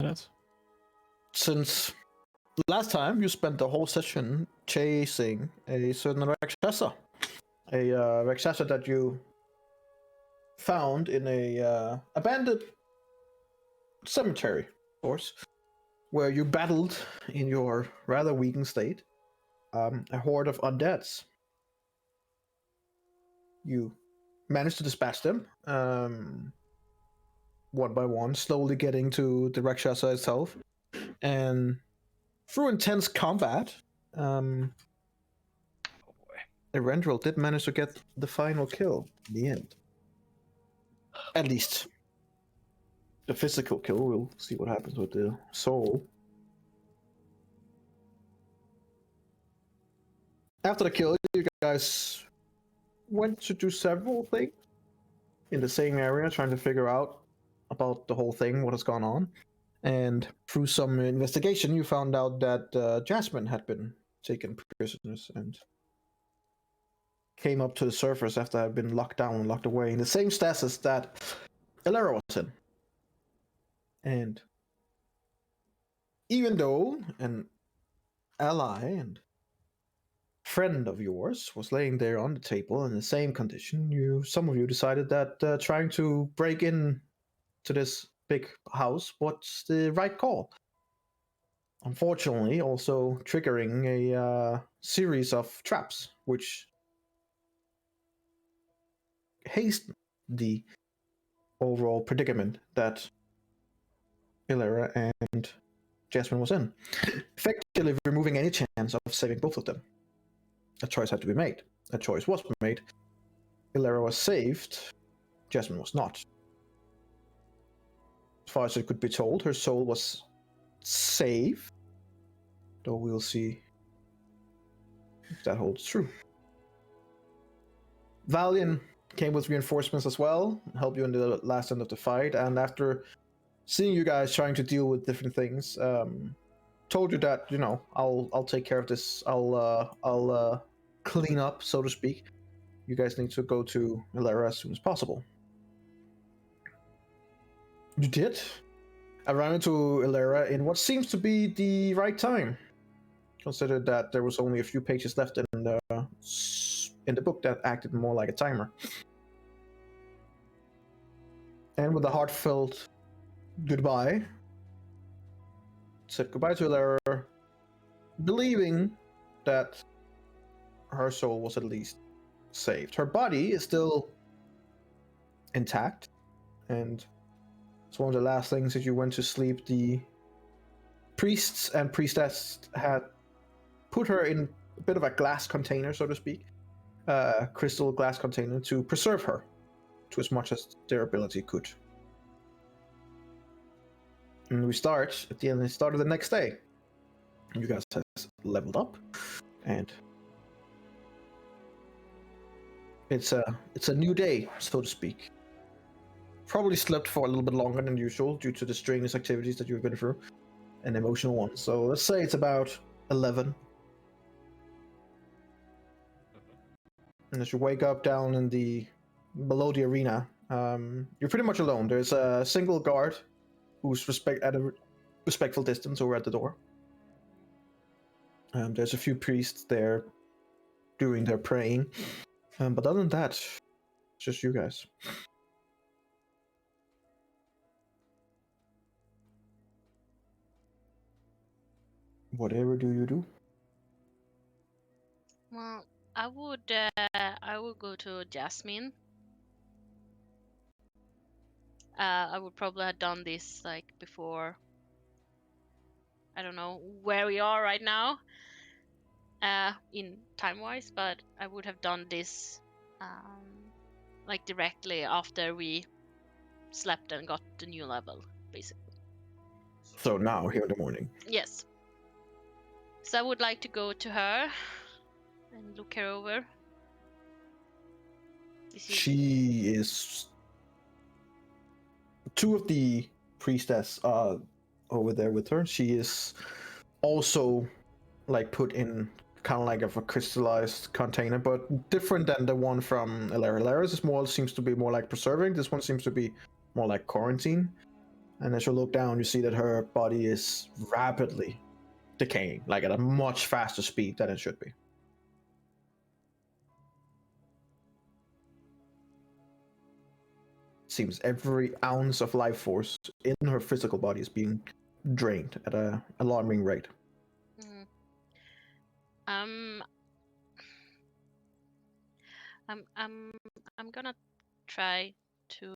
that. Since last time, you spent the whole session chasing a certain Rakshasa. A Rakshasa that you found in a abandoned cemetery, of course, where you battled in your rather weakened state a horde of undeads. You managed to dispatch them one by one, slowly getting to the Rakshasa itself, and through intense combat, Erendril did manage to get the final kill in the end. At least the physical kill. We'll see what happens with the soul. After the kill, you guys went to do several things in the same area, trying to figure out about the whole thing, what has gone on. And through some investigation, you found out that Jasmine had been taken prisoners and came up to the surface after had been locked down and locked away in the same stasis that Eberron was in. And even though an ally and friend of yours was laying there on the table in the same condition, some of you decided that trying to break in to this big house was the right call. Unfortunately, also triggering a series of traps, which hastened the overall predicament that Illyra and Jasmine was in, effectively removing any chance of saving both of them. A choice had to be made. A choice was made. Illyra was saved. Jasmine was not. As far as it could be told, her soul was saved. Though we'll see if that holds true. Valian came with reinforcements as well, helped you in the last end of the fight, and after seeing you guys trying to deal with different things, told you that, you know, I'll take care of this. I'll clean up, so to speak. You guys need to go to Illyra as soon as possible. You did. I ran into Illyra in what seems to be the right time. Consider that there was only a few pages left in the book that acted more like a timer. And with a heartfelt goodbye, said goodbye to Illyra, believing that her soul was at least saved. Her body is still intact, and it's one of the last things as you went to sleep. The priests and priestess had put her in a bit of a glass container, so to speak, crystal glass container, to preserve her to as much as their ability could. And we start at the end. It started the next day. You guys have leveled up, and it's a new day, so to speak. Probably slept for a little bit longer than usual due to the strenuous activities that you've been through, and emotional ones. So let's say it's about 11. And as you wake up down in below the arena, you're pretty much alone. There's a single guard who's at a respectful distance over at the door. There's a few priests there doing their praying. But other than that, it's just you guys. Whatever do you do? Well, I would go to Jasmine. I would probably have done this like before. I don't know where we are right now, in time-wise, but I would have done this like directly after we slept and got the new level, basically. So now, here in the morning. Yes. So I would like to go to her and look her over. She is... Two of the priestess are over there with her. She is also like put in kind of like a crystallized container, but different than the one from Illyra. Illyra's seems to be more like preserving. This one seems to be more like quarantine. And as you look down, you see that her body is rapidly decaying, like at a much faster speed than it should be. Seems every ounce of life force in her physical body is being drained at an alarming rate. Mm. I'm gonna try to.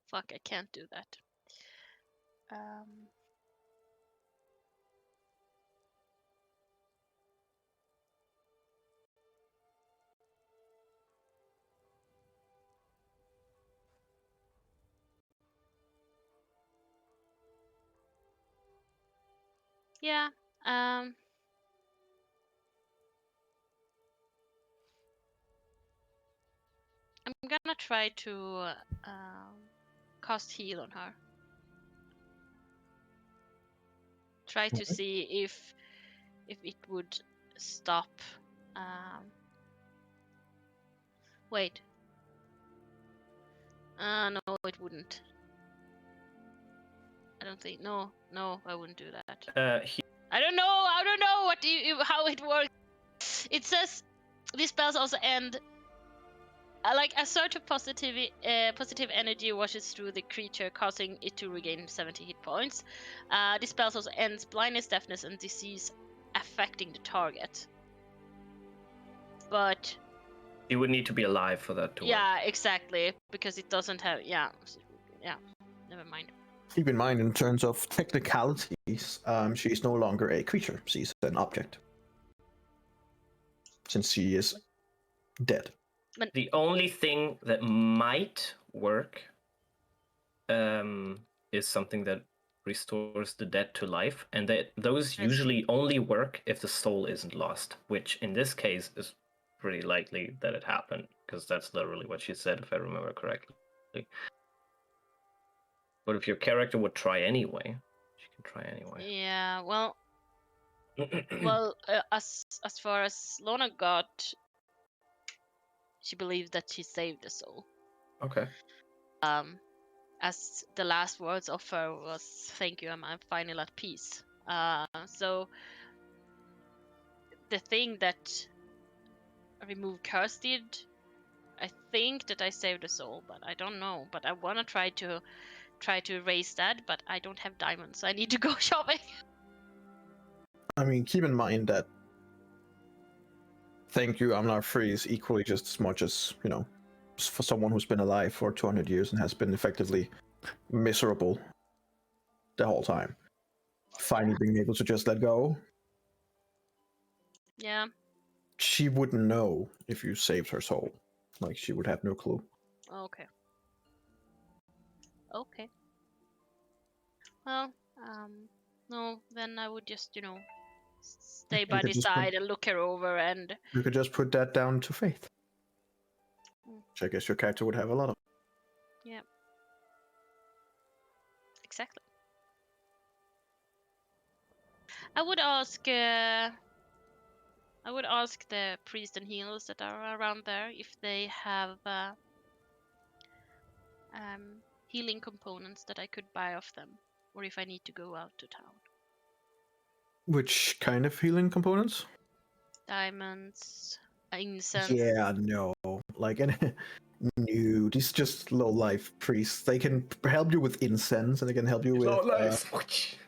Fuck, I can't do that. Yeah. I'm gonna try to cast heal on her. Try to see if it would stop. Wait. No, it wouldn't. I don't think. No, I wouldn't do that. I don't know. I don't know how it works. It says these spells also end. Like a surge of positive energy washes through the creature, causing it to regain 70 hit points. This spell also ends blindness, deafness, and disease affecting the target. But you would need to be alive for that to work. Yeah, exactly, because it doesn't have. Yeah. Never mind. Keep in mind, in terms of technicalities, she's no longer a creature; she's an object, since she is dead. The only thing that might work is something that restores the dead to life, and those usually only work if the soul isn't lost, which in this case is pretty likely that it happened, because that's literally what she said, if I remember correctly. But if your character would try anyway, she can try anyway. Yeah, well, as far as Lona got, she believed that she saved the soul. Okay. As the last words of her was, "Thank you, I'm finally at peace." So the thing that removed curse did, I think that I saved the soul, but I don't know. But I wanna try to erase that, but I don't have diamonds, so I need to go shopping. I mean, keep in mind that "Thank you, I'm not free" is equally just as much as, for someone who's been alive for 200 years and has been effectively miserable the whole time. Finally being able to just let go. Yeah. She wouldn't know if you saved her soul. Like, she would have no clue. Okay. Well, no, then I would just, stay by the side and look her over, and you could just put that down to faith. Which I guess your character would have a lot of. Yeah. Exactly. I would ask the priest and healers that are around there if they have healing components that I could buy off them, or if I need to go out to town. Which kind of healing components? Diamonds, incense. Yeah, no. Like, no, these just low-life priests. They can help you with incense, and they can help you with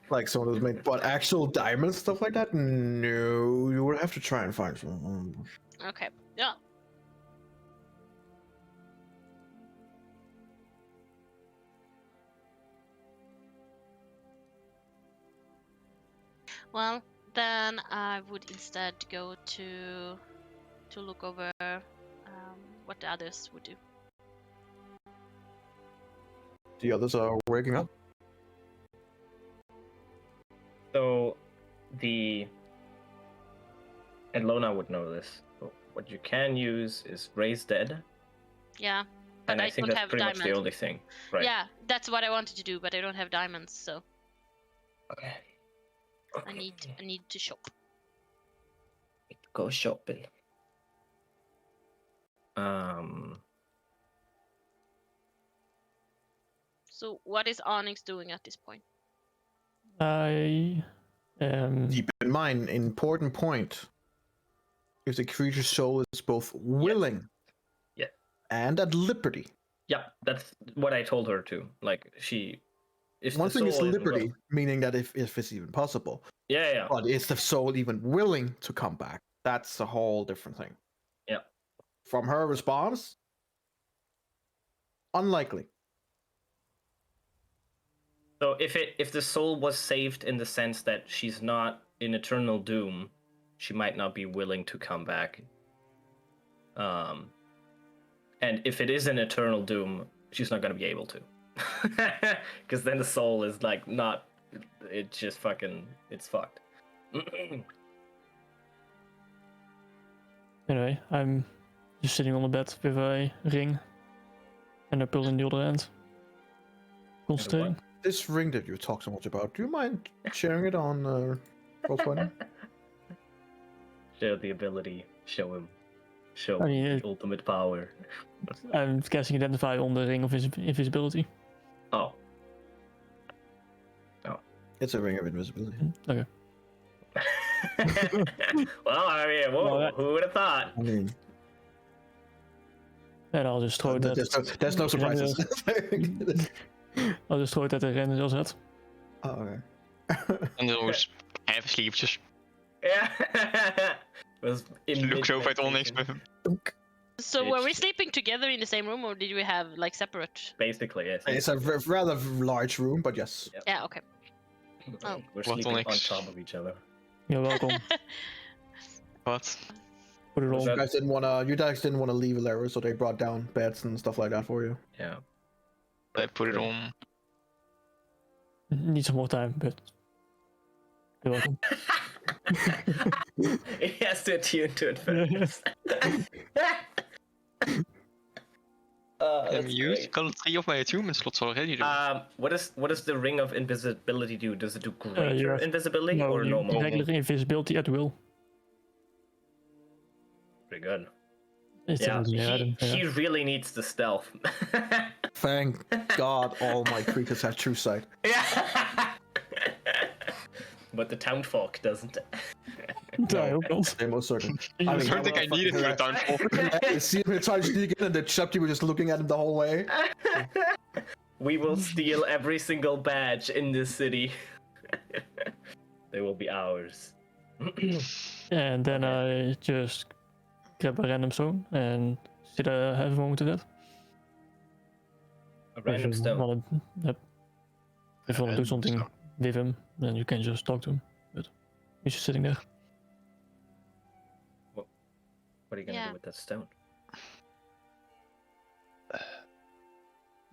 like some of those main. But actual diamonds, stuff like that, no. You would have to try and find some. Okay. Yeah. Well, then I would instead go to look over what the others would do. The others are waking up. So, and Lona would know this. So what you can use is Raise Dead. Yeah, but and I think that's pretty diamonds. Much the only thing, right? Yeah, that's what I wanted to do, but I don't have diamonds, so. Okay. I need to shop. Go shopping. So what is Onyx doing at this point? I am. Keep in mind, an important point. If the creature's soul is both willing Yeah. and at liberty. Yeah, that's what I told her too. Like if One the thing is soul isn't liberty, will- meaning that if it's even possible. Yeah. But is the soul even willing to come back? That's a whole different thing. Yeah. From her response, unlikely. So if the soul was saved in the sense that she's not in eternal doom, she might not be willing to come back. And if it is in eternal doom, she's not gonna be able to, because then the soul is like not. It just fucking. It's fucked. Anyway, I'm just sitting on the bed with a ring and a pill in the other end. Concentrating. This ring that you talk so much about, do you mind sharing it on Roll20? Show the ability. Show him. Show I mean, the ultimate power. I'm casting Identify on the ring of invisibility. Oh. It's a ring of invisibility. Okay. Well, I mean, whoa, who would have thought? I mean, And I'll just throw that. there's no surprises. I'll just throw it at the random as that. Oh, okay. En Roos, even sleepjes. Yeah. Was Looks over at Onyx. So were we It's- sleeping together in the same room, or did we have like separate? Basically, yes. It's a rather large room, but yes. Yeah. Okay. Oh. We're What, sleeping on Onyx? top of each other. You're welcome. Wat? Put it Was on. that- You guys didn't want to leave Alaris, so they brought down beds and stuff like that for you. Yeah. I put it on. Need some more time, but you're welcome. He has to attune to it first. That's Use? great. Kan het 3 of my attunement slots already do? What does the ring of invisibility do? Does it do greater have- invisibility No, or normal? regular invisibility at will. Pretty good. It's Yeah, definitely- he really needs the stealth. Thank God all my creatures have true sight. Yeah. But the townfolk doesn't. I hope not. They most certain. I mean, don't think I need it for a downfall. You see him try to sneak in and the shopkeeper just looking at him the whole way. We will steal every single badge in this city. They will be ours. And then I just grab a random stone and have a moment of that. A random If you stone. wanna, yep. If you want to do something with him, then you can just talk to him. But he's just sitting there. What are you gonna Yeah. do with that stone?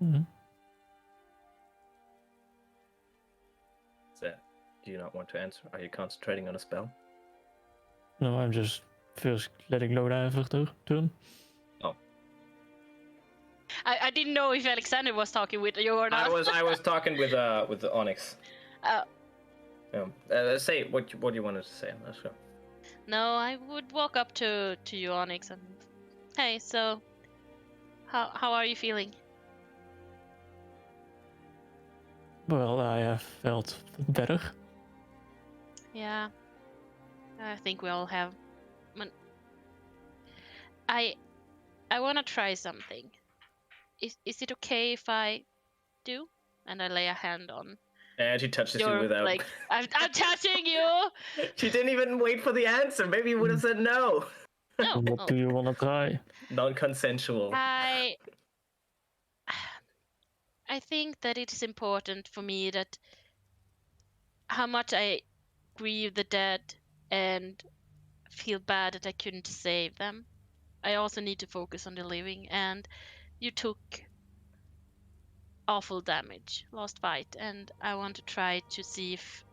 Mm-hmm. Is that? Do you not want to answer? Are you concentrating on a spell? No, I'm just first letting Loda have her turn. I didn't know if Alexander was talking with you or not. I was talking with the Onyx. Oh. Say what you wanted to say. Let's go. No, I would walk up to you, Onyx, and hey, so how are you feeling? Well, I have felt better. Yeah, I think we all have. I want to try something. Is it okay if I do? And I lay a hand on And she touches you your without. like. I'm touching you. She didn't even wait for the answer. Maybe you would have said no. No, What no. do you want to try? Non-consensual. I think that it is important for me that how much I grieve the dead and feel bad that I couldn't save them. I also need to focus on the living, and you took awful damage last fight, and I want to try to see if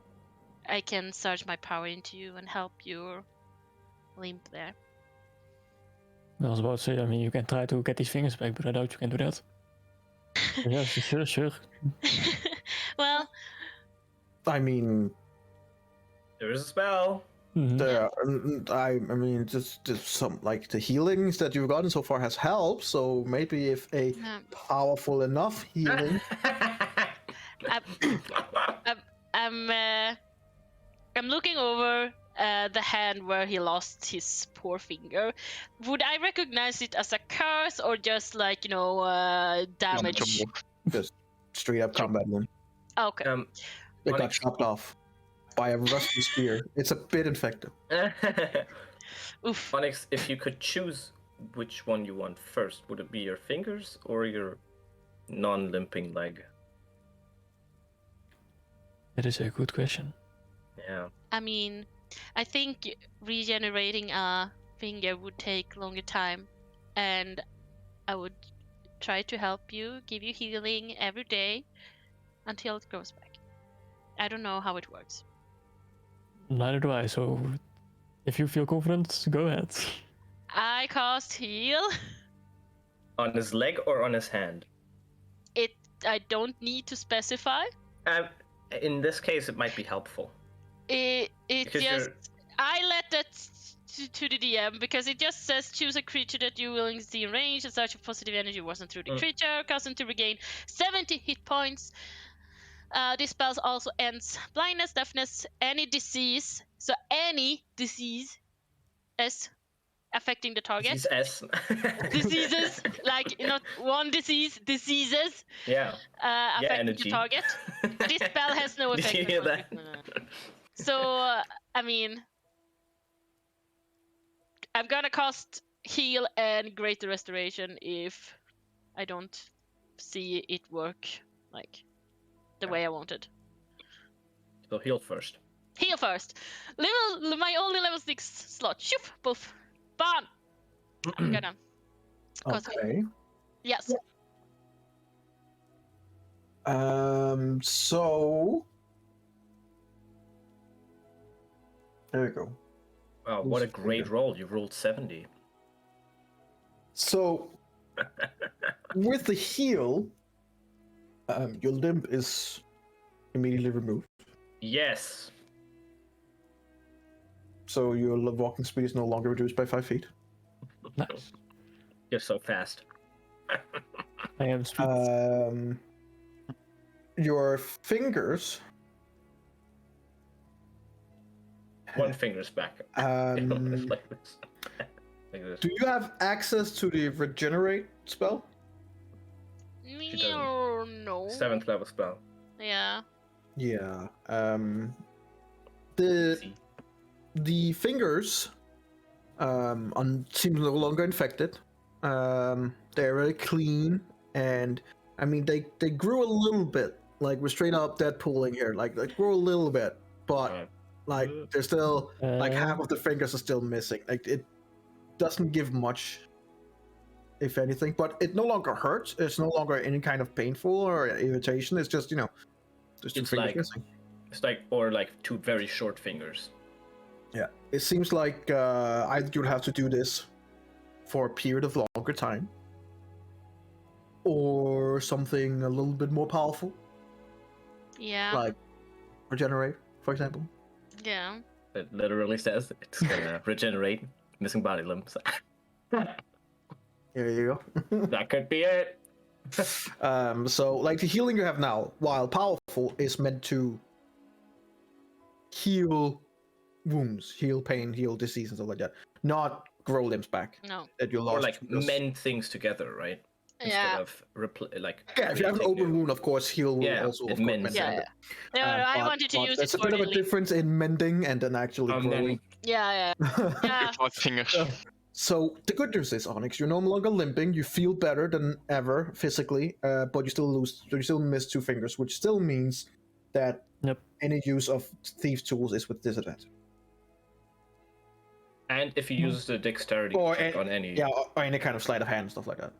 I can surge my power into you and help your limp there. I was about to say, I mean, you can try to get these fingers back, but I doubt you can do that. Yeah, sure. Well, I mean, There is a spell. Mhm. I mean, just some like the healings that you've gotten so far has helped. So maybe if a yeah. powerful enough healing I'm looking over the hand where he lost his poor finger. Would I recognize it as a curse or just like, damage? Just straight up combat wound. Okay. It got Onyx- chopped off by a rusty spear. It's a bit infected. Oof. Onyx, if you could choose which one you want first, would it be your fingers or your non-limping leg? That is a good question. Yeah. I mean, I think regenerating a finger would take longer time, and I would try to help you, give you healing every day until it grows back. I don't know how it works. Neither do I, so if you feel confident, go ahead. I cast heal. On his leg or on his hand? I don't need to specify. In this case, it might be helpful. It Because just I let that to the DM because it just says choose a creature that you will see in range and such a positive energy wasn't through the creature, custom to regain 70 hit points. This spell also ends blindness, deafness, any disease. So any disease is affecting the target. Disease S. Diseases, like not one disease, diseases. Yeah. Affecting energy. the target. This spell has no effect. Did you hear that? So, I mean, I'm gonna cast heal and greater restoration if I don't see it work like the way I wanted. So heal first. Heal first. My only level 6 slot. Shoop, poof, bam. I'm gonna. Okay. Yes. So there we go. Wow, what a great roll. You rolled 70. So with the heal, your limp is immediately removed. Yes. So your walking speed is no longer reduced by 5 feet. Nice. You're so fast. I am sweet. Your fingers. One finger's back. It's like this. Like this. Do you have access to the regenerate spell? No. 7th level spell. Yeah. Yeah. See. The fingers seem no longer infected. They're very clean, and I mean they grew a little bit. Like we're straight up Deadpooling here. Like they grew a little bit, but like they're still like half of the fingers are still missing. Like it doesn't give much, if anything. But it no longer hurts. It's no longer any kind of painful or irritation. It's just there's two It's fingers like- missing. It's like 2 very short fingers. Yeah, it seems like either you'd have to do this for a period of longer time, or something a little bit more powerful, Yeah. like regenerate, for example. Yeah. It literally says it's gonna regenerate missing body limbs. There you go. That could be it. So, like the healing you have now, while powerful, is meant to heal wounds, heal pain, heal disease, and stuff like that. Not grow limbs back No. that you lost. Or like because- mend things together, right? Yeah. Instead of like. Yeah, if you have an creating open new- wound, of course, heal will Yeah, also it of course mends. mend Yeah, it. yeah. No, I But- wanted to but use there's it a for bit the of a difference in mending and then actually And then- growing. Yeah. Yeah. 5 fingers. So the good news is, Onyx, you're no longer limping. You feel better than ever physically, but you still miss 2 fingers, which still means that Yep. any use of thieves' tools is with disadvantage. And if you use the dexterity Or check any- on any. Yeah, or any kind of sleight of hand, stuff like that.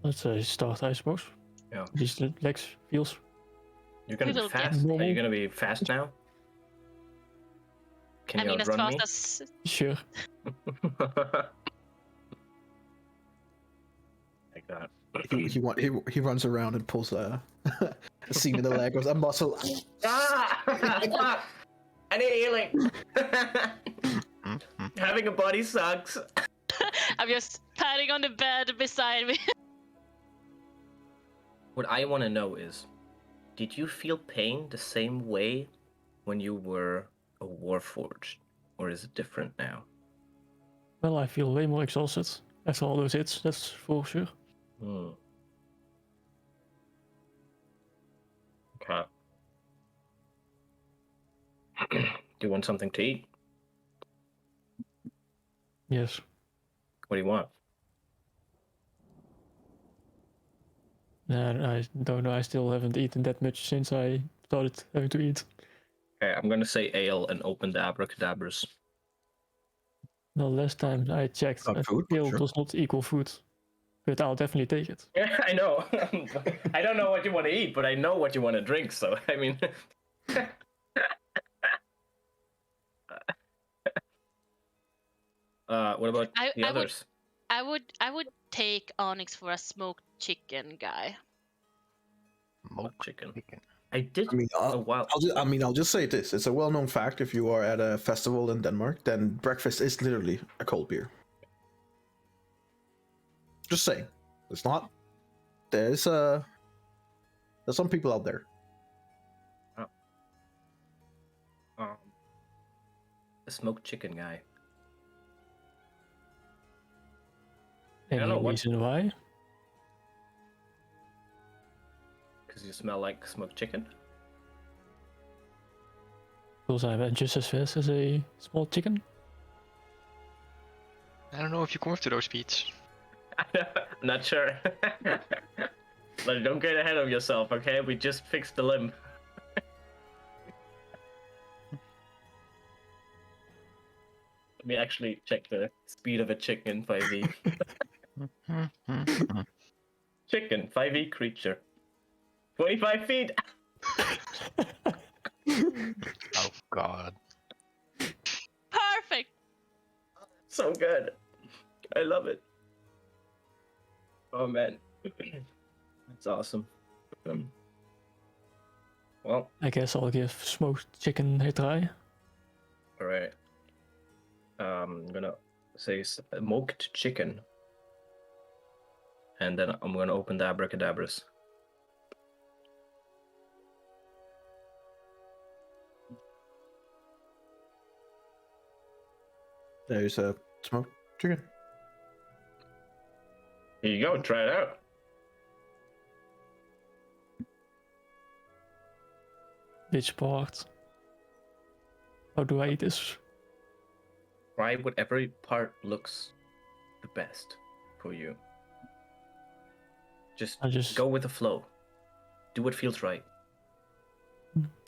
Let's say start, I suppose. Yeah. These legs feels. You're gonna We be will get- fast. Are you Normal. gonna be fast now? Can I you mean, as outrun fast me? as Sure. Like that. He runs around and pulls a seam in the leg with a muscle. Ah! I need healing. Having a body sucks. I'm just patting on the bed beside me. What I want to know is, did you feel pain the same way when you were a Warforged, or is it different now? Well, I feel way more exhausted after all those hits, that's for sure. Okay. Do you want something to eat? Yes. What do you want? I don't know, I still haven't eaten that much since I started having to eat. Okay, I'm gonna say ale and open the abracadabras. The last time I checked, Food, ale sure. does not equal food. But I'll definitely take it. Yeah, I know. I don't know what you want to eat, but I know what you want to drink. So I mean, what about the others? I would take Onyx for a smoked chicken guy. Smoked chicken. I did I mean, a while. I'll just say this: it's a well-known fact. If you are at a festival in Denmark, then breakfast is literally a cold beer. Just saying, it's not. There's some people out there. The smoked chicken guy. Any reason why? Because you smell like smoked chicken. Because I'm just as fast as a small chicken. I don't know if you come up to those speeds. I'm not sure. But don't get ahead of yourself, okay? We just fixed the limb. Let me actually check the speed of a chicken 5e. Chicken, 5e creature. 25 feet! Oh god. Perfect. So good. I love it. Oh man. That's awesome. Well, I guess I'll give smoked chicken a try. alright. I'm gonna say smoked chicken. And then I'm gonna open the abracadabras. There's a smoked chicken. Here you go, try it out. Which part? How do I eat this? Try whatever part looks the best for you. Just go with the flow. Do what feels right.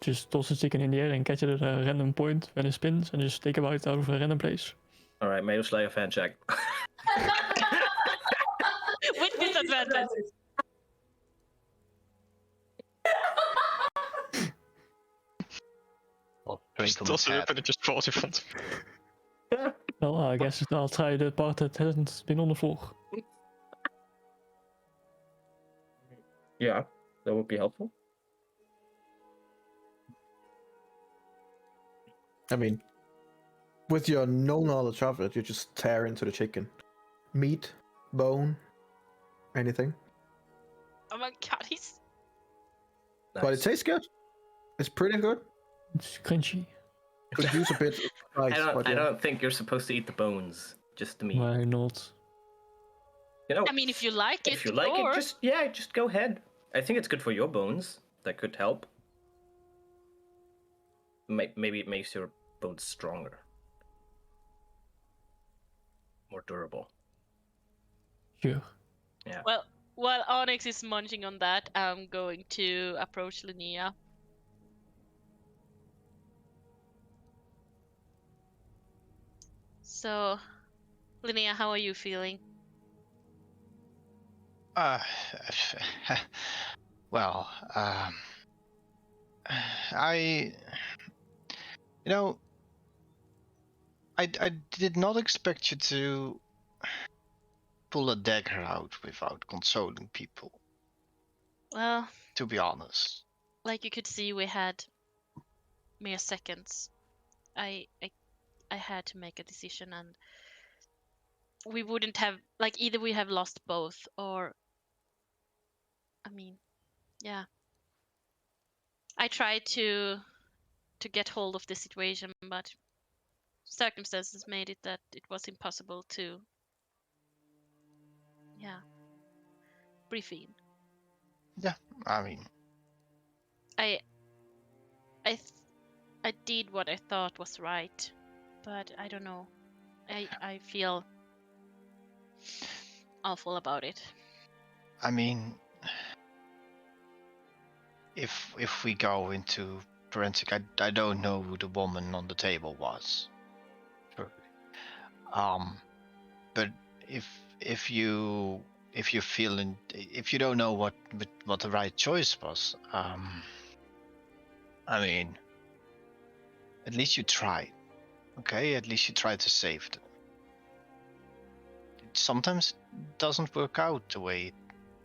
Just toss the chicken in the air and catch it at a random point when it spins and just take a bite out of a random place. Alright, may you slay a fan check. With disadvantage. Just toss it up and it just falls in front of you. Well, I guess I'll try the part that hasn't been on the floor. Yeah, that would be helpful. I mean, with your no knowledge of it, you just tear into the chicken. Meat, bone, anything. Oh my god, he's Nice. But it tastes good. It's pretty good. It's crunchy. Could use a bit of spice, but I yeah. don't think you're supposed to eat the bones, just the meat. Why not? You know, I mean, if you like it, if you like sure. it, just go ahead. I think it's good for your bones. That could help. Maybe it makes your bones stronger, more durable. Sure. Yeah. Well, while Onyx is munching on that, I'm going to approach Linnea. So, Linnea, how are you feeling? Well, you know, I did not expect you to pull a dagger out without consoling people, Well, to be honest. like you could see, we had mere seconds. I had to make a decision, and we wouldn't have, like, either we have lost both, or I mean, yeah. I tried to get hold of the situation, but circumstances made it that it was impossible to, yeah, breathe in. Yeah, I mean, I I did what I thought was right, but I don't know. I feel awful about it. I mean, if we go into forensic, I don't know who the woman on the table was. Sure. But if you if you feel if you don't know what the right choice was, I mean, at least you tried. Okay, at least you tried to save them. Sometimes it doesn't work out the way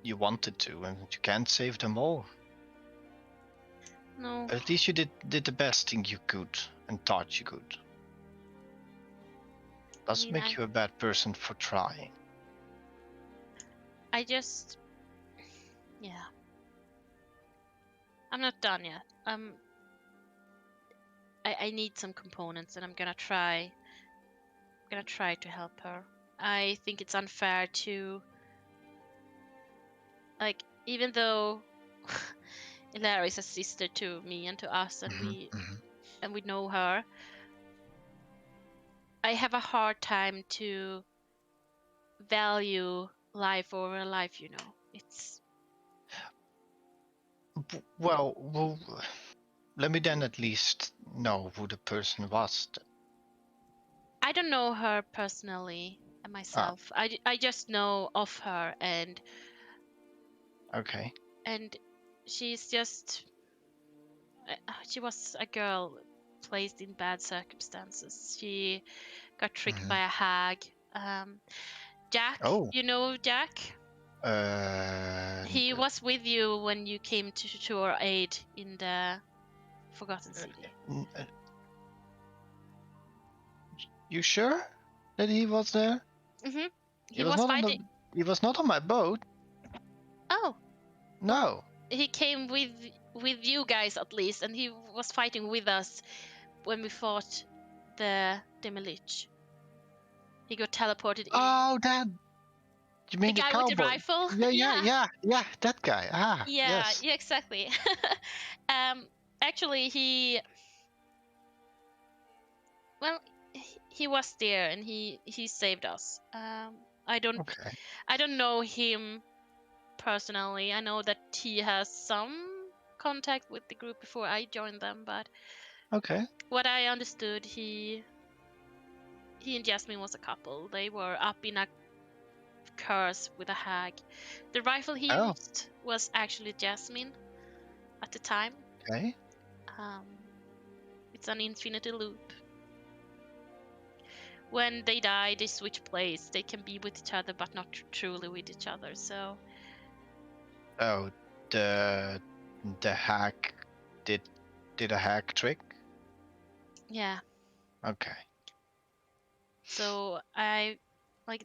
you wanted to, and you can't save them all. No, But at least you did the best thing you could and thought you could. Doesn't mean, make you a bad person for trying. I just, yeah. I'm not done yet. I need some components, and I'm gonna try to help her. I think it's unfair to, like, even though Elara is a sister to me and to us, and we know her, I have a hard time to value life over life. You know, it's Well, let me then at least know who the person was. I don't know her personally myself. I just know of her, and Okay. she's just she was a girl placed in bad circumstances. She got tricked by a hag. Jack, Oh. you know Jack? He was with you when you came to our aid in the Forgotten City. You sure that he was there? Mm-hmm. He was not fighting. He was not on my boat. Oh. No. He came with you guys at least, and he was fighting with us when we fought the Demilich. He got teleported in. Oh, that. You mean the guy cowboy? with the rifle? Yeah, that guy. Yeah, Yes. yeah, exactly. Actually, he was there, and he saved us. I don't Okay. I don't know him personally. I know that he has some contact with the group before I joined them, but Okay. what I understood, he and Jasmine was a couple. They were up in a curse with a hag. The rifle he used was actually Jasmine at the time. Okay. It's an infinity loop. When they die, they switch place. They can be with each other, but not truly with each other. So. Oh, the hack did a hack trick. Yeah. Okay. So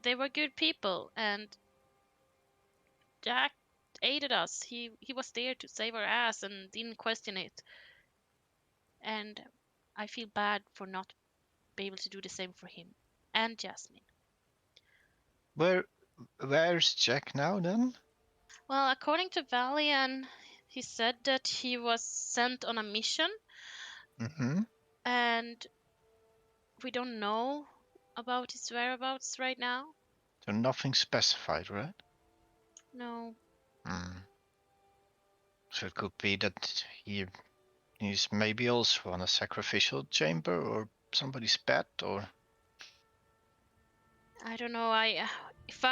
they were good people, and Jack aided us. He was there to save our ass and didn't question it. And I feel bad for not be able to do the same for him and Jasmine. Where's Jack now then? Well, according to Valian, he said that he was sent on a mission. And we don't know about his whereabouts right now. So nothing specified, right? No. So it could be that he's maybe also on a sacrificial chamber or somebody's pet, or I don't know. If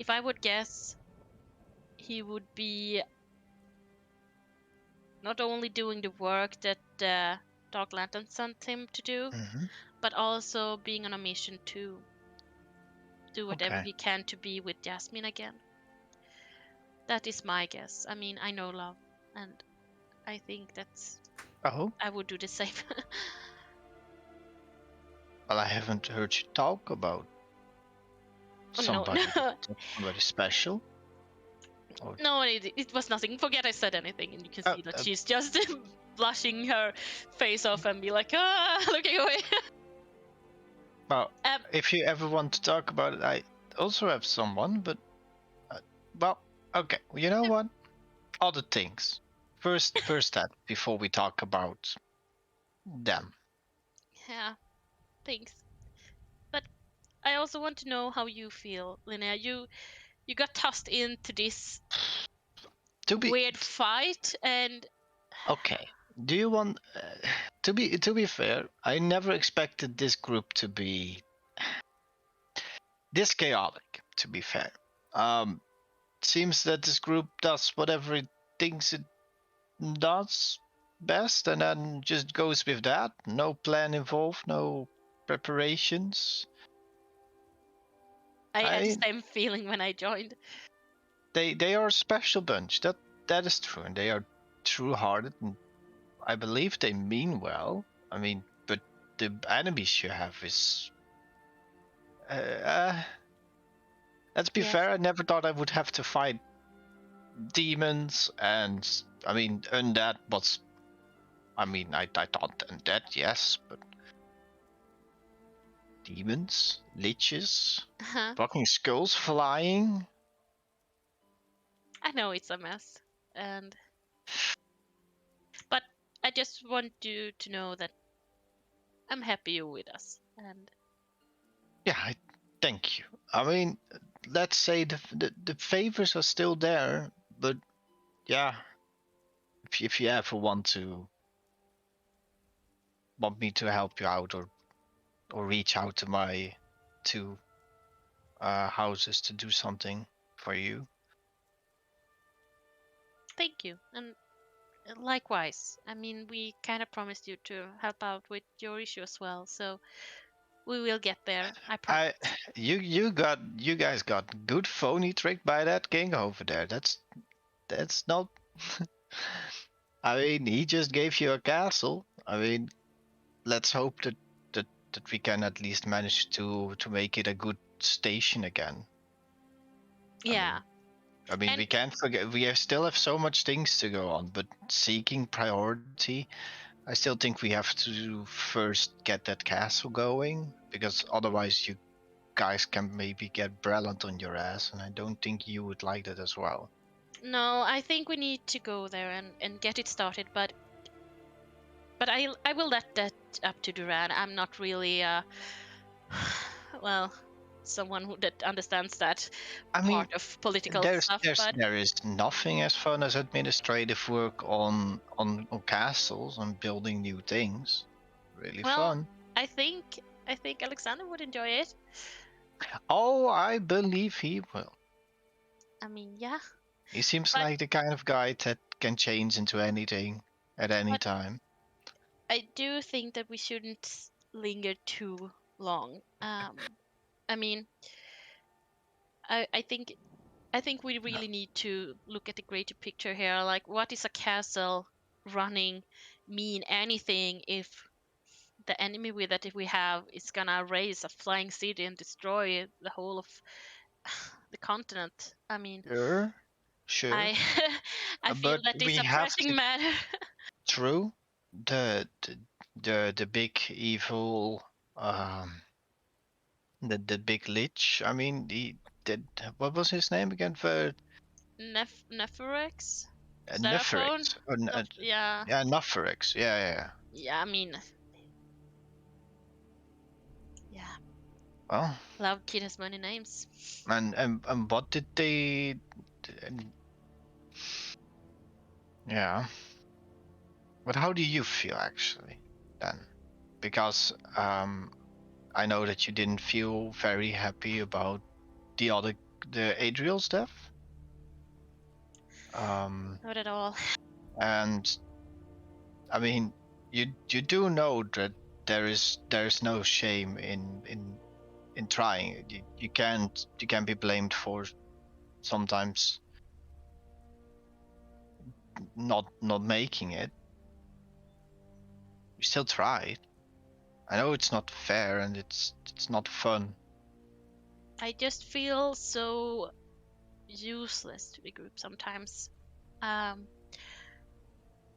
I would guess, he would be not only doing the work that Dark Lantern sent him to do, but also being on a mission to do whatever he can to be with Jasmine again. That is my guess. I mean, I know love, and I think that's. I would do the same. Well, I haven't heard you talk about somebody, somebody special. Or, No, it was nothing. Forget I said anything, and you can see that she's just blushing her face off and be like, looking away. well, Um, if you ever want to talk about it, I also have someone, but well, okay. You know what? Other things. First that before we talk about them. yeah, thanks. But I also want to know how you feel, Linnea. You got tossed into this To be weird fight, and okay. Do you want to be fair? I never expected this group to be this chaotic. To be fair, seems that this group does whatever it thinks it does best, and then just goes with that. No plan involved, no preparations. I had the I same feeling when I joined. they are a special bunch. That is true, and they are true-hearted, and I believe they mean well. I mean, but the enemies you have is. Let's be Yes. fair. I never thought I would have to fight demons, and I mean undead was. I mean, I thought undead, yes, but demons, liches, Uh-huh. fucking skulls flying. I know it's a mess, but I just want you to know that I'm happy you're with us, and Yeah, thank you. I mean, let's say the favors are still there, but yeah, if you ever want me to help you out or reach out to my two houses to do something for you. thank you. And likewise, I mean, we kind of promised you to help out with your issue as well, so we will get there. I promise. You guys got good phony tricked by that king over there. That's not. I mean, he just gave you a castle. I mean, let's hope that we can at least manage to make it a good station again. Yeah. I mean, And- we can't forget. Still have so much things to go on, but seeking priority, I still think we have to first get that castle going, because otherwise you guys can maybe get Breland on your ass, and I don't think you would like that as well. No, I think we need to go there and get it started, but I will let that up to Duran. I'm not really well, someone that understands that I mean, part of political there stuff, but is nothing as fun as administrative work on castles and building new things. Really well, fun. I think Alexander would enjoy it. Oh, I believe he will. I mean, yeah. He seems But- like the kind of guy that can change into anything at any But- time. I do think that we shouldn't linger too long. I mean, I think we really need to look at the greater picture here. Like, what is a castle running mean anything if the enemy with that if we have is gonna raise a flying city and destroy the whole of the continent? I mean, Sure. I I feel But that we it's a have pressing to. matter. True. The big evil the big lich. I mean, he did. What was his name again? For Nephorex, Seraphon. Neferix. Or, Yeah, yeah, Neferix. Yeah. yeah. I mean, yeah. Well, Love Kid has many names. and what did they? Yeah. But how do you feel actually then? Because I know that you didn't feel very happy about the Adriel's death. Not at all. And I mean, you do know that there is no shame in trying. You can't be blamed for sometimes not making it. You still tried. I know it's not fair and it's not fun. I just feel so useless to the group sometimes.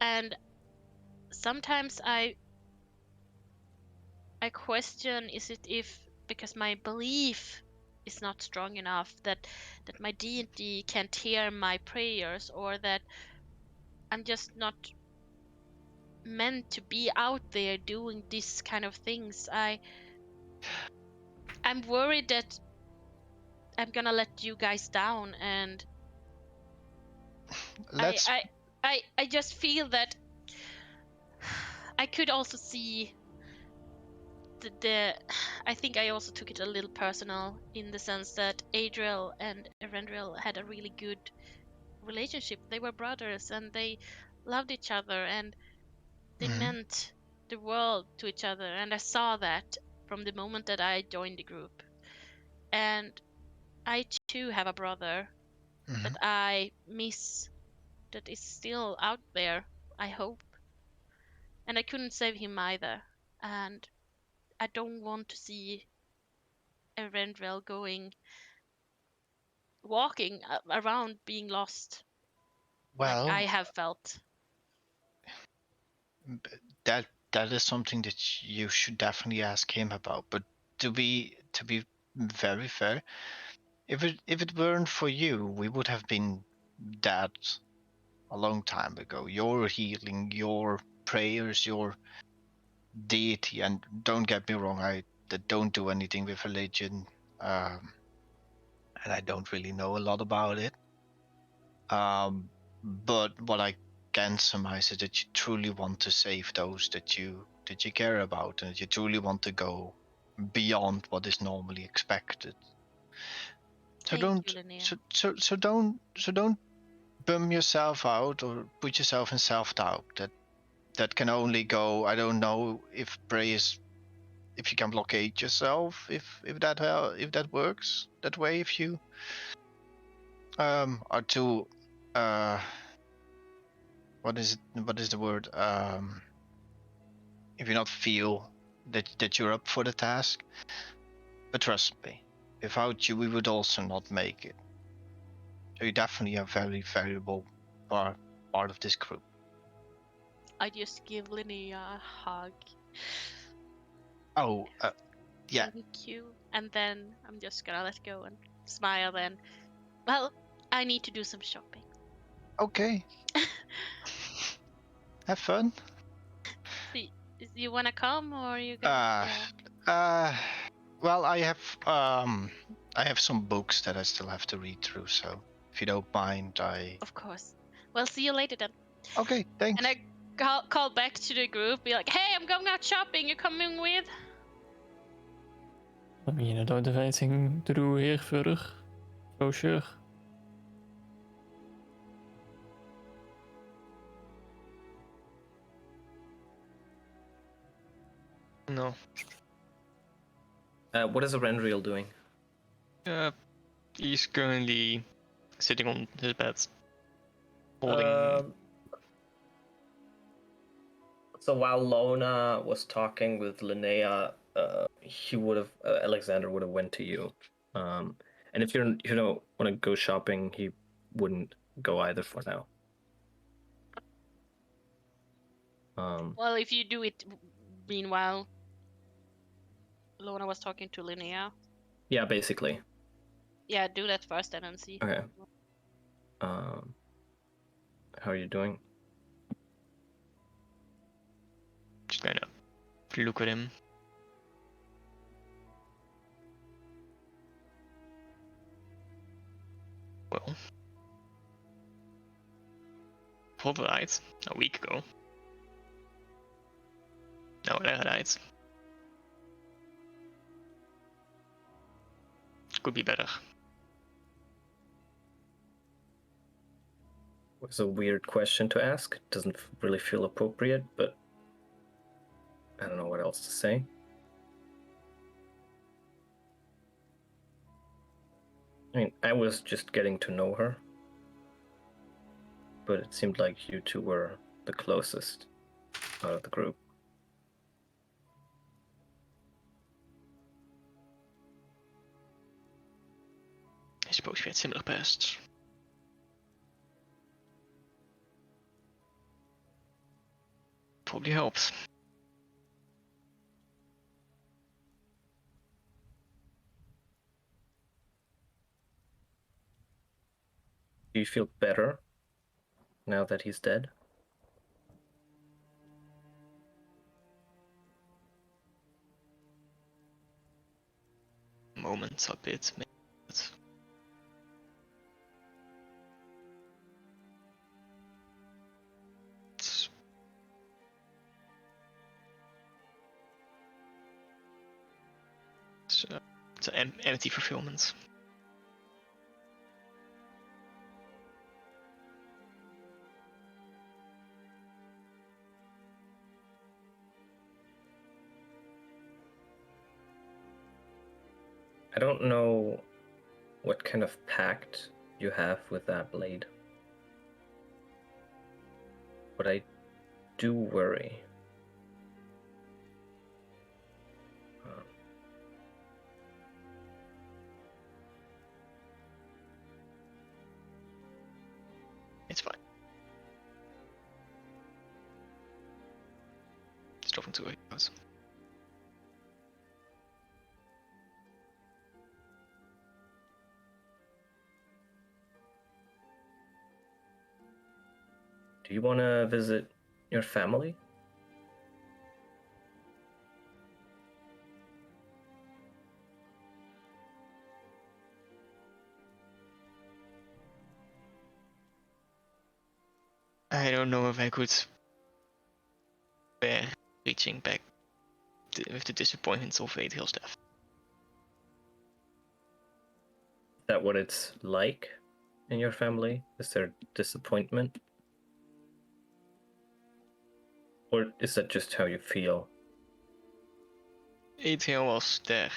And sometimes I question, is it if because my belief is not strong enough that my deity can't hear my prayers, or that I'm just not meant to be out there doing this kind of things. I'm worried that I'm gonna let you guys down, and Let's I just feel that I could also see the I think I also took it a little personal, in the sense that Adriel and Erendril had a really good relationship. They were brothers and they loved each other, and they Mhm. meant the world to each other, and I saw that from the moment that I joined the group. And I too have a brother Mhm. that I miss, that is still out there, I hope. And I couldn't save him either. And I don't want to see Erendril walking around being lost, like I Well, have felt. that is something that you should definitely ask him about. But to be very fair, if it weren't for you, we would have been dead a long time ago. Your healing, your prayers, your deity, and don't get me wrong, I don't do anything with religion, um, and I don't really know a lot about it. But what I can surmise is that you truly want to save those that you care about, and that you truly want to go beyond what is normally expected. So Thank don't you, Linnea. so don't bum yourself out or put yourself in self-doubt. That can only go. I don't know if praise, if you can blockade yourself, if that works that way, if you are too what is the word, if you not feel that you're up for the task. But trust me, without you we would also not make it. So you're definitely a very valuable part of this group. I just give Linnea a hug. Oh, yeah. Thank you. And then I'm just gonna let go and smile and, well, I need to do some shopping. Okay. Have fun. See, you wanna come, or you gonna Uh, stay? uh, well, I have some books that I still have to read through. So if you don't mind, I. Of course. Well, see you later then. Okay, thanks. And I call back to the group, be like, hey, I'm going out shopping. You coming with? I mean, I don't have anything to do here further. So sure. No. What is Erendril doing? He's currently sitting on his bed, holding. So while Lona was talking with Linnea, he would have Alexander would have went to you. And if you don't want to go shopping, he wouldn't go either for now. Well, if you do it meanwhile, Lona was talking to Linnea. Yeah, basically. Yeah, do that first and then see. Okay. How are you doing? Just kind of look at him. Well, voorbereid a week ago. Nou, eruit. Could be better. It's a weird question to ask. Doesn't really feel appropriate, but I don't know what else to say. I mean, I was just getting to know her, but it seemed like you two were the closest out of the group. I suppose we had similar pasts. Probably helps. Do you feel better now that he's dead? Moments a bit, maybe. But it's it's an empty fulfillment. I don't know what kind of pact you have with that blade, but I do worry. It's fine. It's dropping to 8 hours. Do you want to visit your family? I don't know if I could bear reaching back with the disappointment of Adriel's death. Is that what it's like in your family? Is there disappointment? Or is that just how you feel? Adriel was their,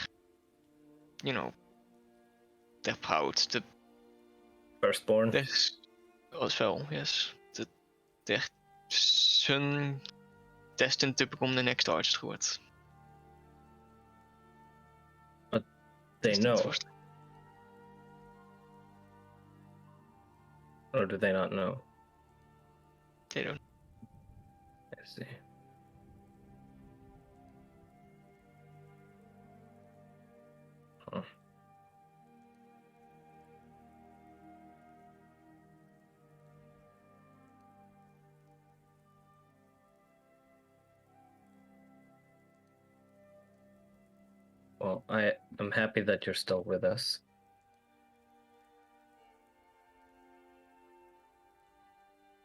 their proud, Firstborn? as well, yes. Their son destined to become the next Archsteward. But they know. Or do they not know? They don't. I see. Huh. Well, I'm happy that you're still with us.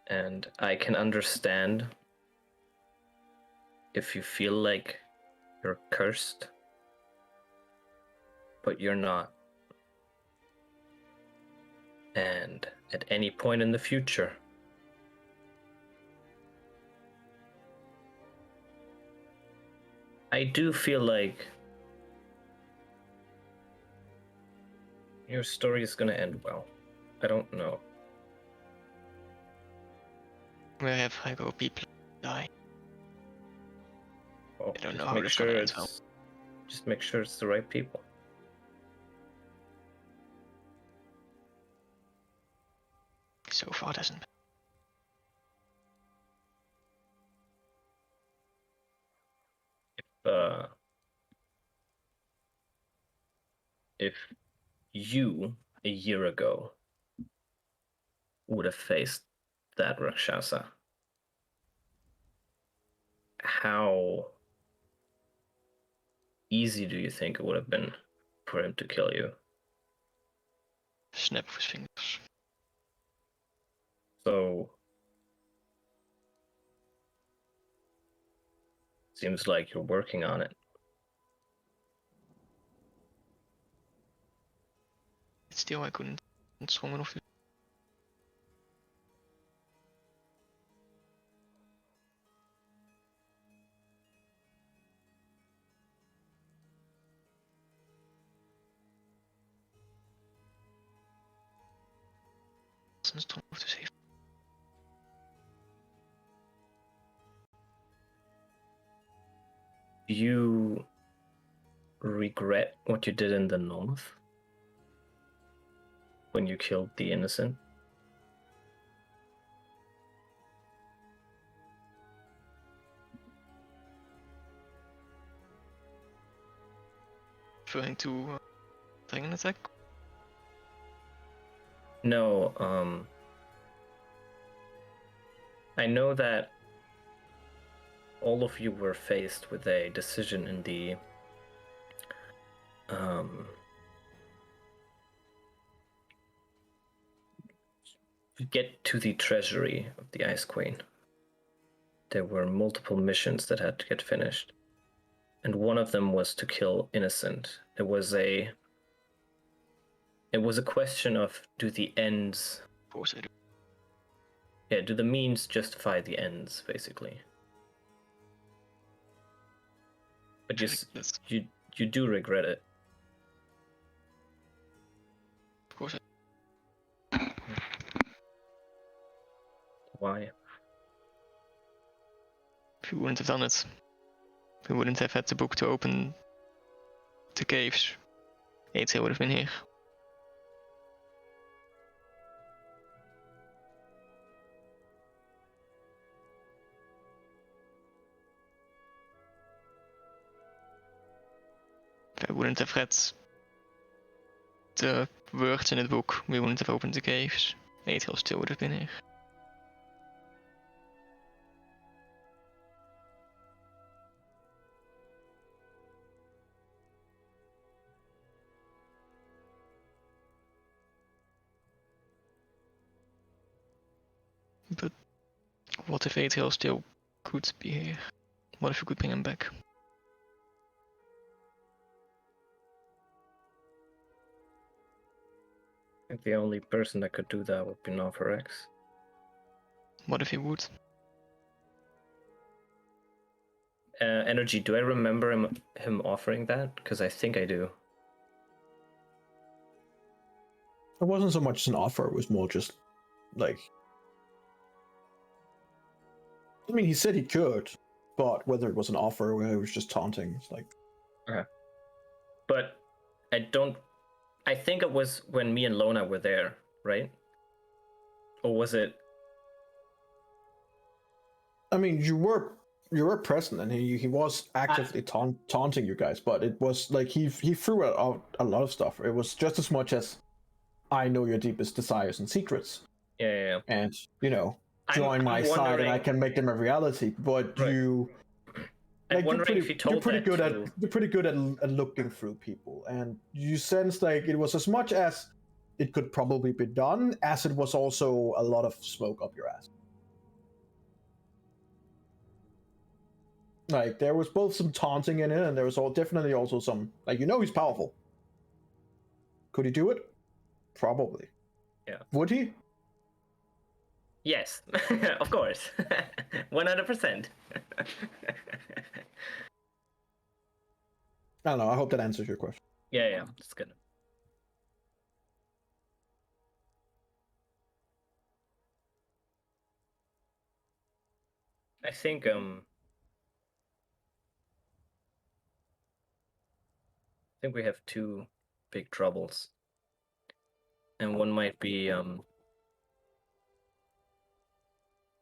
And I can understand if you feel like you're cursed, but you're not. And at any point in the future, I do feel like your story is gonna end well. I don't know. Wherever I go, people die. Well, I don't just know how make that's sure gonna end well. Just make sure it's the right people. So far, it hasn't been. If you a year ago would have faced that Rakshasa, how easy do you think it would have been for him to kill you? Snap of his fingers. So seems like you're working on it. Still, I couldn't. Not strong enough to. Not strong enough to save. Do you regret what you did in the north? when you killed the innocent. Referring to dragon attack. No, I know that all of you were faced with a decision in the get to the treasury of the Ice Queen. There were multiple missions that had to get finished, and one of them was to kill innocent. It was a question of, do the ends, Of course I do. yeah, do the means justify the ends, basically. But you do regret it. Of course I Why? If we wouldn't have done it, we wouldn't have had the book to open the caves. Aether would have been here. If I wouldn't have read the words in the book, we wouldn't have opened the caves. Aether still would have been here. But what if Aether still could be here? What if we could bring him back? I think the only person that could do that would be Novarex. What if he would? Energy, do I remember him offering that? Because I think I do. It wasn't so much an offer, it was more just like, I mean, he said he could, but whether it was an offer or whether it was just taunting, it's like, Okay. But I think it was when me and Lona were there, right? Or was it? I mean, you were present and he was actively taunting you guys, but it was like he threw out a lot of stuff. It was just as much as, I know your deepest desires and secrets. Yeah. And, you know, join my side and I can make them a reality. But Right. you, I'm like, wondering if you told you're pretty that good to... you're pretty good at looking through people, and you sense like it was as much as it could probably be done as it was also a lot of smoke up your ass. Like, there was both some taunting in it, and there was definitely also some, like, you know, he's powerful. Could he do it? Probably. Yeah. Would he? Yes, of course. 100%. I don't know. I hope that answers your question. Yeah, that's good. I think we have two big troubles, and one might be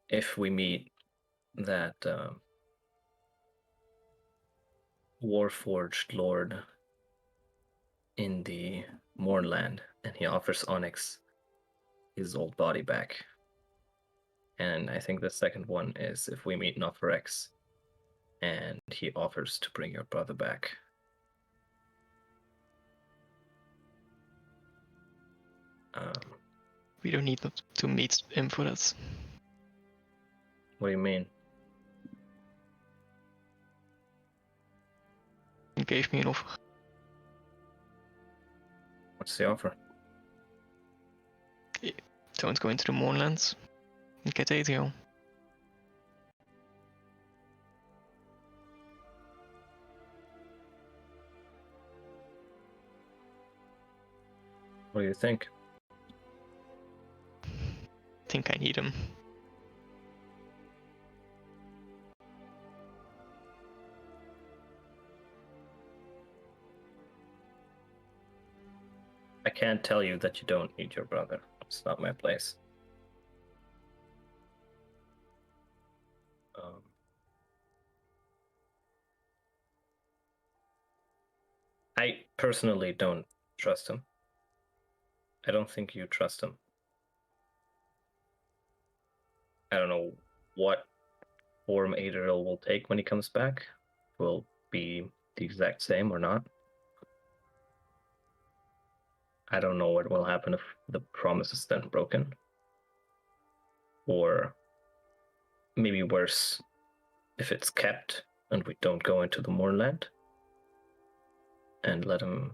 if we meet that Warforged Lord in the Mournland, and he offers Onyx his old body back. And I think the second one is if we meet Novarex and he offers to bring your brother back. We don't need to meet him for that. What do you mean? He gave me an offer. What's the offer? Don't go into the Mournlands and get Aether. What do you think? Think I need him. I can't tell you that you don't need your brother. It's not my place. I personally don't trust him. I don't think you trust him. I don't know what form Adriel will take when he comes back. Will be the exact same or not. I don't know what will happen if the promise is then broken. Or maybe worse, if it's kept and we don't go into the moorland and let him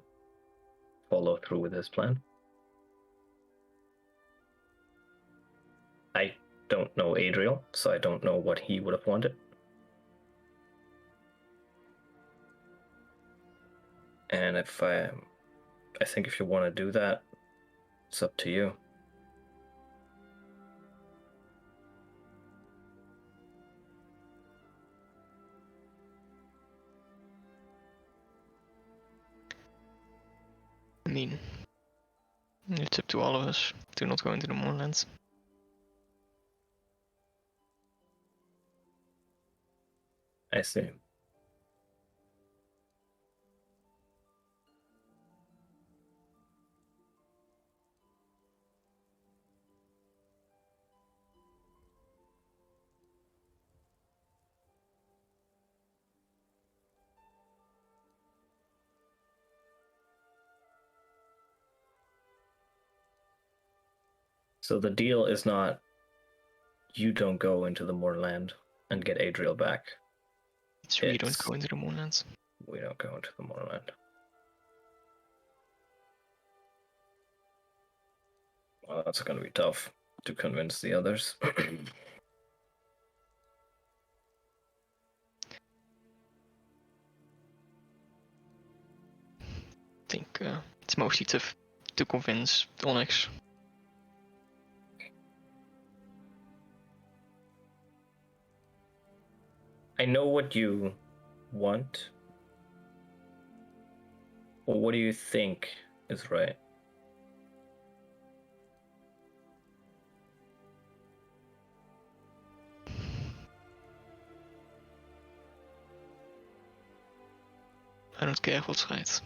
follow through with his plan. I don't know Adriel, so I don't know what he would have wanted. And if I think if you want to do that, it's up to you. I mean, it's up to all of us to not go into the moorlands. I see. So the deal is not you don't go into the moorland and get Adriel back. It's we don't go into the moorlands. We don't go into the moorland. Well, that's going to be tough to convince the others. I think it's mostly tough to convince Onyx. I know what you want. Well, what do you think is right? I don't care what's right.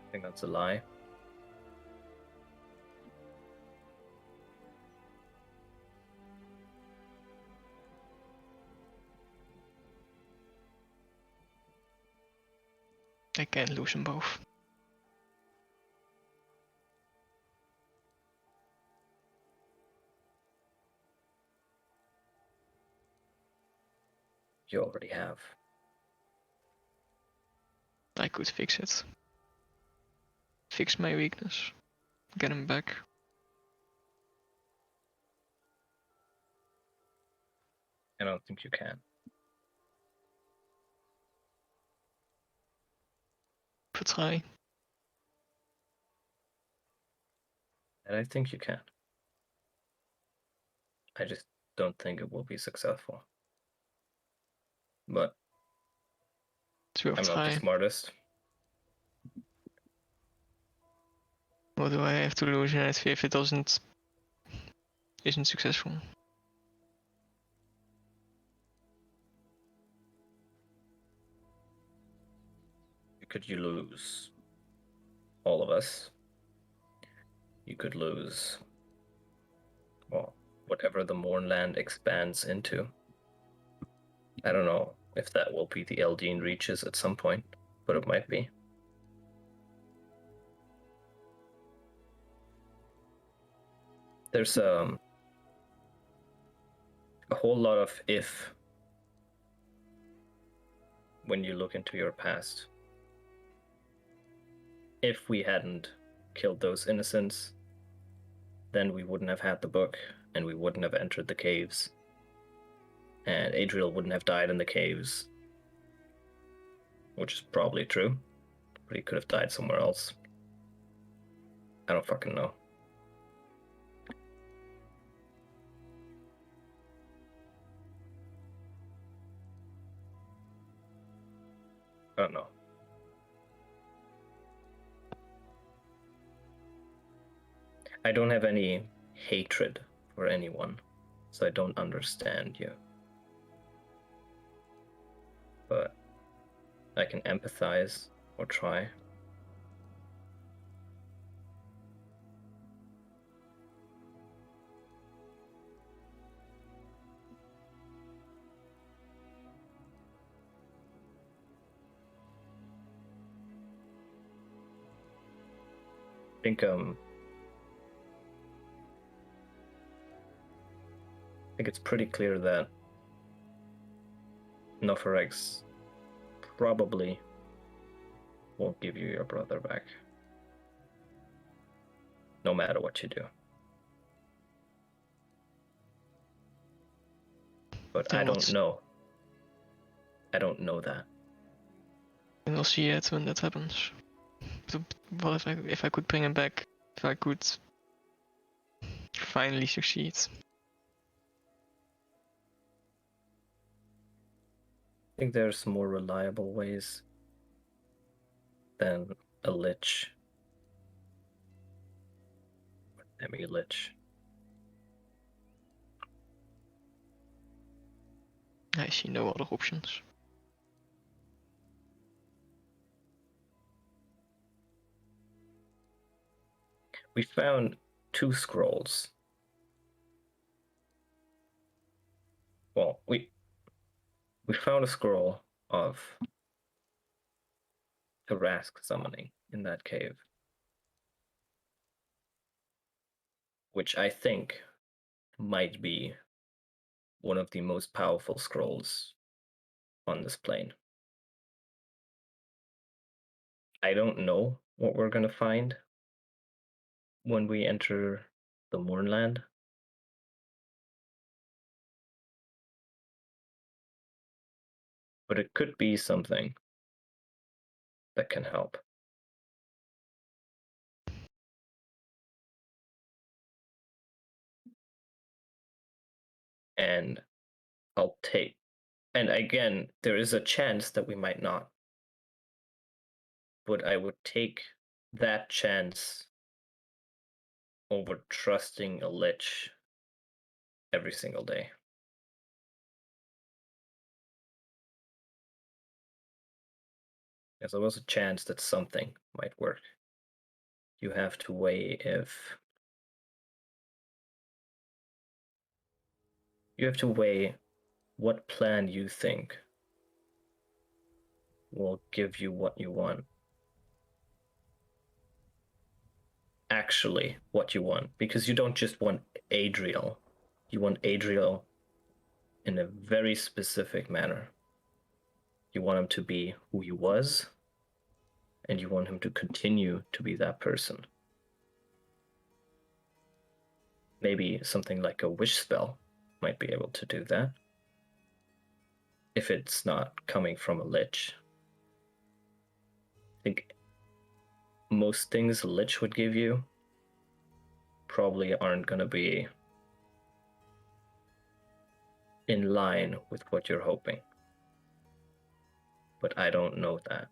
I think that's a lie. I can't lose them both. You already have. I could fix it. Fix my weakness. Get him back. I don't think you can. But try. And I think you can. I just don't think it will be successful. But It's worth I'm not try. the smartest. What do I have to lose if it isn't successful? Could you lose all of us? You could lose, well, whatever the Mournland expands into. I don't know if that will be the Eldeen reaches at some point, but it might be. There's a whole lot of if when you look into your past. If we hadn't killed those innocents, then we wouldn't have had the book, and we wouldn't have entered the caves. And Adriel wouldn't have died in the caves, which is probably true, but he could have died somewhere else. I don't fucking know. I don't know. I don't have any hatred for anyone, so I don't understand you. But I can empathize or try. I think it's pretty clear that Noforex probably won't give you your brother back. No matter what you do. But Then I don't what's- know. I don't know that. And we'll see it when that happens. But what if I could bring him back? If I could finally succeed? I think there's more reliable ways than a lich. Lich. I see no other options. We found 2 scrolls. Well, we found a scroll of Harask summoning in that cave, which I think might be one of the most powerful scrolls on this plane. I don't know what we're gonna find when we enter the Mournland. But it could be something that can help. And I'll take. And again, there is a chance that we might not. But I would take that chance over trusting a lich every single day. There's always a chance that something might work. You have to weigh what plan you think will give you what you want. Actually, what you want. Because you don't just want Adriel. You want Adriel in a very specific manner. You want him to be who he was, and you want him to continue to be that person. Maybe something like a wish spell might be able to do that. If it's not coming from a lich. I think most things a lich would give you probably aren't going to be in line with what you're hoping. But I don't know that.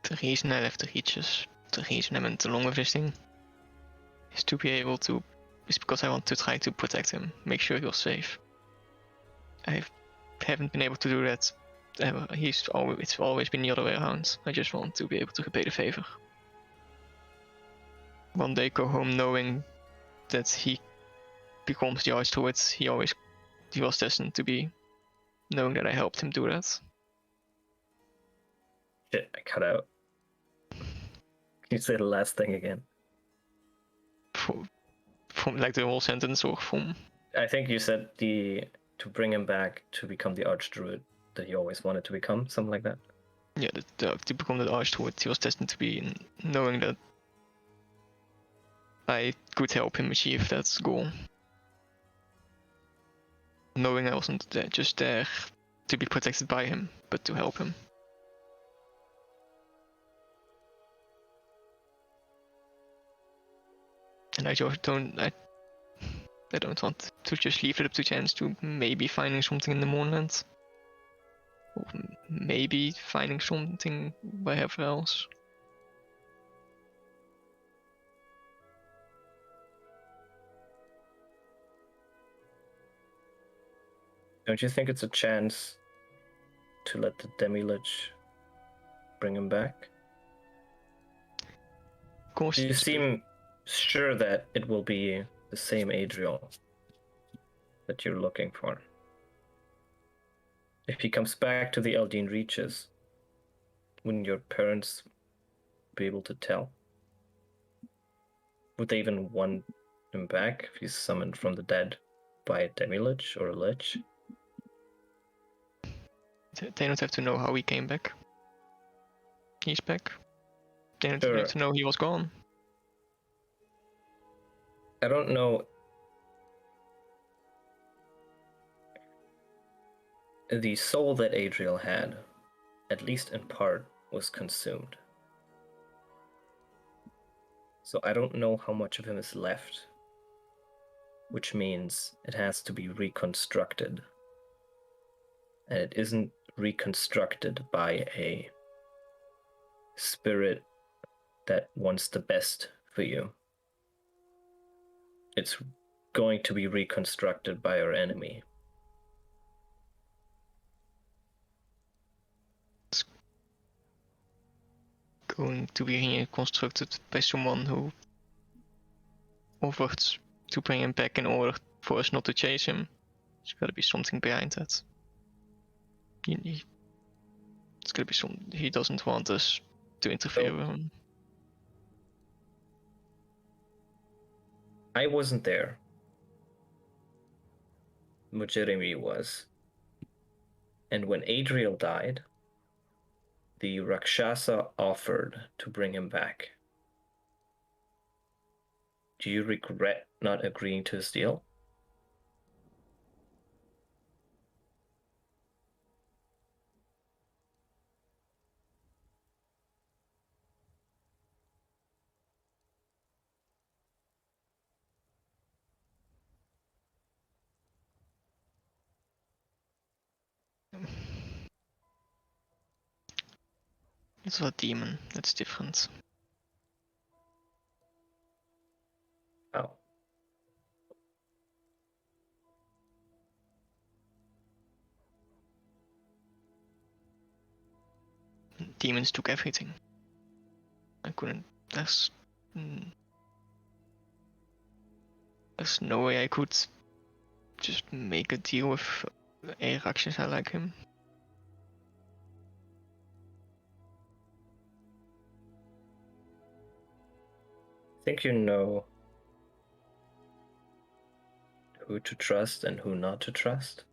The reason I left the Reaches, the reason I went to Long Resisting, is to be able to, is because I want to try to protect him, make sure he was safe. I haven't been able to do that ever. It's always been the other way around. I just want to be able to repay the favor. One day go home knowing that he becomes the Archdruid he was destined to be, knowing that I helped him do that. Shit, I cut out. Can you say the last thing again? From like the whole sentence, or from... I think you said to bring him back to become the Archdruid that he always wanted to become, something like that. Yeah, to become the Archdruid he was destined to be, and knowing that I could help him achieve that goal. Knowing I wasn't just there to be protected by him, but to help him. And I just don't. They don't want to just leave it up to chance to maybe finding something in the Moonland. Or maybe finding something wherever else. Don't you think it's a chance to let the Demi-Lich bring him back? Of course, You seem sure that it will be the same Adriel that you're looking for. If he comes back to the Eldine Reaches, wouldn't your parents be able to tell? Would they even want him back if he's summoned from the dead by a Demi-Lich or a Lich? they don't have to know how he came back. He's back. They don't Sure. have to know he was gone. I don't know. The soul that Adriel had, at least in part, was consumed. So I don't know how much of him is left, which means it has to be reconstructed. And it isn't reconstructed by a spirit that wants the best for you. It's going to be reconstructed by our enemy. It's going to be reconstructed by someone who offered to bring him back in order for us not to chase him. There's gotta be something behind that. It's gotta be some. He doesn't want us to interfere with him. I wasn't there, but Jeremy was. And when Adriel died, the Rakshasa offered to bring him back. Do you regret not agreeing to his deal? It's a demon. That's different. Oh. Demons took everything. I couldn't. There's no way I could just make a deal with a Rakshasa like him. I think you know who to trust and who not to trust.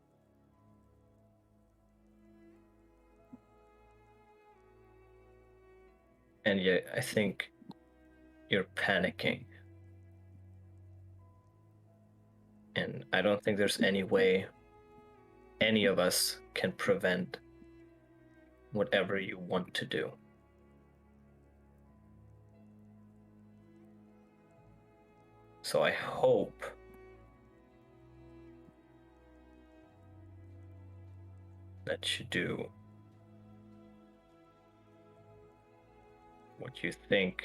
And yet, I think you're panicking. And I don't think there's any way any of us can prevent whatever you want to do. So I hope that you do what you think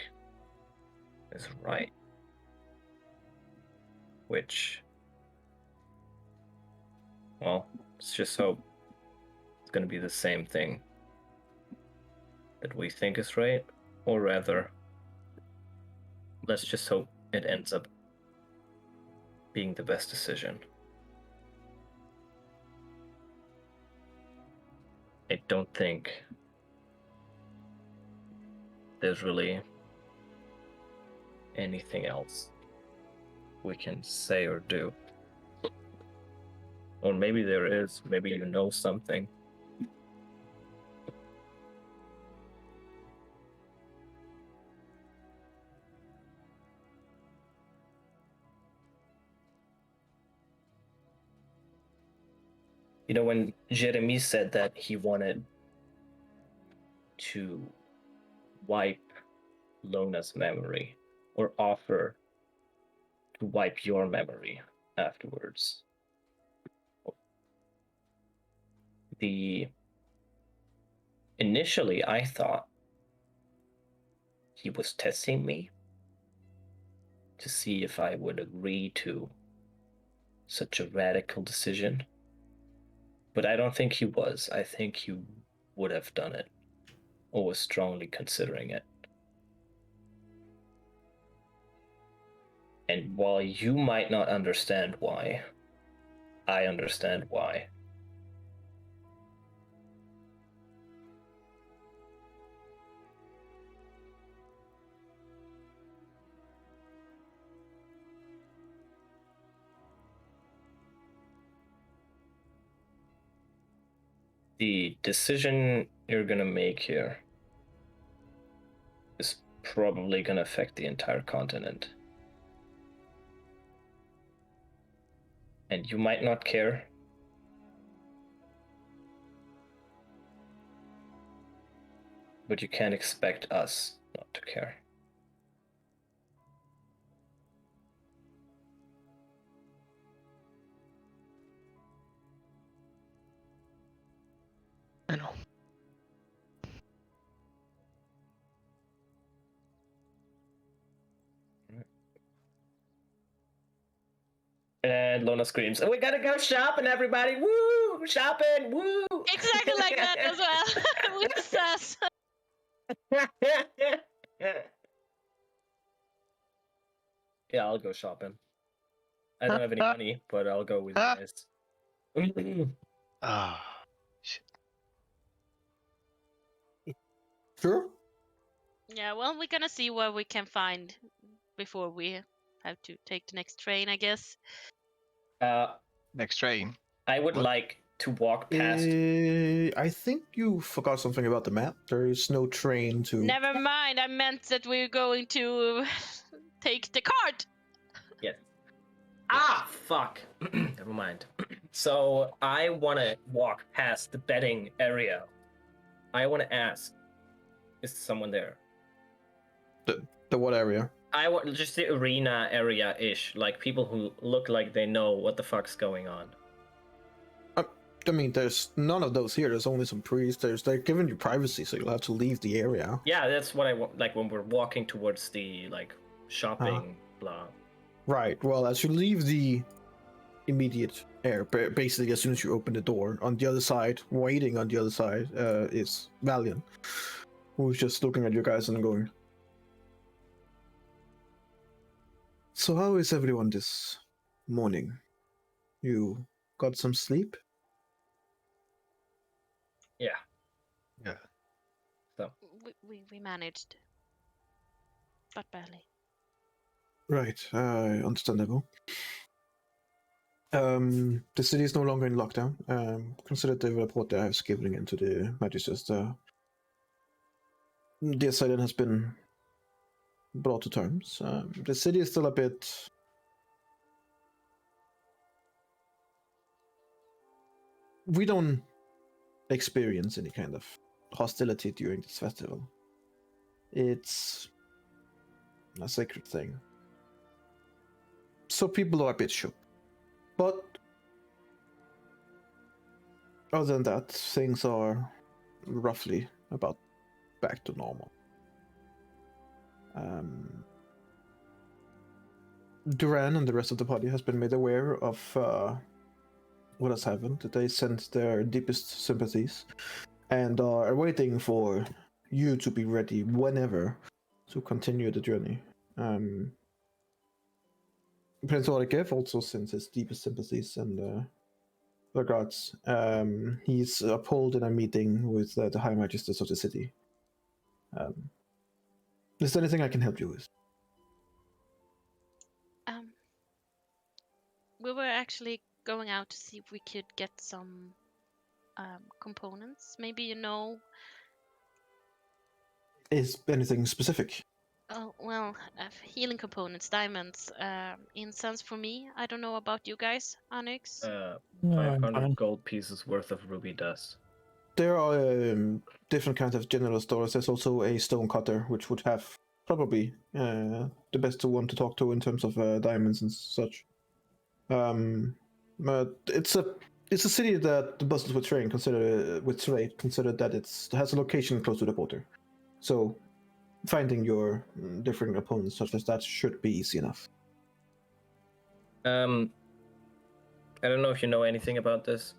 is right, which, well, let's just hope it's going to be the same thing that we think is right, or rather, let's just hope it ends up being the best decision. I don't think there's really anything else we can say or do. Or maybe there is, maybe you know something. You know, when Jeremy said that he wanted to wipe Lona's memory, or offer to wipe your memory, afterwards. Initially, I thought he was testing me to see if I would agree to such a radical decision. But I don't think he was. I think he would have done it, or was strongly considering it. And while you might not understand why, I understand why. The decision you're gonna make here is probably gonna affect the entire continent. And you might not care. But you can't expect us not to care. I know. And Lona screams, "We gotta go shopping, everybody! Woo! Shopping! Woo!" Exactly like that as well. With the sass. Yeah, I'll go shopping. I don't have any money, but I'll go with you guys. Ah, shit. Sure. Yeah, well, we're gonna see what we can find before we have to take the next train, I guess. Next train. I would What? like to walk past. I think you forgot something about the map. There is no train to. Never mind, I meant that we're going to take the cart. Yes. Ah, fuck. Never mind. So I want to walk past the betting area. I want to ask, is someone there? The what area? I want just the arena area-ish, like people who look like they know what the fuck's going on. I mean, there's none of those here. There's only some priests. They're giving you privacy, so you'll have to leave the area. Yeah, that's what I want. Like when we're walking towards the shopping, blah. Right. Well, as you leave the immediate air, basically as soon as you open the door, on the other side, waiting on the other side, is Valiant, who's just looking at you guys and going, "So how is everyone this morning? You got some sleep?" Yeah. Yeah. So We managed, but barely. Right, understandable. The city is no longer in lockdown. Consider the report that I have given into the Magisters. The assailant has been brought to terms. The city is still a bit... We don't experience any kind of hostility during this festival. It's a sacred thing. So people are a bit shook. But other than that, things are roughly about back to normal. Duran and the rest of the party has been made aware of what has happened. They sent their deepest sympathies and are waiting for you to be ready whenever to continue the journey. Prince Orikev also sends his deepest sympathies and regards. He's uphold in a meeting with the High Magisters of the city. Is there anything I can help you with? We were actually going out to see if we could get some components. Maybe Is anything specific? Oh, well, healing components, diamonds, incense for me. I don't know about you guys, Onyx. No, I'm 500 fine. gold pieces worth of ruby dust. There are different kinds of general stores. There's also a stone cutter, which would have probably the best one to talk to in terms of diamonds and such. But it's a city that the buses with trade consider that it has a location close to the border. So finding your different opponents such as that should be easy enough. I don't know if you know anything about this,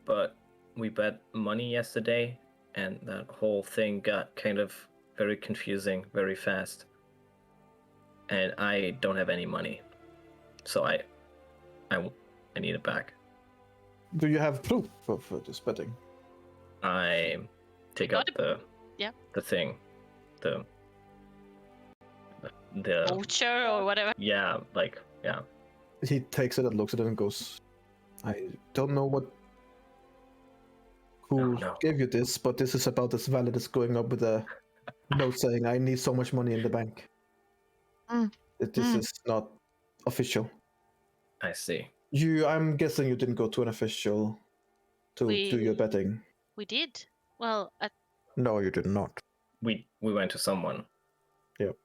but we bet money yesterday, and that whole thing got kind of very confusing very fast. And I don't have any money, so I need it back. Do you have proof of this betting? I take out the thing, the Voucher or whatever. yeah, like yeah. He takes it and looks at it and goes, I don't know who no. gave you this, but this is about as valid as going up with a note saying I need so much money in the bank. This is not official. I see. I'm guessing you didn't go to an official to do your betting. We did. Well, No, you did not. We went to someone. Yep.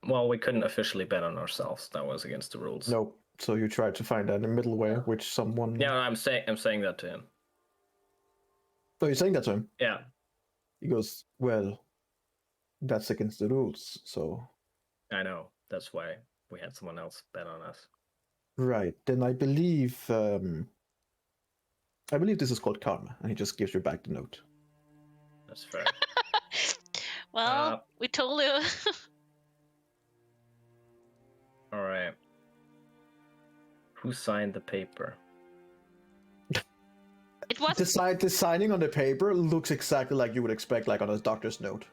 Well, we couldn't officially bet on ourselves. That was against the rules. No. So you tried to find a middleware, which someone. Yeah, I'm saying that to him. Oh, you're saying that to him? Yeah. He goes, well, that's against the rules, so. I know. That's why we had someone else bet on us. Right. Then I believe this is called karma, and he just gives you back the note. That's fair. well, we told you. All right. Who signed the paper? It was The signing on the paper looks exactly like you would expect, like on a doctor's note.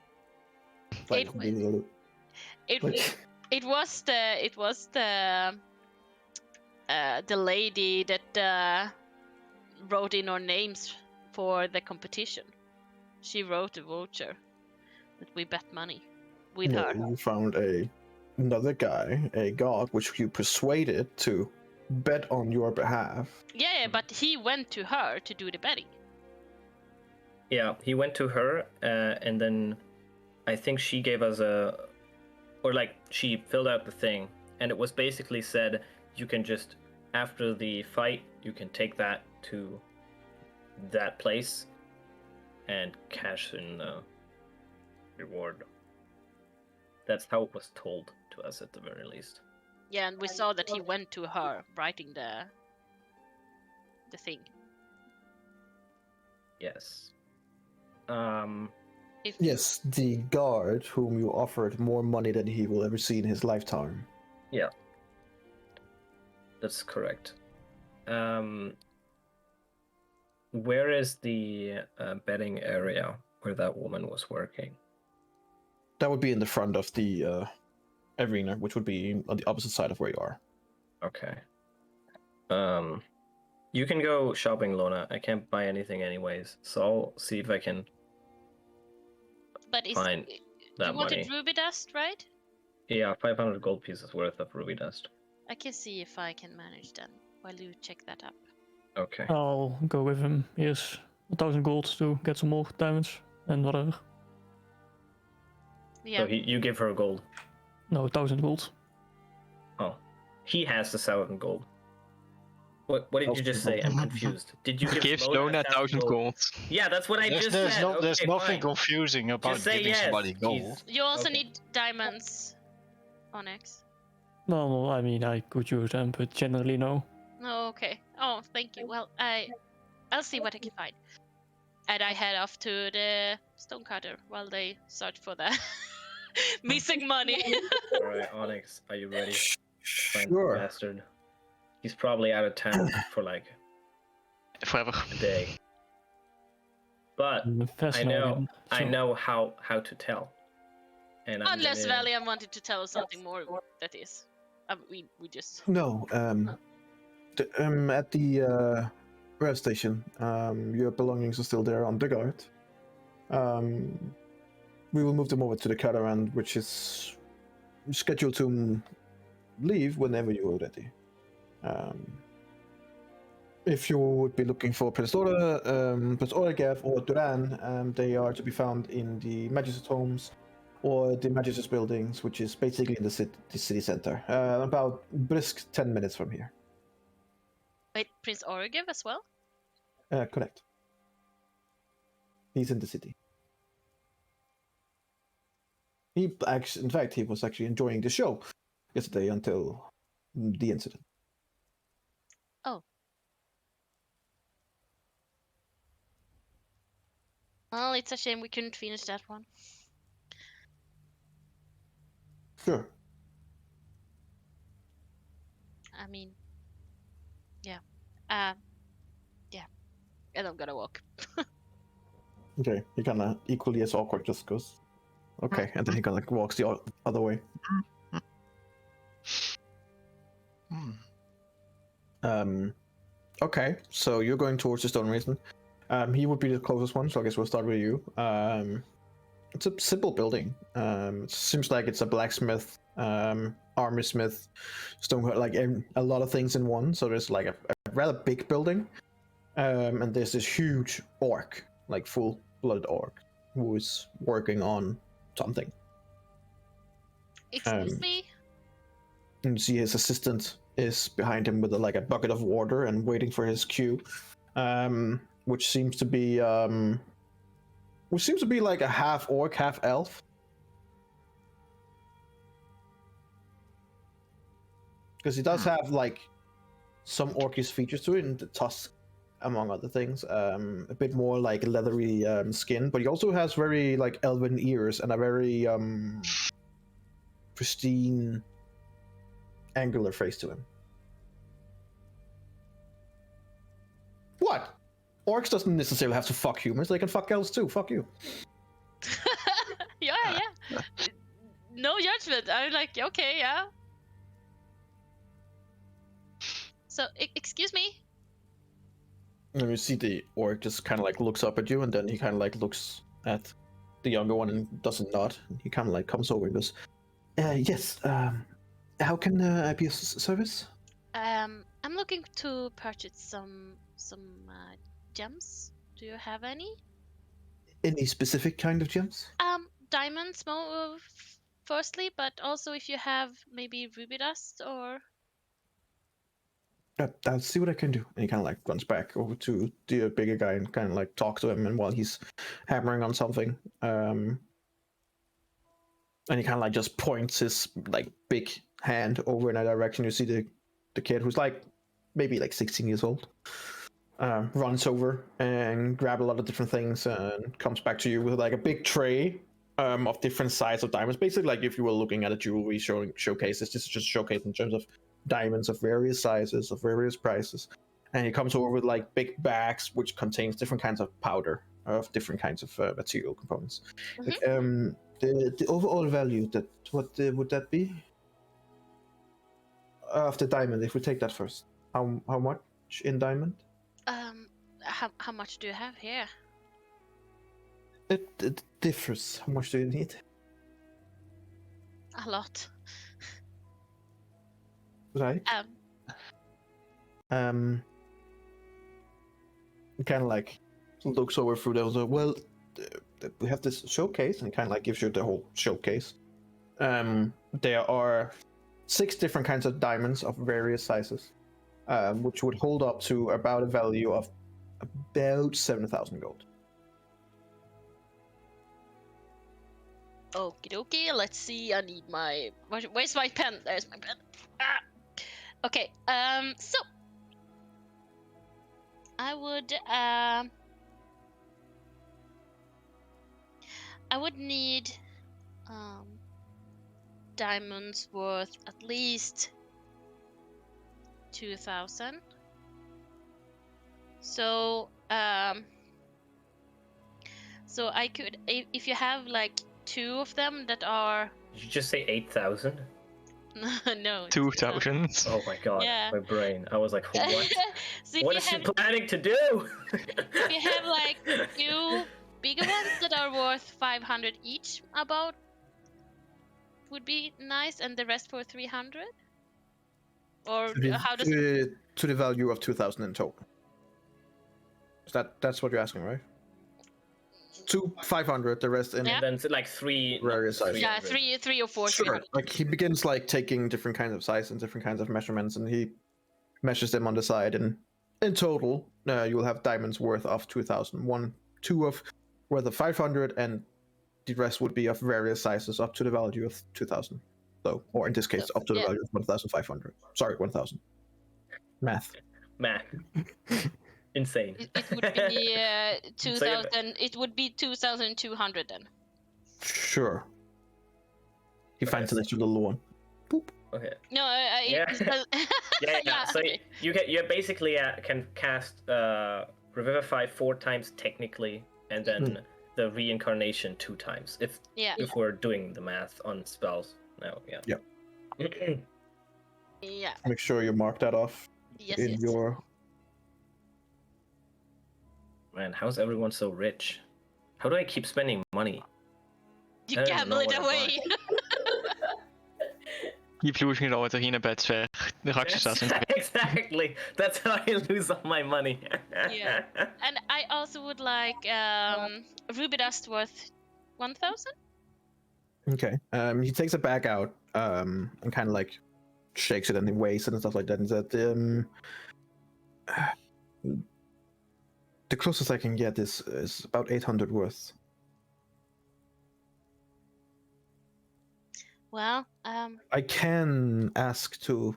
Like, it was the lady that wrote in our names for the competition. She wrote a voucher that we bet money with her. You found another guy, a god, which you persuaded to bet on your behalf. Yeah, but he went to her to do the betting. Yeah, he went to her, and then I think she gave us she filled out the thing, and it was basically said you can just, after the fight, you can take that to that place and cash in the reward. That's how it was told to us at the very least. Yeah, and we saw that he went to her writing the thing. Yes. Yes, the guard whom you offered more money than he will ever see in his lifetime. Yeah. That's correct. Where is the betting area where that woman was working? That would be in the front of the arena, which would be on the opposite side of where you are. Okay. You can go shopping, Lona. I can't buy anything anyways, so I'll see if I can find that you wanted money. ruby dust, right? Yeah, 500 gold pieces worth of ruby dust. I can see if I can manage then while you check that up. Okay. I'll go with him. Here's 1,000 gold to get some more diamonds and whatever. Yeah. So you give her gold. No, 1,000 gold. Oh, he has the 1,000 gold. What did you just say? I'm confused. Did you give Lona 1,000 gold? Yeah, that's what I just said. There's Okay, nothing fine. confusing about Just say giving yes. somebody gold. Jeez. You also Okay. need diamonds, Onyx. No, I mean, I could use them, but generally no. Oh, okay. Oh, thank you. Well, I'll see what I can find. And I head off to the stonecutter while they search for the missing money. Alright, Onyx, are you ready? Find Sure. the bastard. He's probably out of town for like Forever. a day. But I know how to tell. And I'm Unless gonna... Valiant wanted to tell us something more, that is. We just... No, at the rail station, your belongings are still there on the guard. We will move them over to the caravan, which is scheduled to leave whenever you are ready. If you would be looking for Prince Oregav or Duran, they are to be found in the Magistrate homes or the Magister's buildings, which is basically in the city center, about brisk 10 minutes from here. Wait, Prince Oregev as well? Correct. He's in the city. He actually, in fact, he was actually enjoying the show yesterday until the incident. Oh. Well, it's a shame we couldn't finish that one. Sure. I mean, yeah. Yeah. And I'm gonna walk. Okay, he kind of equally as awkward, just goes, okay, and then he kind of walks the other way. Okay, so you're going towards the stonemason. He would be the closest one, so I guess we'll start with you. It's a simple building. It seems like it's a blacksmith, armor smith, stone, like a lot of things in one. So there's like a rather big building, and there's this huge orc, like full-blooded orc, who is working on something. Excuse me? And you see his assistant is behind him with like a bucket of water and waiting for his cue, which seems to be like a half orc, half elf. Because he does have like some orcish features to it, and the tusk, among other things. A bit more like leathery skin, but he also has very like elven ears and a very pristine, angular face to him. What? Orcs doesn't necessarily have to fuck humans. They can fuck elves too. Fuck you. Yeah. No judgment. I'm like, okay, yeah. So, excuse me? And you see the orc just kind of like looks up at you, and then he kind of like looks at the younger one and doesn't nod. And he kind of like comes over and goes, yes, how can I be of service? I'm looking to purchase some gems. Do you have any? Any specific kind of gems? Diamonds, firstly, but also if you have maybe ruby dust or. I'll see what I can do. And he kind of like runs back over to the bigger guy and kind of like talk to him. And while he's hammering on something, and he kind of like just points his like big hand over in a direction. You see the kid who's like maybe like 16 years old, runs over and grab a lot of different things and comes back to you with like a big tray of different sizes of diamonds. Basically, like if you were looking at a jewelry showcase, it's just a showcase in terms of diamonds of various sizes, of various prices. And he comes over with like big bags which contains different kinds of powder of different kinds of material components. Mm-hmm. Like, the overall value, that what would that be of the diamond, if we take that first? How much in diamond? How much do you have here? It differs. How much do you need? A lot. Right. Kind of like looks over through those. Well, we have this showcase, and kind of like gives you the whole showcase. There are 6 different kinds of diamonds of various sizes, which would hold up to about a value of about 7,000 gold. Okie dokie, let's see. I need my. Where's my pen? There's my pen. Ah. Okay. So I would need diamonds worth at least 2,000. So so I could, if you have like 2 of them that are. Did you just say 8,000? No. 2,000. Oh my god, Yeah. my brain. I was like, what? So What is she planning to do? if you have like 2 bigger ones that are worth 500 each, about, would be nice, and the rest for 300. Or how does it? To the value of 2,000 in total. That's what you're asking, right? two 500, the rest in. Yeah. And then it's like three. Various sizes. Yeah, 300. three or four. Sure. 300. Like he begins like taking different kinds of size and different kinds of measurements, and he measures them on the side. And in total, you will have diamonds worth of 2,000. Two of worth of 500, and the rest would be of various sizes up to the value of 2,000. So, or in this case, up to the Yeah. value of 1,500. Sorry, 1,000. Math. Man. Insane. It would be 2,000. It would be 2,200 then. Sure. He Okay, finds an extra little one. Boop. Okay. No, Yeah. Yeah. Yeah, So okay. you basically can cast Revivify 4 times technically, and then the reincarnation 2 times. If we're doing the math on spells now, yeah. Yep. Yeah. Make sure you mark that off Yes. in Yes. your. Man, how's everyone so rich? How do I keep spending money? You I don't even gamble know it what to away. Keep losing it all with arena bets where the Rakshasas and Exactly. That's how I lose all my money. Yeah. And I also would like ruby dust worth 1,000. Okay. He takes a bag out, and kind of like shakes it and he weighs it and stuff like that. And said, the closest I can get is about 800 worth. Well, I can ask to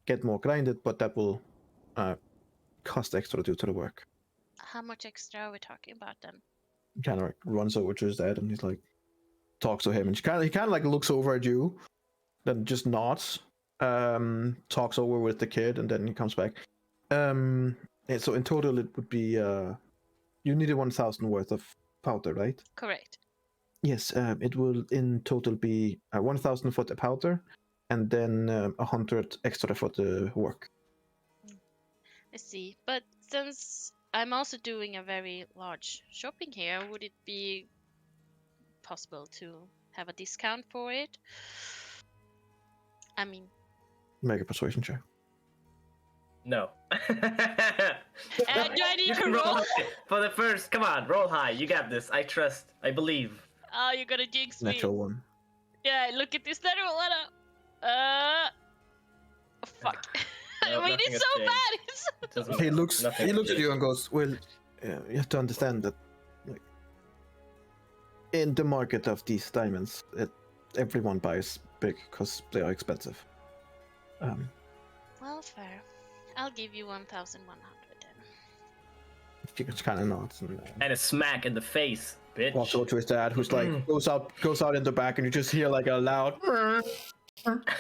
get more grinded, but that will cost extra due to the work. how much extra are we talking about then? He kind of like runs over to his dad and he's like, talks to him, and he kind of like looks over at you, then just nods, talks over with the kid, and then he comes back. And so in total it would be you needed 1,000 worth of powder, right? Correct. Yes, it will in total be 1,000 for the powder, and then 100 extra for the work. I see. But since I'm also doing a very large shopping here, would it be possible to have a discount for it? I mean, Make a persuasion check. No. do I need to Roll roll? high. For the first, come on, roll high. You got this. I trust. I believe. Oh, you're gonna jinx me. Natural one. Yeah, look at this natural one. Fuck. No, I mean, nothing it's has so changed. bad. It's It doesn't He matter. looks Nothing he has looks at changed. you and goes, well, you have to understand that, like, in the market of these diamonds, everyone buys big because they are expensive. well, fair. I'll give you 1,100 then. He just kind of nods and And a smack in the face, bitch. walks over to his dad, who's like goes out in the back, and you just hear like a loud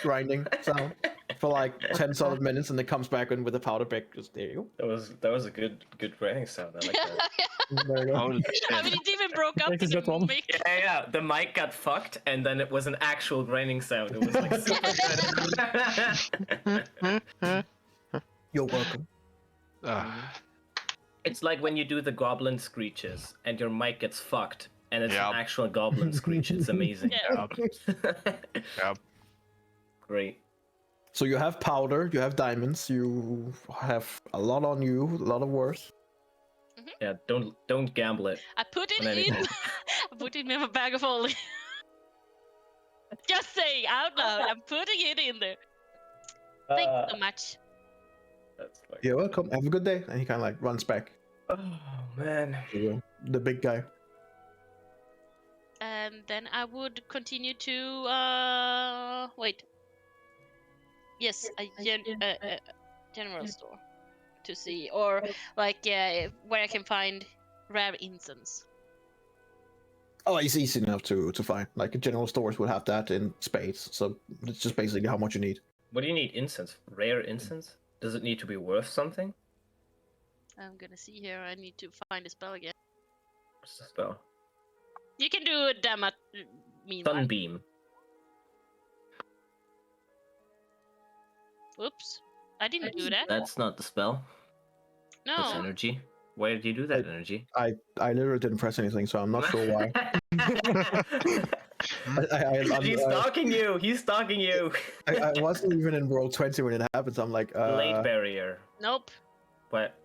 grinding sound for like 10 solid minutes, and it comes back in with a powder bag. Just there you That was a good grinding sound. I like that. go. There you go. Holy I mean, shit. it even broke up Thanks, in that the one. mic. Yeah. The mic got fucked, and then it was an actual grinding sound. It was like super good. You're welcome. It's like when you do the goblin screeches, and your mic gets fucked, and it's Yep. an actual goblin screech. It's amazing. Yeah. Yep. Great. So you have powder, you have diamonds, you have a lot on you, a lot of worth. Yeah. Don't gamble it. I put it on in. anything. I put it in my bag of holding. Just saying out loud. I'm putting it in there. Thank you so much. That's like. You're welcome. Have a good day. And he kind of like runs back Oh man. to the big guy. And then I would continue to wait. Yes, a general store to see, or like where I can find rare incense. Oh, it's easy enough to find. Like general stores would have that in spades, so it's just basically how much you need. What do you need? Incense? Rare incense? Does it need to be worth something? I'm gonna see here. I need to find a spell again. What's the spell? You can do a damn meanwhile. Sunbeam. Oops, I didn't do that. That's not the spell. That's No. energy. Why did you do that energy? I literally didn't press anything, so I'm not sure why. He's stalking you. He's stalking you. I wasn't even in World 20 when it happened, so I'm like, Blade barrier. Nope. What?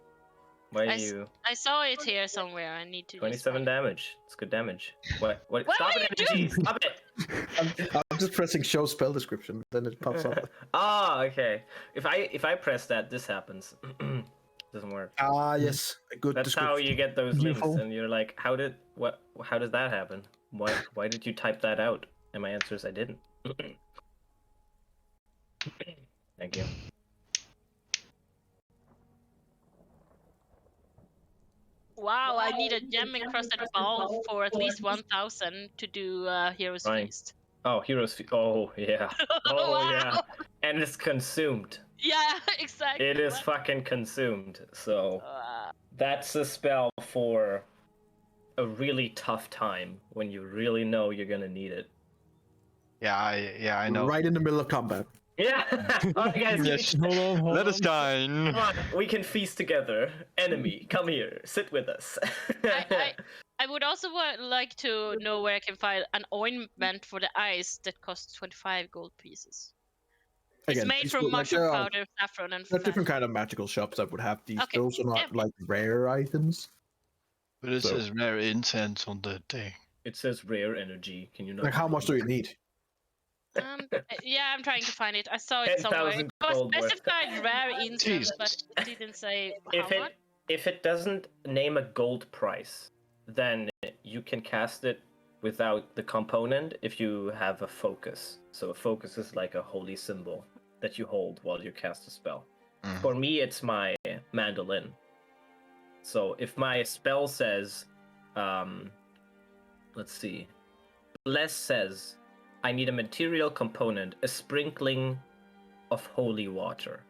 Why I are s- you I saw it here somewhere. I need to. just 27 find it. damage? It's good damage. What? What Stop are it, you energy! doing? Stop it! I'm just pressing show spell description, then it pops up. Ah, okay. If I press that, this happens. Doesn't work. Ah, yes, a good That's how description. you get those links, Beautiful. and you're like, how did that happen? Why did you type that out? And my answer is I didn't. Thank you. Wow, I need a gem encrusted ball for at least 1,000 to do Hero's Fine. Feast. Oh, oh yeah. Oh Wow. yeah. And it's consumed. Yeah, exactly. It is What? fucking consumed. So Uh, that's a spell for a really tough time when you really know you're gonna need it. Yeah, I know. Right in the middle of combat. Yeah. Alright guys, Yes. Hold Let us on. dine. come on, we can feast together. Enemy, come here, sit with us. I would also like to know where I can find an ointment for the eyes that costs 25 gold pieces. It's made these from look like mushroom there are- powder, saffron, and There are fat. different kind of magical shops that would have these. Okay, Those are not yeah. like rare items. But it So- says rare incense on the thing. It says rare energy. Can you not? Like, how much do you need? Yeah, I'm trying to find it. I saw it somewhere. 10,000 It was gold worth. specified rare incense, but Jesus. it didn't say how If much. it doesn't name a gold price, then you can cast it without the component if you have a focus. So a focus is like a holy symbol that you hold while you cast a spell. Mhm. For me, it's my mandolin. So if my spell says, let's see, Bless says, I need a material component, a sprinkling of holy water,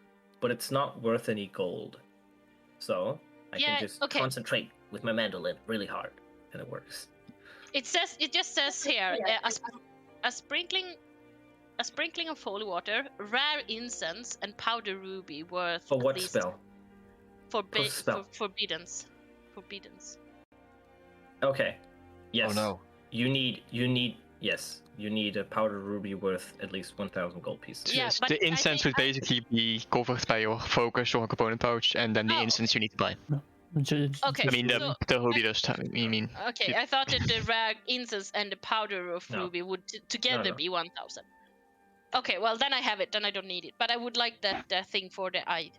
but it's not worth any gold. So I Yeah, can just okay. concentrate with my mandolin really hard, and it works. It just says here a sprinkling of holy water, rare incense, and powder ruby worth For at what least spell? for spell? forbiddance. Forbiddance. Okay. Yes. Oh no. You need a powder ruby worth at least 1,000 gold pieces. Yeah, Yes, but the I incense think would basically be covered by your focus or a component pouch, and then the Oh. incense you need to buy. Okay, I mean, so the ruby does. I mean, okay, I thought that the rare incense and the powder of No. ruby would together No. be 1,000. Okay, well then I have it. Then I don't need it. But I would like that thing for the eye.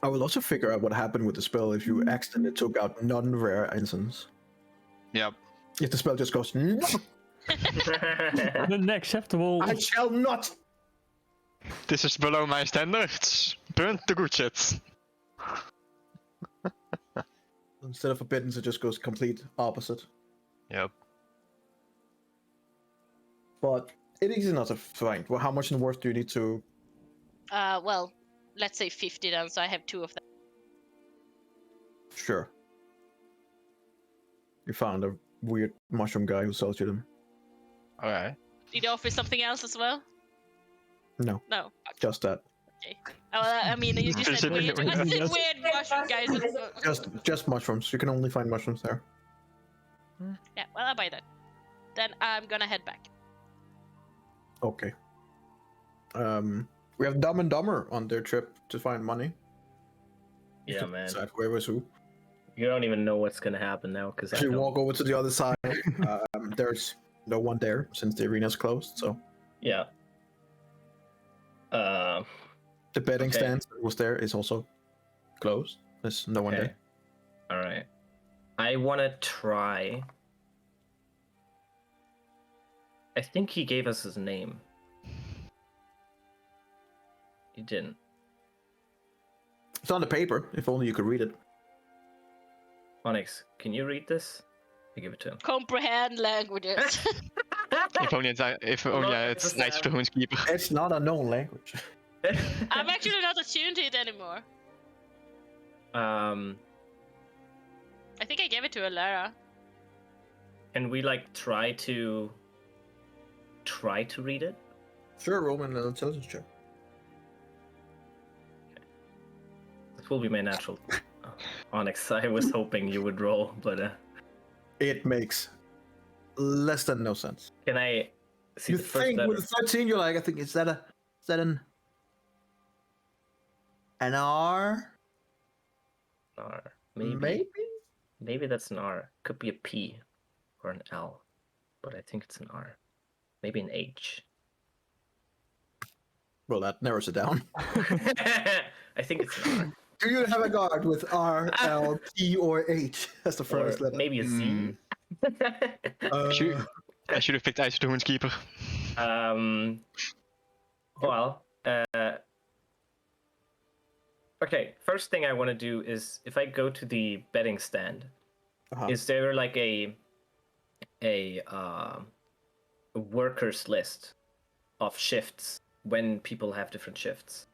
I will also figure out what happened with the spell if you accidentally took out non-rare incense. Yep. If the spell just goes, "No, Unacceptable. I shall not. this is below my standards. Burn the good shit. Instead of forbidden, it just goes complete opposite. Yep. But it is not to find. Well, how much in worth do you need to? Well, let's say 50 then, so I have 2 of them. Sure. You found a weird mushroom guy who sells you them. Alright. Did you offer something else as well? No, No. just that. I mean, you Is said it- weird. I said Yes. weird mushroom guys. Just mushrooms. You can only find mushrooms there. Yeah, well, I'll buy that. Then I'm gonna head back. Okay. We have Dumb and Dumber on their trip to find money. You Yeah, can man. decide where was who. You don't even know what's gonna happen now because If you walk over to the other side, there's no one there since the arena's closed. So Yeah. the betting Okay. stand that was there is also closed. There's no one Okay. there. All right. I want to try. I think he gave us his name. He didn't. It's on the paper. If only you could read it. Onyx, can you read this? I give it to him. Comprehend languages. If only it's Knights of the Runeskeeper. It's not a known language. I'm actually not attuned to it anymore. Um, I think I gave it to Alara. can we like try to read it? Sure, roll an intelligence check. This will be my natural. Onyx, I was hoping you would roll, but It makes less than no sense. can I see You the first think letter? with 13, you're like, I think is that an R? R. Maybe that's an R. Could be a P or an L, but I think it's an R. Maybe an H. Well, that narrows it down. I think it's an R. Do you have a guard with R, L, T, or H as the first Or letter? maybe a Z. Shoot. I should have picked Isotoman's keeper. Well, okay. First thing I want to do is if I go to the betting stand, is there like a workers list of shifts when people have different shifts?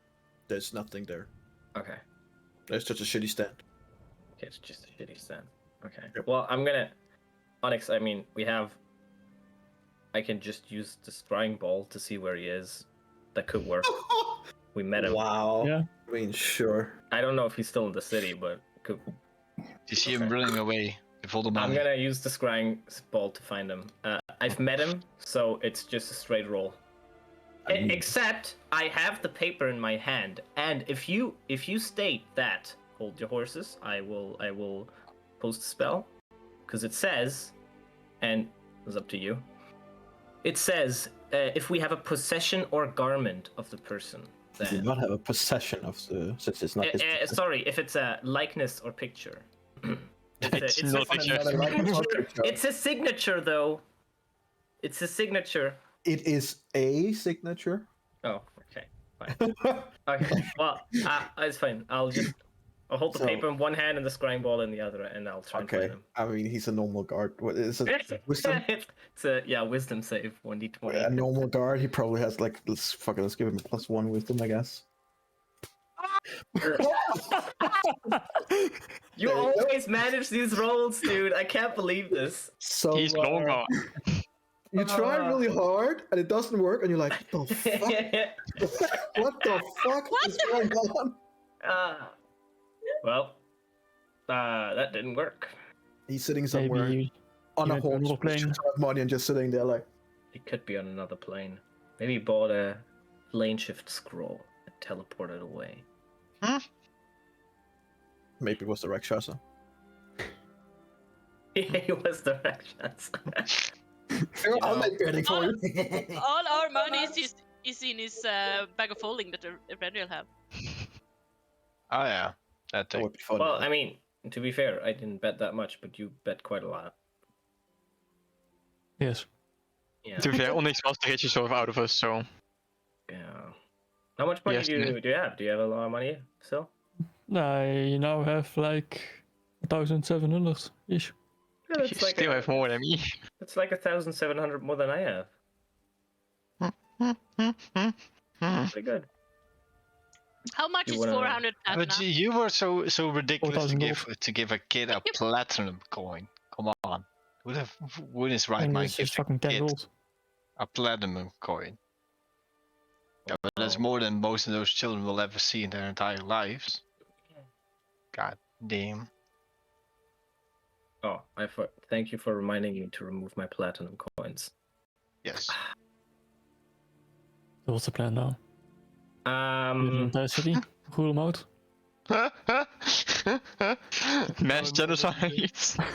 There's nothing there. Okay. There's just a shitty stand. Okay, it's just a shitty stand. Okay. Yep. Well, I'm gonna Onyx. I mean, I can just use the scrying ball to see where he is. That could work. We met him. Wow. Yeah. I mean, sure. I don't know if he's still in the city, but could. You see him running away with all the money. I'm gonna use the scrying ball to find him. I've met him, so it's just a straight roll. Except I have the paper in my hand, and if you state that, hold your horses, I will post a spell, because it says, and it's up to you. It says if we have a possession or garment of the person. You do not have a possession of the, since it's not his possession. Sorry, if it's a likeness or picture. It's not a picture. It's a signature, though. It's a signature. It is a signature. Oh, okay, fine. Okay, well, it's fine. I'll hold the paper in one hand and the scrying ball in the other, and I'll try and find him. I mean, he's a normal guard. What is it? Wisdom? It's a wisdom save, 1d20. A normal guard. He probably has like let's give him a +1 wisdom, I guess. You always manage these rolls, dude. I can't believe this. So He's longer. you try really hard and it doesn't work, and you're like, what the fuck? What the fuck is going on? Well, that didn't work. He's sitting somewhere Maybe on a went to another horse with a plane. shit ton of money and just sitting there like. It could be on another plane. Maybe he bought a plane shift scroll and teleported away. Maybe it was the Rakshasa. He was the Rakshasa. I'll make betting for you. All our money is in his bag of holding that Redriel have. Oh yeah, that That thing. would be fun. Well, I mean, to be fair, I didn't bet that much, but you bet quite a lot. Yes. Yeah. To be fair, Onyx was the richest sort of out of us, so Yeah. How much money Yes, do you have? Do you have a lot of money still? I now have like 1,700 ish. Yeah, you still have more than me. It's like 1,700 more than I have. Pretty good. How much You is wanna- 400 platinum? But you were so ridiculous to $4,000. give a kid a platinum coin. Come on, would his right And mind it's give just a fucking 10 kid gold. a platinum coin? Yeah, but that's more than most of those children will ever see in their entire lives. God damn. Oh, thank you for reminding me to remove my platinum coins. Yes. So what's the plan now? Clear the entire city? Rule them out? Mass genocide.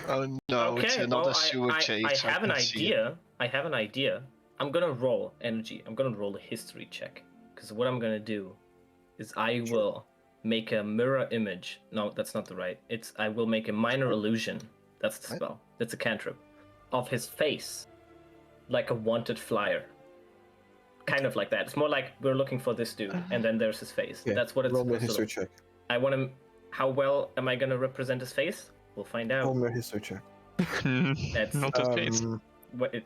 Oh no, it's another well, sewer I chase. have an can see it. idea. I have an idea. I'm gonna roll energy. I'm gonna roll a history check. Because what I'm gonna do is I will make a mirror image. No, that's not the right. I will make a minor illusion. That's the spell. That's a cantrip. Of his face. Like a wanted flyer. Kind of like that. It's more like we're looking for this dude, and then there's his face. Yeah, That's what it's roll me a supposed to history look. check. I want to. How well am I gonna represent his face? We'll find out. Roll me a history check. That's Not his face.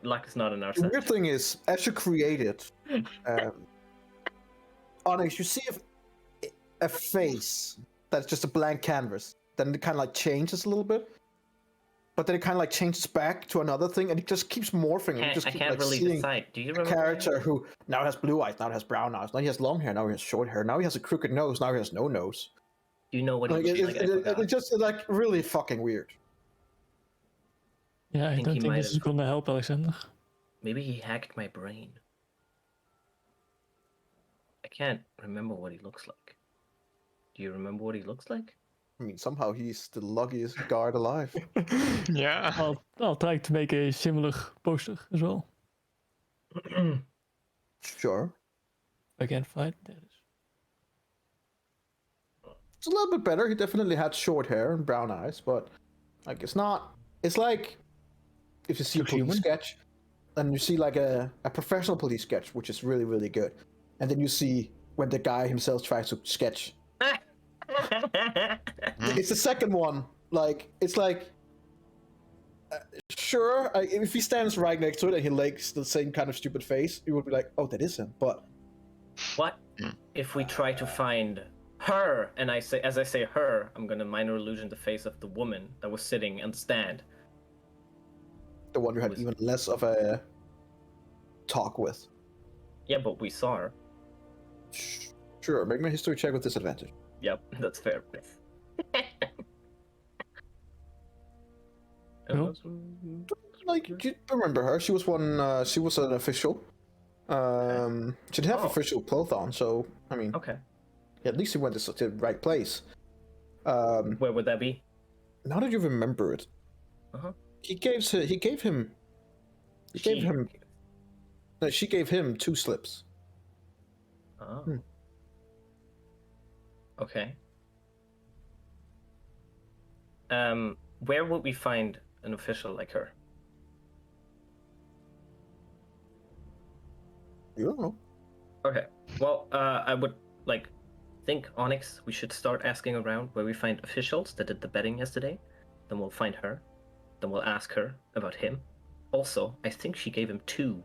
luck is not in our The side. weird thing is, as you create it, Onyx, you see a face that's just a blank canvas. Then it kind of like changes a little bit, but then it kind of like changes back to another thing, and it just keeps morphing. And you just I keep can't like really seeing decide. Do you a remember? character who now has blue eyes, now has brown eyes, now he has long hair, now he has short hair, now he has a crooked nose, now he has no nose. Do you know what he Like, looks like? I forgot. it's just like really fucking weird. Yeah, I think don't he think might this is have- gonna help Alexander. Maybe he hacked my brain. I can't remember what he looks like. Do you remember what he looks like? I mean, somehow he's the luckiest guard alive. Yeah. I'll try to make a similar poster as well. Sure. I can't find it. It's a little bit better. He definitely had short hair and brown eyes, but like it's not. It's like if you see a Too police human? sketch, and you see like a professional police sketch, which is really really good, and then you see when the guy himself tries to sketch. It's the second one. Like it's like. Sure, if he stands right next to it and he makes the same kind of stupid face, you would be like, "Oh, that is him." But What if we try to find her? And I say, as I say her, I'm gonna minor illusion the face of the woman that was sitting on the stand. the one you had even less of a talk with. Yeah, but we saw her. Sure, make me a history check with disadvantage. Yep, that's fair. Cool. Like, you remember her? She was one. She was an official. She didn't have Oh. official clothes on, so I mean, Okay. at least he went to the right place. Where would that be? Now that you remember it, Uh-huh. he gave him. No, she gave him 2 slips. Oh. Hmm. Okay. Where would we find an official like her? You don't know. Okay. Well, I would think Onyx. We should start asking around where we find officials that did the betting yesterday. Then we'll find her. Then we'll ask her about him. Also, I think she gave him 2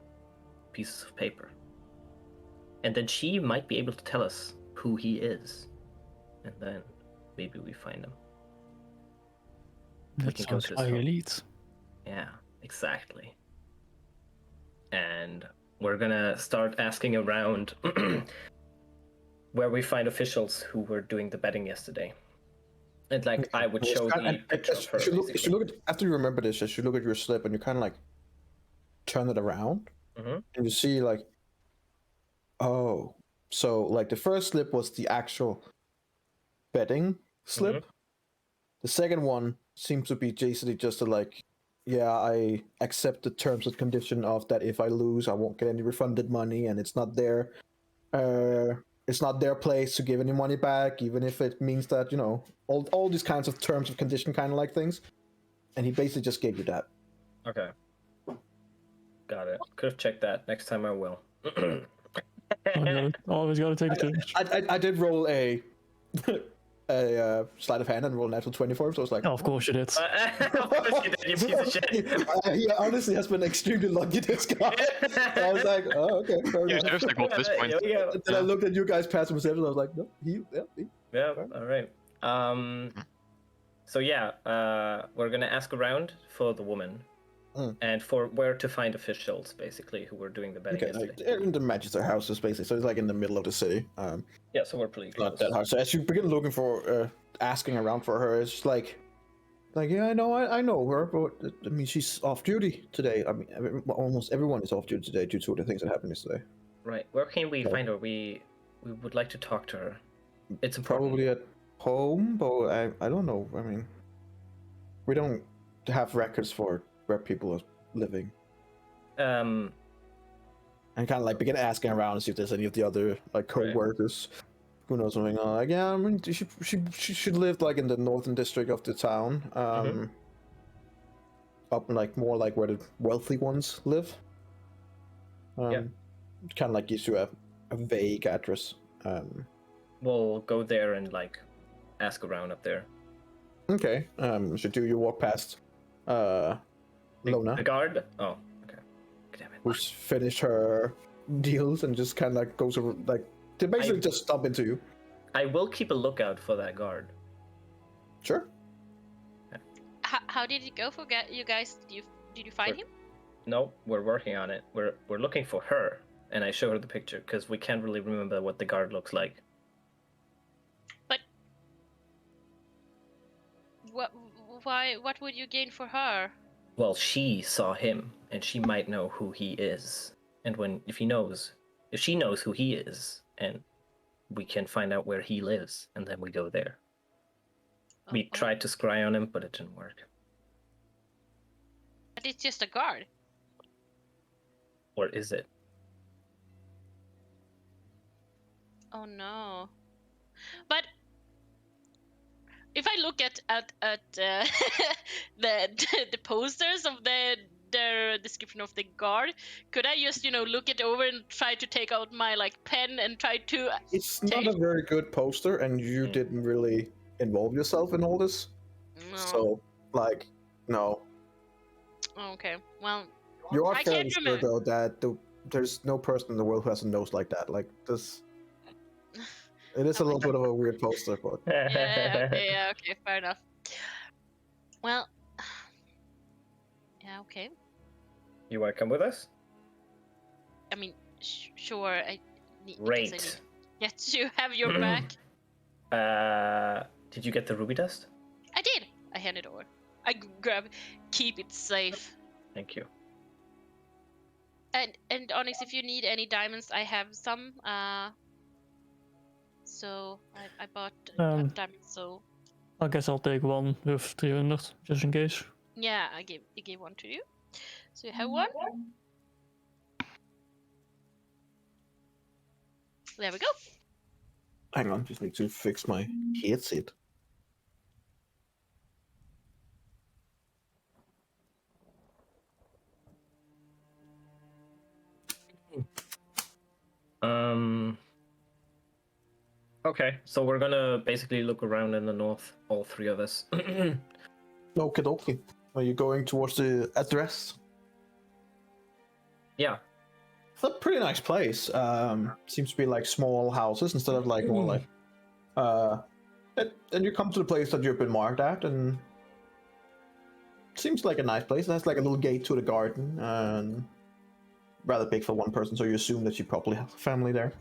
pieces of paper. And then she might be able to tell us who he is. And then maybe we find him. That can go sounds to his like home. elite. Yeah, exactly. And we're gonna start asking around where we find officials who were doing the betting yesterday. And I would show the picture of her. If you look at, after you remember this, as you look at your slip and you kind of like turn it around, Mhm. and you see like, oh, so like the first slip was the actual betting slip. The second one seems to be basically just a like, yeah, I accept the terms and condition of that. If I lose, I won't get any refunded money, and it's not their, it's not their place to give any money back, even if it means that all these kinds of terms of condition kind of like things. And he basically just gave you that. Okay. Got it. Could have checked that. Next time I will. Always gotta take the turns. I did roll a sleight of hand and roll a natural 24, so I was like, Oh, of course you did. Of course you did, you piece of shit. He honestly has been extremely lucky, this guy. I was like, oh, okay, fair You enough. deserve the goal at this point. Here we go. And then I looked at you guys passing perception, I was like, no, he. Yeah, all right. So yeah, we're gonna ask around for the woman, and for where to find officials, basically, who were doing the betting Okay, yesterday. like, they're in the Manchester houses, basically, so it's like in the middle of the city. Yeah, so we're pretty close. Not that hard. So as you begin looking for, asking around for her, it's like yeah, I know her, but I mean, she's off duty today. I mean, almost everyone is off duty today due to the things that happened yesterday. Right. Where can we Yeah. find her? We would like to talk to her. It's important. Probably at home, but I don't know. I mean, we don't have records for where people are living. Um. And kind of like begin asking around and see if there's any of the other like co-workers who knows something. Like, yeah, I mean, she lived like in the northern district of the town, up in like more like where the wealthy ones live. Kind of like gives you a vague address. We'll go there and ask around up there. Okay. So do you walk past Lona, The guard? Oh, okay. Damn it. who's finished her deals and just kind of like goes over, like they basically just stump into you. I will keep a lookout for that guard. Sure. How did it go for you guys? Did you find him? No, we're working on it. We're looking for her, and I show her the picture because we can't really remember what the guard looks like. But what would you gain for her? Well, she saw him, and she might know who he is. And if she knows who he is, and we can find out where he lives, and then we go there. We tried to scry on him, but it didn't work. But it's just a guard. Or is it? Oh no. But if I look at the posters of their description of the guard, could I just look it over and try to take out my pen and try to? It's not a very good poster, and you didn't really involve yourself in all this. No. So, no. Okay. Well, You are I fairly can't sure remember. though that there's no person in the world who has a nose like that. Like this. It is a little bit of a weird poster, but Yeah, okay, fair enough. Well, yeah, okay. You want to come with us? I mean, sure. I need Great. Yes, to have your back. Did you get the ruby dust? I did. I hand it over. I grab, keep it safe. Thank you. And Onyx, if you need any diamonds, I have some. So I bought diamonds. So I guess I'll take one with 300, just in case. yeah, I gave one to you. So you have one. There we go. hang on, just need to fix my headset. Okay, so we're gonna basically look around in the north, all three of us. Okie dokie. Are you going towards the address? Yeah. It's a pretty nice place. Seems to be like small houses instead of like more like. And you come to the place that you've been marked at, and seems like a nice place. It has like a little gate to the garden, and rather big for one person, so you assume that you probably have a family there.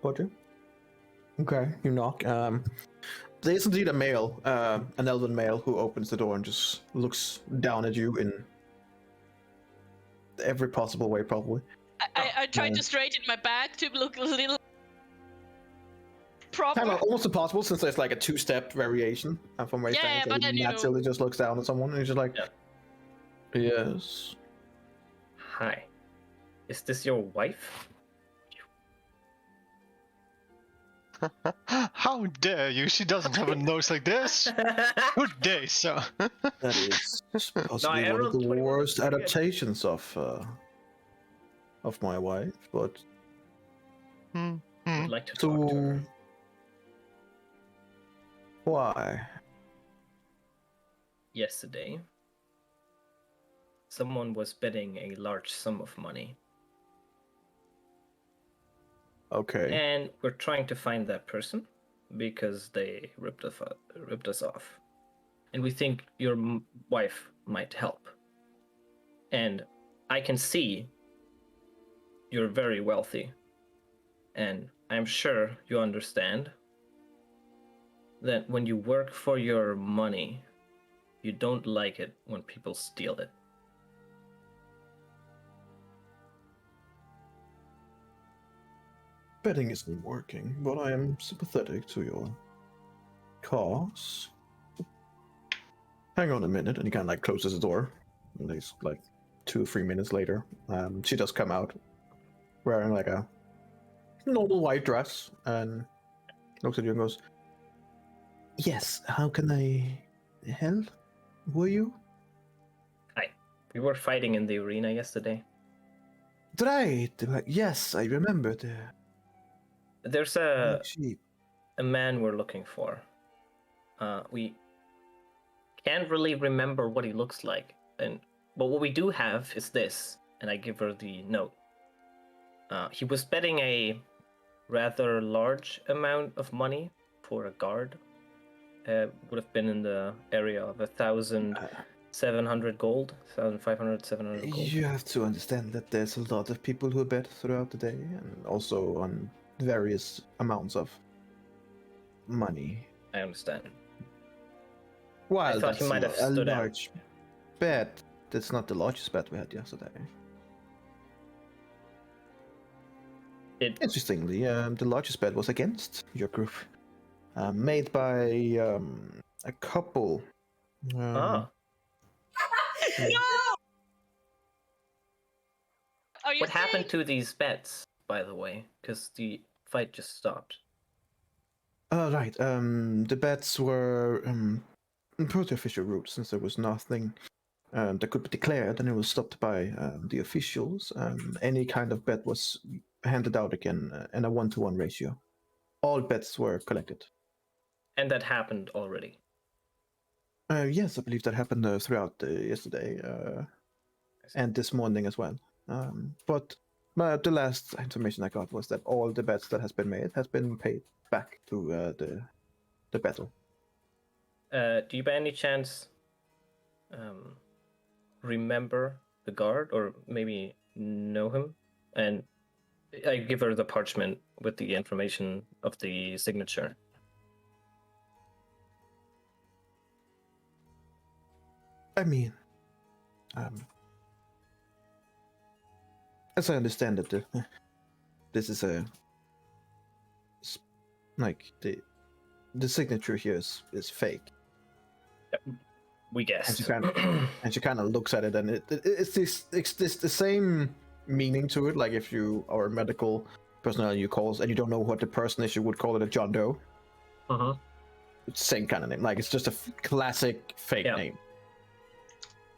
Would you? Okay, you knock. There is indeed a male, an elven male, who opens the door and just looks down at you in every possible way, probably. I tried to straighten my back to look a little proper. Kind of almost impossible since there's like a two-step variation from where he's Yeah, standing. but So then he you know- naturally just looks down at someone and he's just like, yes. Hi. Is this your wife? How dare you? She doesn't have a nose like this. Good day, sir. That is possibly I one of rolled the 21. worst Pretty good. adaptations of my wife, but Would like to talk to so her. why? Yesterday, someone was betting a large sum of money, Okay. and we're trying to find that person because they ripped us off, and we think your wife might help. And I can see you're very wealthy, and I'm sure you understand that when you work for your money, you don't like it when people steal it. Betting isn't working, but I am sympathetic to your cause. Hang on a minute, and he kind of like closes the door. And it's like 2 or 3 minutes later, she does come out wearing like a normal white dress and looks at you and goes, "Yes, how can I help? Who are you?" We were fighting in the arena yesterday. Right. Yes, I remember the There's black sheep. a man we're looking for. We can't really remember what he looks like, but what we do have is this, and I give her the note. He was betting a rather large amount of money for a guard. Would have been in the area of 1,700 gold, 1,500, 700 gold. You have to understand that there's a lot of people who bet throughout the day, and also on various amounts of money. I understand. While thought he that's might have a stood out. large bet, that's not the largest bet we had yesterday. Interestingly, the largest bet was against your group. made by a couple. Ah, Are you what happened saying? to these bets, by the way? Because the fight just stopped. Right. The bets were per the official route, since there was nothing that could be declared, and it was stopped by the officials. Any kind of bet was handed out again in a 1-to-1 ratio. All bets were collected. And that happened already. Yes, I believe that happened throughout yesterday and this morning as well. But the last information I got was that all the bets that has been made has been paid back to the battle. Do you by any chance remember the guard, or maybe know him? And I give her the parchment with the information of the signature. I mean, as I understand it, this is like the signature here is fake. We guessed. And she kind of looks at it, and it's the same meaning to it. Like if you are a medical personnel, you call and you don't know what the person is, you would call it a John Doe. Uh-huh. It's the same kind of name. Like it's just a classic fake name.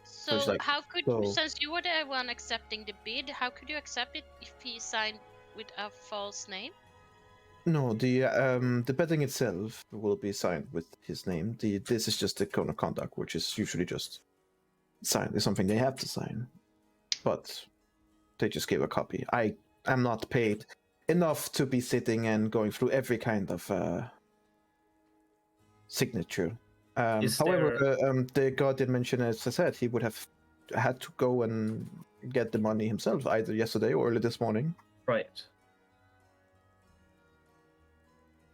So it's like, how could, so- since you were the one accepting the bid, how could you accept it if he signed with a false name? No, the betting itself will be signed with his name. This is just the code of conduct, which is usually just signed. It's something they have to sign, but they just give a copy. I am not paid enough to be sitting and going through every kind of signature. However, the guardian mentioned, as I said, he would have had to go and get the money himself, either yesterday or early this morning. Right.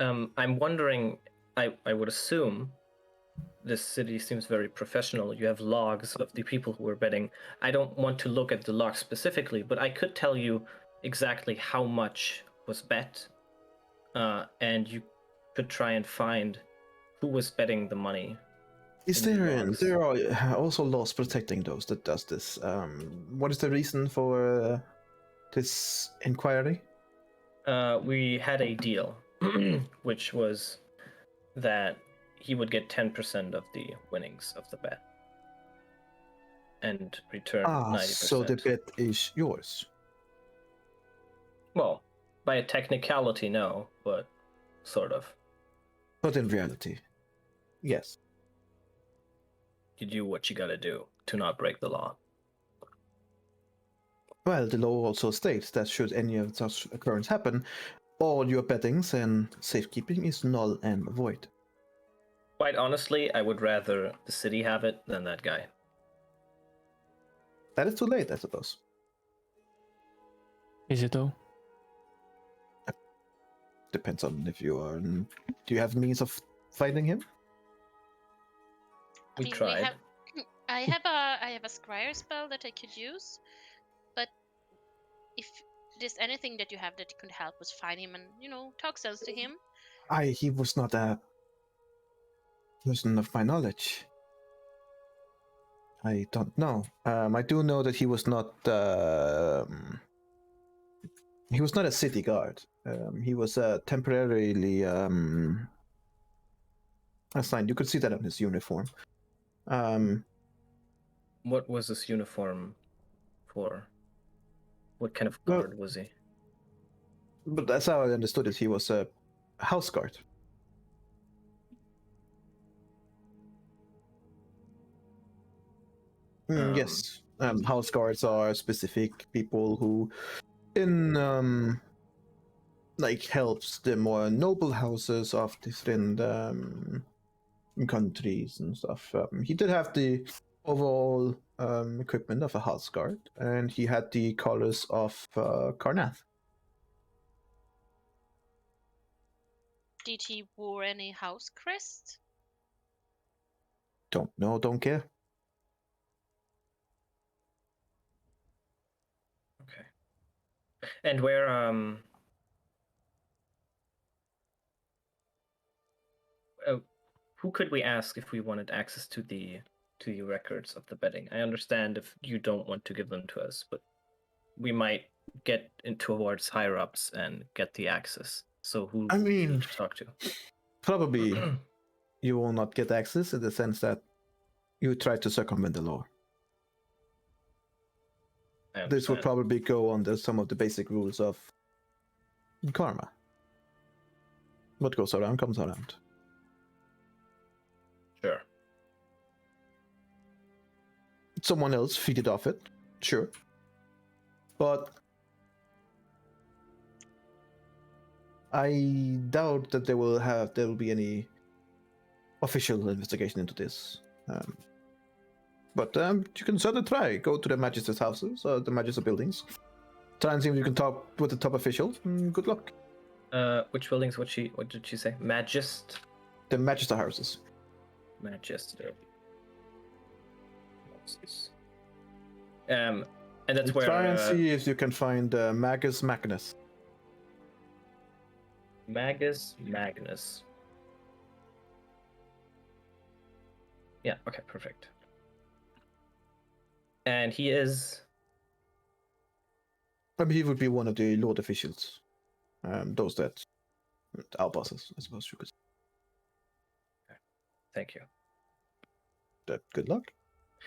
I'm wondering, I would assume this city seems very professional. You have logs of the people who were betting. I don't want to look at the logs specifically, but I could tell you exactly how much was bet, and you could try and find who was betting the money. Is in the there logs. there are also laws protecting those that does this? What is the reason for this inquiry? We had a deal, which was that he would get 10% of the winnings of the bet and return 90%. So the bet is yours. Well, by a technicality, no, but sort of. But in reality, yes. You do what you gotta do to not break the law. Well, the law also states that should any of such occurrence happen, all your bettings and safekeeping is null and void. Quite honestly, I would rather the city have it than that guy. That is too late, I suppose. Is it though? Depends on if you are. Do you have means of finding him? We tried. I have a scryer spell that I could use, but if there's anything that you have that could help us find him and talk sense to him. He was not a person of my knowledge. I don't know. I do know that he was not. He was not a city guard. He was temporarily assigned. You could see that on his uniform. What was his uniform for? What kind of guard was he? But that's how I understood it. He was a house guard. Yes. House guards are specific people who, in like, helps the more noble houses of different countries and stuff. He did have the overall equipment of a house guard, and he had the colors of Karnath. Did he wear any house crest? Don't know, don't care. Okay. And where who could we ask if we wanted access to the records of the betting? I understand if you don't want to give them to us, but we might get in towards higher ups and get the access. So who I do we mean, need to talk to? probably you will not get access in the sense that you try to circumvent the law. This would probably go under some of the basic rules of karma. What goes around comes around. Sure. Someone else feeded off it, sure. But I doubt that there will be any official investigation into this. But you can certainly try. Go to the Magister's houses or the Magister buildings. Try and see if you can talk with the top officials. Good luck. Which buildings? What did she say? The Magister houses. Magister. And that's where. Try and see if you can find Magus Magnus. Magus Magnus. Yeah. Okay. Perfect. And he is. I mean, he would be one of the Lord officials. Those that our bosses, I suppose you could. Thank you. Good luck.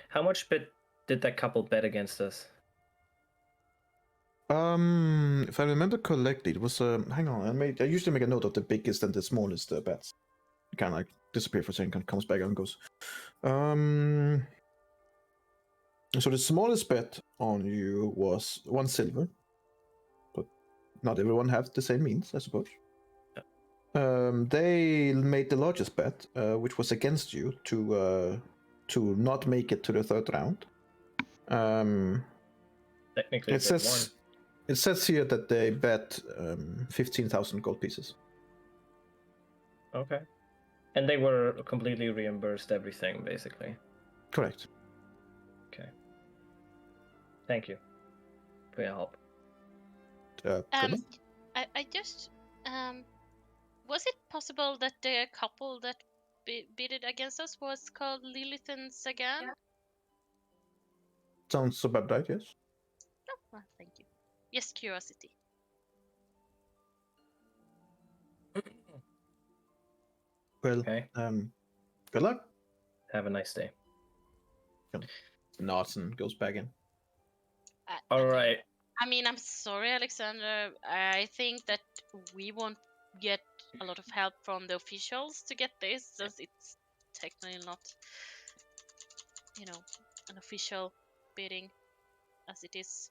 How much did that couple bet against us? If I remember correctly, it was hang on. I usually make a note of the biggest and the smallest bets. It kind of like disappear for a second, comes back and goes. So the smallest bet on you was 1 silver, but not everyone have the same means, I suppose. They made the largest bet, which was against you to not make it to the third round. Technically, it says here that they bet 15,000 gold pieces. Okay. And they were completely reimbursed everything, basically. Correct. Okay. Thank you for your help. I just was it possible that the couple that bidded against us was called Lilith and Sagan? Sounds about right, yes. Oh, well, thank you. Just curiosity. Well, Okay. Good luck. Have a nice day. Nods and goes back in. All right. I mean, I'm sorry, Alexander. I think that we won't get a lot of help from the officials to get this, since it's technically not, an official bidding, as it is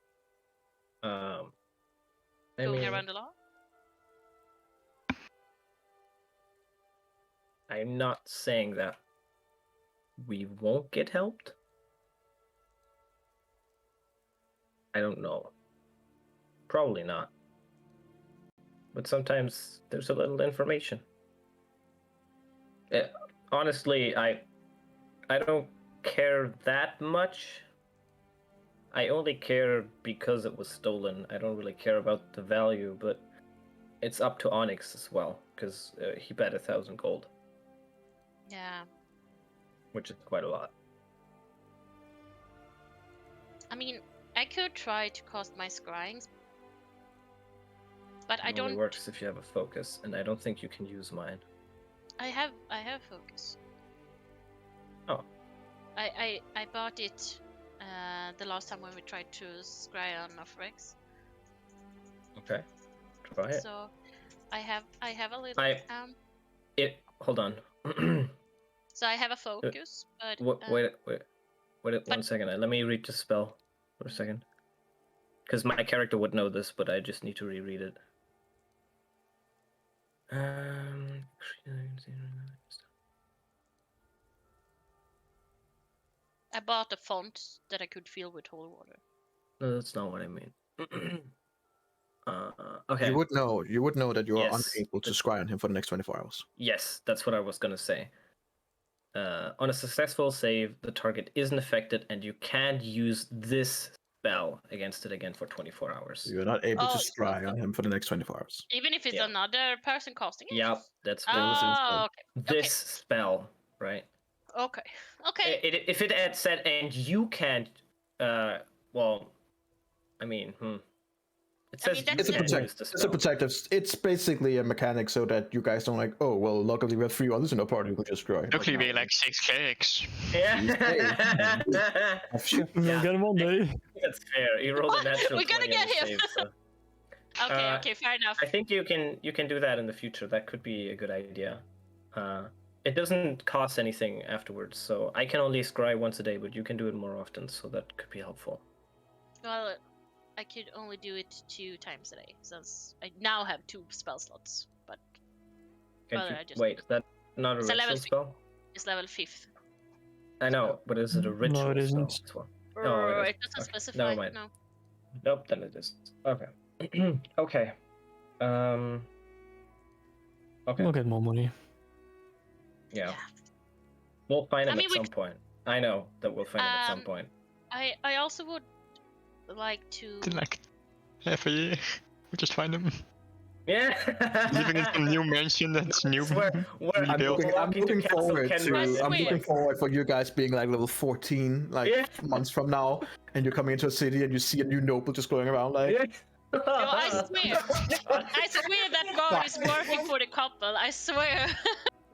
going around the law. I'm not saying that we won't get helped. I don't know. Probably not. But sometimes there's a little information. Honestly, I don't care that much. I only care because it was stolen. I don't really care about the value, but it's up to Onyx as well, because he bet 1,000 gold. Yeah. Which is quite a lot. I mean, I could try to cast my scryings, but It only works if you have a focus, and I don't think you can use mine. I have focus. Oh. I bought it the last time when we tried to scry on Rex. Okay. Try it. So I have a little Hold on. So I have a focus, but wait 1 second. Let me read the spell for a second. Because my character would know this, but I just need to reread it. I bought a font that I could fill with holy water. No, that's not what I mean. Okay. You would know that you are unable to scry on him for the next 24 hours. Yes, that's what I was gonna say. On a successful save, the target isn't affected, and you can't use this spell against it again for 24 hours. You're not able to Oh, scry on him for the next 24 hours. even if it's Yeah. another person casting it? Yep, that's Yeah, this is Oh, okay. this spell, right? Okay. Okay. If it had said, and you can't, well, I mean, It I says mean, you that's It's a it. can use the It's a spell. protective. It's basically a mechanic so that you guys don't like. Oh well, luckily we have 3 others in our party who can just scry. Luckily, no. we like 6 clerics. Yeah. Oh, shit. We'll Yeah. get him one day. That's fair. You rolled a What? natural We gotta 20 on get the him. save, so. Okay. Uh, Okay. Fair enough. I think you can do that in the future. That could be a good idea. It doesn't cost anything afterwards, so I can only scry once a day, but you can do it more often, so that could be helpful. Well, I could only do it 2 times a day, since I now have 2 spell slots. But Can Well, you I just- wait? That's not a It's a level ritual spell. it's level 5th. I know, but is it a No, ritual it spell isn't. as well? Oh, it It is. doesn't Okay, specify. never mind. No. Nope, then it is. Okay. Okay. Okay. We'll get more money. Yeah. We'll find I him mean, at we some point. I know that we'll find him at some Um, point. I also would like to. In like half a year, we just find them. Yeah. Living in some new mansion that's new. Where I'm Built. looking forward to. I'm Swear. looking forward for you guys being like level 14, like Yeah. months from now, and you're coming into a city and you see a new noble just going around like. Yeah. Yo, I swear that god is working for the couple. I swear.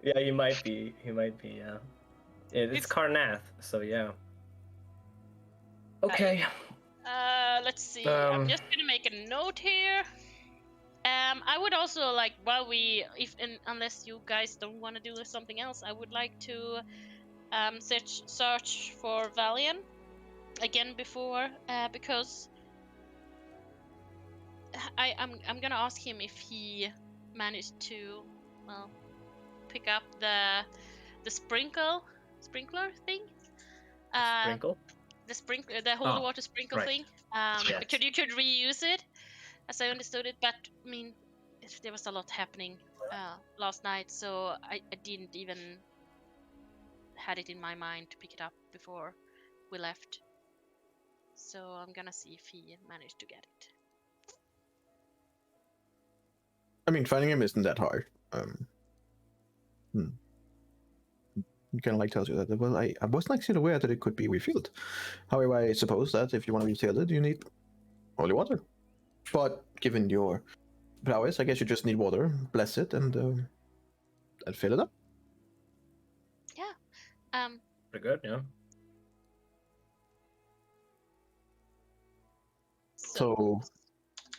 Yeah, he might be. Yeah. It's It's- Karnath, so yeah. Okay. Let's see. I'm Um, just gonna make a note here. I would also like, while we, unless you guys don't want to do something else, I would like to search for Valian again before, because I'm gonna ask him if he managed to, well, pick up the sprinkler thing. Sprinkle. The holy Oh, water sprinkle right. thing. Yes. You could reuse it, as I understood it. But I mean, there was a lot happening last night, so I didn't even had it in my mind to pick it up before we left. So I'm gonna see if he managed to get it. I mean, finding him isn't that hard. He kind of like tells you that. Well, I wasn't actually aware that it could be refilled. However, I suppose that if you want to refill it, you need holy water. But given your prowess, I guess you just need water, bless it, and fill it up. Pretty good, yeah. So,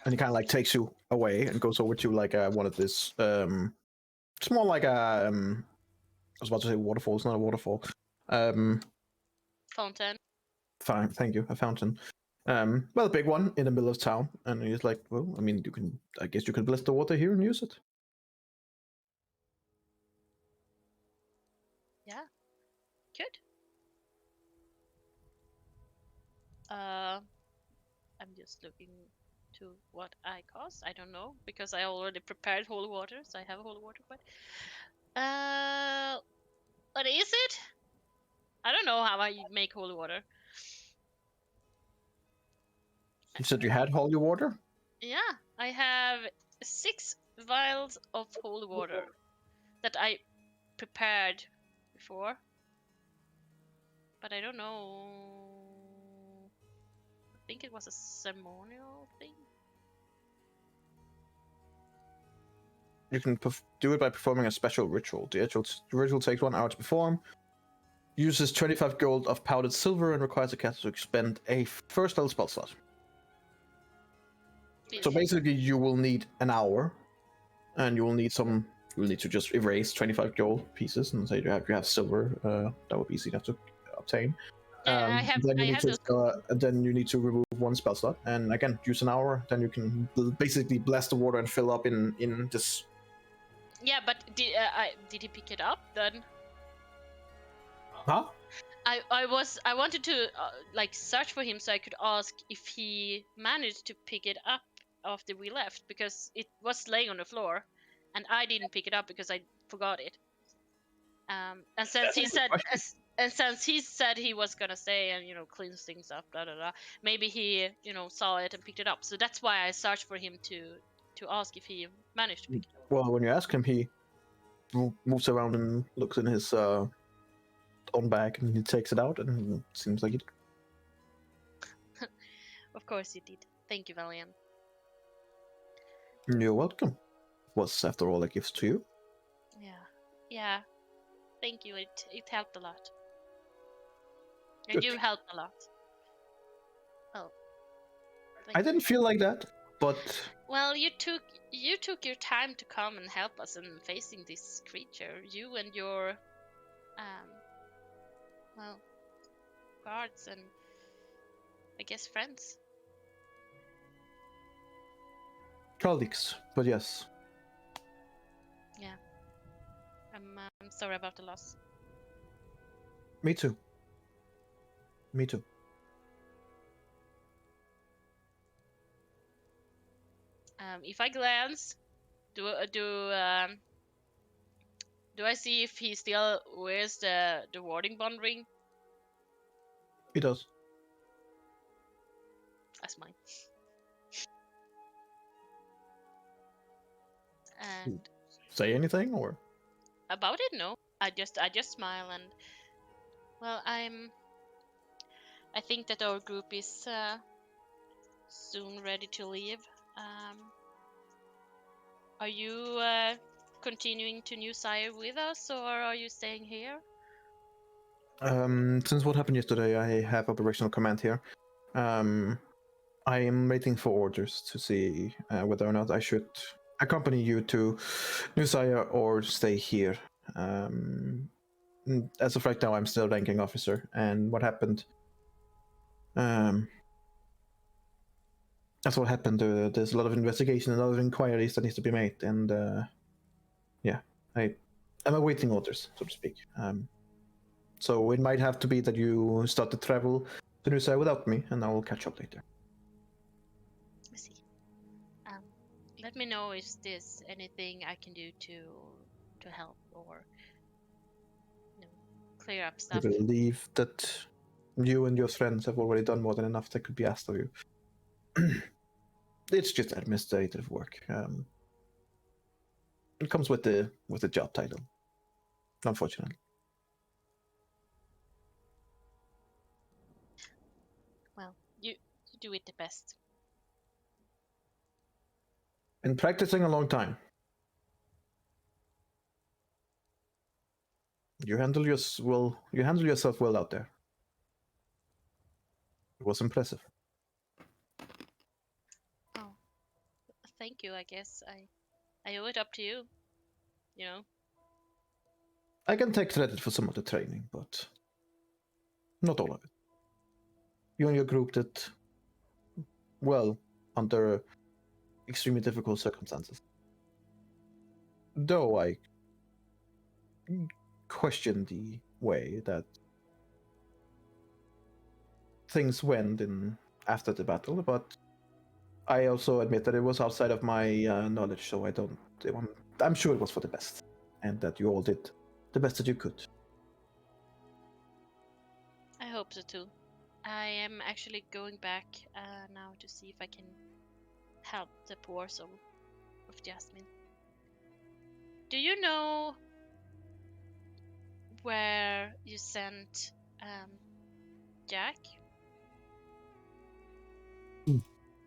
and he kind of like takes you away and goes over to like one of this. It's more like a. I was about to say waterfall. It's not a waterfall. Fountain. Fine, thank you. A fountain. Well, a big one in the middle of town, and he's like, "Well, I mean, you can. I guess you can bless the water here and use it." Yeah. Good. I'm just looking to what I cost. I don't know, because I already prepared holy water, so I have holy water. But what is it? I don't know how I make holy water. You said you had holy water. Yeah, I have 6 vials of holy water that I prepared before, but I don't know. I think it was a ceremonial thing. You can do it by performing a special ritual. The ritual takes 1 hour to perform, uses 25 gold of powdered silver, and requires the caster to expend a first level spell slot. So basically, you will need an hour, and you will need some. You will need to just erase 25 gold pieces, and say you have silver. That would be easy enough to obtain. I have. Then you I need have to those. then you need to remove 1 spell slot, and again use an hour. Then you can basically bless the water and fill up in this. Yeah, but did he pick it up then? Huh? I wanted to like search for him so I could ask if he managed to pick it up after we left, because it was laying on the floor, and I didn't pick it up because I forgot it. And since he said And since he said he was gonna stay and cleanse things up, blah blah blah, maybe he saw it and picked it up. So that's why I searched for him to ask if he managed to pick it up. Well, when you ask him, he moves around and looks in his own bag, and he takes it out, and it seems like it. Of course you did. Thank you, Valiant. You're welcome. Was after all a gift to you. Yeah. Thank you. It helped a lot. And Good. you helped a lot. Oh. I didn't feel like that, but Well, you took your time to come and help us in facing this creature. You and your guards and I guess friends. colleagues. But yes, I'm sorry about the loss. me too. Me too. If I glance, do I see if he still wears the warding bond ring? He does. That's mine. And Say anything or? about it, no. I just smile and well, I think that our group is soon ready to leave. Are you continuing to New Sire with us, or are you staying here? Since what happened yesterday, I have operational command here. I am waiting for orders to see whether or not I should accompany you to New Sire or stay here. As of right now, I'm still ranking officer, and what happened? That's what happened. There's a lot of investigation and a lot of inquiries that needs to be made, and I'm awaiting orders, so to speak. So it might have to be that you start to travel to New Sire without me, and I will catch up later. I see. Let me know if there's anything I can do to help or clear up I stuff. believe that you and your friends have already done more than enough that could be asked of you. It's just administrative work. It comes with the job title, unfortunately. Well, you do it the best. Been practicing a long time. You handle yourself well out there. It was impressive. Oh, thank you. I guess I owe it up to you. I can take credit for some of the training, but not all of it. You and your group did well under extremely difficult circumstances. Though I question the way that things went after the battle, but I also admit that it was outside of my knowledge, so I'm sure it was for the best, and that you all did the best that you could. I hope so too. I am actually going back now to see if I can help the poor soul of Jasmine. Do you know where you sent Jack?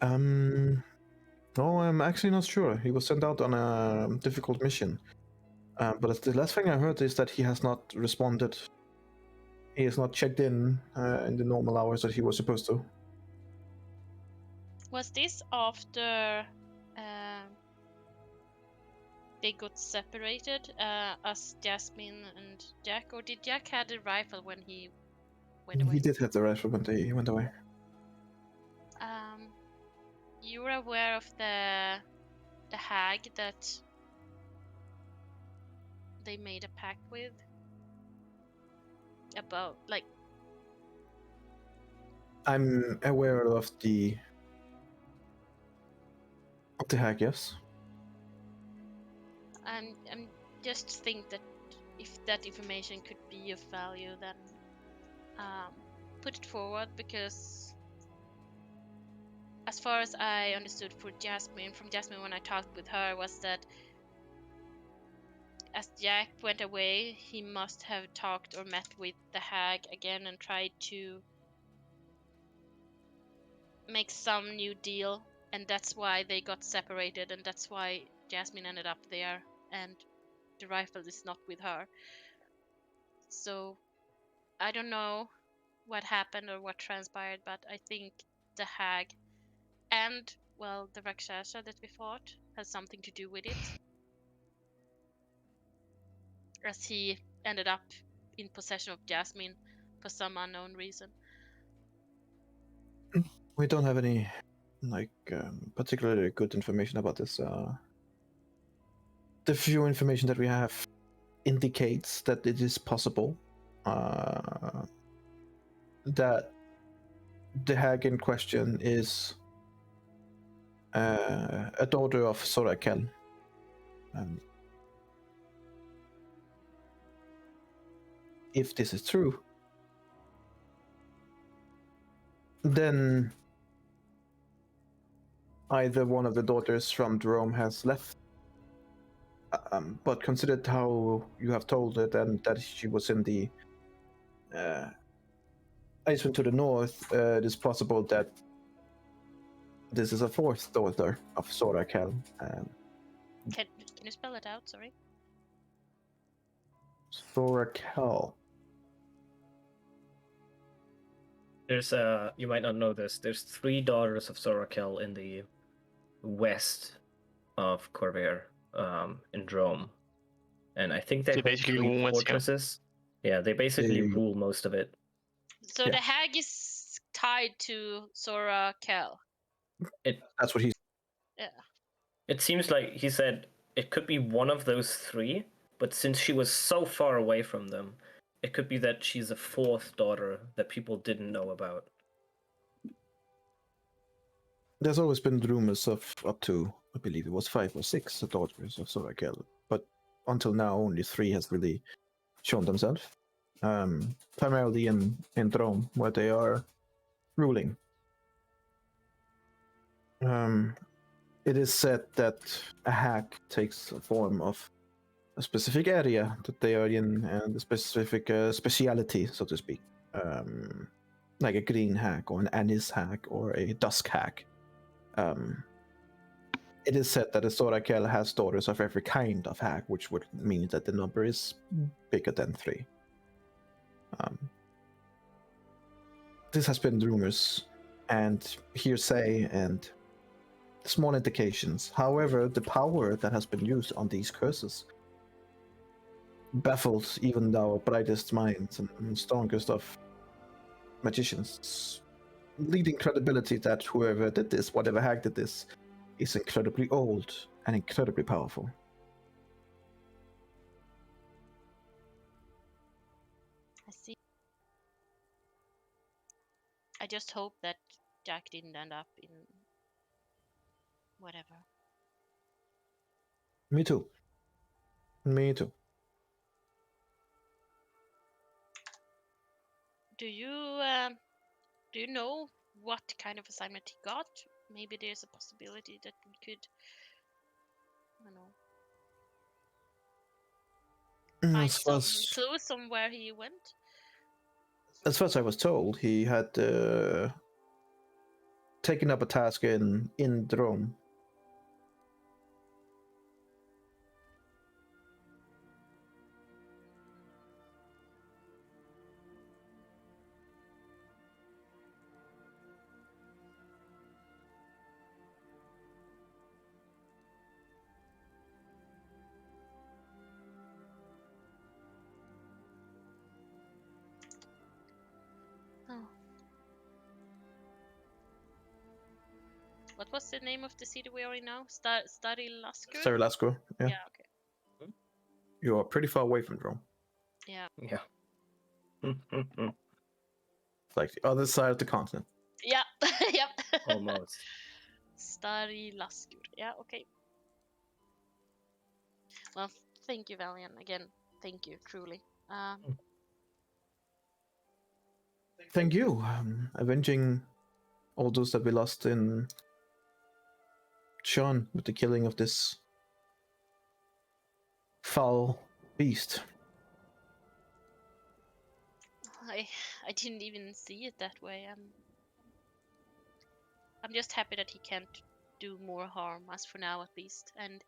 No, I'm actually not sure. He was sent out on a difficult mission. But the last thing I heard is that he has not responded. He has not checked in the normal hours that he was supposed to. Was this after they got separated, us, Jasmine and Jack, or did Jack have the rifle when he went away? He did have the rifle when he went away. You were aware of the hag that they made a pact with? About, like... I'm aware of the hag, yes. I'm just think that if that information could be of value, then put it forward because, as far as I understood from Jasmine when I talked with her, was that as Jack went away, he must have talked or met with the hag again and tried to make some new deal, and that's why they got separated, and that's why Jasmine ended up there, and the rifle is not with her. So I don't know what happened or what transpired, but I think the hag and, well, the Rakshasa that we fought has something to do with it, as he ended up in possession of Jasmine for some unknown reason. We don't have any particularly good information about this. The few information that we have indicates that it is possible that the hag in question is a daughter of Sorakel. If this is true, then either one of the daughters from Jerome has left. But considered how you have told it and that she was in the Icewind to the north, it is possible that this is a fourth daughter of Sorakel. Can you spell it out? Sorry. Sorakel. There's you might not know this. There's 3 daughters of Sorakel in the west of Corvair, in Drome, and I think they They hold basically 3 rule Westca. fortresses. Yeah, they basically They- rule most of it. So Yeah. the hag is tied to Sora Kel. That's what he. Yeah. It seems like he said it could be one of those 3, but since she was so far away from them, it could be that she's a 4th daughter that people didn't know about. There's always been rumors of up to, I believe it was 5 or 6 daughters of Sorakel, but until now only 3 has really shown themselves. Primarily in Drome, where they are ruling. It is said that a hag takes a form of a specific area that they are in and a specific speciality, so to speak. Like a green hag or an anise hag or a dusk hag. It is said that a Sorakel has daughters of every kind of hag, which would mean that the number is bigger than 3. This has been rumors and hearsay and small indications. However, the power that has been used on these curses baffles even our brightest minds and strongest of magicians, leading credibility that whoever did this, whatever hag did this, is incredibly old and incredibly powerful. I see. I just hope that Jack didn't end up in whatever. Me too. Me too. Do you know what kind of assignment he got? Maybe there's a possibility that we could, I don't know, find As far some as, clues on where he went. as far as I was told, he had taken up a task in Drome. Oh. What was the name of the city we are in now? Stari Lasker? Saralasco, yeah. Yeah, okay. You are pretty far away from Drome. Yeah. Yeah. It's like the other side of the continent. Yeah. Yep. Almost. Stari Lasker. Yeah, okay. Well, thank you, Valiant. Again, thank you, truly. thank you. Avenging all those that we lost in Sean with the killing of this foul beast. I didn't even see it that way. I'm just happy that he can't do more harm, as for now at least. And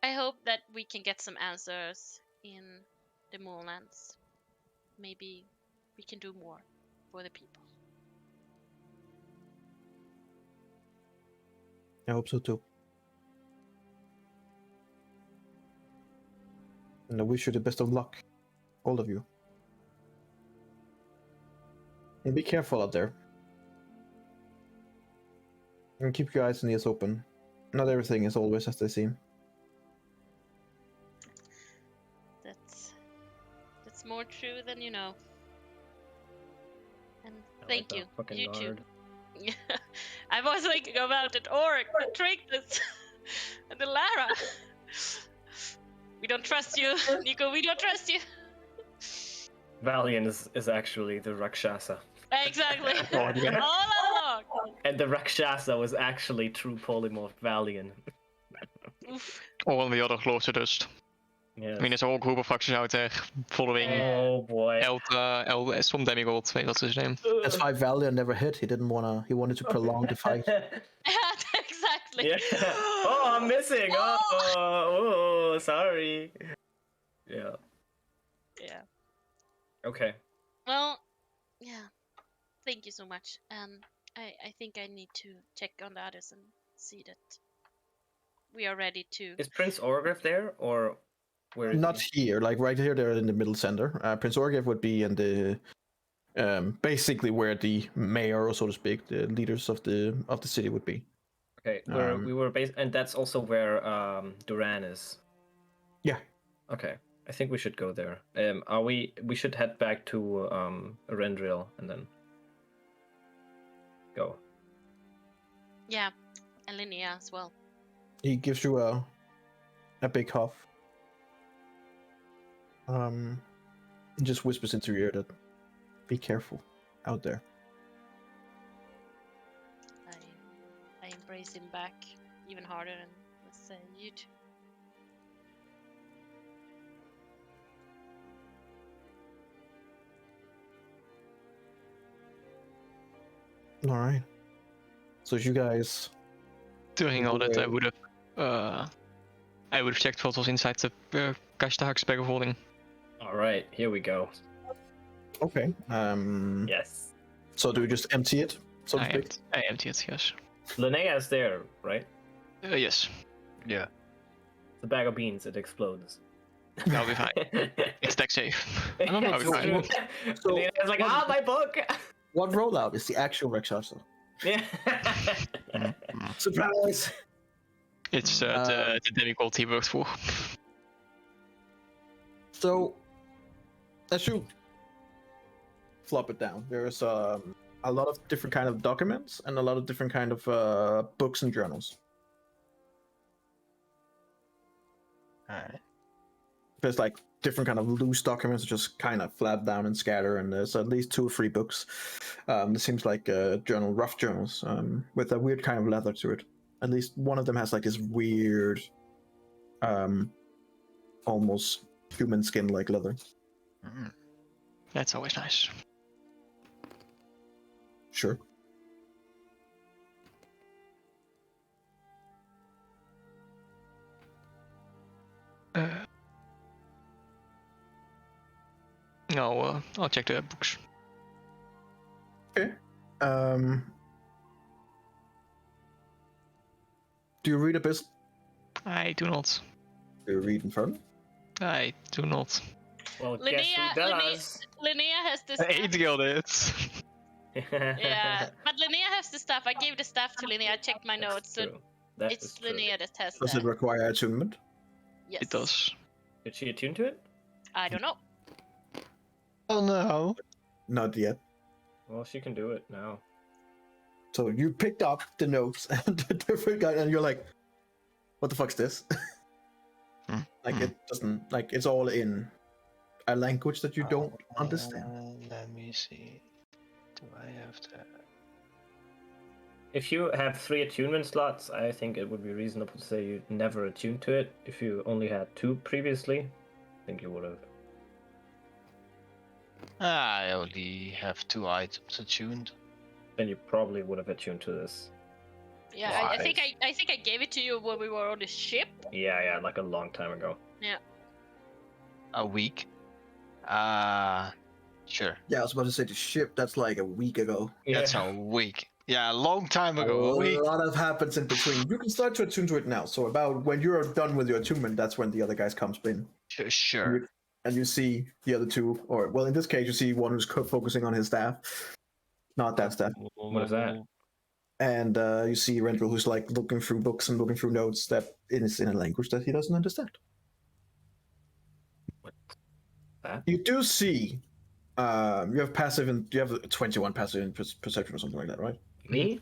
I hope that we can get some answers in the Moorlands. Maybe we can do more for the people. I hope so too. And I wish you the best of luck, all of you. And be careful out there. And keep your eyes and ears open. Not everything is always as they seem. That's more true than you know. And I thank like you. that fucking You too. guard. Yeah. I was thinking about it, Oric, the Trictus, and the Lara. We don't trust you, Nico. We don't trust you. Valiant is actually the Rakshasa. Exactly. Oh, yeah. All along. And the Rakshasa was actually true polymorph Valiant. Oof. All the other closer dust. Yes. I mean, there's a whole group of factions out there following Oh boy. some demigod, that's his name. That's why Valiant never hit. He didn't wanna. He wanted to prolong the fight. Exactly. Yeah. Oh, I'm missing. Oh, sorry. Yeah. Yeah. Okay. Well, yeah. Thank you so much. I think I need to check on the others and see that we are ready to. Is Prince Orgriff there, or where is Not he? here, like right here. They're in the middle center. Prince Orgev would be in the basically where the mayor, or so to speak, the leaders of the city would be. Okay, we were based, and that's also where Duran is. Yeah. Okay, I think we should go there. We should head back to Arendril and then go. Yeah, and Linnea as well. He gives you a big huff. And just whispers into your ear that be careful out there. I embrace him back even harder and let's say you too. All right. So you guys. During all that, I Okay. would have checked what was inside the Kashtahaksberg holding. All right, here we go. Okay. Yes, So do we just empty it, so to speak? I empty it, yes. Linnea's there, right? Yes, Yeah. The bag of beans, it explodes. I'll be fine. It's tech safe. I don't know. I'll be So, fine. so Linnea's like, what- my book. what rollout is the actual Rakshasa? Yeah. Surprise! It's the demigod he worked for. So, as you flop it down, there's a lot of different kind of documents and a lot of different kind of books and journals. Alright. There's like different kind of loose documents that just kind of flap down and scatter, and there's at least 2 or 3 books. It seems like rough journals, with a weird kind of leather to it. At least one of them has like this weird, almost human skin-like leather. Mm. That's always nice. Sure. No, I'll check the books. Okay. Do you read Abyss? I do not. Do you read Inferno? I do not. Well, guess who does? Linnea has the I stuff. ate it. Yeah, but Linnea has the stuff. I gave the stuff to Linnea. I checked my That's notes, so true. That is it's true. Linnea that has Does it that. require attunement? Yes. It does. Did she attune to it? I don't know. Oh no. Not yet. Well, she can do it now. So you picked up the notes and the different guy, and you're like, "What the fuck's this?" Like it doesn't, like it's all in a language that you don't understand. Let me see. Do I have that? If you have 3 attunement slots, I think it would be reasonable to say you never attuned to it. If you only had 2 previously, I think you would have. I only have 2 items attuned. Then you probably would have attuned to this. Yeah, I think I gave it to you when we were on the ship. Yeah, like a long time ago. Yeah. A week? Sure. Yeah, I was about to say the ship. That's like a week ago. That's a week. Yeah, a long time ago. A week. A lot of happens in between. You can start to attune to it now. So about when you're done with your attunement, that's when the other guys comes in. Sure. And you see the other 2, or well, in this case, you see one who's focusing on his staff, not that staff. What is that? And you see Rendril, who's like looking through books and looking through notes that is in a language that he doesn't understand. That? You do see, you have passive, and you have 21 passive in perception or something like that, right? Me?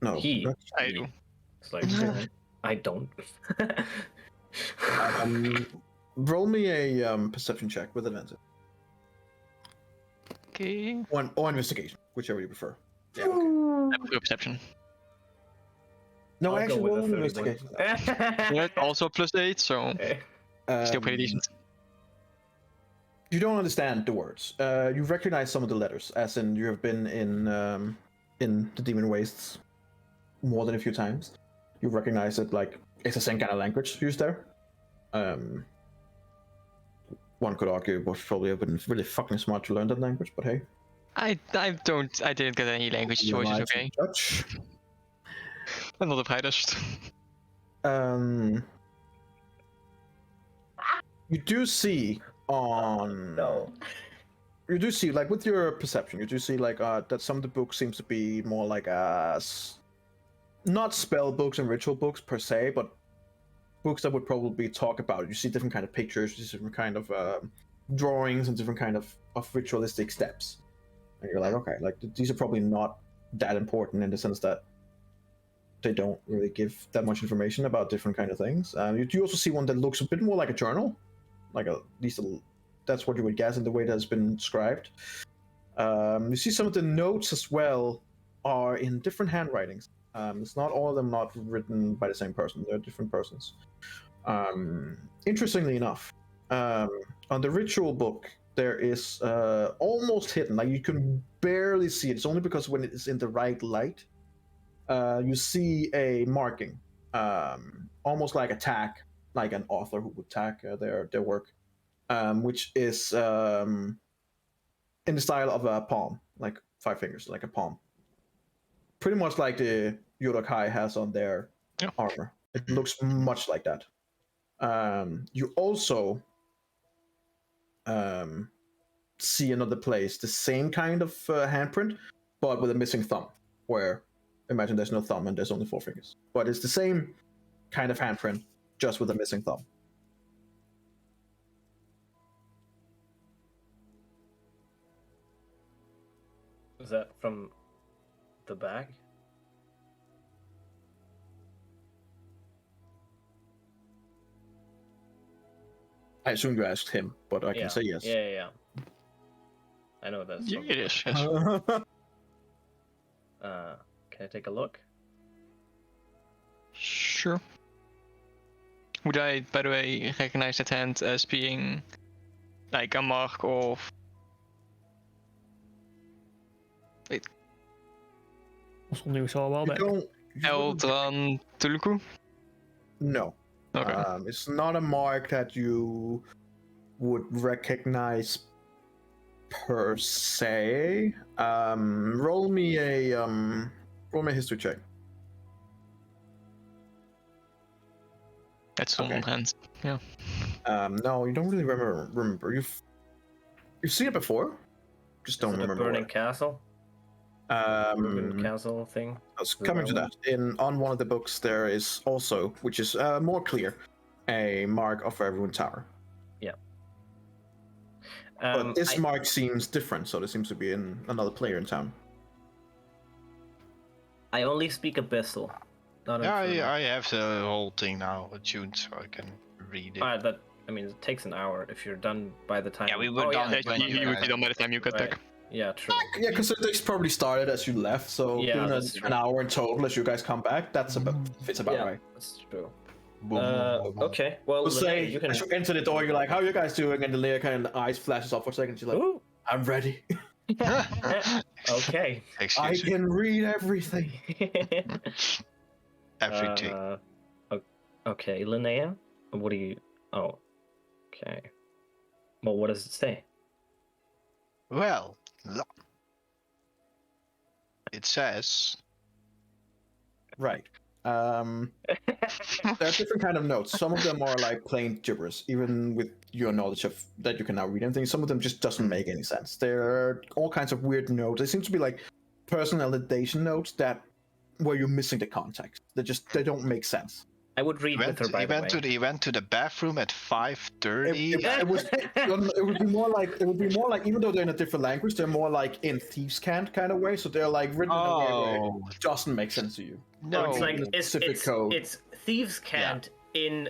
No, He. not- I do. It's like I don't. roll me a perception check with advantage. Okay. Or investigation, whichever you prefer. Yeah. Okay. I prefer perception. No, I'll go actually, with roll a an 31. investigation. Yeah, also +8, so still pretty decent. You don't understand the words. You recognize some of the letters, as in you have been in the Demon Wastes more than a few times. You recognize it like it's the same kind of language used there. One could argue it was probably been really fucking smart to learn that language, but hey. I didn't get any language You're choices, allowed to okay? judge. I'm not a prejudiced. You do see on No. you do see like with your perception, you do see like that some of the books seems to be more like not spell books and ritual books per se, but books that would probably talk about it. You see different kind of pictures, different kind of drawings, and different kind of ritualistic steps. And you're like, okay, like these are probably not that important in the sense that they don't really give that much information about different kind of things. You do also see one that looks a bit more like a journal, like at least that's what you would guess in the way that has been described. You see some of the notes as well are in different handwritings. It's not all of them not written by the same person. They're different persons. Interestingly enough, on the ritual book, there is almost hidden, like you can barely see it. It's only because when it is in the right light, you see a marking, almost like a tag, like an author who would tag their work, which is in the style of a palm, like 5 fingers, like a palm. Pretty much like the Yodokai has on their armor. It looks much like that. You also see another place, the same kind of handprint, but with a missing thumb, where imagine there's no thumb and there's only 4 fingers. But it's the same kind of handprint, just with a missing thumb. Is that from the bag? I assume you asked him, but I can say yes. Yeah. I know that's Yeah, from... it is. Yes. Can I take a look? Sure. Would I, by the way, recognize that hand as being like a mark of? Wait. Was something we saw a while You back. don't. You wouldn't- Eldran Tuluku? No. Okay. It's not a mark that you would recognize per se. Roll me a history check. That's on hand. Yeah. No, you don't really remember. You've seen it before. Just don't Is it remember. a burning where. castle? Ruined castle thing? I was coming to that. On one of the books, there is also, which is more clear, a mark of a ruined tower. Yeah. But this mark seems different, so there seems to be another player in town. I only speak Abyssal. Not Yeah, Infernal. I have the whole thing now attuned, so I can read it. Alright, I mean, it takes an hour. If you're done by the time. Yeah, we were Oh, done Yeah, when You would be done by the time you get right. back. Yeah, true. Yeah, because they probably started as you left, so Yeah, doing that's an true. hour in total as you guys come back, that's about fits about Yeah, right. that's true. Boom, boom, boom, boom. Okay. Well, We'll Linnea, say you can. as you enter the door, you're like, "How are you guys doing?" And the Leia kind of eyes flashes up for a second. She's like, Ooh. "I'm ready. Okay. I Excuse me. can read everything." Everything. Okay, Linnea. What do you? Oh. Okay. Well, what does it say? Well, it says. Right. There are different kind of notes. Some of them are like plain gibberish, even with your knowledge of that you can now read anything. Some of them just doesn't make any sense. There are all kinds of weird notes. They seem to be like personalization notes that where you're missing the context. They don't make sense. I would read with her, by the way. He went to the bathroom at 5:30. It would be more like even though they're in a different language, they're more like in thieves' cant kind of way. So they're like written in a way where it doesn't make sense to you. No, It's like in a specific it's code. it's thieves' cant in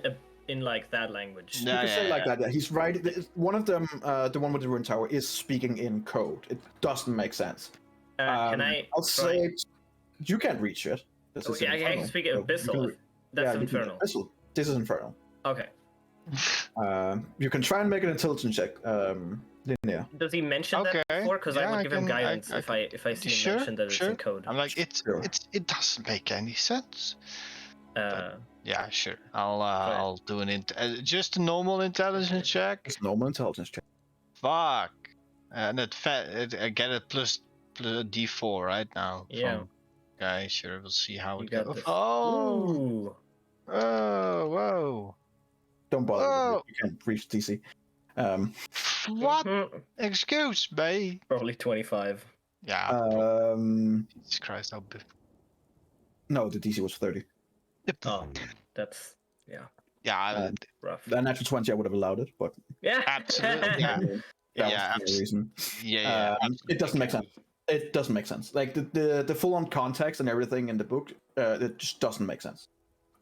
like that language. No. You can say like that. Yeah, he's right. One of them, the one with the ruined tower, is speaking in code. It doesn't make sense. Can I? I'll try- say you can't reach it. This Oh, is yeah, I infernal. can speak So you abyssal. can That's you can- infernal. Abyssal. This is infernal. Okay. You can try and make an intelligence check, Linnea. Does he mention that Okay, before? Because I yeah, would I give him can- I- guidance I if I see him Sure, mention that it's sure. in code. I'm like, Sure. it doesn't make any sense. Uh, Yeah, sure. I'll do just a normal intelligence check. It's normal intelligence check. Fuck. And I get it plus D4 right now. Yeah. Okay, sure. We'll see how You it got goes. this. Oh, Ooh. whoa. Don't bother. Whoa. You can't reach DC. What? Mhm. Excuse me. Probably 25. Yeah. Jesus Christ. No, the DC was 30. Oh, that's Yeah. rough. The natural 20, I would have allowed it, but Yeah. Absolutely. Yeah. that Yeah, was the reason. Yeah. It doesn't make sense. It doesn't make sense. Like the full-on context and everything in the book, it just doesn't make sense.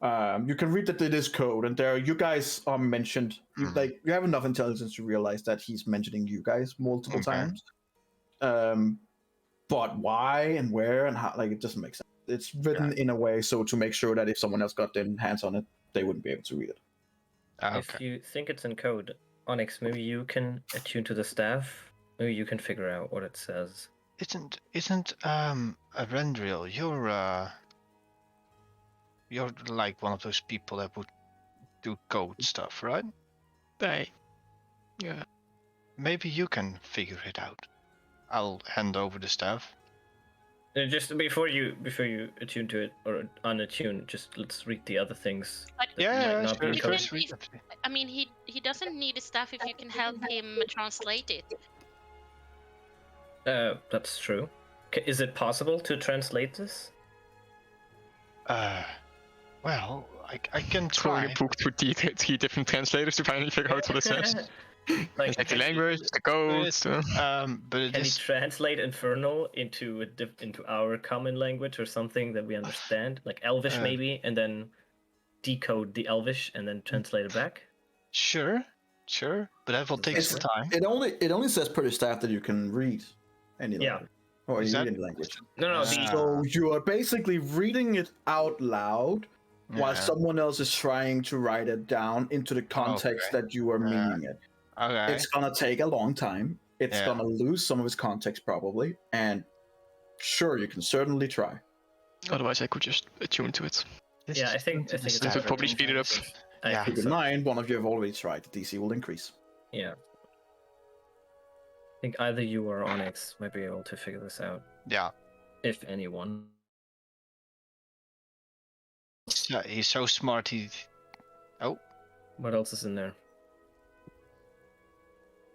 You can read that it is code, and there you guys are mentioned. You have enough intelligence to realize that he's mentioning you guys multiple Okay. times. But why and where and how? Like, it doesn't make sense. It's written in a way so to make sure that if someone else got their hands on it, they wouldn't be able to read it. If you think it's in code, Onyx, maybe you can attune to the staff. Maybe you can figure out what it says. Isn't Arendriel, you're like one of those people that would do code stuff, right? Yeah. Maybe you can figure it out. I'll hand over the staff. Just before you attune to it or unattune, just let's read the other things. But that Yeah, might not be in You code. can- I mean, he doesn't need a staff if you can help him translate it. That's true. Is it possible to translate this? Well, I can Throwing try. a book to three different translators to finally figure out what it says. Like The language, the codes. But it Can he is translate Infernal into into our common language or something that we understand, like Elvish maybe, and then decode the Elvish and then translate it back? sure, but that will take some time. It only says per staff that you can read any language. Or Is read that- any language. No, So you are basically reading it out loud while Yeah. someone else is trying to write it down into the context that you are meaning it. Okay. It's gonna take a long time. It's Yeah. gonna lose some of its context probably, and sure, you can certainly try. Otherwise, I could just attune to it. Yeah, I think it's This would probably speed it up. I Yeah. think Keep in so. mind, one of you have already tried. The DC will increase. Yeah. I think either you or Onyx might be able to figure this out, Yeah. if anyone. Yeah, he's so smart. What else is in there?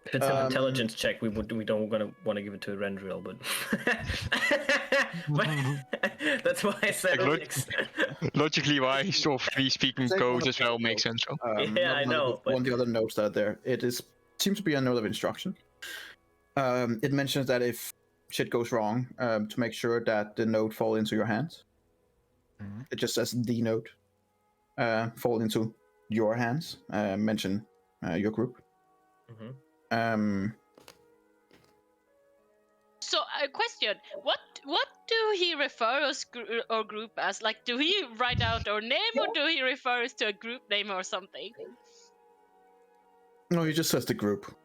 If it's an intelligence check, we don't want to give it to Rendriel, but that's why I said Like, Onyx. Logically, why sort of free speaking Say one code of as well the makes notes. sense. So. Yeah, I know, One but- of the other notes that are there. It seems to be a note of instruction. It mentions that if shit goes wrong, to make sure that the note fall into your hands. Mhm. It just says the note fall into your hands. Mention your group. Mm-hmm. So a question: What do he refer us or group as? Like, do he write out our name, or do he refer us to a group name or something? No, he just says the group.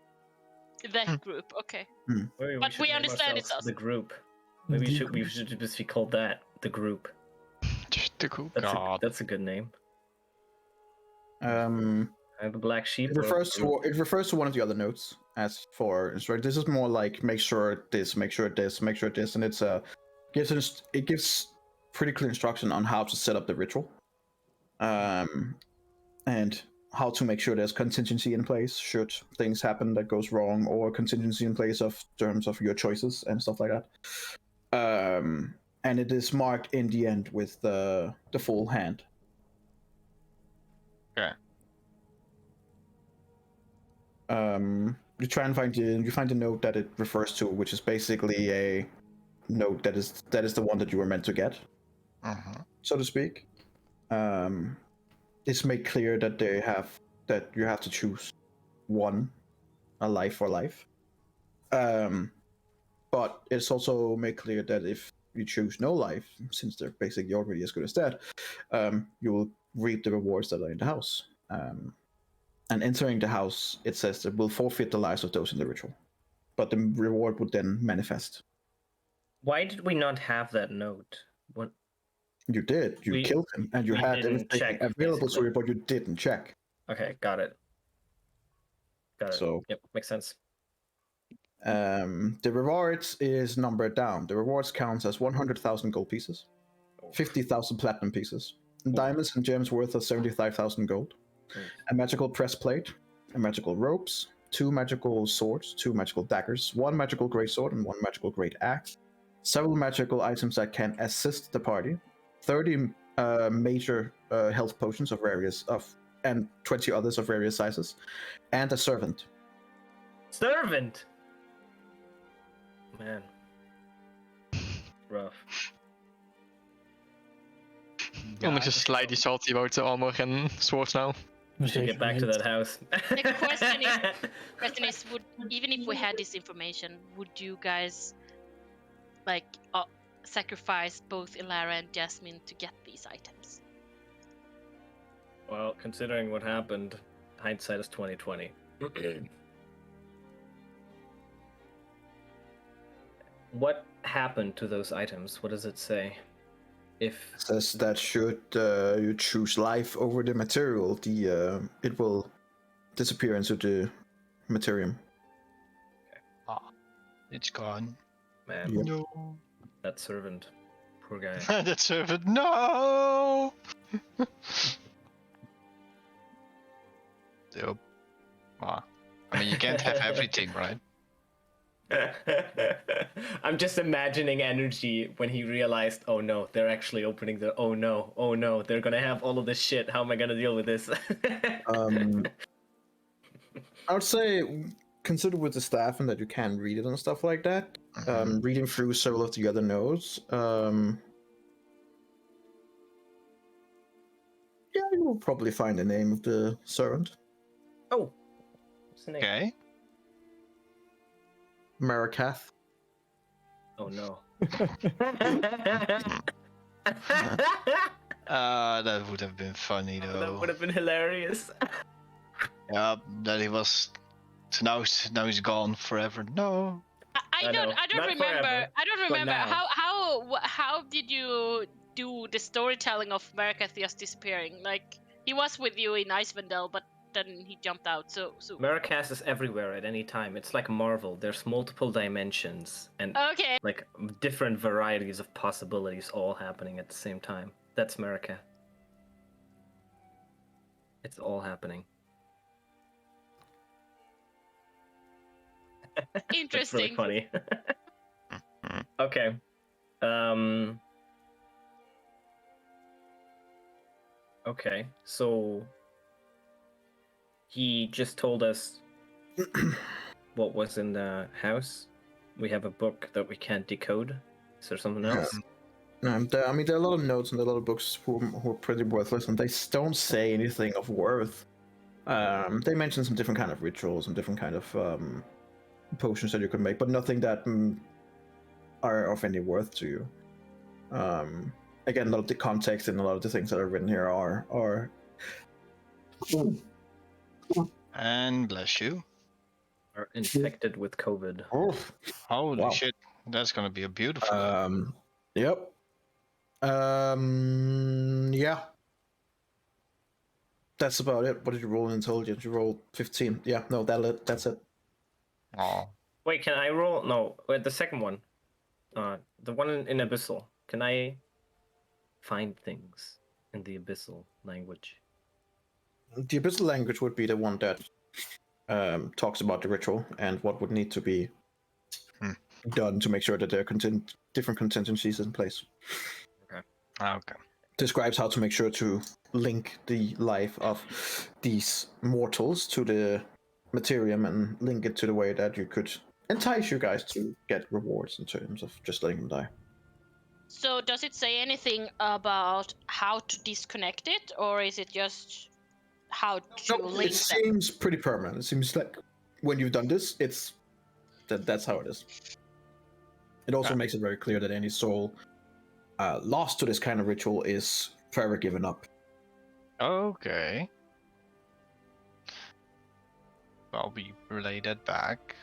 That group, okay. Maybe But should we name understand it's ourselves us. The group. Maybe we should just be called that. The group. Just the group. That's a good name. Um, I have a black sheep. it refers to one of the other notes as for instruct. This is more like make sure this, make sure this, make sure this, and it gives pretty clear instruction on how to set up the ritual, and how to make sure there's contingency in place should things happen that goes wrong, or contingency in place of terms of your choices and stuff like that. And it is marked in the end with the full hand. Okay. You try and find the note that it refers to, which is basically a note that is the one that you were meant to get, so to speak. It's made clear that you have to choose one, a life for life. But it's also made clear that if you choose no life, since they're basically already as good as dead, you will reap the rewards that are in the house. And entering the house, it says that will forfeit the lives of those in the ritual, but the reward would then manifest. Why did we not have that note? What? You did. You killed him, and you had everything available to you, but you didn't check. Okay, got it. So, yep, makes sense. The rewards is numbered down. The rewards counts as 100,000 gold pieces, 50,000 platinum pieces, diamonds and gems worth of 75,000 gold, a magical breastplate, a magical ropes, 2 magical swords, 2 magical daggers, 1 magical great sword, and 1 magical great axe, several magical items that can assist the party, 30 major health potions and 20 others of various sizes, and a servant. Servant. Man, rough. I'm just slightly salty about the armor and swords now. We should get back to that house. The question is, would, even if we had this information, would you guys like sacrifice both Ilara and Jasmine to get these items? Well, considering what happened, hindsight is 20/20. What happened to those items? What does it say? If it says that should you choose life over the material, it will disappear into the materium. It's gone. Man, Yep. No. that servant, poor guy. That servant, no. Yep. I mean, you can't have everything, right? I'm just imagining energy when he realized, oh no, they're actually opening the. Oh no, they're gonna have all of this shit. How am I gonna deal with this? I would say consider with the staff and that you can read it and stuff like that. Reading through several of the other notes. Yeah, you will probably find the name of the servant. Oh, what's the name? Okay. Marakath. Oh no. That would have been funny though. That would have been hilarious. Yeah, that he was. So now he's gone forever. No. I don't Not remember. forever, I don't but remember now. how did you do the storytelling of Marakath just disappearing? Like, he was with you in Icevendel, but then he jumped out. So Maracas is everywhere at any time. It's like Marvel. There's multiple dimensions and okay. like different varieties of possibilities all happening at the same time. That's Marika. It's all happening. Interesting. That's really funny. Okay. Okay, so he just told us what was in the house. We have a book that we can't decode. Is there something else? There are a lot of notes and a lot of books who are pretty worthless, and they don't say anything of worth. They mentioned some different kind of rituals and different kind of potions that you could make, but nothing that are of any worth to you. Again, a lot of the context and a lot of the things that are written here are. And bless you. Are infected with COVID. Oh, Holy wow. shit, that's gonna be a beautiful. Yep. Yeah. That's about it. What did you roll in intelligence? You rolled 15. Yeah, no, that's it. Oh, Wait, can I roll? No, wait, the second one. The one in Abyssal. Can I find things in the Abyssal language? The abyssal language would be the one that talks about the ritual and what would need to be done to make sure that there are different contingencies in place. okay. Describes how to make sure to link the life of these mortals to the materium and link it to the way that you could entice you guys to get rewards in terms of just letting them die. So does it say anything about how to disconnect it, or is it just how to No, link it them? seems pretty permanent. It seems like when you've done this, that's how it is. It also makes it very clear that any soul lost to this kind of ritual is forever given up. Okay. Well, we relay that back.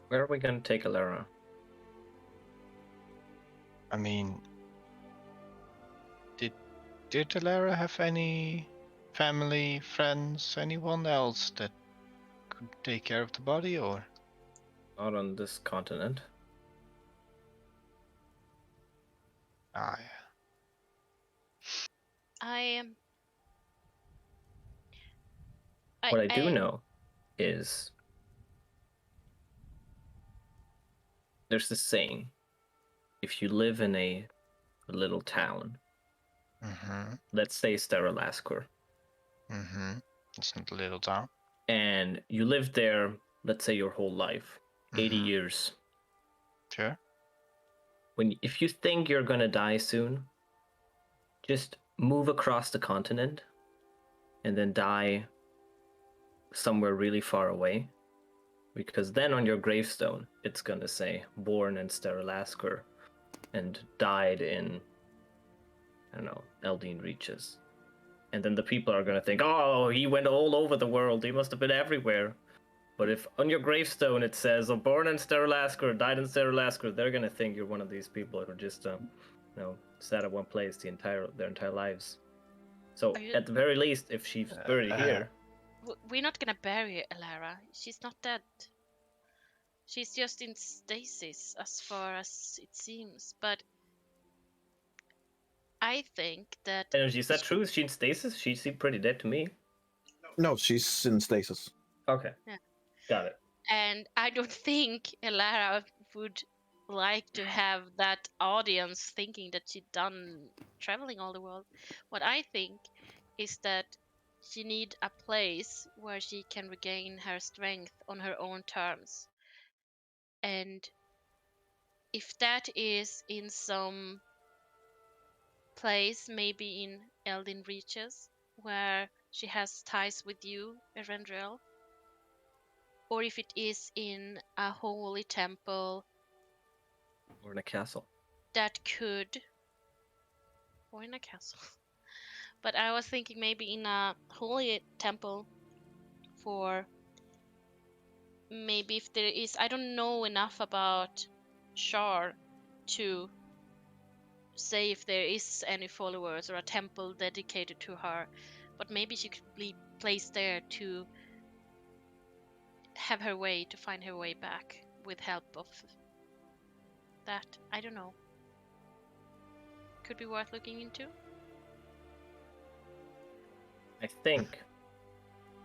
Where are we gonna take Alara? I mean, did Alara have any family, friends, anyone else that could take care of the body, or? Not on this continent. Ah, yeah. What I do know is there's this saying: if you live in a little town, let's say Sterilaskur, It's not a little town. and you lived there, let's say your whole life, 80 years. Sure. If you think you're gonna die soon, just move across the continent and then die somewhere really far away, because then on your gravestone it's gonna say born in Sterilaskur and died in, I don't know, Eldine Reaches. And then the people are gonna think, oh, he went all over the world, he must have been everywhere. But if on your gravestone it says, oh, born in Sterilaskur, died in Sterilaskur, they're gonna think you're one of these people who just sat at one place their entire lives. So at the very least, if she's buried here, We're not gonna bury Alara. She's not dead. She's just in stasis, as far as it seems. But I think that. and is that true? Is she in stasis? She seemed pretty dead to me. No, she's in stasis. Okay. Yeah. Got it. And I don't think Alara would like to have that audience thinking that she'd done traveling all the world. What I think is that she need a place where she can regain her strength on her own terms. And if that is in some place, maybe in Eldin Reaches, where she has ties with you, Erendrel, or if it is in a holy temple Or in a castle. that could, or in a castle. But I was thinking maybe in a holy temple, for maybe if there is, I don't know enough about Shar to say if there is any followers or a temple dedicated to her, but maybe she could be placed there to have her way, to find her way back with help of that. I don't know. Could be worth looking into. I think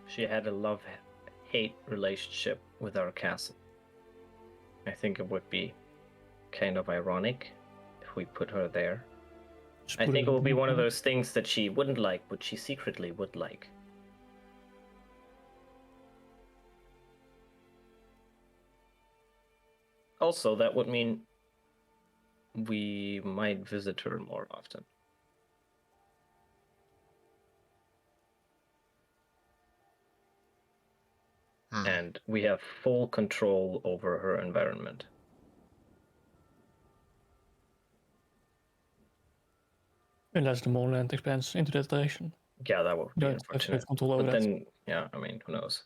she had a love-hate relationship with our castle. I think it would be kind of ironic if we put her there. I think it would be one of those things that she wouldn't like, but she secretly would like. Also, that would mean we might visit her more often. And we have full control over her environment. Unless the more land expands into that direction. Yeah, that would be Don't have unfortunate. great control over But that. then, yeah, I mean, who knows?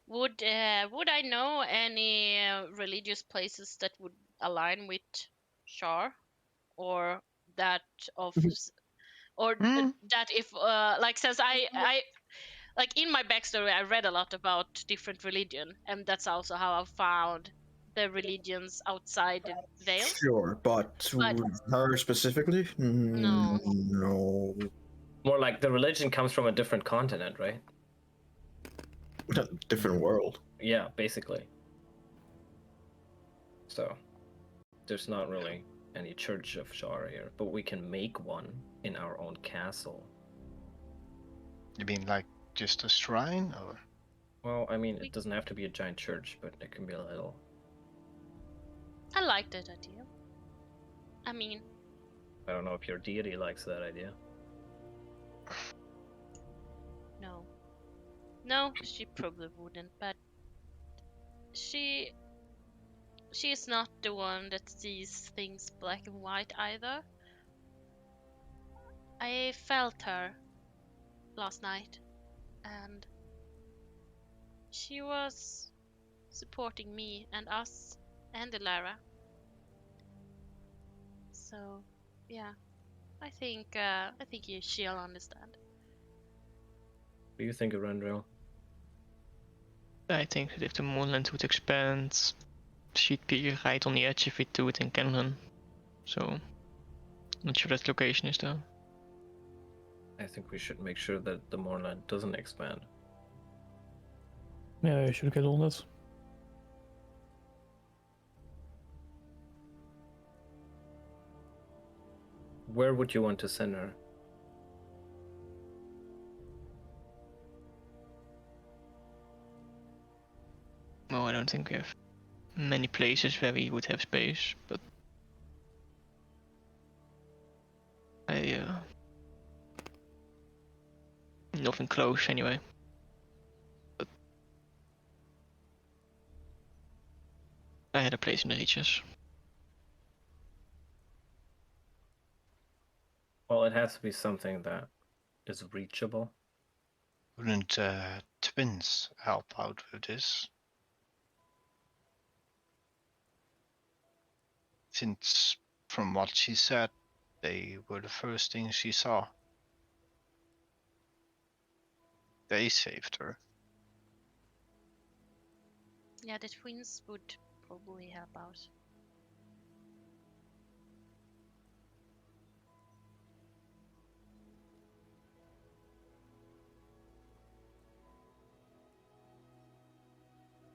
Would I know any religious places that would align with Shar, or that of, or that if like, since I like in my backstory I read a lot about different religion, and that's also how I found the religions outside the veil. Sure, but But her specifically? No. No. More like the religion comes from a different continent, right? Different world. Yeah, basically. So, there's not really any Church of Shar here, but we can make one in our own castle. You mean like just a shrine, or? Well, I mean, it doesn't have to be a giant church, but it can be a little. I like that idea. I mean, I don't know if your deity likes that idea. no, she probably wouldn't, but she's not the one that sees things black and white either. I felt her last night, and she was supporting me and us and Elara. So, yeah, I think she'll understand. What do you think, Arendril? I think that if the moonland would expand, she'd be right on the edge if we do it in Kenlan. So, not sure that location is though. I think we should make sure that the moorland doesn't expand. Yeah, you should get on that. Where would you want to send her? Well, I don't think we have many places where we would have space, but nothing close anyway. But I had a place in the reaches. Well, it has to be something that is reachable. Wouldn't twins help out with this? Since, from what she said, they were the first things she saw. They saved her. Yeah, the twins would probably help out.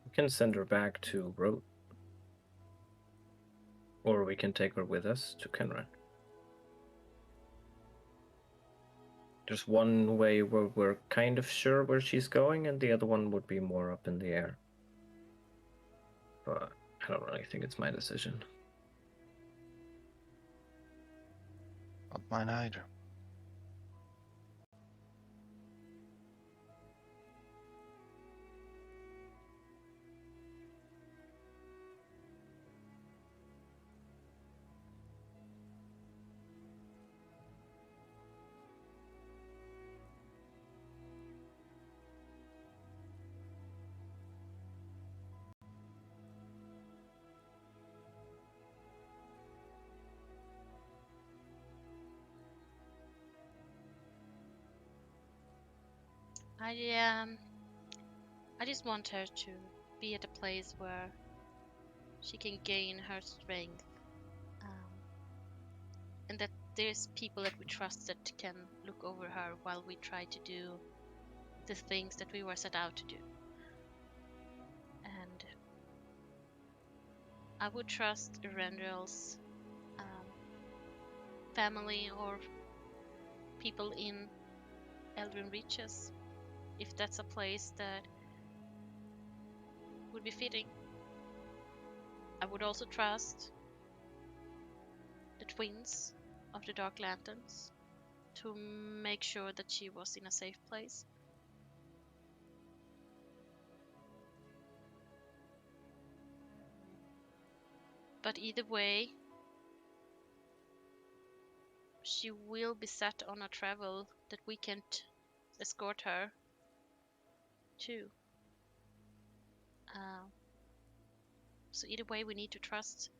We can send her back to Rote. Or we can take her with us to Kenran. There's one way where we're kind of sure where she's going, and the other one would be more up in the air. But I don't really think it's my decision. Not mine either. I just want her to be at a place where she can gain her strength, and that there's people that we trust that can look over her while we try to do the things that we were set out to do. And I would trust Erendril's family or people in Eldrin Reaches, if that's a place that would be fitting. I would also trust the twins of the Dark Lanterns to make sure that she was in a safe place. But either way, she will be set on a travel that we can't escort her to. So either way, we need to trust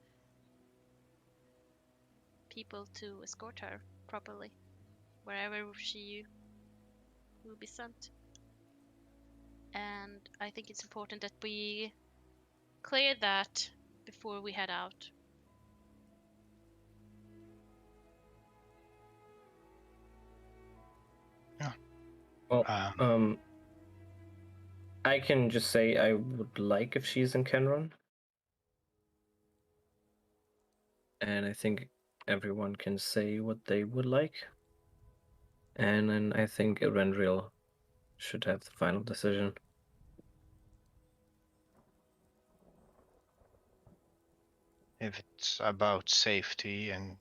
people to escort her properly, wherever she will be sent. And I think it's important that we clear that before we head out. Well, Um, I can just say I would like if she's in Kenron. And I think everyone can say what they would like. And then I think Erendril should have the final decision. if it's about safety and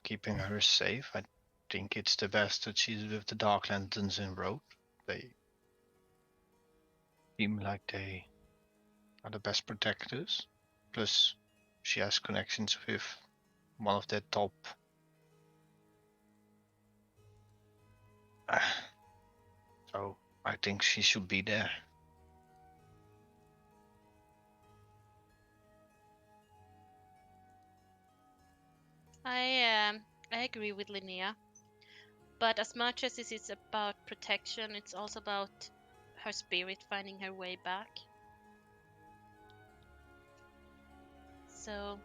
keeping her safe, I think it's the best that she's with the Dark Lanterns in Road. They seem like they are the best protectors. Plus, she has connections with one of their top. So I think she should be there. I agree with Linnea, but as much as this is about protection, it's also about her spirit finding her way back. So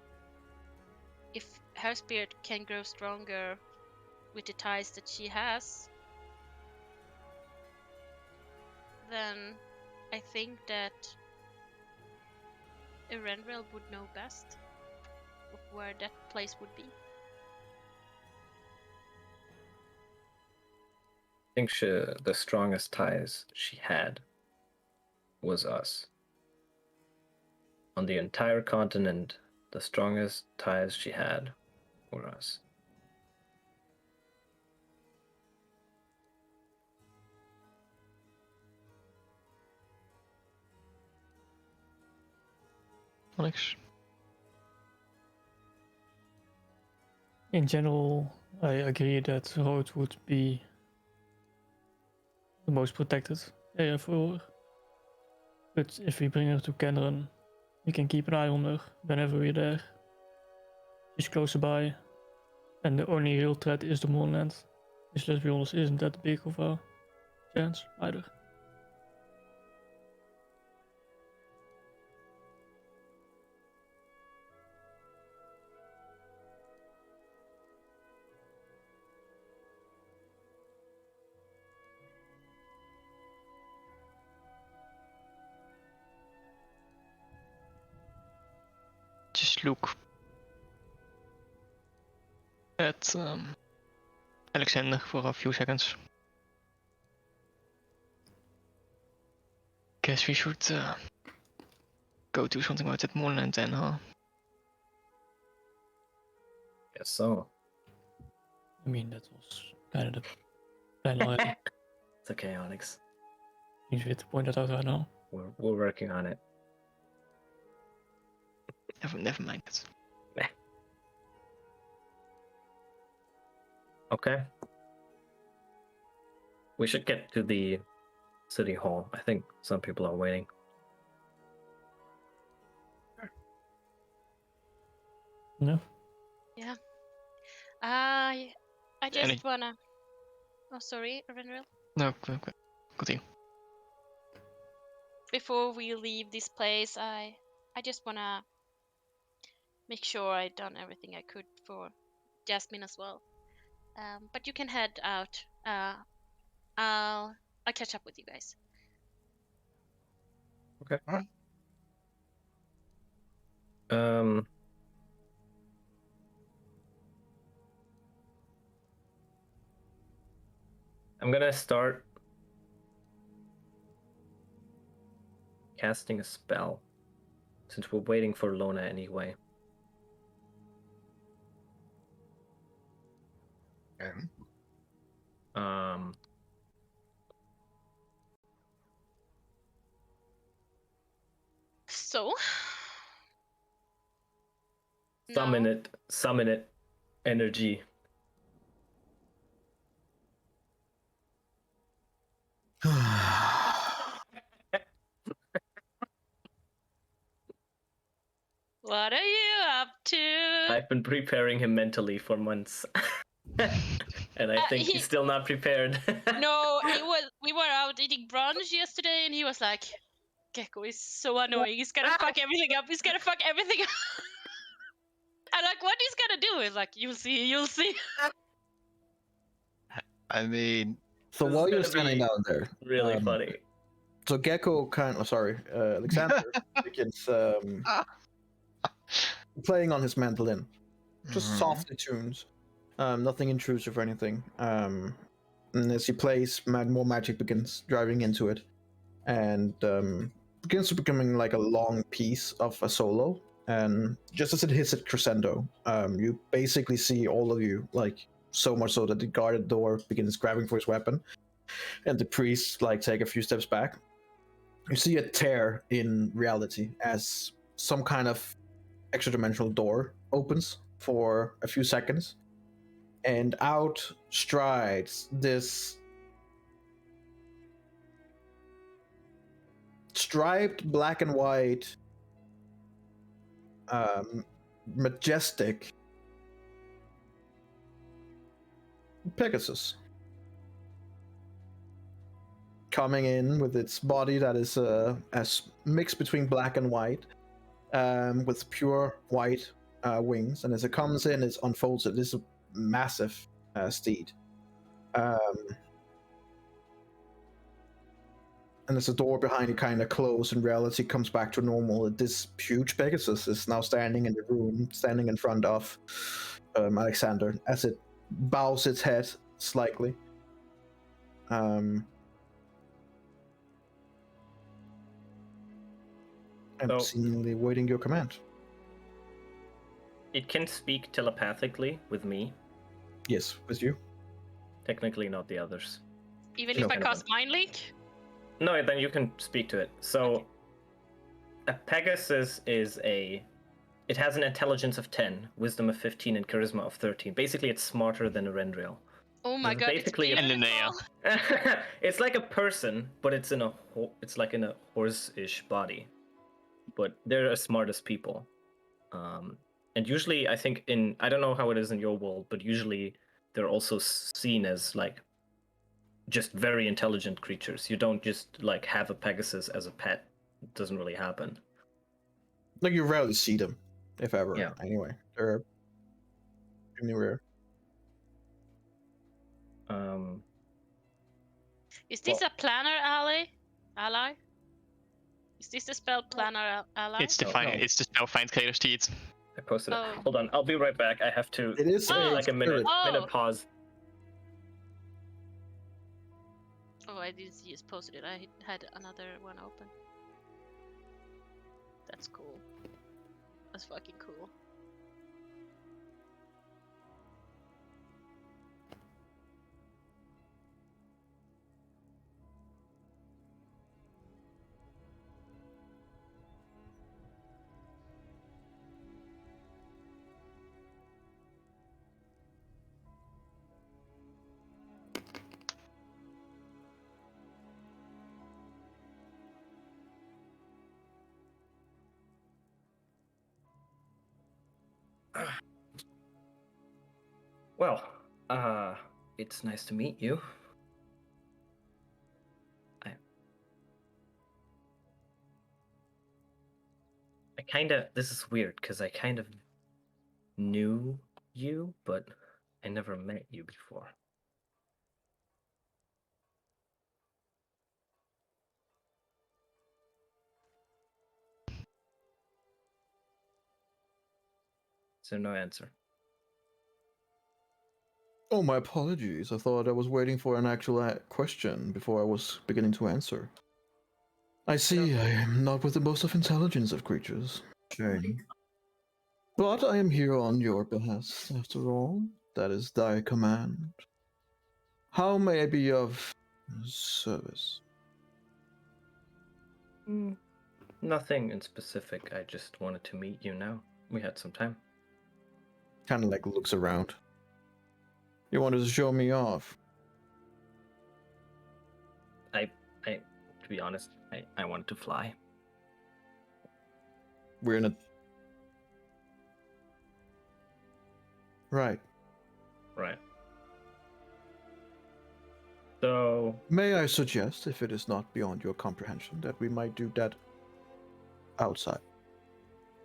if her spirit can grow stronger with the ties that she has, then I think that Erenril would know best of where that place would be. I think the strongest ties she had was us. On the entire continent, the strongest ties she had were us. Alex? In general, I agree that road would be the most protected area for her. But if we bring her to Kenron, we can keep an eye on her whenever we're there. She's closer by, and the only real threat is the Moonland, which, let's be honest, isn't that big of a chance either. Just look at Alexander for a few seconds. Guess we should go do something about that moonland then, huh? Guess so. I mean, that was kind of the plan already. It's okay, Alex. Need to point that out right now. We're working on it. Never mind it. Okay. We should get to the city hall. I think some people are waiting. No? Yeah. I just Any- wanna. Oh, sorry, Erenril. No, continue. Before we leave this place, I just wanna make sure I done everything I could for Jasmine as well. But you can head out. I'll catch up with you guys. Okay. Alright. I'm gonna start casting a spell. since we're waiting for Lona anyway. Um, So. summon it, energy. What are you up to? I've been preparing him mentally for months. And I think he's still not prepared. No, we were out eating brunch yesterday and he was like, Gecko is so annoying. He's gonna fuck everything up. He's gonna fuck everything up. I'm like, what he's gonna do? He's like, you'll see. I mean, So This is while you're gonna standing be down there, really funny. so Gecko Alexander begins playing on his mandolin, just mhm. softly tunes, nothing intrusive or anything. And as he plays, more magic begins driving into it, and begins to becoming like a long piece of a solo. And just as it hits a crescendo, you basically see all of you, like so much so that the guarded door begins grabbing for his weapon, and the priest like take a few steps back. You see a tear in reality as some kind of extra dimensional door opens for a few seconds, and out strides this striped black and white majestic Pegasus, coming in with its body that is as mixed between black and white, with pure white wings. And as it comes in, it unfolds. It is a massive steed. And as the door behind it kind of closes and reality comes back to normal, this huge Pegasus is now standing in the room, standing in front of Alexander, as it bows its head slightly. And So- seemingly waiting your command. It can speak telepathically with me. Yes, with you. Technically, not the others. Even No. if I cast Mind Link? No, then you can speak to it. So, a Pegasus is it has an intelligence of 10, wisdom of 15, and charisma of 13. Basically, it's smarter than a Rendril. Oh my It's god, basically a- it's And beautiful. Linnea. It's like a person, but it's in it's like in a horse-ish body. But they're as smart as people. And usually, I think I don't know how it is in your world, but usually they're also seen as like just very intelligent creatures. You don't just like have a Pegasus as a pet. It doesn't really happen. Like, you rarely see them, if ever. Yeah. Anyway, they're anywhere. Is this Well- a planner ally? Is this the spell planner ally? It's the No, find. no. It's the spell find creator steeds. I posted it. Oh. Hold on, I'll be right back. I have to It is Oh. like a minute Oh. minute pause. Oh, I didn't see you posted it. I had another one open. That's cool. That's fucking cool. Well, it's nice to meet you. I kind of, this is weird because I kind of knew you, but I never met you before. So no answer. Oh, my apologies. I thought I was waiting for an actual question before I was beginning to answer. I see I am not with the most of intelligence of creatures. Shame. But I am here on your behest, after all. That is thy command. How may I be of service? Nothing in specific. I just wanted to meet you now. We had some time. Kind of like looks around. You wanted to show me off. To be honest, I wanted to fly. We're in a... Right. Right. So, May I suggest, if it is not beyond your comprehension, that we might do that outside?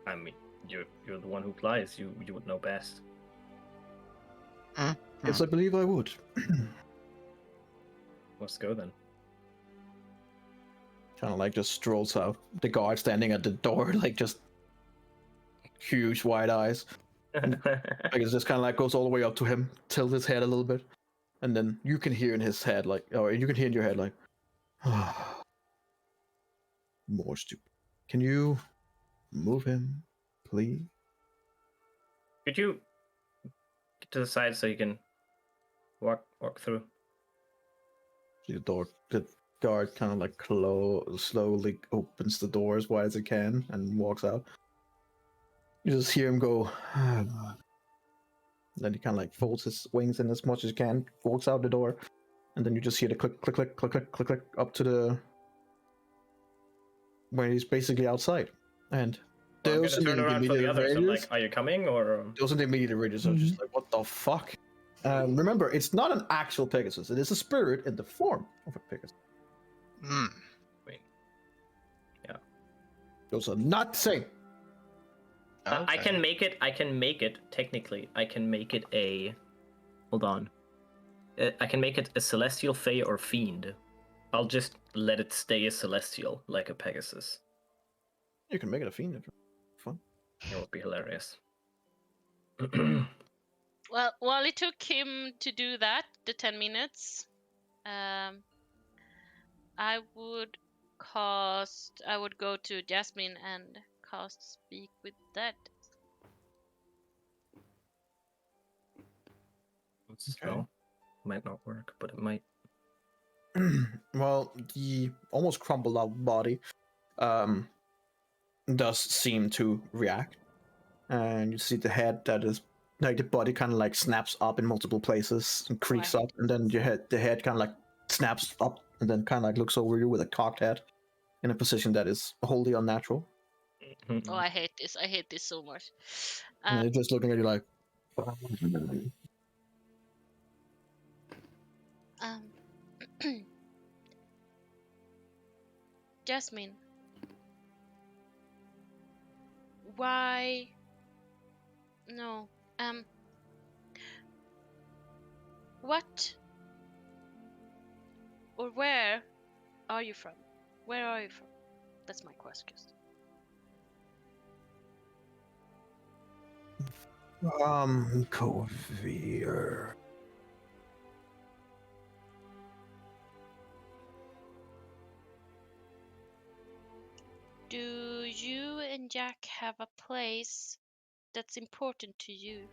I mean, you're the one who flies. You would know best. Yes, I believe I would. Let's go then. Kind of like just strolls out. The guard standing at the door, like just huge wide eyes. Like it just kind of like goes all the way up to him, tilts his head a little bit, and then you can hear in his head like, or you can hear in your head like, more stupid. Can you move him, please? Could you get to the side so you can walk through? The door, the guard kind of like slowly opens the door as wide as it can and walks out. You just hear him go. Then he kind of like folds his wings in as much as he can, walks out the door, and then you just hear the click, click, click, click, click, click, click up to the where he's basically outside. And I'm those gonna in turn the around for the immediate others. I'm radius, like, are you coming or? those in the immediate radius are just like, what the fuck? Remember, it's not an actual Pegasus. It is a spirit in the form of a Pegasus. Wait. Yeah. Those are not the same. I can make it. Technically, I can make it a. Hold on. I can make it a celestial, fey, or fiend. I'll just let it stay a celestial, like a Pegasus. You can make it a fiend if you're fun. It would be hilarious. Well, while it took him to do that, the 10 minutes, I would go to Jasmine and cast Speak with Dead. So, might not work, but it might. Well, the almost crumbled out body does seem to react. And you see the head that is like the body kind of like snaps up in multiple places and creaks Right. up, and then the head kind of like snaps up and then kind of like looks over you with a cocked head in a position that is wholly unnatural. Oh, I hate this. I hate this so much. And it's just looking at you like. Jasmine, why? No. What or where are you from? Where are you from? That's my question. Kovir. Do you and Jack have a place that's important to you?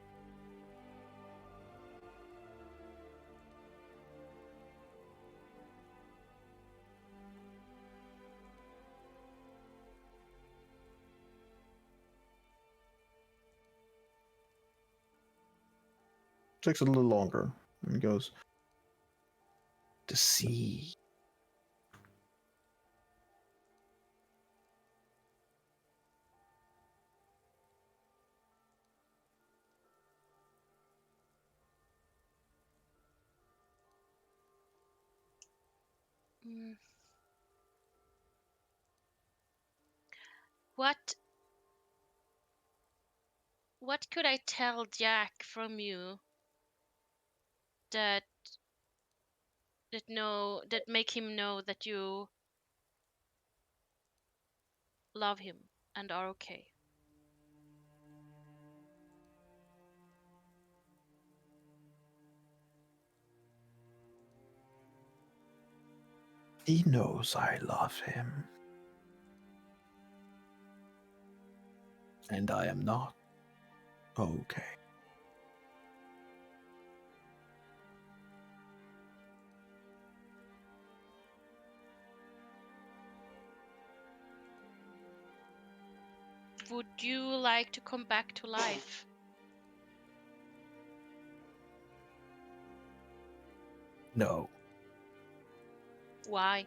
Takes a little longer. And he goes, the sea. What could I tell Jack from you that make him know that you love him and are okay? He knows I love him. And I am not okay. Would you like to come back to life? No. Why?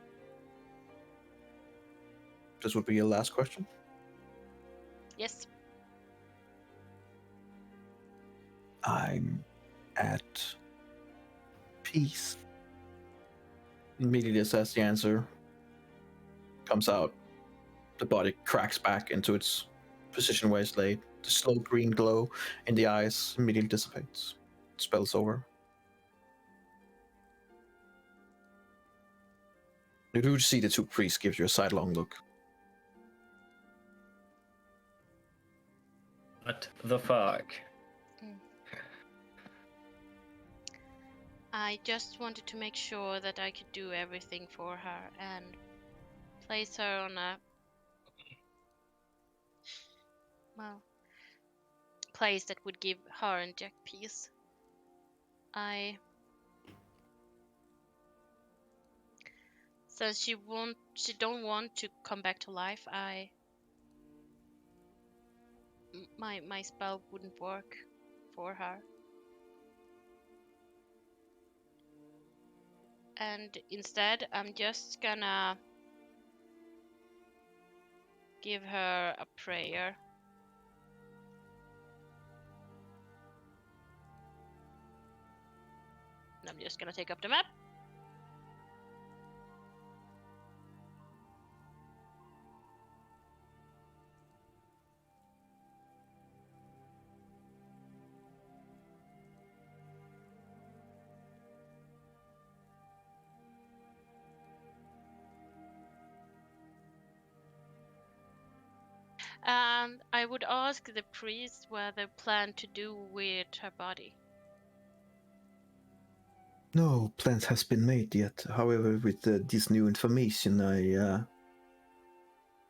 This would be your last question. Yes. I'm at peace. Immediately as the answer comes out, the body cracks back into its position where it's laid. The slow green glow in the eyes immediately dissipates. Spell's over. You do see the two priests give you a sidelong look. What the fuck? I just wanted to make sure that I could do everything for her and place her on a place that would give her and Jack peace. Since she don't want to come back to life, my spell wouldn't work for her. And instead, I'm just gonna give her a prayer. And I'm just gonna take up the map. And I would ask the priest what they plan to do with her body. No plans has been made yet. However, with this new information, I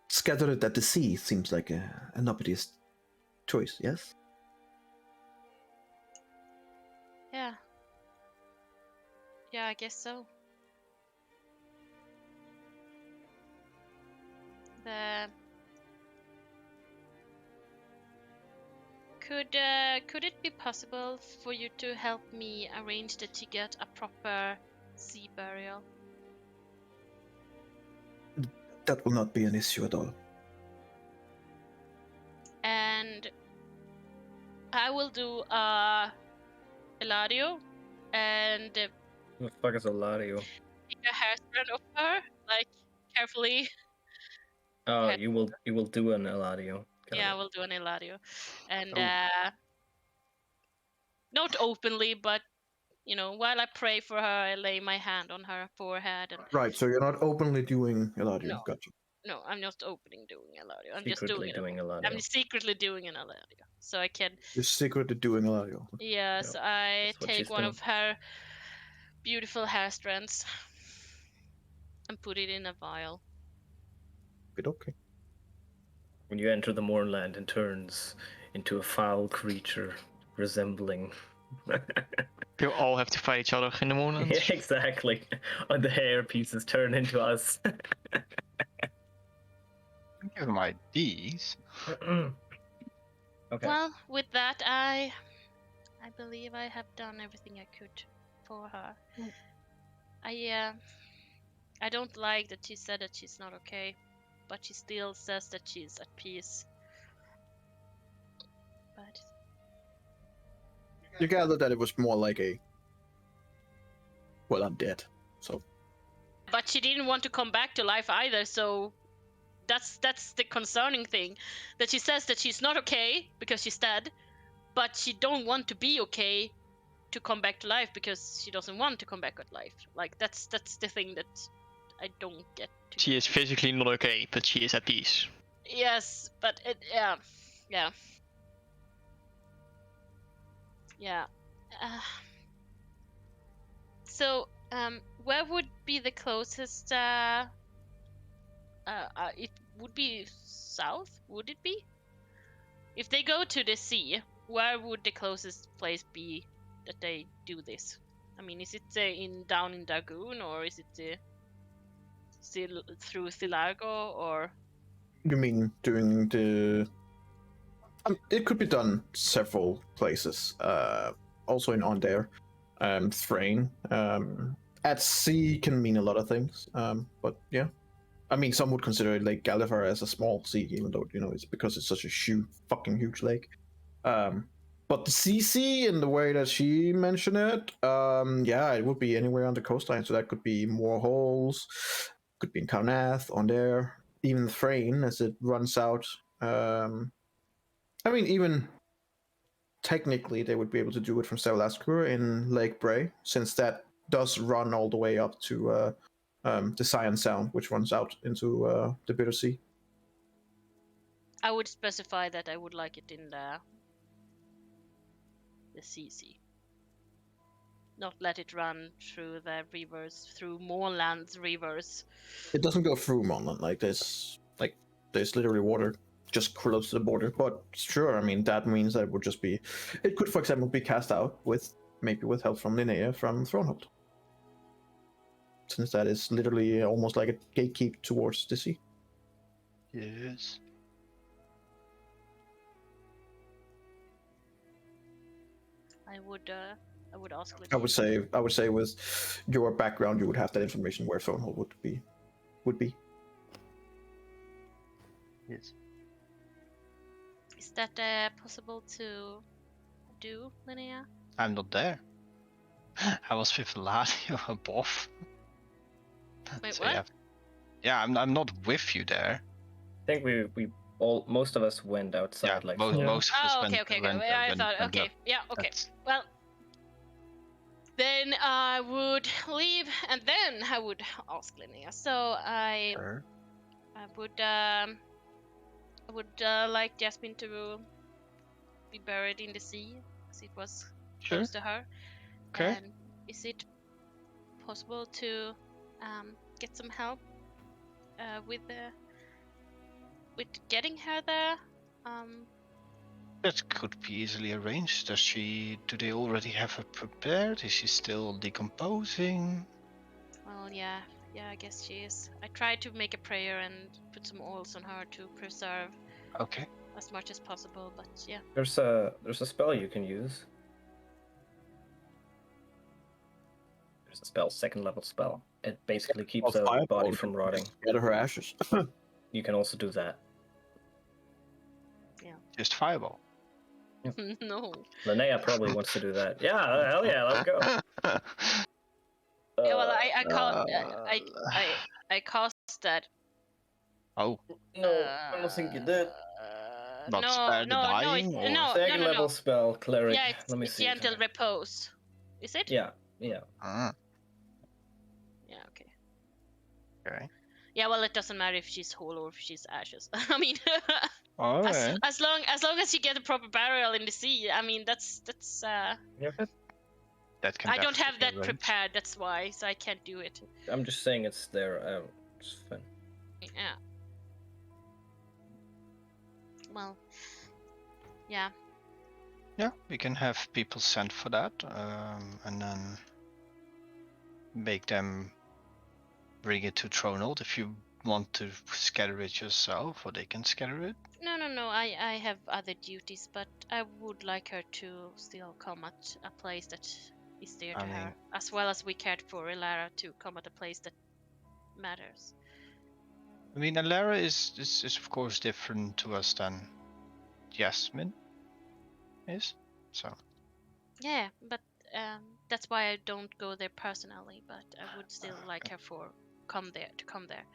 scatter it at the sea. Seems like an obvious choice. Yes. Yeah. Yeah, I guess so. Could it be possible for you to help me arrange that she get a proper sea burial? That will not be an issue at all. And I will do Eladio and Who the fuck is Eladio? take a hairstrand of her, like carefully. Oh, Yeah. you will do an Eladio. Got Yeah, I it. will do an Eladio, and Oh. not openly, but you know, while I pray for her, I lay my hand on her forehead, and Right. So you're not openly doing Eladio. No. Gotcha. no, I'm not opening doing Eladio. I'm just Secretly doing it. doing I'm Eladio. secretly doing an Eladio, so I can. You're secretly doing Eladio. Yes, Yeah, I that's what take she's one doing. of her beautiful hair strands and put it in a vial. But okay. When you enter the moorland and turns into a foul creature resembling. You all have to fight each other in the morning. Yeah, exactly. And the hair pieces turn into us. Give him IDs. Okay. Well, with that, I believe I have done everything I could for her. I don't like that she said that she's not okay, but she still says that she's at peace. But You gather that it was more like a. Well, I'm dead. So she didn't want to come back to life either, so that's the concerning thing. That she says that she's not okay because she's dead, but she don't want to be okay to come back to life because she doesn't want to come back to life. Like that's the thing that I don't get. She is physically not okay, but she is at peace. Yes, but yeah. So, where would be the closest? It would be south. Would it be? if they go to the sea, where would the closest place be that they do this? I mean, is it down in Dagoon, or is it still through Thilago, or? You mean doing the? It could be done several places. Also in on there, Thrain. At sea can mean a lot of things. But yeah, I mean, some would consider Lake Gallifrey as a small sea, even though it's because it's such a fucking huge lake. But the CC in the way that she mentioned it, yeah, it would be anywhere on the coastline. So that could be Moorholes, could be in Carnath on there, even Thrain as it runs out. I mean, even technically, they would be able to do it from Sevalaskur in Lake Bray, since that does run all the way up to the Scion Sound, which runs out into the Bitter Sea. I would specify that I would like it in the CC. Not let it run through the rivers, through Moorland's rivers. It doesn't go through Monland. There's literally water just close to the border. But sure, I mean that means that it would just be. It could, for example, be cast out with help from Linnea from Thronehold, since that is literally almost like a gatekeep towards the sea. Yes. I would ask. I would say with your background, you would have that information where Thronehold would be. Yes. Is that possible to do, Linnea? I'm not there. I was with Ladio above. Wait, So what? yeah, I'm not with you there. I think most of us went outside. Yeah, like most of us Oh, went. okay. went, I went- thought, went okay, up. yeah, okay. That's- Well, then I would leave, and then I would ask Linnea. So I would like Jasmine to be buried in the sea, as it was Sure. close to her. Okay. And is it possible to get some help with getting her there? That could be easily arranged. Do they already have her prepared? Is she still decomposing? Well, yeah, I guess she is. I tried to make a prayer and put some oils on her to preserve Okay. as much as possible, but yeah. there's a spell you can use. There's a spell, second level spell. It basically keeps the Fireball body from rotting. Gather her ashes. You can also do that. Just fireball. No. Linnea probably wants to do that. Yeah, hell yeah, let's go. Yeah, well, I can't. I cast that. Oh, No, I don't think you did. Not No, spare the no, dying, or- no, Second level spell, cleric. Yeah, Let me it's see. gentle repose. Is it? Yeah. Ah, Yeah. Okay. okay. Yeah. Well, it doesn't matter if she's whole or if she's ashes. I mean, All right. as long as you get a proper burial in the sea. I mean, that's. That can I don't have definitely that be arranged. prepared. That's why, so I can't do it. I'm just saying it's there. It's fine. Yeah. Well. Yeah. Yeah, we can have people sent for that, and then make them bring it to Thronehold if you want to scatter it yourself, or they can scatter it. No. I have other duties, but I would like her to still come at a place that is dear to her, as well as we cared for Ilara to come at a place that matters. I mean, Alara is of course different to us than Jasmine is, so. Yeah, but that's why I don't go there personally. But I would still like her to come there.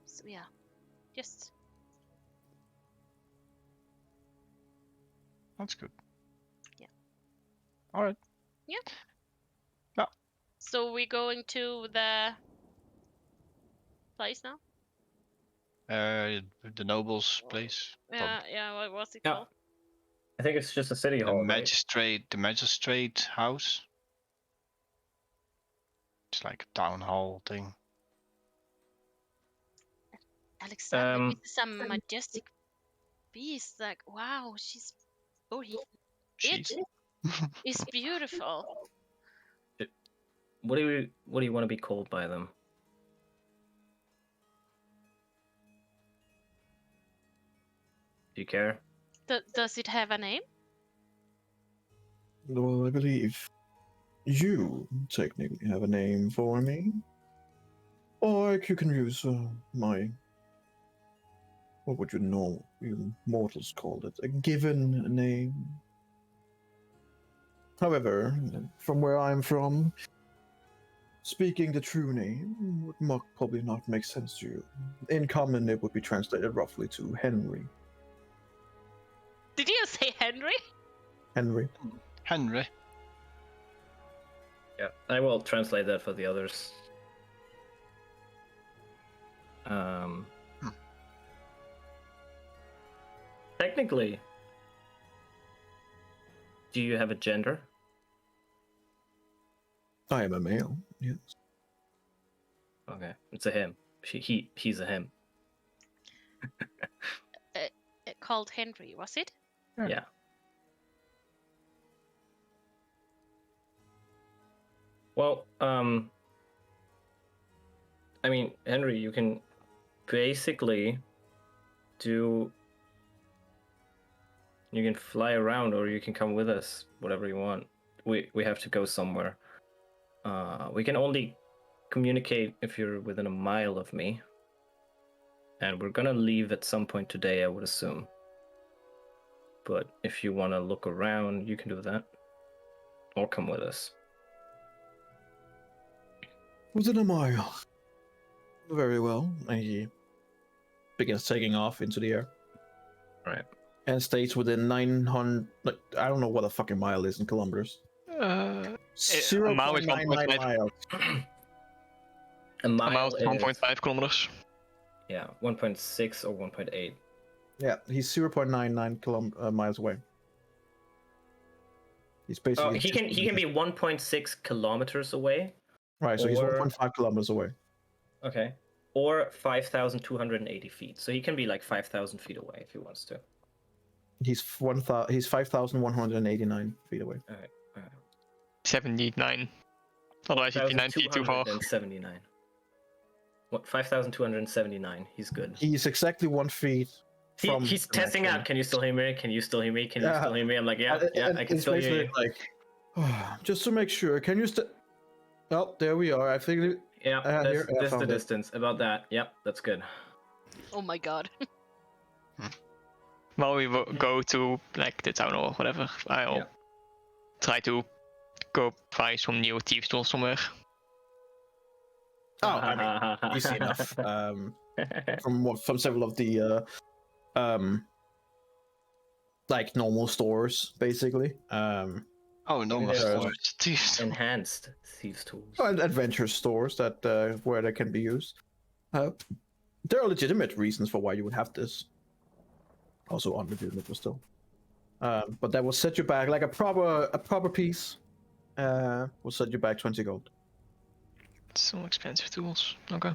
So yeah, just That's good. Yeah. All right. Yeah. Yeah. So we're going to the place now. The noble's place. Yeah. What was it Yeah. called? I think it's just a city The hall, right? magistrate house. It's like a town hall thing. Alexander, this is a majestic beast. Like, wow, she's. Oh, it She's. is beautiful. What do you want to be called by them? Do you care? Does it have a name? Well, I believe you technically have a name for me. Or you can use my. What would you mortals call it? A given name. However, from where I'm from, speaking the true name would probably not make sense to you. In common, it would be translated roughly to Henry. Did you say Henry? Henry. Henry. Yeah, I will translate that for the others. Technically, do you have a gender? I am a male, yes. Okay, it's a him. He's a him. Called Henry, was it? Yeah. Well, I mean, Henry, you can basically you can fly around, or you can come with us, whatever you want. We have to go somewhere. We can only communicate if you're within a mile of me. And we're gonna leave at some point today, I would assume. But if you want to look around, you can do that. Or come with us. Within a mile. Very well. And he begins taking off into the air. Right. And stays within 900. Like, I don't know what a fucking mile is in kilometers. A mile is 0.99 1.5. miles. A mile is is 1.5 kilometers. Yeah, 1.6 or 1.8. Yeah, he's 0.99 miles away. He's basically. Oh, he can be 1.6 kilometers away. Right, so he's or- 1.5 kilometers away. Okay. Or 5,280 feet. So he can be like 5,000 feet away if he wants to. He's 5,189 feet away. All right. 79. Otherwise he'd be 90 too far. 5,279. What? 5,279. He's good. He's exactly 1 feet. From He's the testing maximum. out. Can you still hear me? Can you still hear me? Can you Yeah. still hear me? I'm like, yeah, I can It's still hear you. basically like, just to make sure, can you still? Oh, there we are. I figured. Yeah, here, I this is found the it. distance. About that. Yep, that's good. Oh my god. While we go to like the town or whatever, I'll try to go buy some new thieves tools somewhere. Oh, I mean, easy enough. From several of the like normal stores, basically. Oh, no, my Yeah. stores. Enhanced thieves tools. And adventure stores that where they can be used. There are legitimate reasons for why you would have this. Also unlegitimate, but still. But that will set you back like a proper piece. Will set you back 20 gold. Some expensive tools. Okay.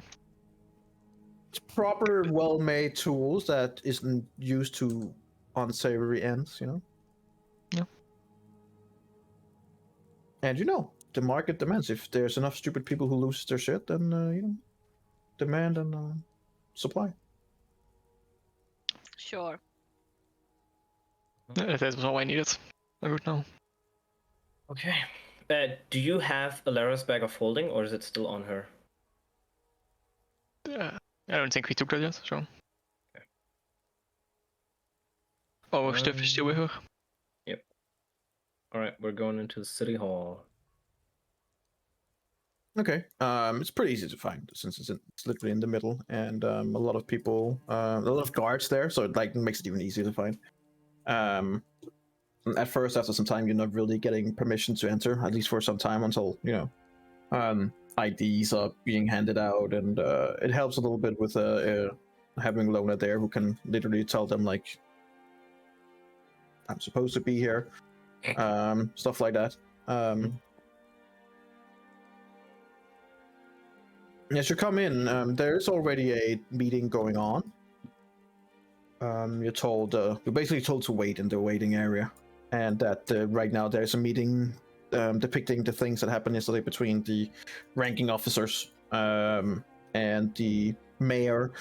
It's proper, well-made tools that isn't used to unsavory ends, you know. Yeah. And you know, the market demands. If there's enough stupid people who lose their shit, then you know, demand and supply. Sure. That was all I needed. I would know. Okay. Do you have Alara's bag of holding, or is it still on her? I don't think we took that yet, so. Okay. Our stuff is still with her. Yep. Alright, we're going into the city hall. Okay. It's pretty easy to find since it's literally in the middle, and a lot of people, a lot of guards there, so it like makes it even easier to find. At first, after some time, you're not really getting permission to enter, at least for some time until you know, IDs are being handed out, and it helps a little bit with having Lona there, who can literally tell them like, "I'm supposed to be here," stuff like that. As you come in, there is already a meeting going on. You're basically told to wait in the waiting area, and that right now there's a meeting depicting the things that happened yesterday between the ranking officers and the mayor,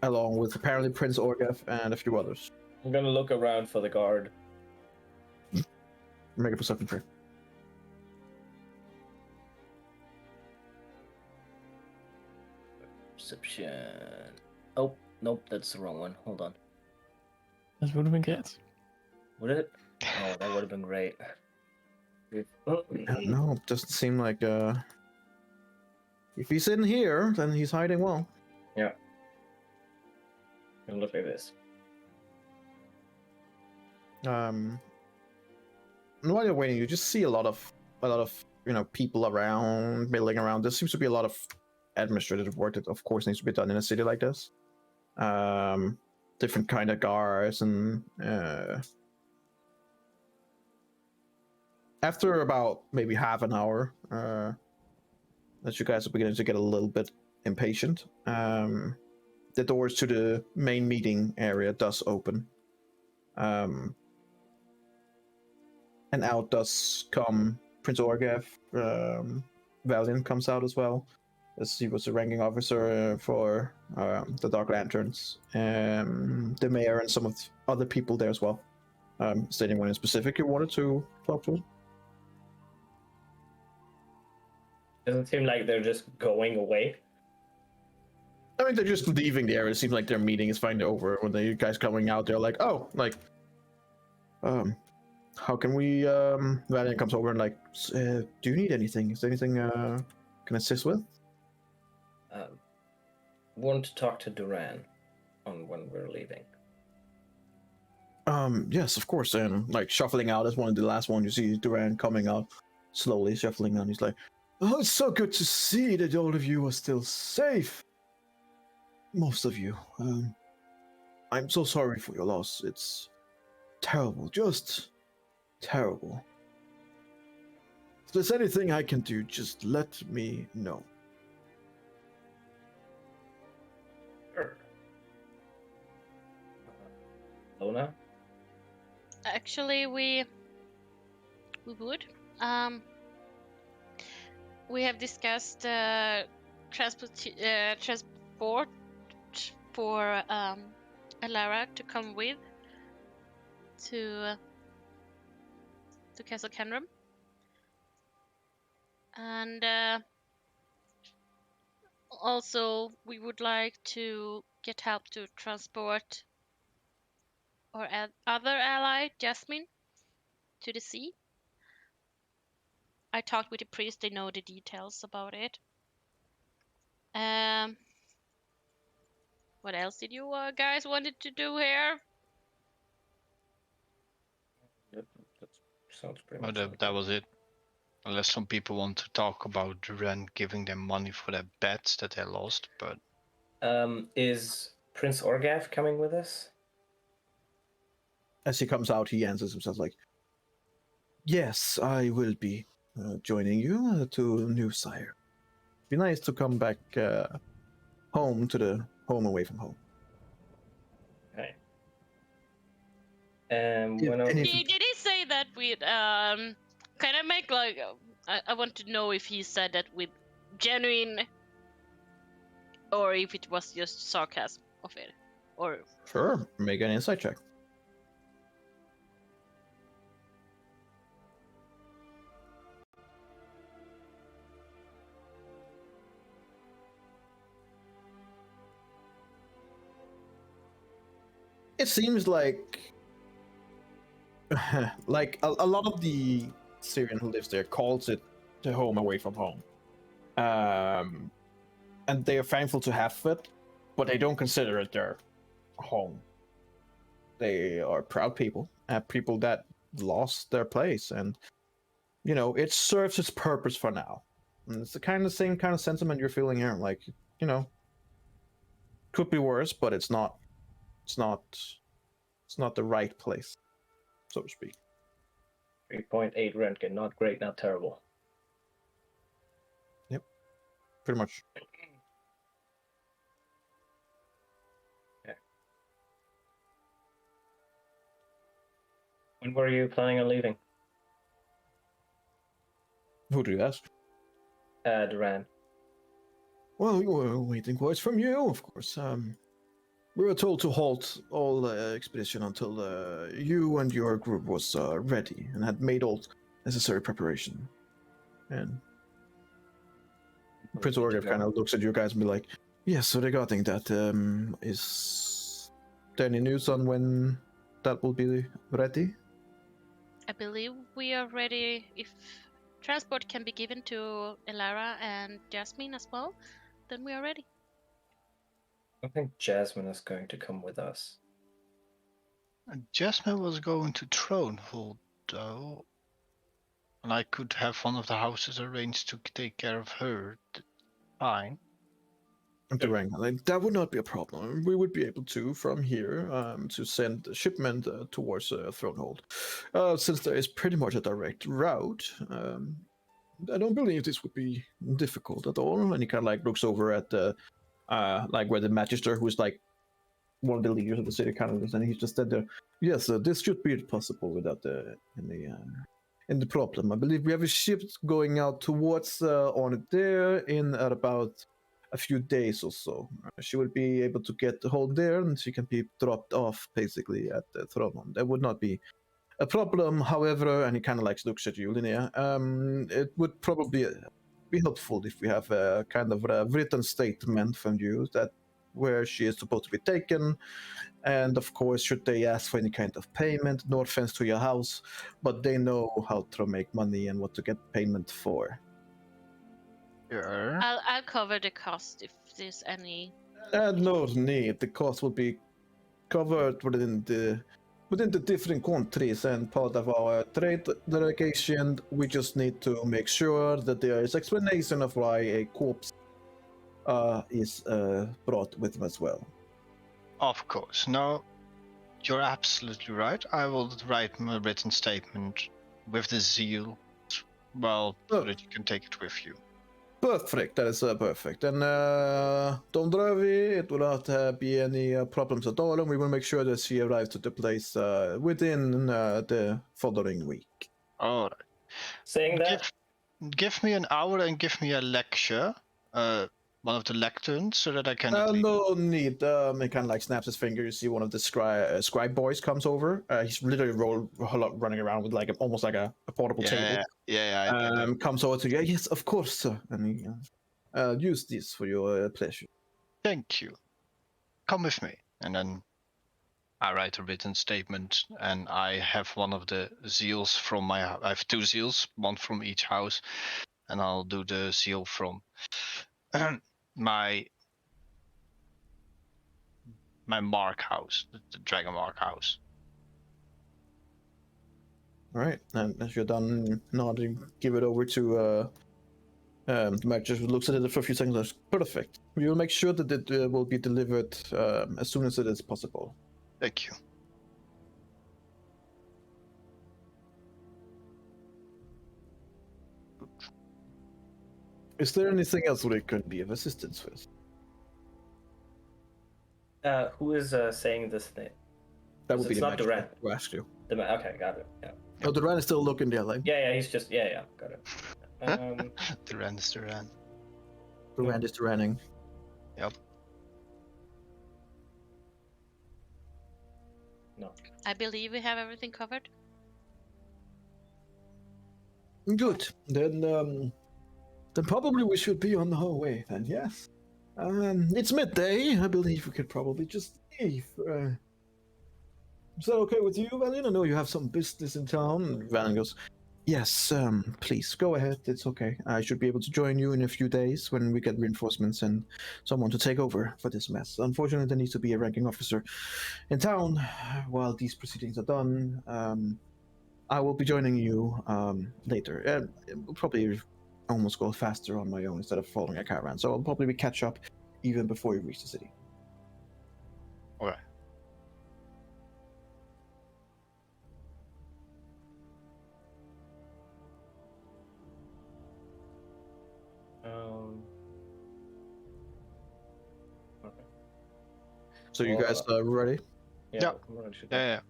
along with apparently Prince Orgev and a few others. I'm gonna look around for the guard. Make a perception check. Perception. Oh, nope, that's the wrong one. Hold on. That would have been great. Would it? Oh, that would have been great. No, it doesn't seem like if he's in here, then he's hiding well. Yeah. And look at this. And while you're waiting, you just see a lot of people around, milling around. There seems to be a lot of administrative work that, of course, needs to be done in a city like this. Different kind of guards, and after about maybe half an hour, that you guys are beginning to get a little bit impatient. The doors to the main meeting area does open. And out does come Prince Orgev. Valiant comes out as well, as he was the ranking officer for the Dark Lanterns. The mayor and some of the other people there as well. Is there anyone in specific you wanted to talk to? Doesn't seem like they're just going away. I mean, they're just leaving the area. It seems like their meeting is finally over. When the guys coming out, they're like, "Oh, like, how can we?" Valiant comes over and like, "Do you need anything? Is there anything can assist with?" Want to talk to Duran on when we're leaving. Yes, of course. And like shuffling out as one of the last one, you see Duran coming out slowly, shuffling out. He's like, "Oh, it's so good to see that all of you are still safe. Most of you. I'm so sorry for your loss. It's terrible, just terrible. If there's anything I can do, just let me know." Sure. Lona? Actually, we would. We have discussed transport for Alara to come with to Castle Canrum, and also we would like to get help to transport our other ally, Jasmine, to the sea. I talked with the priest; they know the details about it. What else did you guys wanted to do here? That sounds pretty Well, much like that was it. Unless some people want to talk about Duran giving them money for their bets that they lost, but Is Prince Orgev coming with us? As he comes out, he answers himself like, "Yes, I will be joining you to New Sire. Be nice to come back home to the home away from home." Okay. Yeah, When and I... if- Did he say that with Can I make like I want to know if he said that with genuine or if it was just sarcasm of it, or Sure, make an insight check. It seems like like a lot of the Syrian who lives there calls it the home away from home. And they are thankful to have it, but they don't consider it their home. They are proud people, people that lost their place, and it serves its purpose for now. And it's the same kind of sentiment you're feeling here. Like, could be worse, but it's not the right place, so to speak. 3.8 Rentgen, not great, not terrible. pretty much. When were you planning on leaving? Who do you ask? Duran. Well, we were waiting words from you, of course. We were told to halt all expedition until you and your group was ready and had made all necessary preparation. And Prince Orgev kind of looks at you guys and be like, yes, so regarding that, is there any news on when that will be ready? I believe we are ready. If transport can be given to Elara and Jasmine as well, then we are ready. I think Jasmine is going to come with us. Jasmine was going to Thronehold, though. And I could have one of the houses arranged to take care of her. Fine. Like, that would not be a problem. We would be able to, from here, to send a shipment towards Thronehold. Since there is pretty much a direct route, I don't believe this would be difficult at all. And he kind of like looks over at the, like where the Magister, who's like one of the leaders of the city, kind of is, and he's just said there, yes, this should be possible without any problem. I believe we have a ship going out towards on it there in at about a few days or so. She will be able to get the hold there, and she can be dropped off basically at the throne. That would not be a problem. However, and he kind of like looks at you, Linnea. It would probably be helpful if we have a kind of a written statement from you that where she is supposed to be taken, and of course, should they ask for any kind of payment, no offense to your house, but they know how to make money and what to get payment for. Sure. I'll cover the cost if there's any. No need. The cost will be covered within the different countries and part of our trade delegation. We just need to make sure that there is explanation of why a corpse is brought with them as well. Of course. No, you're absolutely right. I will write my written statement with the seal, well, so that you can take it with you. Perfect, that is perfect. And don't worry, it will not be any problems at all, and we will make sure that she arrives at the place within the following week. All right. Saying that, Give me an hour and give me a lecture, one of the lecterns, so that I can. No need. He kind of like snaps his finger. You see one of the scribe boys comes over. He's literally running around with like almost like a portable table. Yeah. Comes over to you. Yes, of course, sir. And he use this for your pleasure. Thank you. Come with me, and then I write a written statement, and I have one of the seals from my. I have two seals, one from each house, and I'll do the seal from my mark house, the dragon mark house. All right, and as you're done nodding, give it over to the manager, who looks at it for a few seconds. Goes, perfect. We will make sure that it will be delivered as soon as it is possible. Thank you. Is there anything else we can be of assistance with? who is saying this thing? That would be It's the not magistrate Duran. who asked you. Okay, got it. Yeah. Oh, Duran is still looking there, like Yeah, he's just got it. Duran is Duran. Duran is Duraning. Yep. No. I believe we have everything covered. Good. Then probably we should be on the whole way. Then yes. It's midday. I believe we could probably just leave. Is that okay with you, Valian? I know you have some business in town. And Valian goes, yes. Please go ahead. It's okay. I should be able to join you in a few days when we get reinforcements and someone to take over for this mess. Unfortunately, there needs to be a ranking officer in town while these proceedings are done. I will be joining you later. It will probably almost go faster on my own instead of following a caravan. So I'll probably catch up even before you reach the city. All right. So you guys ready? Yeah. Yeah. I'm ready to go. Yeah.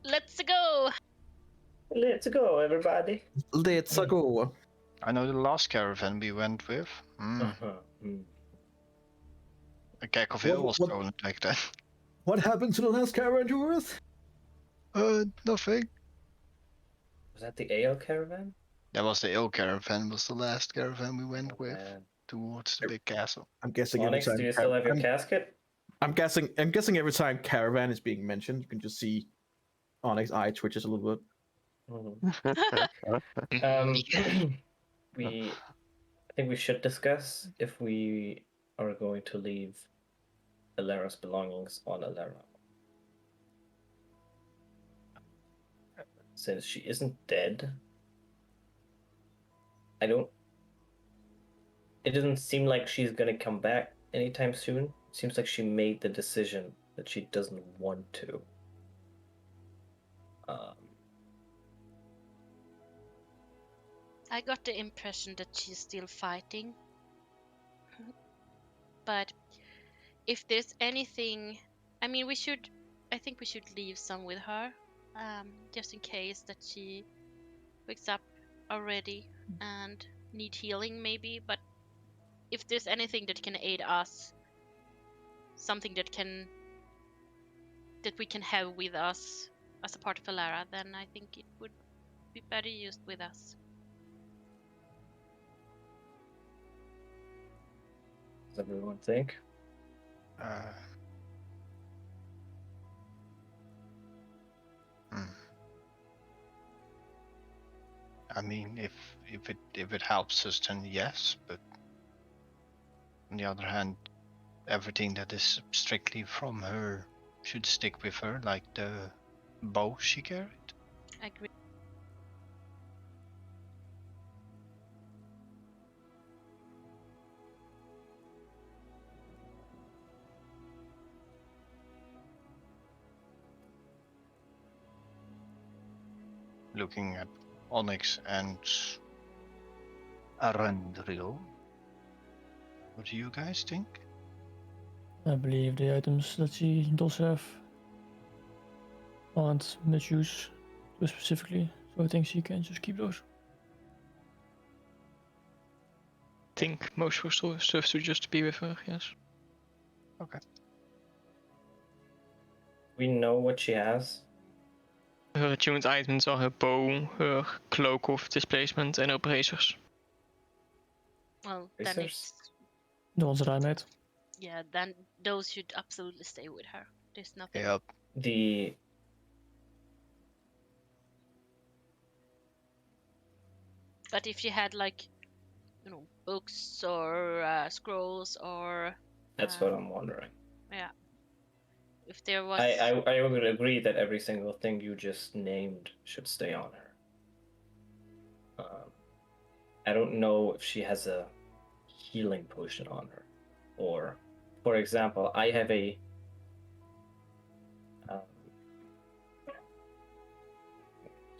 Let's go. Let's go, everybody. Let's go. I know the last caravan we went with. A keg of ale was What- stolen back then. What happened to the last caravan you were with? Nothing. Was that the ale caravan? That was the ale caravan. Was the last caravan we went Oh, with man. towards the big castle. I'm guessing every Onyx, time. do you still have your casket? I'm guessing every time caravan is being mentioned, you can just see Onyx's eye twitches a little bit. I think we should discuss if we are going to leave Alara's belongings on Alara. Since she isn't dead, it doesn't seem like she's gonna come back anytime soon. It seems like she made the decision that she doesn't want to. I got the impression that she's still fighting. But if there's anything, I mean, I think we should leave some with her, just in case that she wakes up already and need healing maybe. But if there's anything that can aid us, something that we can have with us as a part of Alara, then I think it would be better used with us. Does everyone think? I mean, if it helps us, then yes. But on the other hand, everything that is strictly from her should stick with her, like the bow she carried. I agree. Looking at Onyx and Arendril, what do you guys think? I believe the items that she does have aren't much use to her specifically, so I think she can just keep those. I think most of her stuff should just be with her, yes. Okay. We know what she has. Her attuned items are her bow, her cloak of displacement, and her bracers. Well, Bracers? then it's The ones that I made. yeah. Then those should absolutely stay with her. There's nothing. Yep. But if she had like, books or scrolls or That's what I'm wondering. yeah, if there was I would agree that every single thing you just named should stay on her. I don't know if she has a healing potion on her, or, for example, I have a.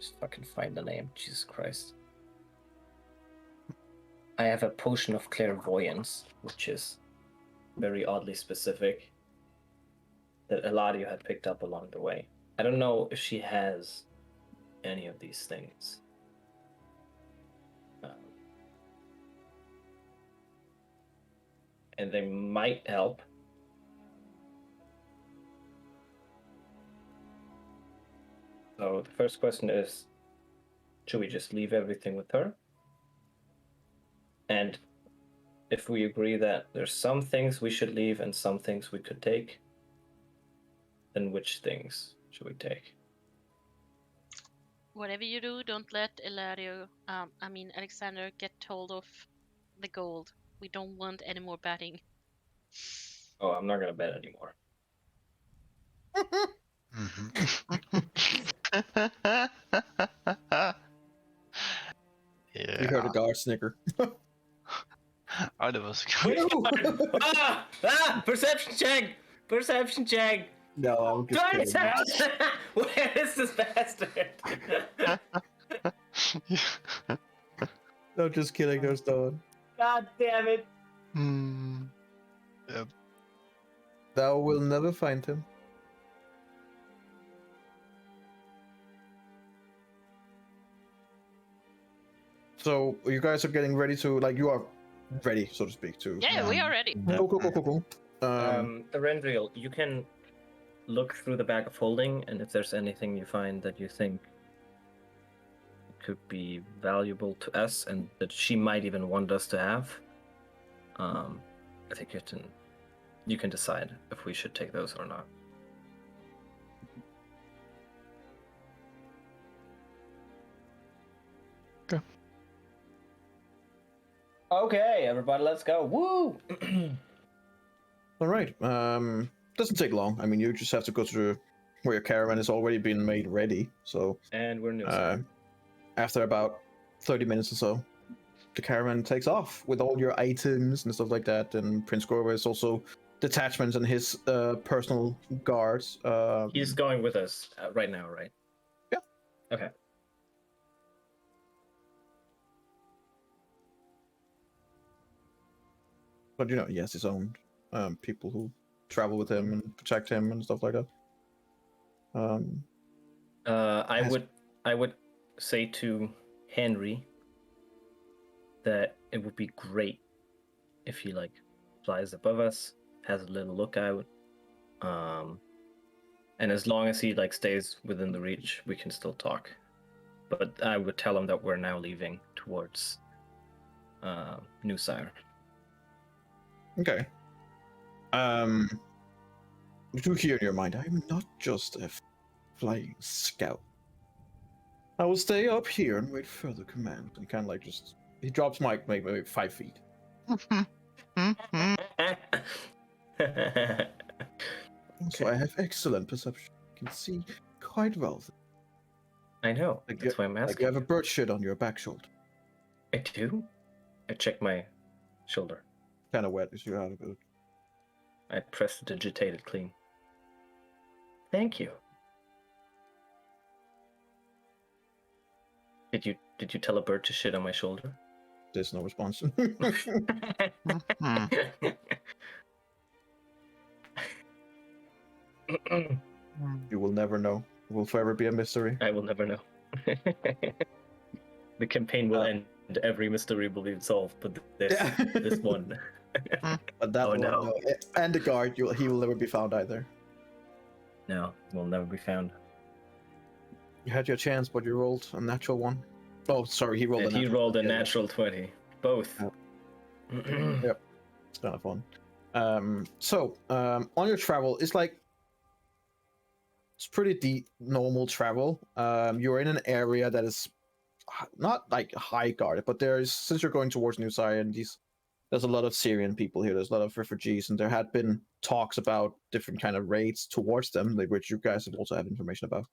Just fucking find the name, Jesus Christ. I have a potion of clairvoyance, which is very oddly specific, that Eladio had picked up along the way. I don't know if she has any of these things. And they might help. So the first question is, should we just leave everything with her? And if we agree that there's some things we should leave and some things we could take, then which things should we take? whatever you do, don't let Alexander get hold of the gold. We don't want any more betting. Oh, I'm not gonna bet anymore. Yeah. You heard a guard snicker. Oh, that was Perception check! Perception check! No, I'm just kidding. Where is this bastard? No, just kidding. There's no one. God damn it! Yep. Thou will never find him. So you guys are getting ready to, like, you are ready, so to speak, to. Yeah, we are ready. Yeah. Cool. Arendriel, you can look through the bag of holding, and if there's anything you find that you think could be valuable to us and that she might even want us to have, I think you can decide if we should take those or not. Okay. Okay, everybody, let's go. Woo! All right. Doesn't take long. I mean, you just have to go to where your caravan has already been made ready. So And we're new. after about 30 minutes or so, the caravan takes off with all your items and stuff like that. And Prince Grover is also detachments and his personal guards. He's going with us right now, right? Yeah. Okay. But you know, he has his own people who travel with him and protect him and stuff like that. I would say to Henry that it would be great if he like flies above us, has a little lookout, and as long as he like stays within the reach, we can still talk. But I would tell him that we're now leaving towards New Sire. Okay. You do hear in your mind, I'm not just a flying scout. I will stay up here and wait further command. And kind of like just, he drops Mike maybe 5 feet. So I have excellent perception. I can see quite well. I know. Like That's why I'm Like asking. you have a bird shit on your back shoulder. I do? I check my shoulder. Kind of wet as you have it. I prestidigitate it clean. Thank you. Did you tell a bird to shit on my shoulder? There's no response. You will never know. It will forever be a mystery. I will never know. The campaign will end. Every mystery will be solved, but this one. But that Oh, one, no. no. And the guard, he will never be found either. No, will never be found. You had your chance, but you rolled a natural one. Oh, sorry, he rolled And a natural. he rolled a Yeah, natural 20. Both. Yep. It's kind of fun. On your travel, it's pretty normal travel. You're in an area that is not like high guarded, but since you're going towards New Sire, and there's a lot of Syrian people here. There's a lot of refugees, and there had been talks about different kind of raids towards them, which you guys have also had information about.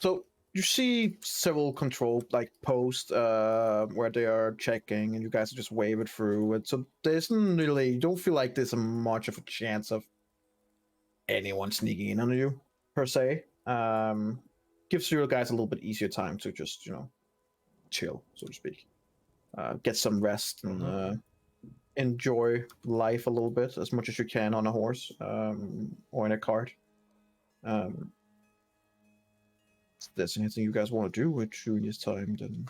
So you see several control posts where they are checking, and you guys just wave it through. And so you don't feel like there's much of a chance of anyone sneaking in on you per se. Gives you guys a little bit easier time to just chill, so to speak. Get some rest and enjoy life a little bit as much as you can on a horse or in a cart. If there's anything you guys want to do during this time, then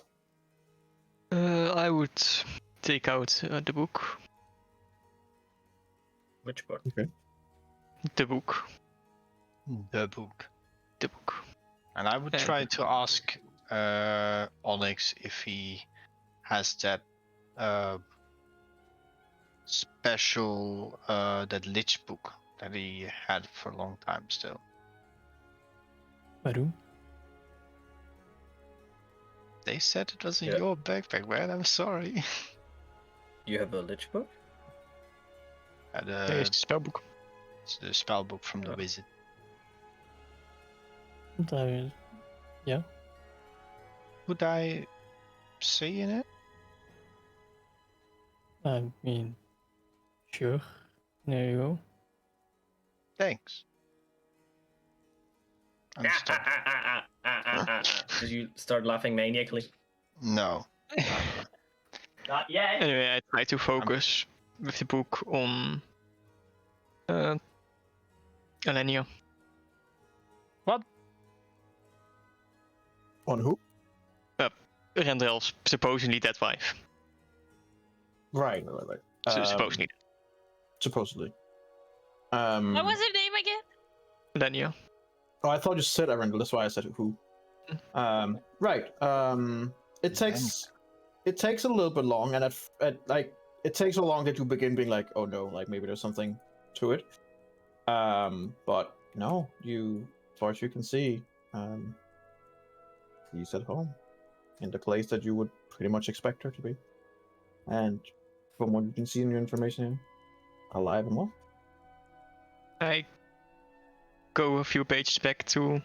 I would take out the book. Which book? okay. The book. The book. The book. And I would Okay. try to ask Onyx if he has that special that Lich book that he had for a long time still. Waarom? They said it was in Yeah. your backpack, man. I'm sorry. You have a Lich book? There is the spellbook. It's the spell book from the Oh. wizard. Yeah. Would I see in it? I mean, sure. There you go. Thanks. Understood. Did you start laughing maniacally? No. Not yet. Anyway, I try to focus with the book on Elenia. On who? Rendel's supposedly dead wife. Right. Supposedly. Supposedly. What was her name again? Elenia. Oh, I thought you said Arendelle. That's why I said who. Right. It takes a little bit long, and it takes so long that you begin being like, oh no, like maybe there's something to it. But no, as far as you can see, he's at home, in the place that you would pretty much expect her to be, and from what you can see in your information here, alive and well. I go a few pages back to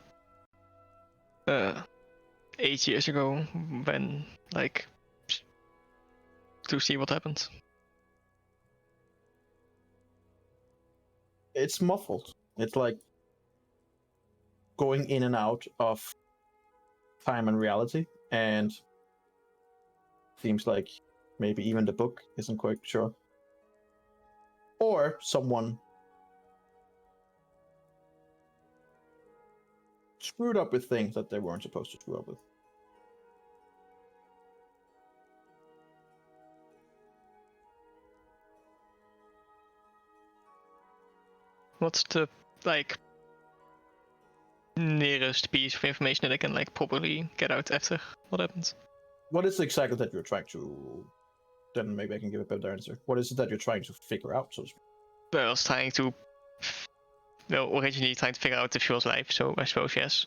8 years ago, when, like, to see what happened. It's muffled. It's like going in and out of time and reality, and seems like maybe even the book isn't quite sure. Or someone screwed up with things that they weren't supposed to screw up with. What's the, like, nearest piece of information that I can, like, properly get out after what happens? What is it exactly that you're trying to... Then maybe I can give a better answer. What is it that you're trying to figure out, so to speak? But I was trying to... Well, originally trying to figure out if she was alive, so I suppose yes.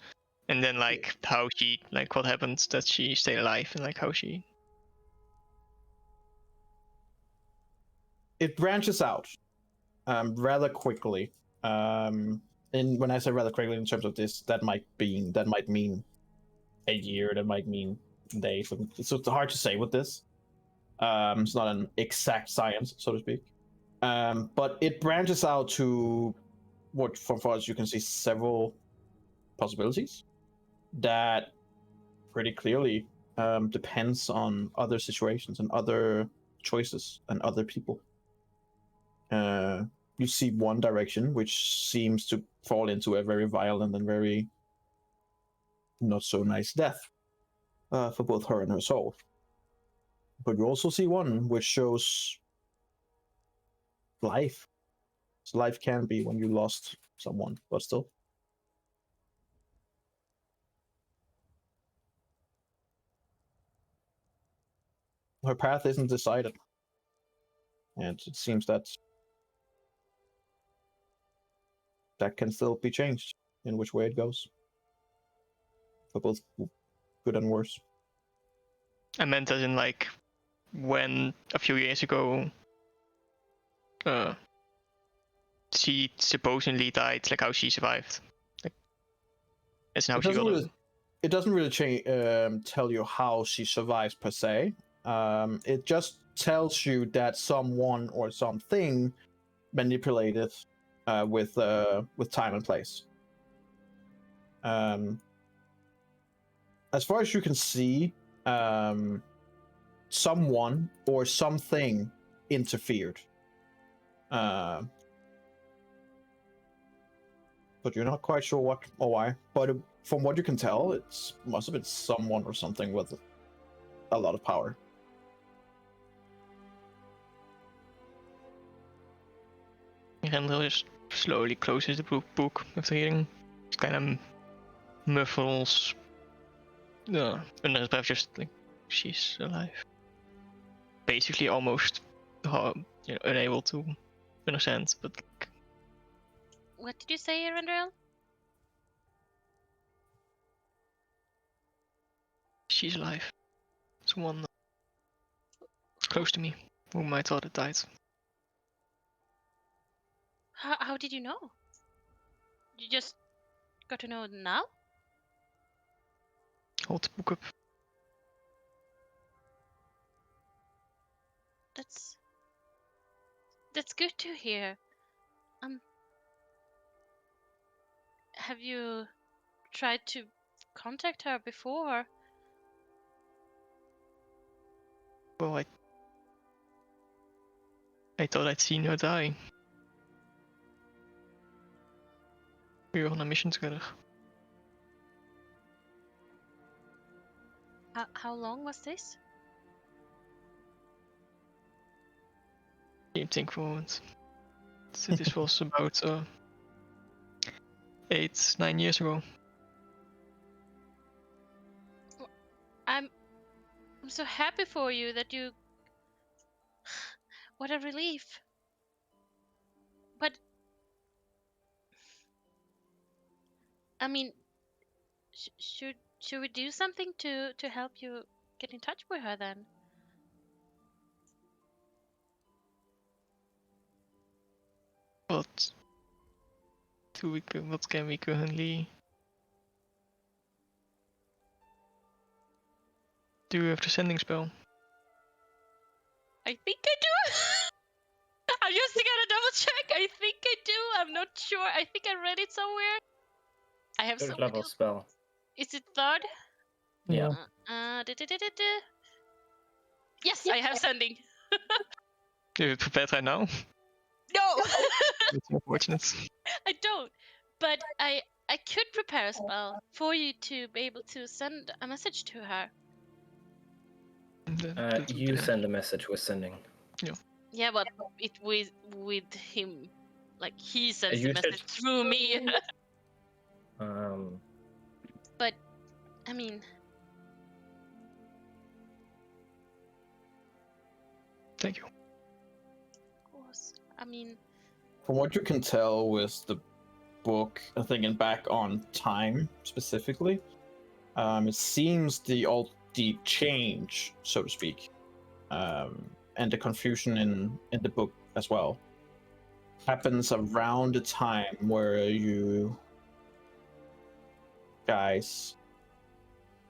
And then, like, how she... Like, what happened that she stayed alive, and, like, how she... It branches out rather quickly. And when I say rather quickly in terms of this, that might mean a year, that might mean days. So it's hard to say with this. It's not an exact science, so to speak. But it branches out to what, from far as you can see, several possibilities that pretty clearly depends on other situations and other choices and other people. You see one direction which seems to fall into a very violent and very not so nice death for both her and her soul. But you also see one which shows life. So life can be when you lost someone, but still. Her path isn't decided. And it seems that can still be changed in which way it goes. For both good and worse. I meant as in, like, when a few years ago she supposedly died, like how she survived. Like, as in how she got it. It doesn't really tell you how she survives per se. It just tells you that someone or something manipulated with time and place. As far as you can see, someone or something interfered. But you're not quite sure what or why. But from what you can tell, it must have been someone or something with a lot of power. Rendell just slowly closes the book after hearing. Kind of muffles under his breath, just like, she's alive. Basically almost unable to understand, but like... What did you say, Rendell? She's alive. Someone close to me, whom I thought had died. How did you know? You just got to know now? Hold the book up. That's good to hear. Have you tried to contact her before? Well, I I thought I'd seen her die. We were on a mission together. How long was this? Can't think for a moment. So this was about 8-9 years ago. I'm so happy for you that you. What a relief. But I mean, should we do something to help you get in touch with her then? What can we currently do with the sending spell? I think I do. I'm just gonna double check. I think I do. I'm not sure. I think I read it somewhere. I have so Third many. level spell. Is it third? Yeah. Yes, I have sending. Do you prepared right now? No, It's unfortunate. I don't. But I could prepare a spell for you to be able to send a message to her. You send a message with sending. Yeah, but it with him, like he sends You the message should- through me. Um, But I mean, Thank you. of course. I mean, From what you can tell with the book, thinking back on time specifically, it seems the change, so to speak, and the confusion in the book as well, happens around the time where you guys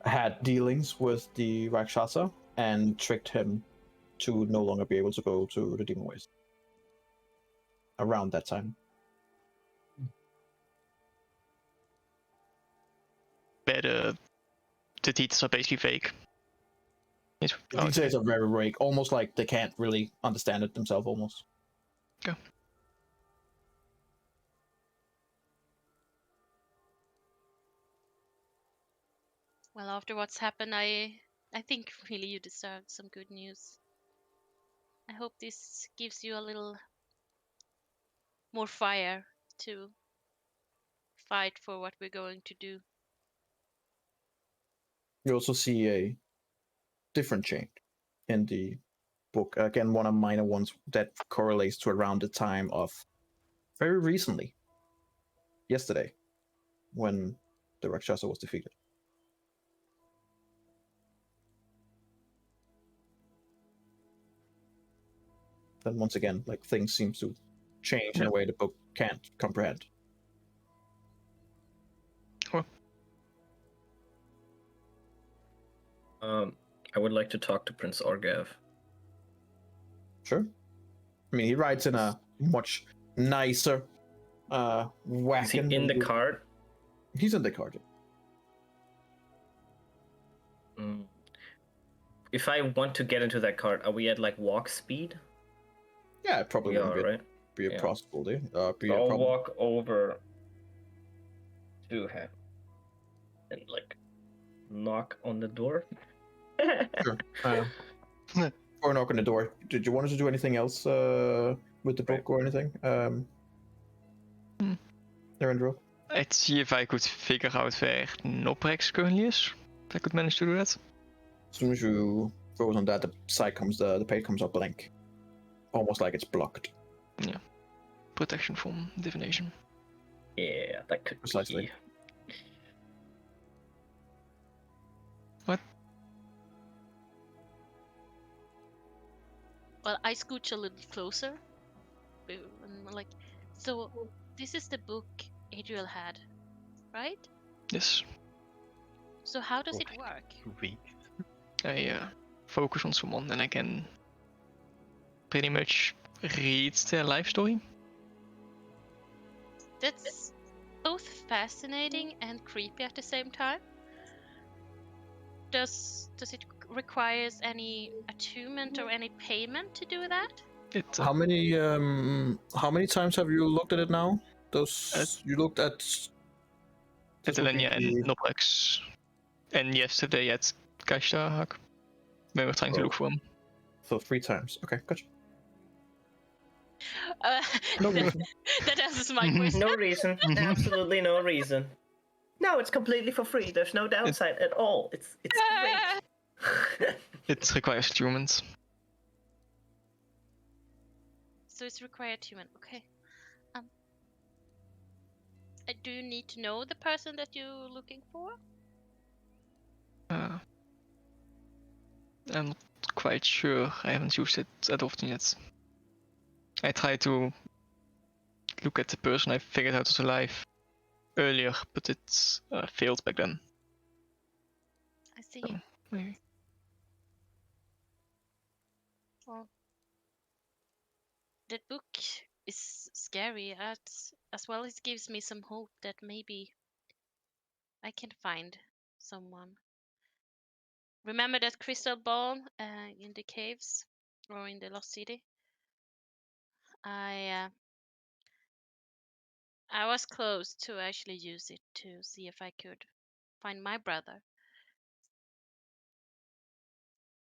had dealings with the Rakshasa and tricked him to no longer be able to go to the Demon Waste. Around that time. Where the details are basically fake. Yes. The details are very vague, almost like they can't really understand it themselves, almost. Okay. well, after what's happened, I think really you deserve some good news. I hope this gives you a little more fire to fight for what we're going to do. You also see a different change in the book. Again, one of minor ones that correlates to around the time of very recently, yesterday, when the Rakshasa was defeated. Then once again, like things seem to change in a way the book can't comprehend. I would like to talk to Prince Orgev. Sure. I mean, he rides in a much nicer Is he wagon. in the cart? He's in the cart. If I want to get into that cart, are we at like walk speed? Yeah, it probably We wouldn't are, right? be a Yeah. possibility. Be So a I'll problem. walk over to him and like knock on the door. Sure. Or knock on the door. Did you want us to do anything else with the book or anything? Narendra? I'd see if I could figure out where Noprex currently is. If I could manage to do that. As soon as you focus on that, the page comes up blank. Almost like it's blocked. Yeah. Protection from divination. Yeah, that could Precisely. be. What? Well, I scooch a little closer. And like, so this is the book Adriel had, right? Yes. So how does it work? Weak. I focus on someone and I can pretty much read their life story. That's both fascinating and creepy at the same time. Does it requires any attunement or any payment to do that? It How many times have you looked at it now? You looked at Etelenia en the- Noplex. And yesterday at Kaishtarhak. We were trying to look for him. So 3 times. Okay, gotcha. No that, reason. that answers my question. No reason. Absolutely no reason. No, it's completely for free. There's no downside at all. It's great. It requires humans. So it's required human. Okay. Do you need to know the person that you're looking for? I'm not quite sure. I haven't used it that often yet. I tried to look at the person I figured out was alive earlier, but it failed back then. I see. So, maybe. Well, that book is scary as well. It gives me some hope that maybe I can find someone. Remember that crystal ball in the caves or in the lost city? I was close to actually use it to see if I could find my brother.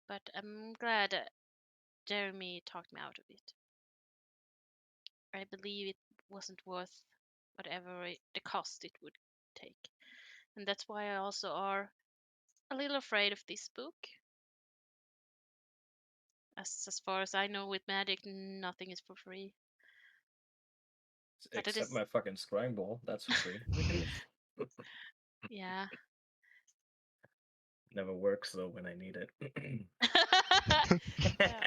But I'm glad Jeremy talked me out of it. I believe it wasn't worth whatever the cost it would take. And that's why I also are a little afraid of this book. As far as I know, with magic, nothing is for free. But it Except is, my fucking scrying ball. That's for free. yeah. Never works though when I need it. Yeah.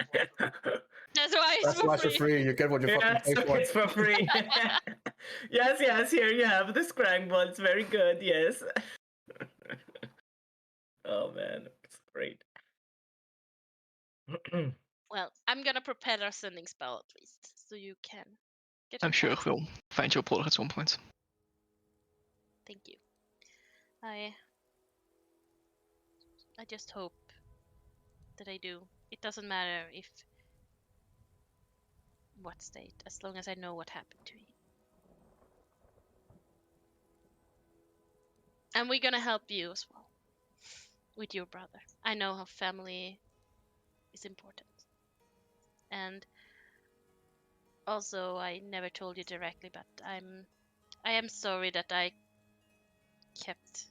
That's why it's That's for why it's for free. free. You get what you Yeah, fucking pay for. it's for free. Yes, here you have the scrying ball. It's very good, yes. Oh man, it's great. Well, I'm gonna prepare a sending spell at least, so you can get I'm in sure touch. we'll find your brother at some point. Thank you. I just hope that I do. It doesn't matter if what state, as long as I know what happened to him. And we're gonna help you as well with your brother. I know how family is important. And also, I never told you directly, but I am sorry that I kept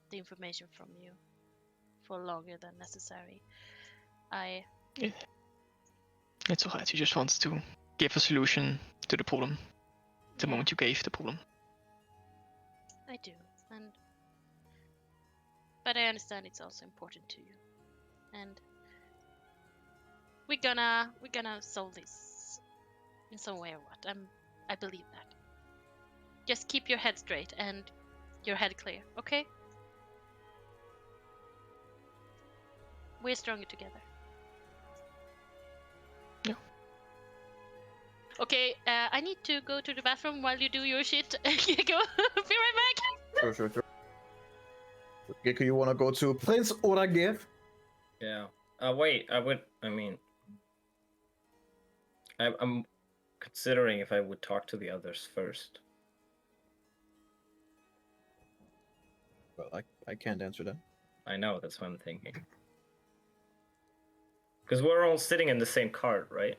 the information from you for longer than necessary. It's alright, you just wanted to give a solution to the problem. The Yeah, moment you gave the problem. I do, but I understand it's also important to you, and we're gonna solve this in some way or what. I believe that. Just keep your head straight and your head clear, okay? We're stronger together. Yeah. Okay, I need to go to the bathroom while you do your shit. Go. Be right back. Sure. Giku, you want to go to Prince Oragev? Yeah. Wait. I'm considering if I would talk to the others first. Well, I can't answer that. I know, that's what I'm thinking. Because we're all sitting in the same cart, right?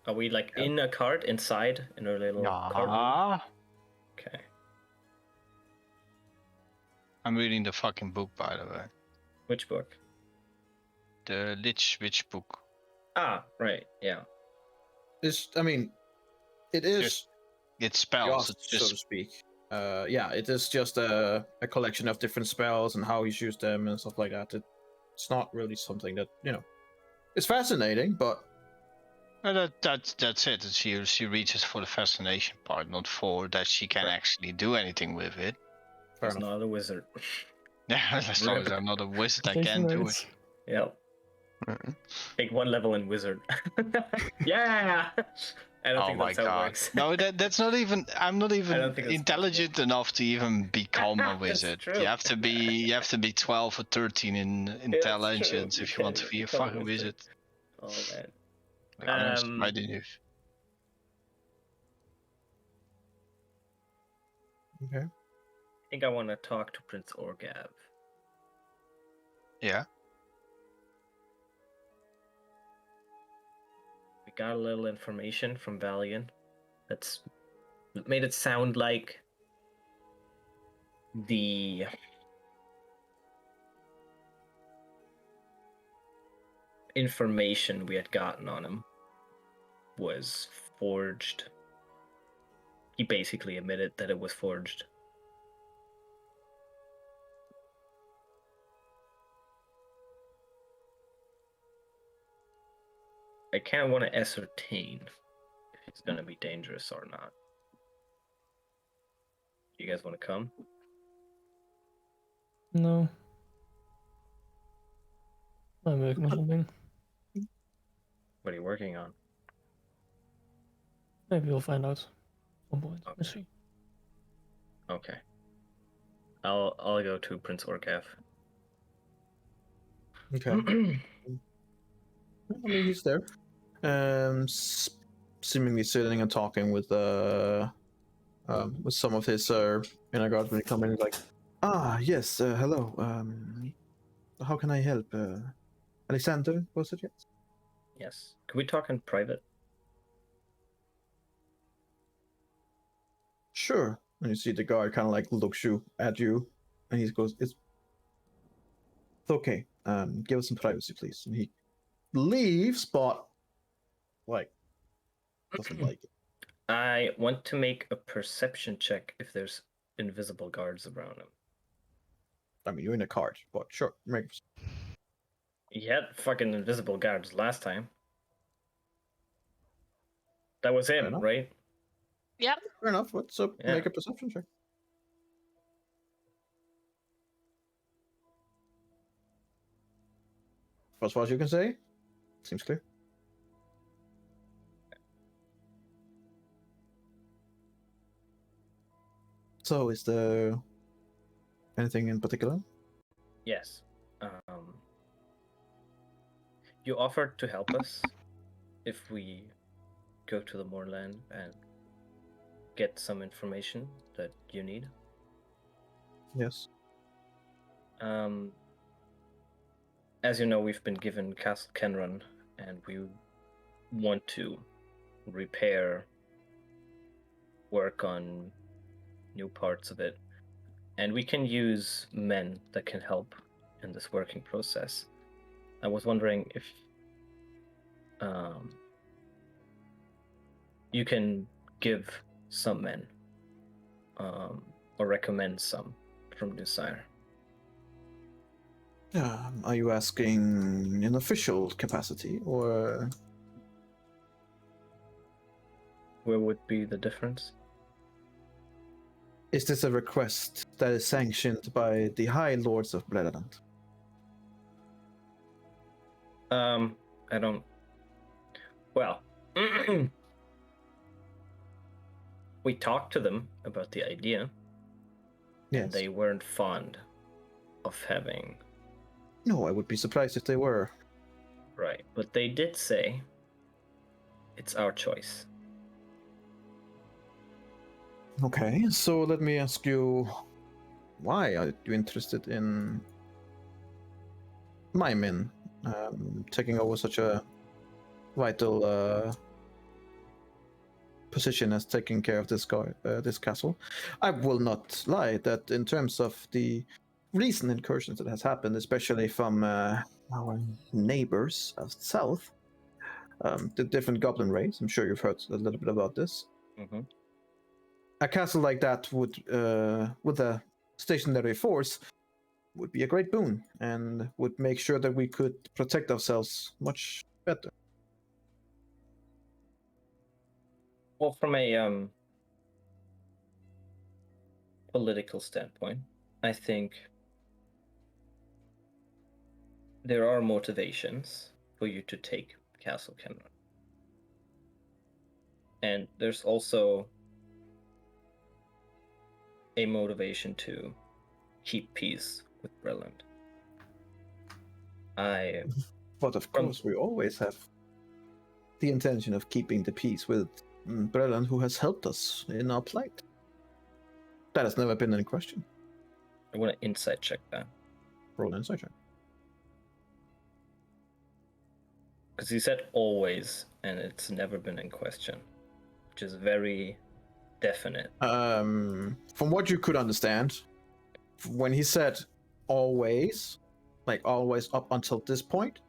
Are we like in a cart inside in our little cart room? Yeah. Okay. I'm reading the fucking book, by the way. Which book? The Lich Witch book. Ah, right. Yeah. It is It's spells. just, It's just so to speak. It is just a collection of different spells and how he's used them and stuff like that. It's not really something that, it's fascinating, but that's it. She reaches for the fascination part, not for that she can Right. actually do anything with it. fair He's enough. not a wizard. Yeah, as long as I'm not a wizard, I can do it. Yep. Take one level in wizard. Yeah. I don't Oh think my that's how it god. works. No, that's not even. I'm not I even don't think it's intelligent enough to even become a That's wizard. true. You have to be 12 or 13 in Yeah, that's true. intelligence if you want to can't be a become fucking wizard. all that. The honor is Um, mighty news. Okay. I think I want to talk to Prince Orgav. Yeah. We got a little information from Valiant that's made it sound like the information we had gotten on him was forged. He basically admitted that it was forged. I kind of want to ascertain if he's going to be dangerous or not. You guys want to come? No. I'm working on something. What are you working on? Maybe we'll find out at some point. Okay. Let's see. Okay. I'll go to Prince Orgav. Okay. I mean, he's there. Seemingly sitting and talking with some of his inner guards when he come in. He's like, yes, hello. How can I help? Alexander, was it? Yes. Yes. Can we talk in private? Sure. And you see the guard kind of like looks at you, and he goes, "It's okay. Give us some privacy, please." And he leaves, but like doesn't like it. I want to make a perception check if there's invisible guards around him. I mean, you're in a cart, but sure, make. He had fucking invisible guards last time. That was him, enough. right? Yep. Fair enough. What's up? Yeah. Make a perception check. As far as you can say, seems clear. So, is there anything in particular? Yes. You offered to help us if we go to the moorland and get some information that you need. Yes. As you know, we've been given Castle Kenron, and we want to repair, work on new parts of it, and we can use men that can help in this working process. I was wondering if you can give some men or recommend some from Desire. Are you asking in official capacity, or Where would be the difference? is this a request that is sanctioned by the High Lords of Bredeland? I don't. Well, we talked to them about the idea, Yes. and they weren't fond of having. No, I would be surprised if they were. Right, but they did say it's our choice. Okay, so let me ask you, why are you interested in my men taking over such a vital position as taking care of this castle? I will not lie that in terms of the recent incursions that has happened, especially from our neighbors south, the different goblin raids. I'm sure you've heard a little bit about this. Mm-hmm. A castle like that would, with a stationary force, would be a great boon and would make sure that we could protect ourselves much better. Well, from a political standpoint, I think there are motivations for you to take Castle Kenron. And there's also a motivation to keep peace with Breland. I But of course, we always have the intention of keeping the peace with Brelan, who has helped us in our plight. That has never been in question. I want to insight check that. Roll an insight check. Because he said always, and it's never been in question, which is very definite. From what you could understand, when he said always, like always up until this point,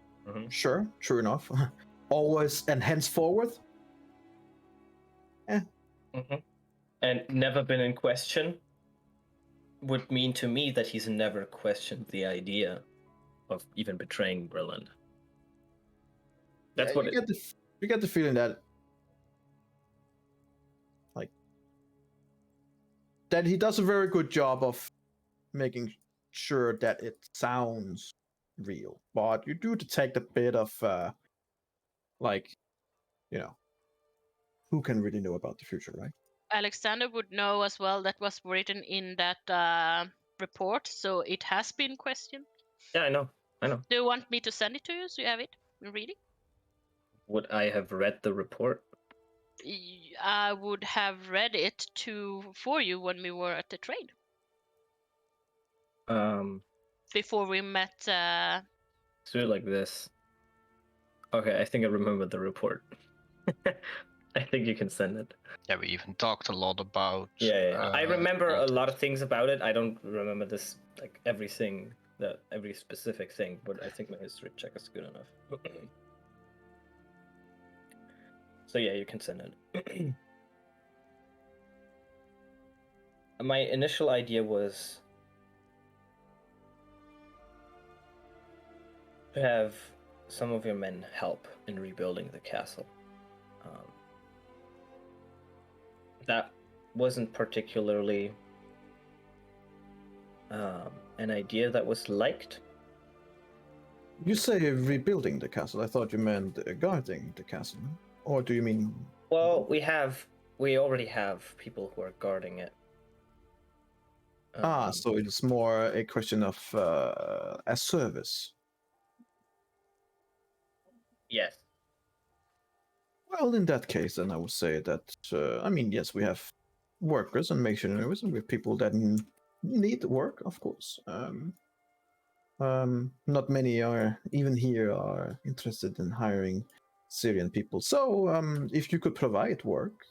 sure, true enough. Always and henceforward. And never been in question would mean to me that he's never questioned the idea of even betraying Brilland. That's what you get the feeling that, like, that he does a very good job of making sure that it sounds real, but you do detect a bit of like, you know, who can really know about the future, right? Alexander would know as well that was written in that report, so it has been questioned. Yeah, I know. Do you want me to send it to you so you have it in reading? Would I have read the report? I would have read it for you when we were at the trade. Before we met. Let's do it like this. Okay, I think I remember the report. I think you can send it. Yeah, we even talked a lot about. Yeah. I remember a lot content. of things about it. I don't remember this, like every specific thing, but I think my history check is good enough. So yeah, you can send it. My initial idea was to have some of your men help in rebuilding the castle. That wasn't particularly an idea that was liked. You say rebuilding the castle. I thought you meant guarding the castle. Or do you mean... Well, we already have people who are guarding it. So it's more a question of a service. Yes. Well, in that case, then I would say that, yes, we have workers and mercenaries, and we have people that need work, of course. Not many are, even here, are interested in hiring Syrian people. So, if you could provide work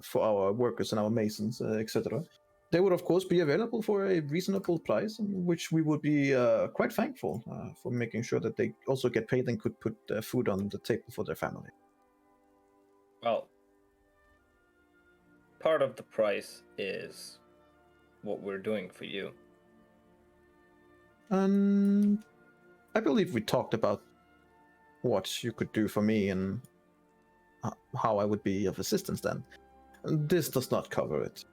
for our workers and our masons, etc., they would, of course, be available for a reasonable price, which we would be quite thankful for making sure that they also get paid and could put food on the table for their family. Well, part of the price is what we're doing for you. I believe we talked about what you could do for me and how I would be of assistance then. This does not cover it.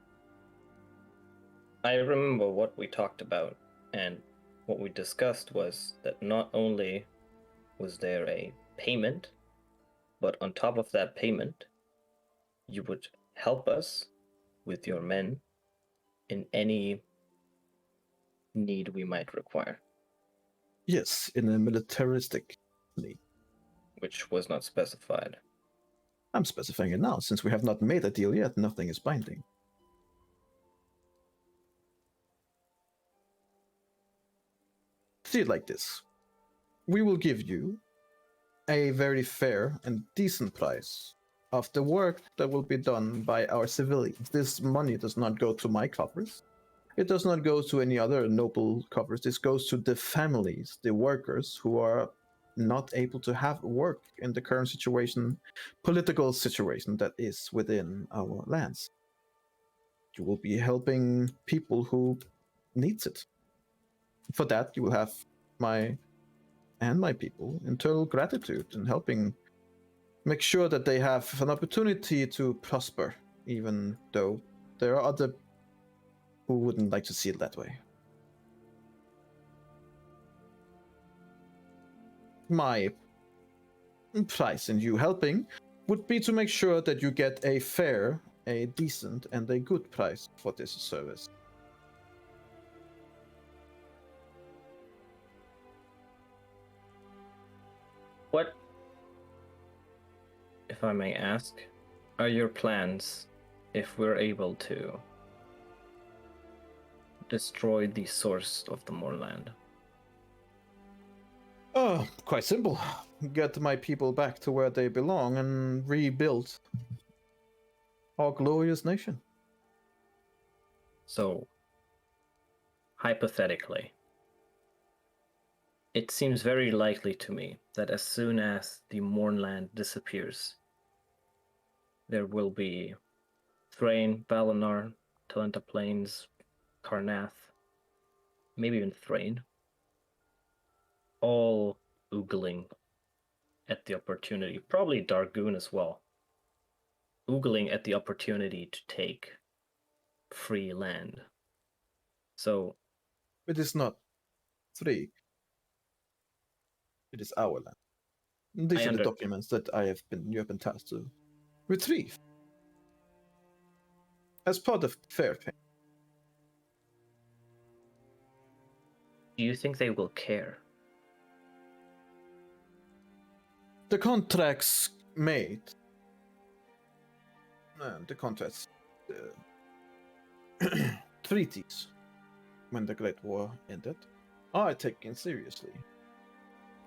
I remember what we talked about, and what we discussed was that not only was there a payment, but on top of that payment, you would help us with your men in any need we might require. Yes, in a militaristic need. Which was not specified. I'm specifying it now. Since we have not made a deal yet, nothing is binding. See it like this. We will give you a very fair and decent price of the work that will be done by our civilians. This money does not go to my coffers. It does not go to any other noble coffers. This goes to the families, the workers who are not able to have work in the current situation, political situation that is within our lands. You will be helping people who needs it. For that, you will have my people eternal gratitude in helping make sure that they have an opportunity to prosper, even though there are other who wouldn't like to see it that way. My price in you helping would be to make sure that you get a fair, a decent, and a good price for this service. What, if I may ask, are your plans if we're able to destroy the source of the Moorland? Oh, quite simple. Get my people back to where they belong and rebuild our glorious nation. So, hypothetically, it seems very likely to me that as soon as the Mournland disappears, there will be Thrain, Valinor, Talenta Plains, Karnath, maybe even Thrain, all oogling at the opportunity, probably Dargoon as well, oogling at the opportunity to take free land. So It is not free. It is our land. These are the documents that you have been tasked to retrieve as part of fair pay. do you think they will care? The contracts made, the contracts, treaties, when the Great War ended, are taken seriously.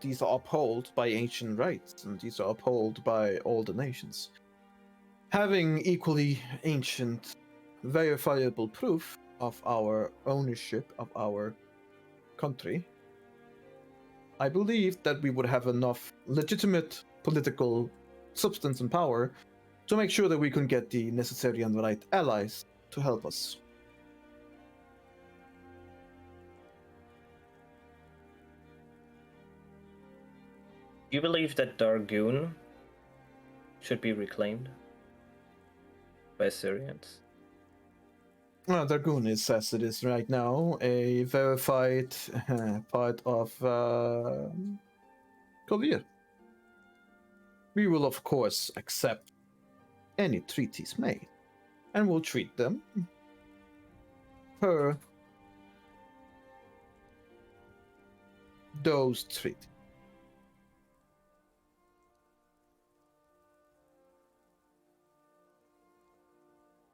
These are upheld by ancient rights, and these are upheld by all the nations. Having equally ancient, verifiable proof of our ownership of our country, I believe that we would have enough legitimate political substance and power to make sure that we can get the necessary and right allies to help us. Do you believe that Dargoon should be reclaimed by Syrians? Dargoon is, as it is right now, a verified part of Korea. We will, of course, accept any treaties made, and we'll treat them per those treaties.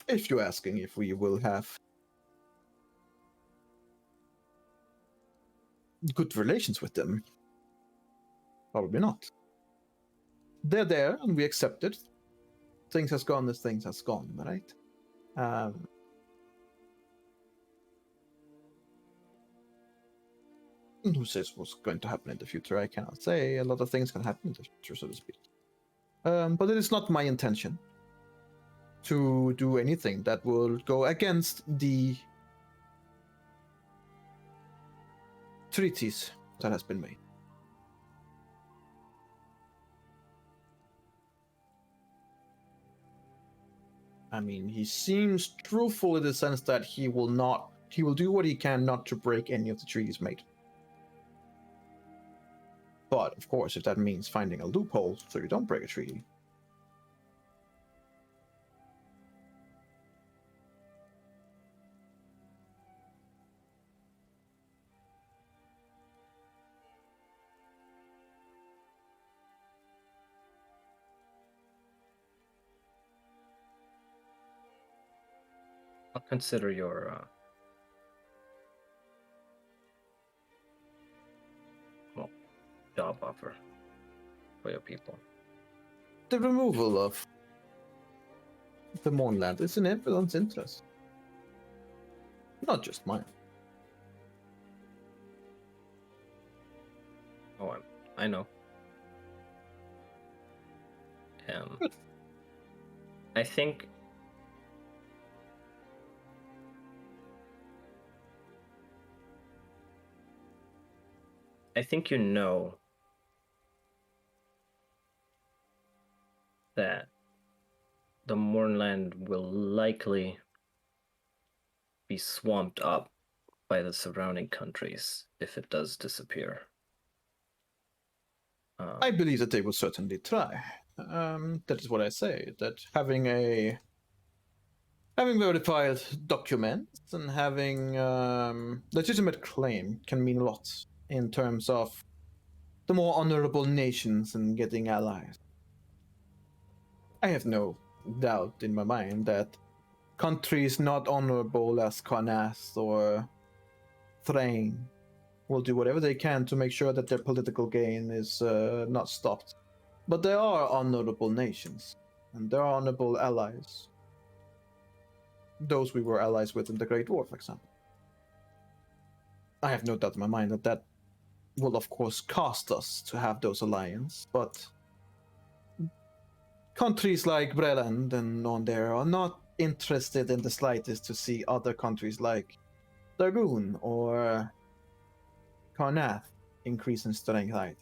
If you're asking if we will have good relations with them, probably not. They're there, and we accept it. Things has gone as things has gone, right? Who says what's going to happen in the future? I cannot say. A lot of things can happen in the future, so to speak. But it is not my intention to do anything that will go against the treaties that has been made. I mean, he seems truthful in the sense that he will do what he can not to break any of the treaties made. But, of course, if that means finding a loophole so you don't break a treaty. I'll consider your job offer for your people. The removal of the Mournland is in everyone's interest. Not just mine. Oh, I know. Good. I think you know that the Mournland will likely be swamped up by the surrounding countries if it does disappear. I believe that they will certainly try. That is what I say. That having verified documents and having legitimate claim can mean a lot in terms of the more honorable nations in getting allies. I have no doubt in my mind that countries not honorable as Karnath or Thrain will do whatever they can to make sure that their political gain is not stopped. But there are honorable nations, and there are honorable allies. Those we were allies with in the Great War, for example. I have no doubt in my mind that that will, of course, cost us to have those alliances, but countries like Breland and on there are not interested in the slightest to see other countries like Dargoon or Karnath increase in strength either.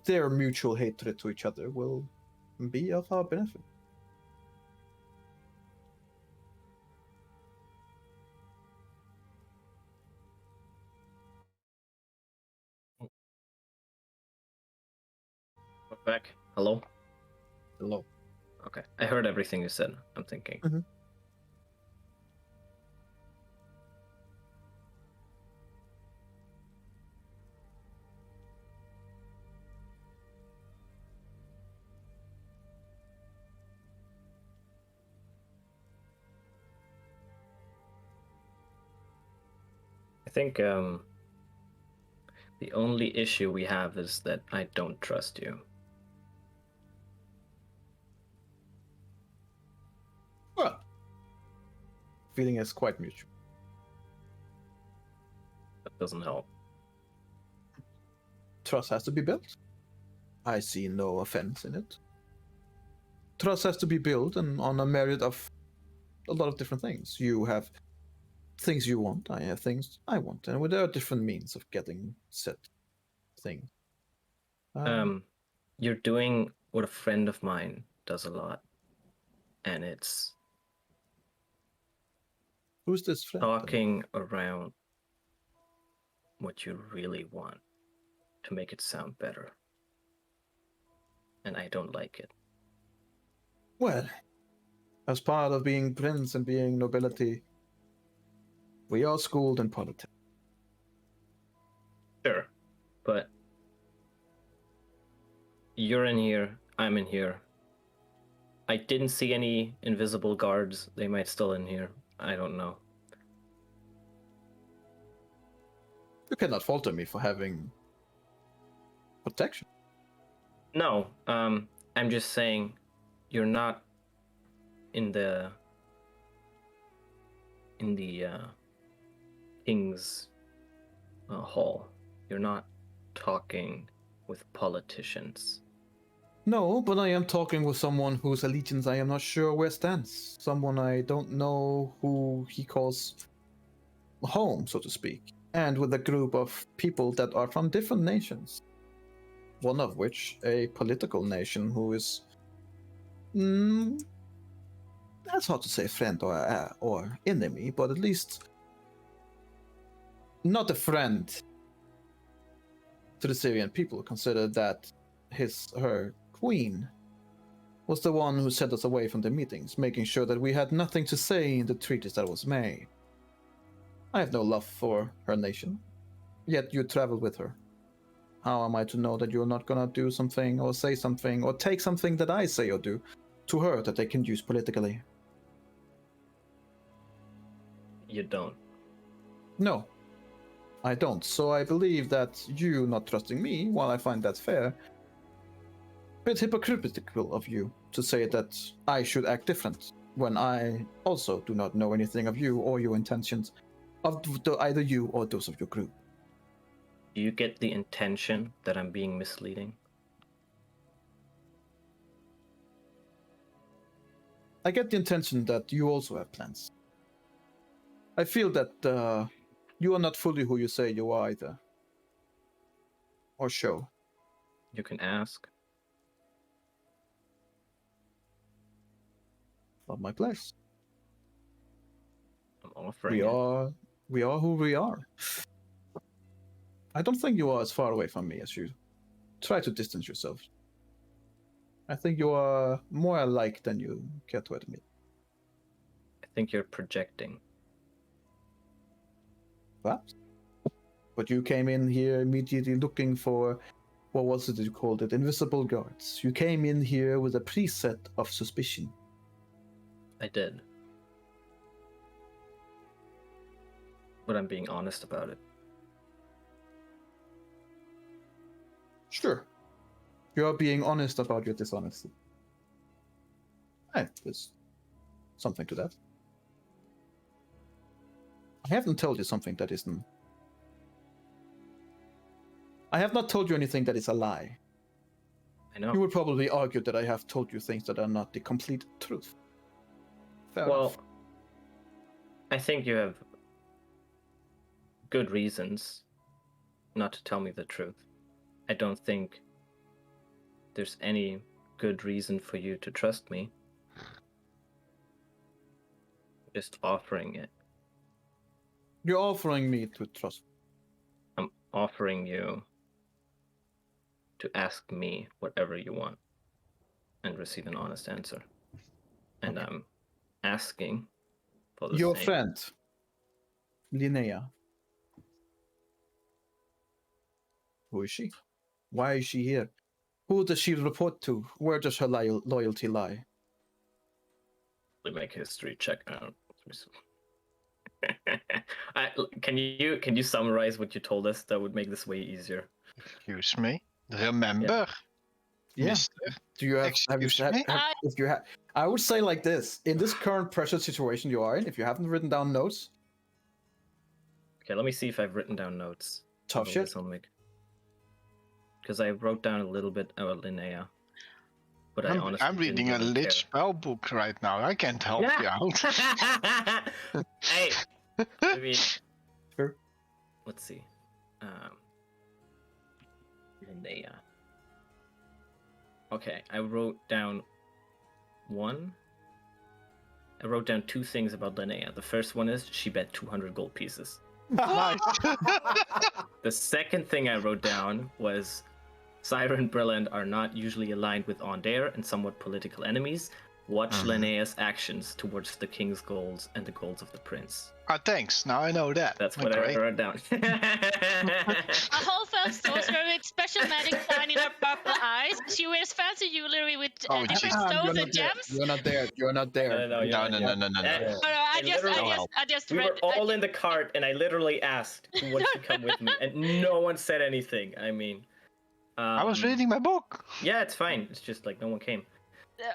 Their mutual hatred to each other will be of our benefit. We're back. Hello? Hello. Okay. I heard everything you said. I'm thinking. Mhm. I think the only issue we have is that I don't trust you. Well, feeling is quite mutual. That doesn't help. Trust has to be built. I see no offense in it. Trust has to be built and on a merit of a lot of different things. You have things you want, I have things I want, and there are different means of getting said thing. You're doing what a friend of mine does a lot, and it's Who's this friend? talking around what you really want to make it sound better. And I don't like it. Well, as part of being prince and being nobility, we are schooled in politics. Sure, but you're in here, I'm in here. I didn't see any invisible guards. They might still in here. I don't know. You cannot falter me for having protection. No, I'm just saying you're not in the king's hall. You're not talking with politicians. No, but I am talking with someone whose allegiance I am not sure where stands. Someone I don't know who he calls home, so to speak. And with a group of people that are from different nations. One of which a political nation who is that's hard to say friend or enemy, but at least not a friend to the Syrian people. Consider that her queen was the one who sent us away from the meetings, making sure that we had nothing to say in the treaties that was made. I have no love for her nation, yet you traveled with her. How am I to know that you're not gonna do something or say something or take something that I say or do to her that they can use politically? You don't. No, I don't. So I believe that you not trusting me, while I find that fair, bit hypocritical of you to say that I should act different when I also do not know anything of you or your intentions of either you or those of your group. Do you get the intention that I'm being misleading? I get the intention that you also have plans. I feel that you are not fully who you say you are either. Or show. You can ask. Not my place. I'm offering We it. are who we are. I don't think you are as far away from me as you try to distance yourself. I think you are more alike than you care to admit. I think you're projecting. Perhaps. but you came in here immediately looking for, what was it you called it? Invisible guards. You came in here with a preset of suspicion. I did. But I'm being honest about it. Sure. You're being honest about your dishonesty. Hey, there's something to that. I haven't told you something that isn't. I have not told you anything that is a lie. I know. You would probably argue that I have told you things that are not the complete truth. Fair Well, enough. I think you have good reasons not to tell me the truth. I don't think there's any good reason for you to trust me. Just offering it. You're offering me to trust. I'm offering you to ask me whatever you want and receive an honest answer. And Okay. I'm asking for the Your same. friend, Linnea. Who is she? Why is she here? Who does she report to? Where does her loyalty lie? Let me make a history check. Can you summarize what you told us? That would make this way easier. Excuse me. Remember, Yeah. Mister. Do you have? Have you Excuse me? if you have? I would say like this: in this current pressure situation you are in, if you haven't written down notes, Okay, let me see if I've written down notes. tough shit. Because I wrote down a little bit about Linnea. But I honestly I'm reading didn't a really lit care. spell book right now. I can't help you out. Hey, I mean, Sure. let's see. Linnea. Okay, I wrote down two things about Linnea. The first one is she bet 200 gold pieces. Nice. The second thing I wrote down was Syra and Brilland are not usually aligned with Ondair and somewhat political enemies. Watch Linnea's actions towards the king's goals and the goals of the prince. Thanks. Now I know that. That's what I wrote down. A whole felt sorcerer with special magic fine in her purple eyes. She wears fancy jewelry with Oh, different jeez. stones You're and not there. gems. You're not there. You're not there. No. Oh, no, I just We read. were all in the cart, and I literally asked who wants to come with me, and no one said anything. I mean, I was reading my book. Yeah, it's fine. It's just like no one came.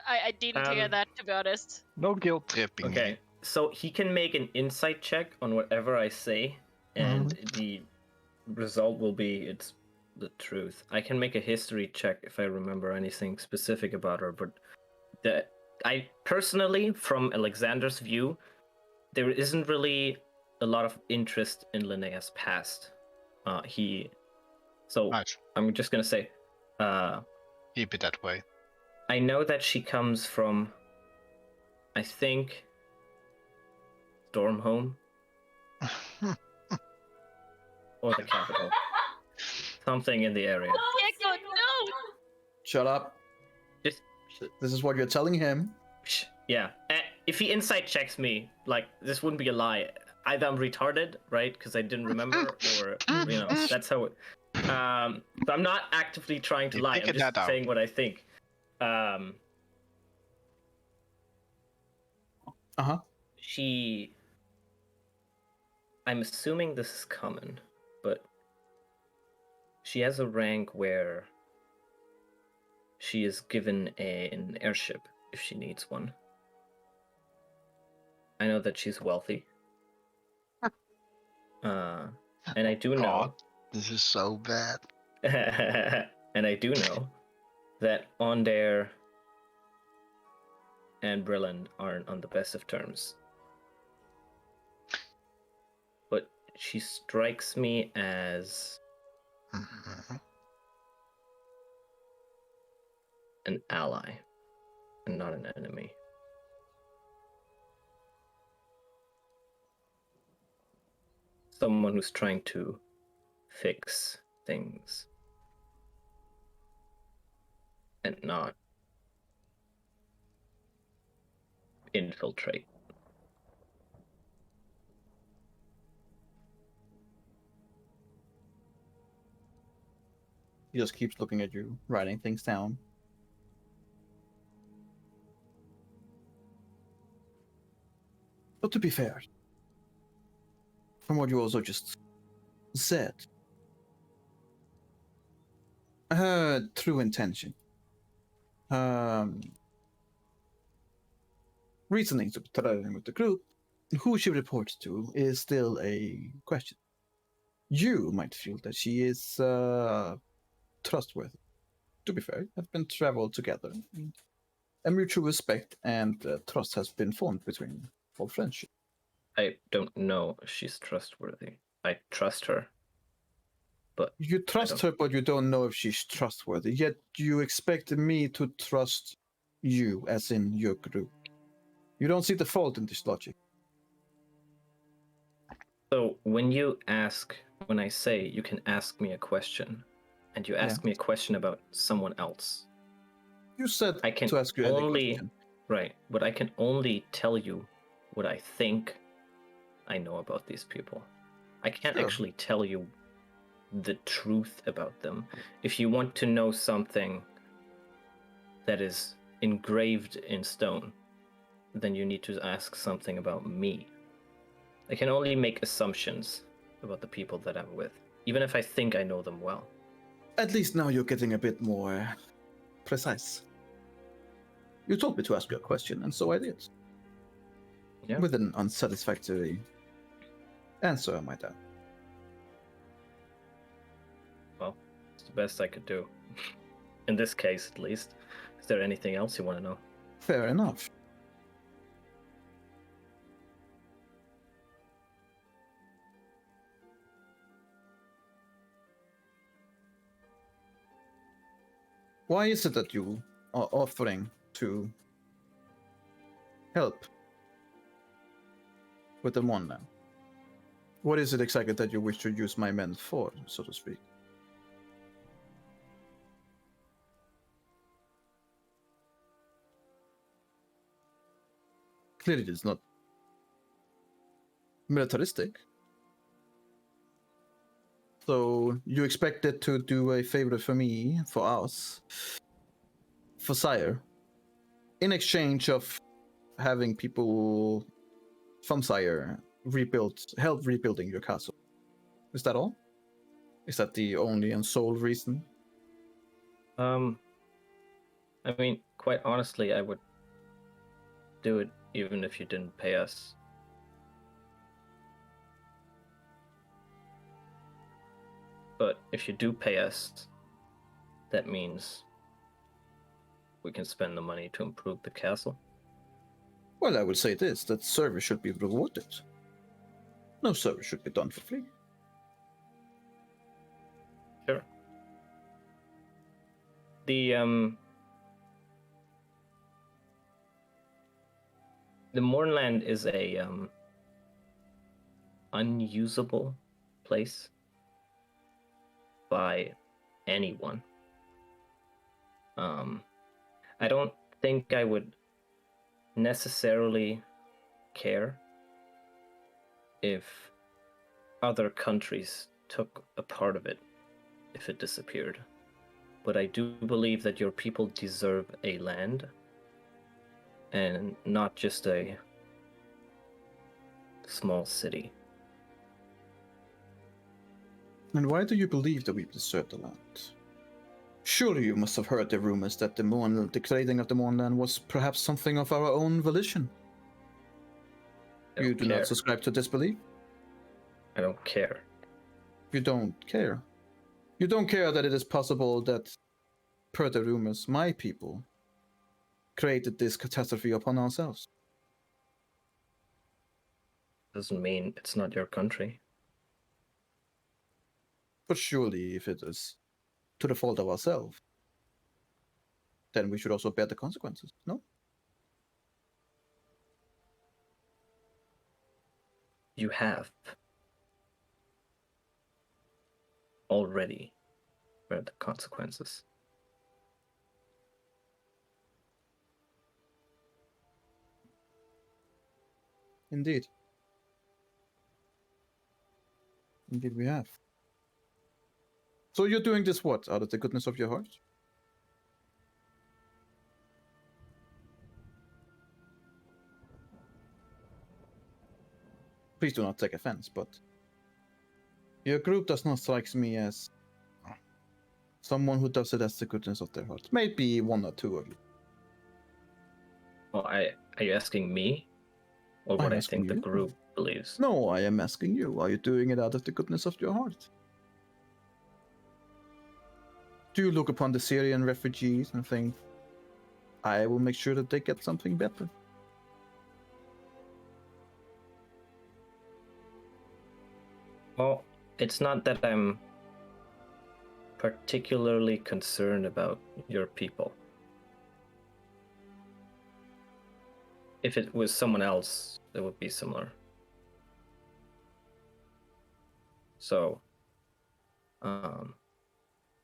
I didn't hear that, to be honest. No guilt tripping. Okay, so he can make an insight check on whatever I say, and the result will be it's the truth. I can make a history check if I remember anything specific about her, but I personally, from Alexander's view, there isn't really a lot of interest in Linnea's past. Nice. I'm just gonna say, Keep it that way. I know that she comes from, I think, Stormhome or the capital, something in the area. Diego, no! Shut up. Just This is what you're telling him. yeah. If he insight checks me, like this wouldn't be a lie. Either I'm retarded, right? Because I didn't remember, or that's how. But I'm not actively trying to lie. I'm just saying what I think. I'm assuming this is common, but she has a rank where she is given an airship if she needs one. I know that she's wealthy. And I do know. God, this is so bad. And I do know that Ondair and Brilland aren't on the best of terms. But she strikes me as an ally and not an enemy. Someone who's trying to fix things and not infiltrate. He just keeps looking at you, writing things down. But to be fair, from what you also just said, her true intention, reasoning to traveling with the group, who she reports to is still a question. You might feel that she is trustworthy. To be fair, have been traveled together. A mutual respect and trust has been formed between all friendship. I don't know if she's trustworthy. I trust her, but You trust her, but you don't know if she's trustworthy. Yet you expect me to trust you, as in your group. You don't see the fault in this logic. so when I say you can ask me a question, and you ask me a question about someone else, You said I can to ask you any only question. right, but I can only tell you what I think I know about these people. I can't Sure. actually tell you the truth about them. If you want to know something that is engraved in stone, then you need to ask something about me. I can only make assumptions about the people that I'm with, even if I think I know them well. At least now you're getting a bit more precise. You told me to ask you a question, and so I did. Yeah. With an unsatisfactory answer, I might add. Well, it's the best I could do. In this case, at least. Is there anything else you want to know? Fair enough. Why is it that you are offering to help with the one now? What is it exactly that you wish to use my men for, so to speak? Clearly, it's not militaristic. So you expected to do a favor for me, for us, for Sire, in exchange of having people from Sire help rebuilding your castle. Is that all? Is that the only and sole reason? I mean, quite honestly, I would do it even if you didn't pay us. But if you do pay us, that means we can spend the money to improve the castle. Well, I would say this, that service should be rewarded. No service should be done for free. Sure. The Mournland is a unusable place by anyone. I don't think I would necessarily care if other countries took a part of it if it disappeared. But I do believe that your people deserve a land and not just a small city. And why do you believe that we deserve the land? Surely you must have heard the rumors that the creating of the Mournland was perhaps something of our own volition. I You don't do care. not subscribe to this belief? I don't care. You don't care. You don't care that it is possible that, per the rumors, my people created this catastrophe upon ourselves. Doesn't mean it's not your country. But surely, if it is to the fault of ourselves, then we should also bear the consequences, no? You have already read the consequences. Indeed. Indeed, we have. So you're doing this what? Out of the goodness of your heart? Please do not take offense, but your group does not strike me as someone who does it as the goodness of their heart. Maybe one or two of you. Well, are you asking me, or what I'm I asking think the you. group believes? No, I am asking you. Are you doing it out of the goodness of your heart? Do you look upon the Syrian refugees and think, I will make sure that they get something better? Well, it's not that I'm particularly concerned about your people. If it was someone else, it would be similar. So,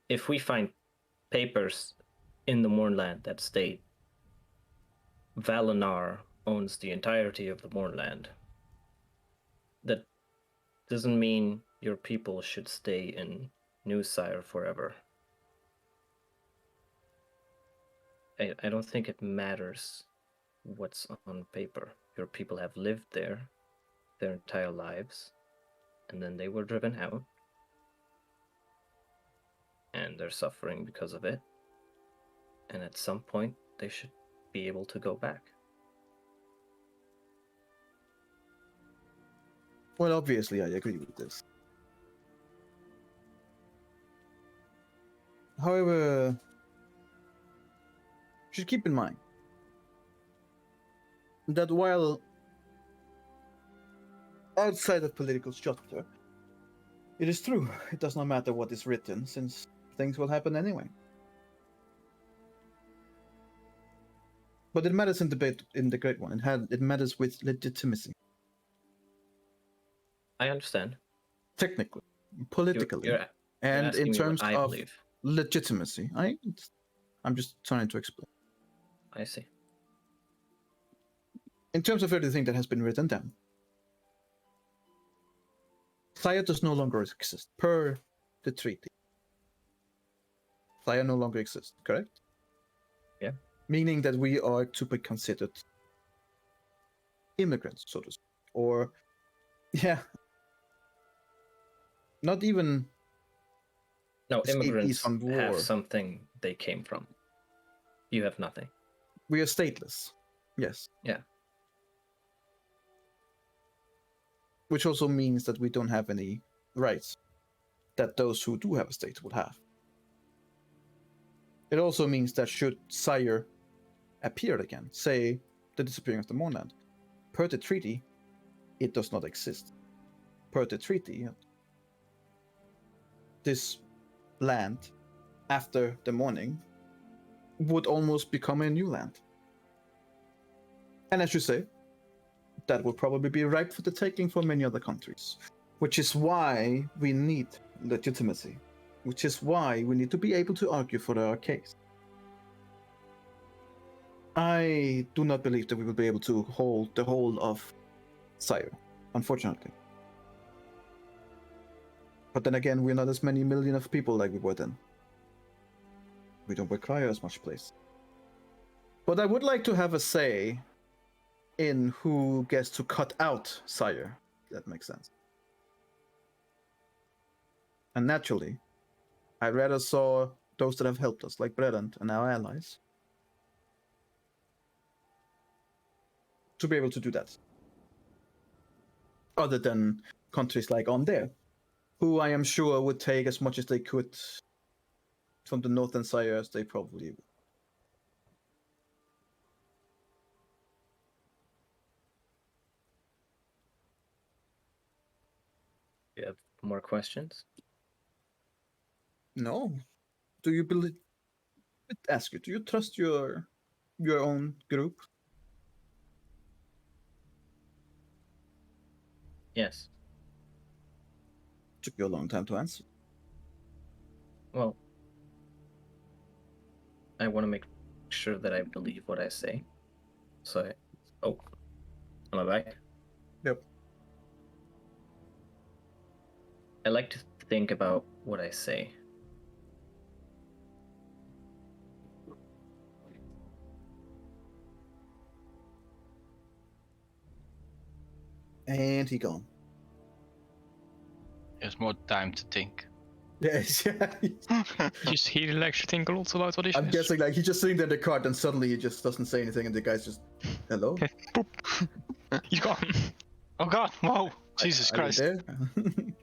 if we find papers in the Mournland that state Valinar owns the entirety of the Mournland, that doesn't mean your people should stay in New Sire forever. I don't think it matters what's on paper. Your people have lived there their entire lives, and then they were driven out, and they're suffering because of it. And at some point, they should be able to go back. Well, obviously, I agree with this. However, you should keep in mind that while outside of political structure, it is true, it does not matter what is written, since things will happen anyway. But it matters in debate in the Great One. It matters with legitimacy. I understand. Technically, politically, You're and asking in me terms what I of believe. legitimacy. I'm just trying to explain. I see. In terms of everything that has been written down, Thaya does no longer exist per the treaty. Thaya no longer exists, correct? Yeah. Meaning that we are to be considered immigrants, so to speak. Or, yeah, not even. No, It's immigrants on war. have something they came from. You have nothing. We are stateless. Yes. Yeah. Which also means that we don't have any rights that those who do have a state would have. It also means that should Sire appear again, say the disappearing of the Mournland, per the treaty, it does not exist. Per the treaty, this land, after the morning, would almost become a new land. And as you say, that will probably be ripe for the taking for many other countries. Which is why we need legitimacy. Which is why we need to be able to argue for our case. I do not believe that we will be able to hold the whole of Sire, unfortunately. But then again, we're not as many million of people like we were then. We don't require as much place. But I would like to have a say in who gets to cut out Sire. That makes sense. And naturally, I rather saw those that have helped us, like Bredant and our allies, to be able to do that. Other than countries like on there, who I am sure would take as much as they could from the Northern Sire as they probably would. You have more questions? No. Do you believe? Ask you. Do you trust your own group? Yes. Took you a long time to answer. Well, I want to make sure that I believe what I say. So, am I back? Yep. I like to think about what I say, And he gone. There's more time to think. Yes, yeah. Just he likes to think a lot about auditions. I'm guessing like he's just sitting there in the cart and suddenly he just doesn't say anything and the guy's just, hello? He's gone. Oh god, whoa! Jesus Are you Christ. there?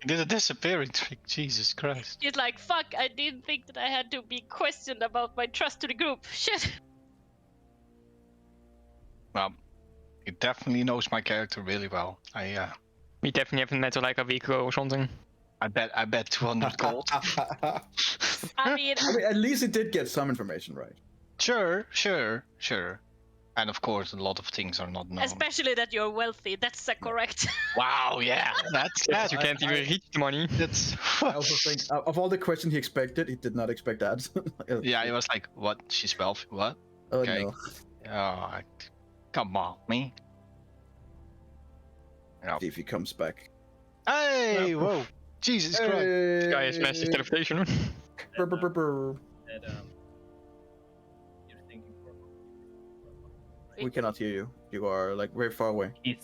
He did a disappearing trick, Jesus Christ. He's like, fuck, I didn't think that I had to be questioned about my trust to the group. Shit. Well, he definitely knows my character really well. We definitely haven't met her like a week ago or something. I bet 200 gold. I mean, I mean, at least he did get some information right. Sure. And of course, a lot of things are not known. especially that you're wealthy. That's correct. Wow, yeah, that's Yes, you can't even reach the money. That's. I also think of all the questions he expected, he did not expect that. Yeah, he was like, "What? She's wealthy? What? Oh okay. no. Oh, come on, me." Yeah. See if he comes back. Hey, whoa, Jesus Christ! This guy has massive teleportation. Brr, brr, brr, brr. That, you're thinking for. We cannot hear you. You are like very far away. He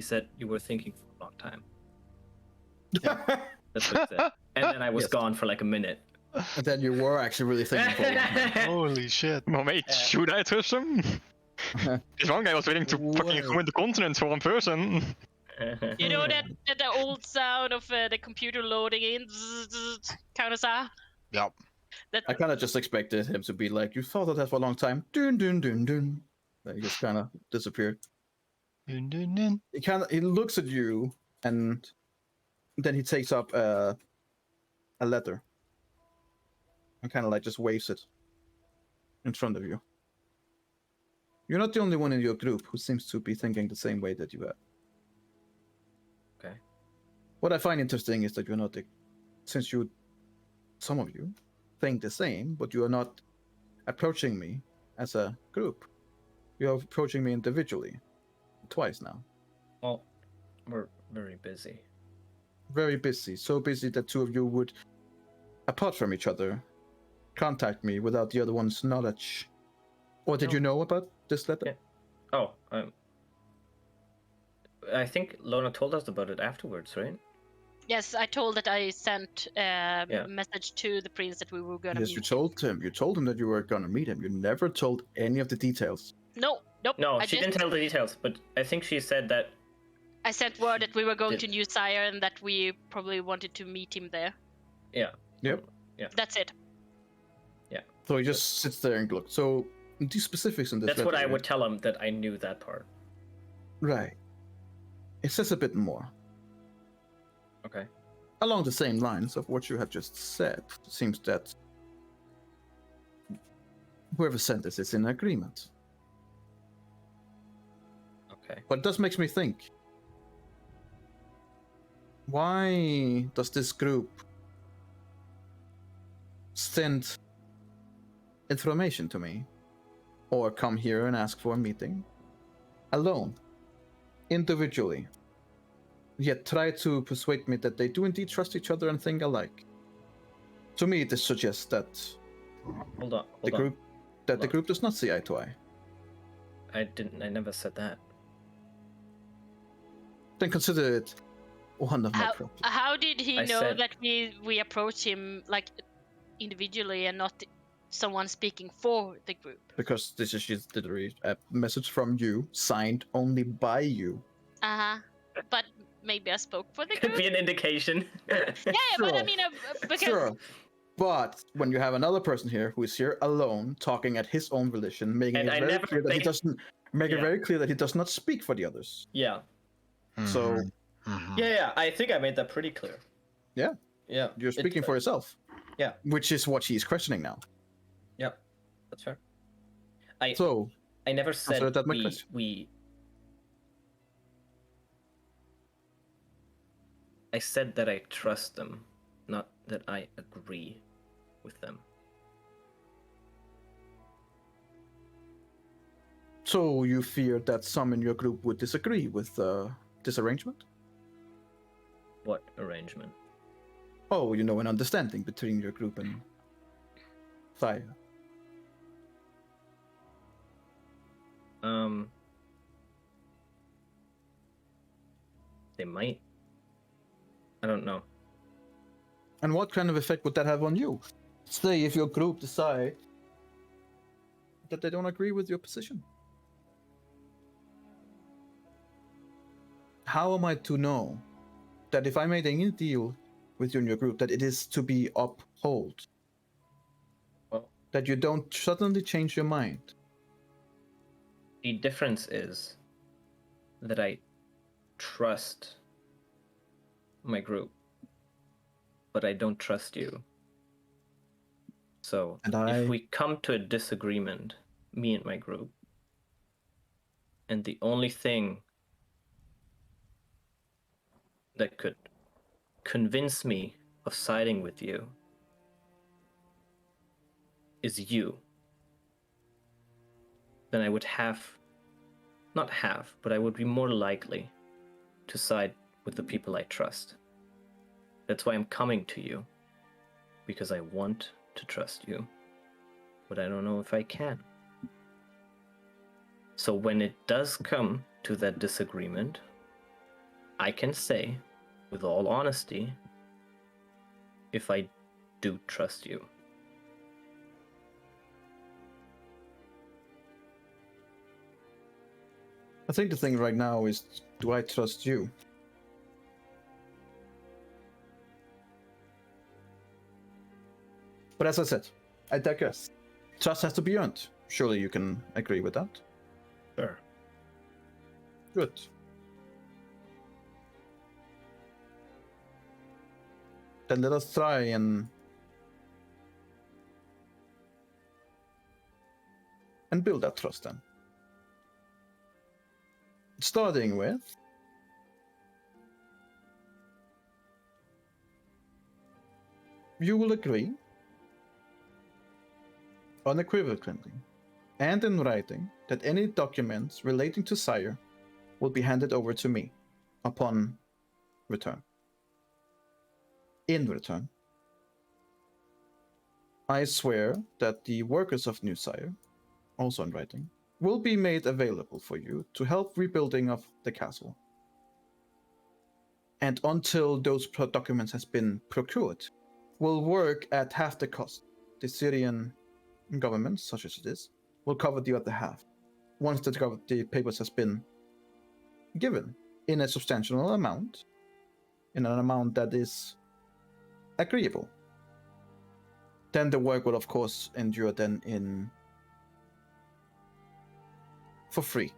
said you were thinking for a long time. That's what he said. And then I was Yes. gone for like a minute. And then you were actually really thinking for a long time. Holy shit! Well, mate, should I trust him? This one guy was willing to fucking Well. ruin the continent for one person. You know that the old sound of the computer loading in, kind of sound. Yep. That I kind of just expected him to be like, you thought of that for a long time. Dun dun dun dun. Then he just kind of disappeared. Dun, dun, dun. He looks at you and then he takes up a letter and kind of like just waves it in front of you. You're not the only one in your group who seems to be thinking the same way that you are. Okay. What I find interesting is that you're not, since some of you think the same, but you are not approaching me as a group. You're approaching me individually. Twice now. Well, we're very busy. Very busy. So busy that two of you would, apart from each other, contact me without the other one's knowledge. Or did No. you know about this letter? Yeah. Oh, I think Lona told us about it afterwards, right? yes, I told that I sent a Yeah. message to the prince that we were gonna Yes, meet. you told him. You told him that you were gonna meet him. You never told any of the details. Nope. No, I she just- didn't tell the details, but I think she said that. I sent word that we were going to Did- New Sire and that we probably wanted to meet him there. Yeah. Yep. That's it. So he just sits there and looks. So these specifics in this That's what letter, I would tell him, that I knew that part. Right. It says a bit more. Okay. Along the same lines of what you had just said. It seems that whoever sent this is in agreement. Okay. But it does makes me think. Why does this group send information to me or come here and ask for a meeting alone, individually, yet try to persuade me that they do indeed trust each other and think alike? To me, this suggests that Hold on. the Hold on. the group does not see eye to eye. I never said that. Then consider it one of my How, problems. how did he I know said- that we approached him like individually and not someone speaking for the group? Because this is just literally a message from you, signed only by you. Uh-huh. But maybe I spoke for the Could group? be an indication. Yeah, but I Sure. mean, because Sure. But when you have another person here who is here alone, talking at his own volition, making And it I very never clear that he think- doesn't make it Yeah. very clear that he does not speak for the others. Yeah. So Mhm. Yeah. I think I made that pretty clear. Yeah. Yeah. you're speaking for yourself. Yeah. Which is what he's questioning now. Yeah. That's fair. So I never sorry, said that my question. I said that I trust them, not that I agree with them. so you fear that some in your group would disagree with this arrangement? What arrangement? Oh, you know, an understanding between your group and Fire. They might. I don't know. And what kind of effect would that have on you? Say if your group decide that they don't agree with your position. How am I to know that if I made any deal with you and your group, that it is to be upheld? Well, that you don't suddenly change your mind? the difference is that I trust my group, but I don't trust you. So if we come to a disagreement, me and my group, and the only thing that could convince me of siding with you is you, then I would but I would be more likely to side with the people I trust. That's why I'm coming to you, because I want to trust you, but I don't know if I can. So when it does come to that disagreement, I can say, with all honesty, if I do trust you. I think the thing right now is, do I trust you? But as I said, I digress. Trust has to be earned. Surely you can agree with that? Sure. Good. Then let us try and build that trust then. Starting with you will agree unequivocally and in writing that any documents relating to Sire will be handed over to me upon return. In return, I swear that the workers of New Sire, also in writing, will be made available for you to help rebuilding of the castle. And until those documents has been procured, will work at half the cost. The Syrian government, such as it is, will cover the other half once the papers has been given in a substantial amount, in an amount that is agreeable. Then the work will of course endure then for free.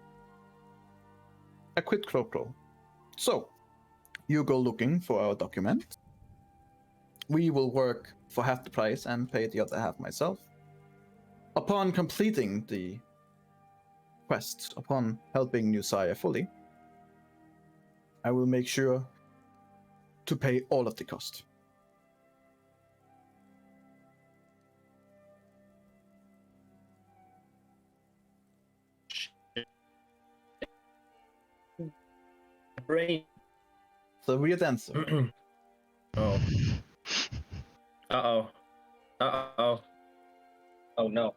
A quid pro quo. So, you go looking for our document. We will work for half the price and pay the other half myself. Upon completing the quest, upon helping New Sire fully, I will make sure to pay all of the cost. Brain. The weird answer. Oh. Uh-oh. Uh-oh. Oh no.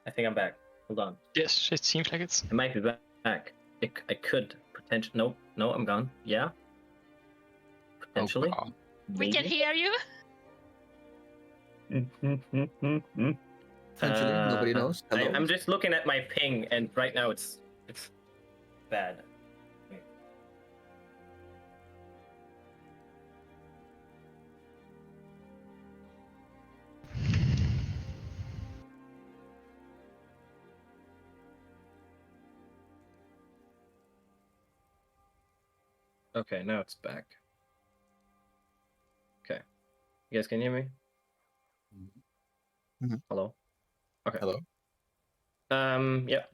I think I'm back. Hold on. Yes, it seems like it. I might be back. I could potentially. No, I'm gone. Yeah. Potentially. Oh, We can hear you. Potentially, nobody knows. Hello. I'm just looking at my ping, and right now it's bad. Okay, now it's back. Okay. You guys can hear me? Mhm. Hello? Okay. Hello. Yeah.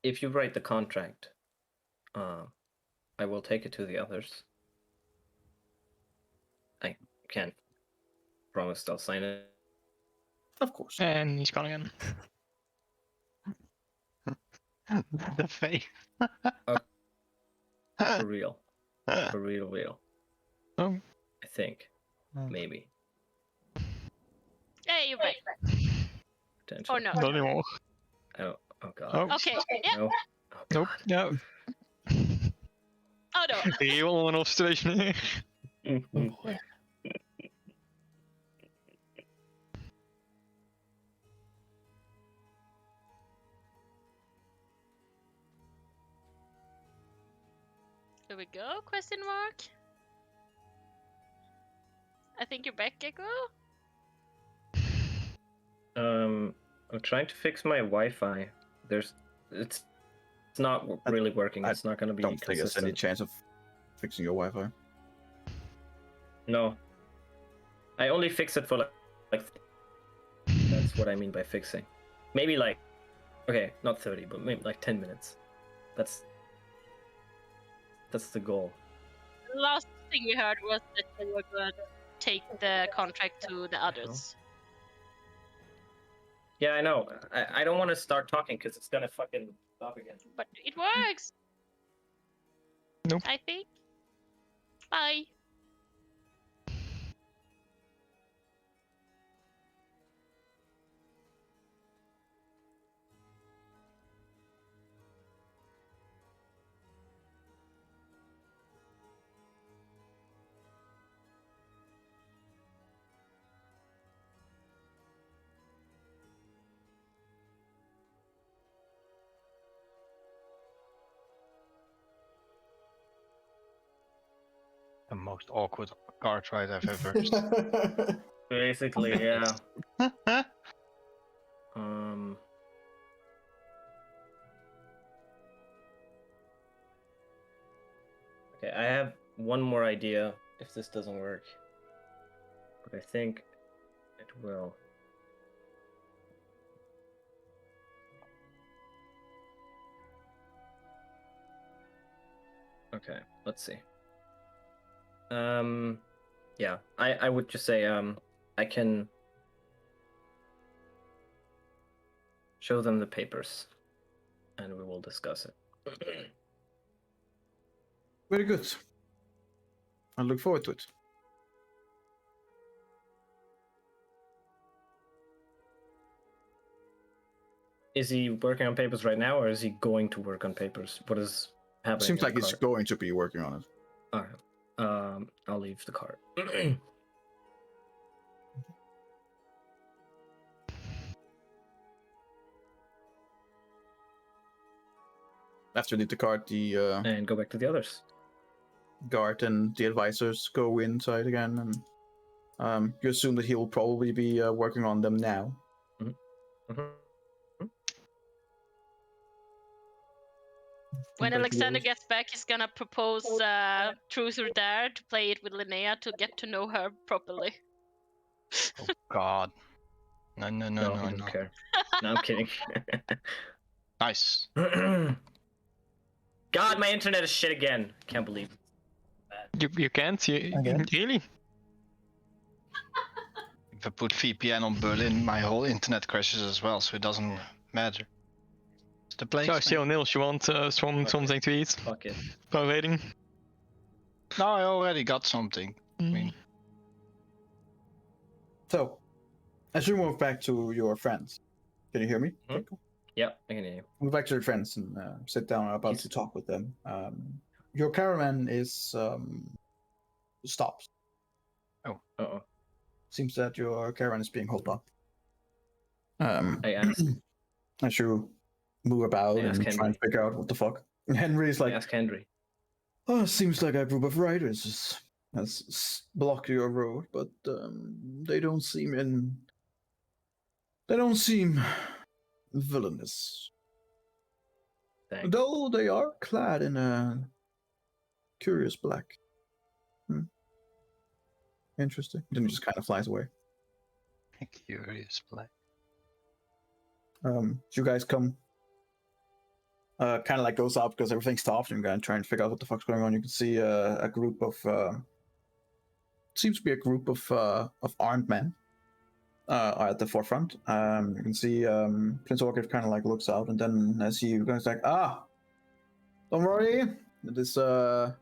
If you write the contract, I will take it to the others. I can't promise they'll sign it. Of course. And he's gone again. the face. For real. For real. Oh. I think. Maybe. Hey, you're back. Potentially. Or no. Not anymore. Oh god. Oh. Okay. Yeah. No. Nope. Ja. Oh no. Heel on-off situation here. Oh boy. Here we go? Question mark. I think you're back, Gecko. I'm trying to fix my Wi-Fi. It's not really working. It's not going to be Don't think there's any consistent. chance of fixing your Wi-Fi. No. I only fix it for like that's what I mean by fixing. Maybe like, okay, not 30, but maybe like 10 minutes. That's the goal. The last thing we heard was that they were going to take the contract to the others. Yeah, I know. I don't want to start talking because it's gonna fucking stop again. But it works. Nope. I think. Bye. The most awkward card ride I've ever. Basically, yeah. Okay, I have one more idea if this doesn't work. But I think it will. Okay, let's see. Yeah, I would just say I can show them the papers and we will discuss it. Very good. I look forward to it. Is he working on papers right now or is he going to work on papers? What is happening? Seems in like the he's card? going to be working on it. Alright. I'll leave the card. After you leave the card, the And go back to the others. guard and the advisors go inside again, and you assume that he will probably be working on them now. Mhm. When Back to the Alexander others. gets back, he's gonna propose Truth or Dare to play it with Linnea to get to know her properly. Oh God. No, no, no, No, no, he doesn't no. care. No, I'm kidding. Nice. God, my internet is shit again. Can't believe it. You can't. Again? Really? If I put VPN on Berlin, my whole internet crashes as well, so it doesn't matter. It's the place. So, man. still, Niels, you want something to eat? Fuck it. While waiting? No, I already got something. I mean, So, as you move back to your friends, can you hear me? Mhm. Okay, cool. Yep, I can hear you. Move back to your friends and sit down and about to talk with them. Your caravan is stopped. Uh-oh. Seems that your caravan is being held up. I asked. As you move about I and ask try and Henry. figure out what the fuck. And Henry's I like, ask Henry. oh, seems like a group of riders has blocked your road, but they don't seem villainous. Thanks. Though they are clad in a curious black. Interesting. Then it just kind of flies away. curious play. So you guys come, kind of like goes up because everything stops and you're going to try and figure out what the fuck's going on. You can see a group of, seems to be a group of armed men are at the forefront. You can see Prince Orchid kind of like looks out, and then as you guys like, don't worry, it is a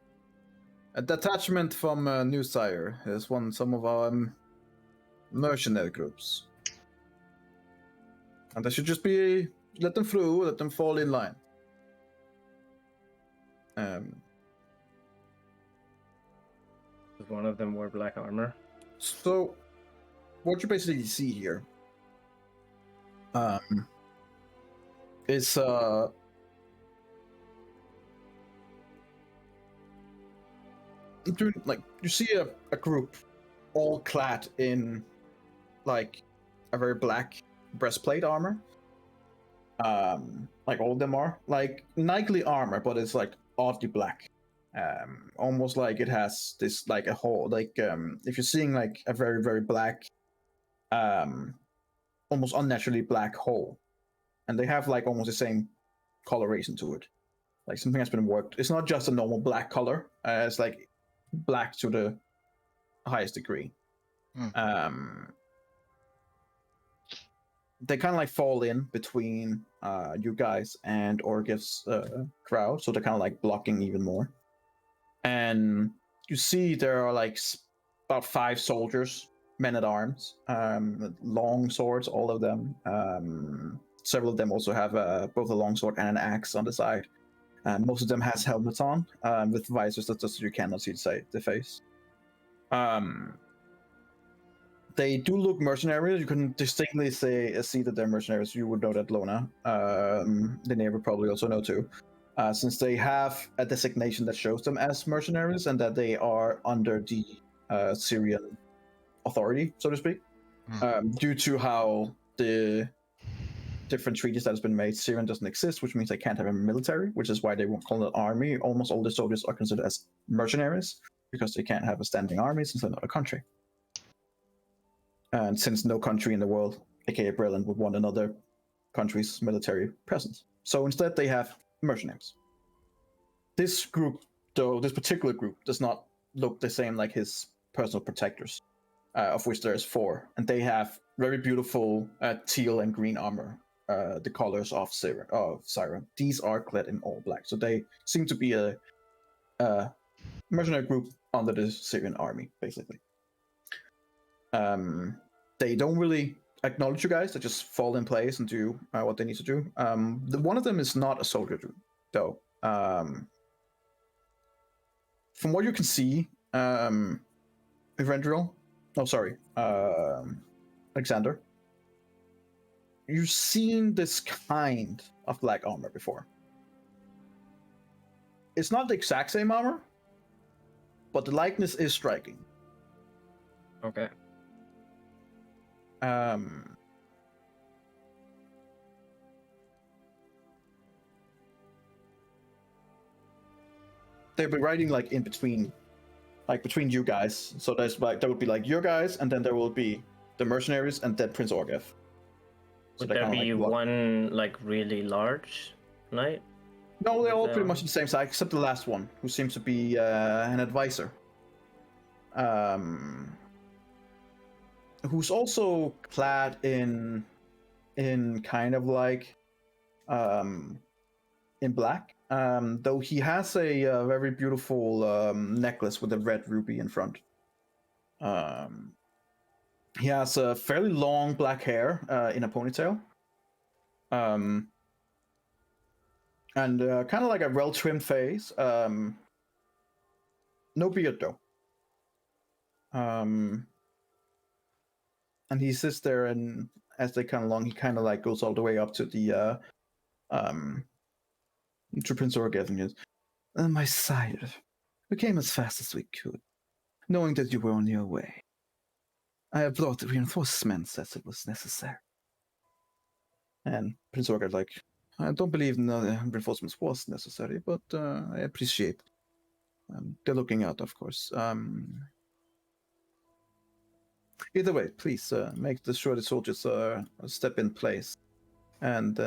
detachment from New Sire. It's some of our mercenary groups. And they should just let them through, let them fall in line. Does one of them wear black armor? So, what you basically see here is you see a group all clad in like a very black breastplate armor. Like all of them are like knightly armor, but it's like oddly black. Almost like it has this like a hole. Like if you're seeing like a very very black, almost unnaturally black hole, and they have like almost the same coloration to it. Like something has been worked. It's not just a normal black color. It's like black to the highest degree. They kind of like fall in between you guys and Orgif's crowd, so they're kind of like blocking even more. And you see there are like about 5 soldiers, men at arms, long swords, all of them. Several of them also have both a long sword and an axe on the side. Most of them has helmets on with visors that just you cannot see the face. They do look mercenaries. You can distinctly see that they're mercenaries. You would know that, Lona. The neighbor probably also know too, since they have a designation that shows them as mercenaries and that they are under the Syrian authority, so to speak. Due to how the different treaties that has been made, Syrian doesn't exist, which means they can't have a military, which is why they won't call it an army. Almost all the soldiers are considered as mercenaries because they can't have a standing army since they're not a country. And since no country in the world, aka Berlin, would want another country's military presence. So instead they have mercenaries. This group, though, this particular group, does not look the same like his personal protectors, of which there's 4. And they have very beautiful teal and green armor, the colors of Syria. These are clad in all black. So they seem to be a mercenary group under the Syrian army, basically. They don't really acknowledge you guys. They just fall in place and do what they need to do. One of them is not a soldier, though. From what you can see, Alexander, you've seen this kind of black armor before. It's not the exact same armor, but the likeness is striking. Okay. They'll be riding like in between, like between you guys. So there's like there would be like your guys, and then there will be the mercenaries and then Prince Orgef. Would there be like one like really large knight? No, they're all pretty much the same size, except the last one, who seems to be an advisor. Who's also clad in kind of like in black, though he has a very beautiful necklace with a red ruby in front. He has a fairly long black hair in a ponytail, and kind of like a well-trimmed face. No beard though. And he sits there, and as they come along, he kind of like goes all the way up to the to Prince Orgeth and goes, "My sire, we came as fast as we could, knowing that you were on your way. I have brought reinforcements as it was necessary." And Prince Orgeth like, "I don't believe the reinforcements was necessary, but I appreciate. They're looking out, of course. Either way, please make sure the soldiers step in place, and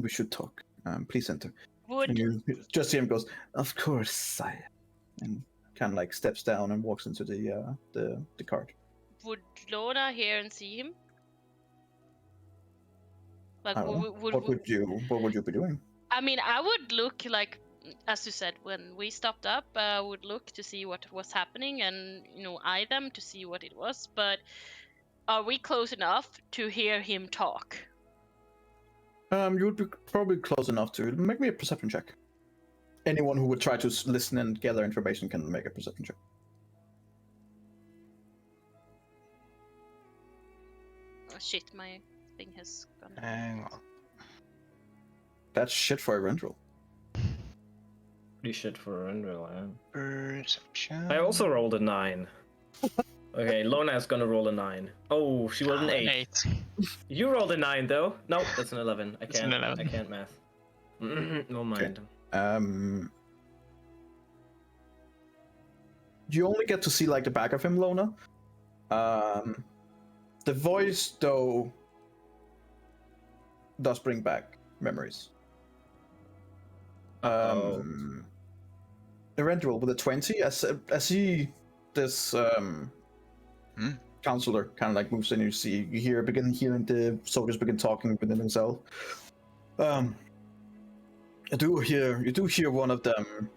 we should talk. Please enter." And you just see him goes, "Of course, sire," and kind of like steps down and walks into the cart. Would Lona hear and see him? Like, what would you be doing? I mean, I would look like, as you said, when we stopped up, I would look to see what was happening and, eye them to see what it was. But are we close enough to hear him talk? You would be probably close enough to make me a perception check. anyone who would try to listen and gather information can make a perception check. Oh shit, my thing has gone. Hang on. That's shit for a rend roll. Pretty shit for a Unreal, yeah. Perception. I also rolled a 9. Okay, Lona's gonna roll a 9. Oh, she rolled an 8. You rolled a 9 though. No, that's an 11. I It's an can't. 11. I can't math. No mind. You only get to see like the back of him, Lona. The voice though does bring back memories. Eventual with a 20, as he this counselor kind of like moves in, you begin hearing the soldiers begin talking within themselves. You do hear one of them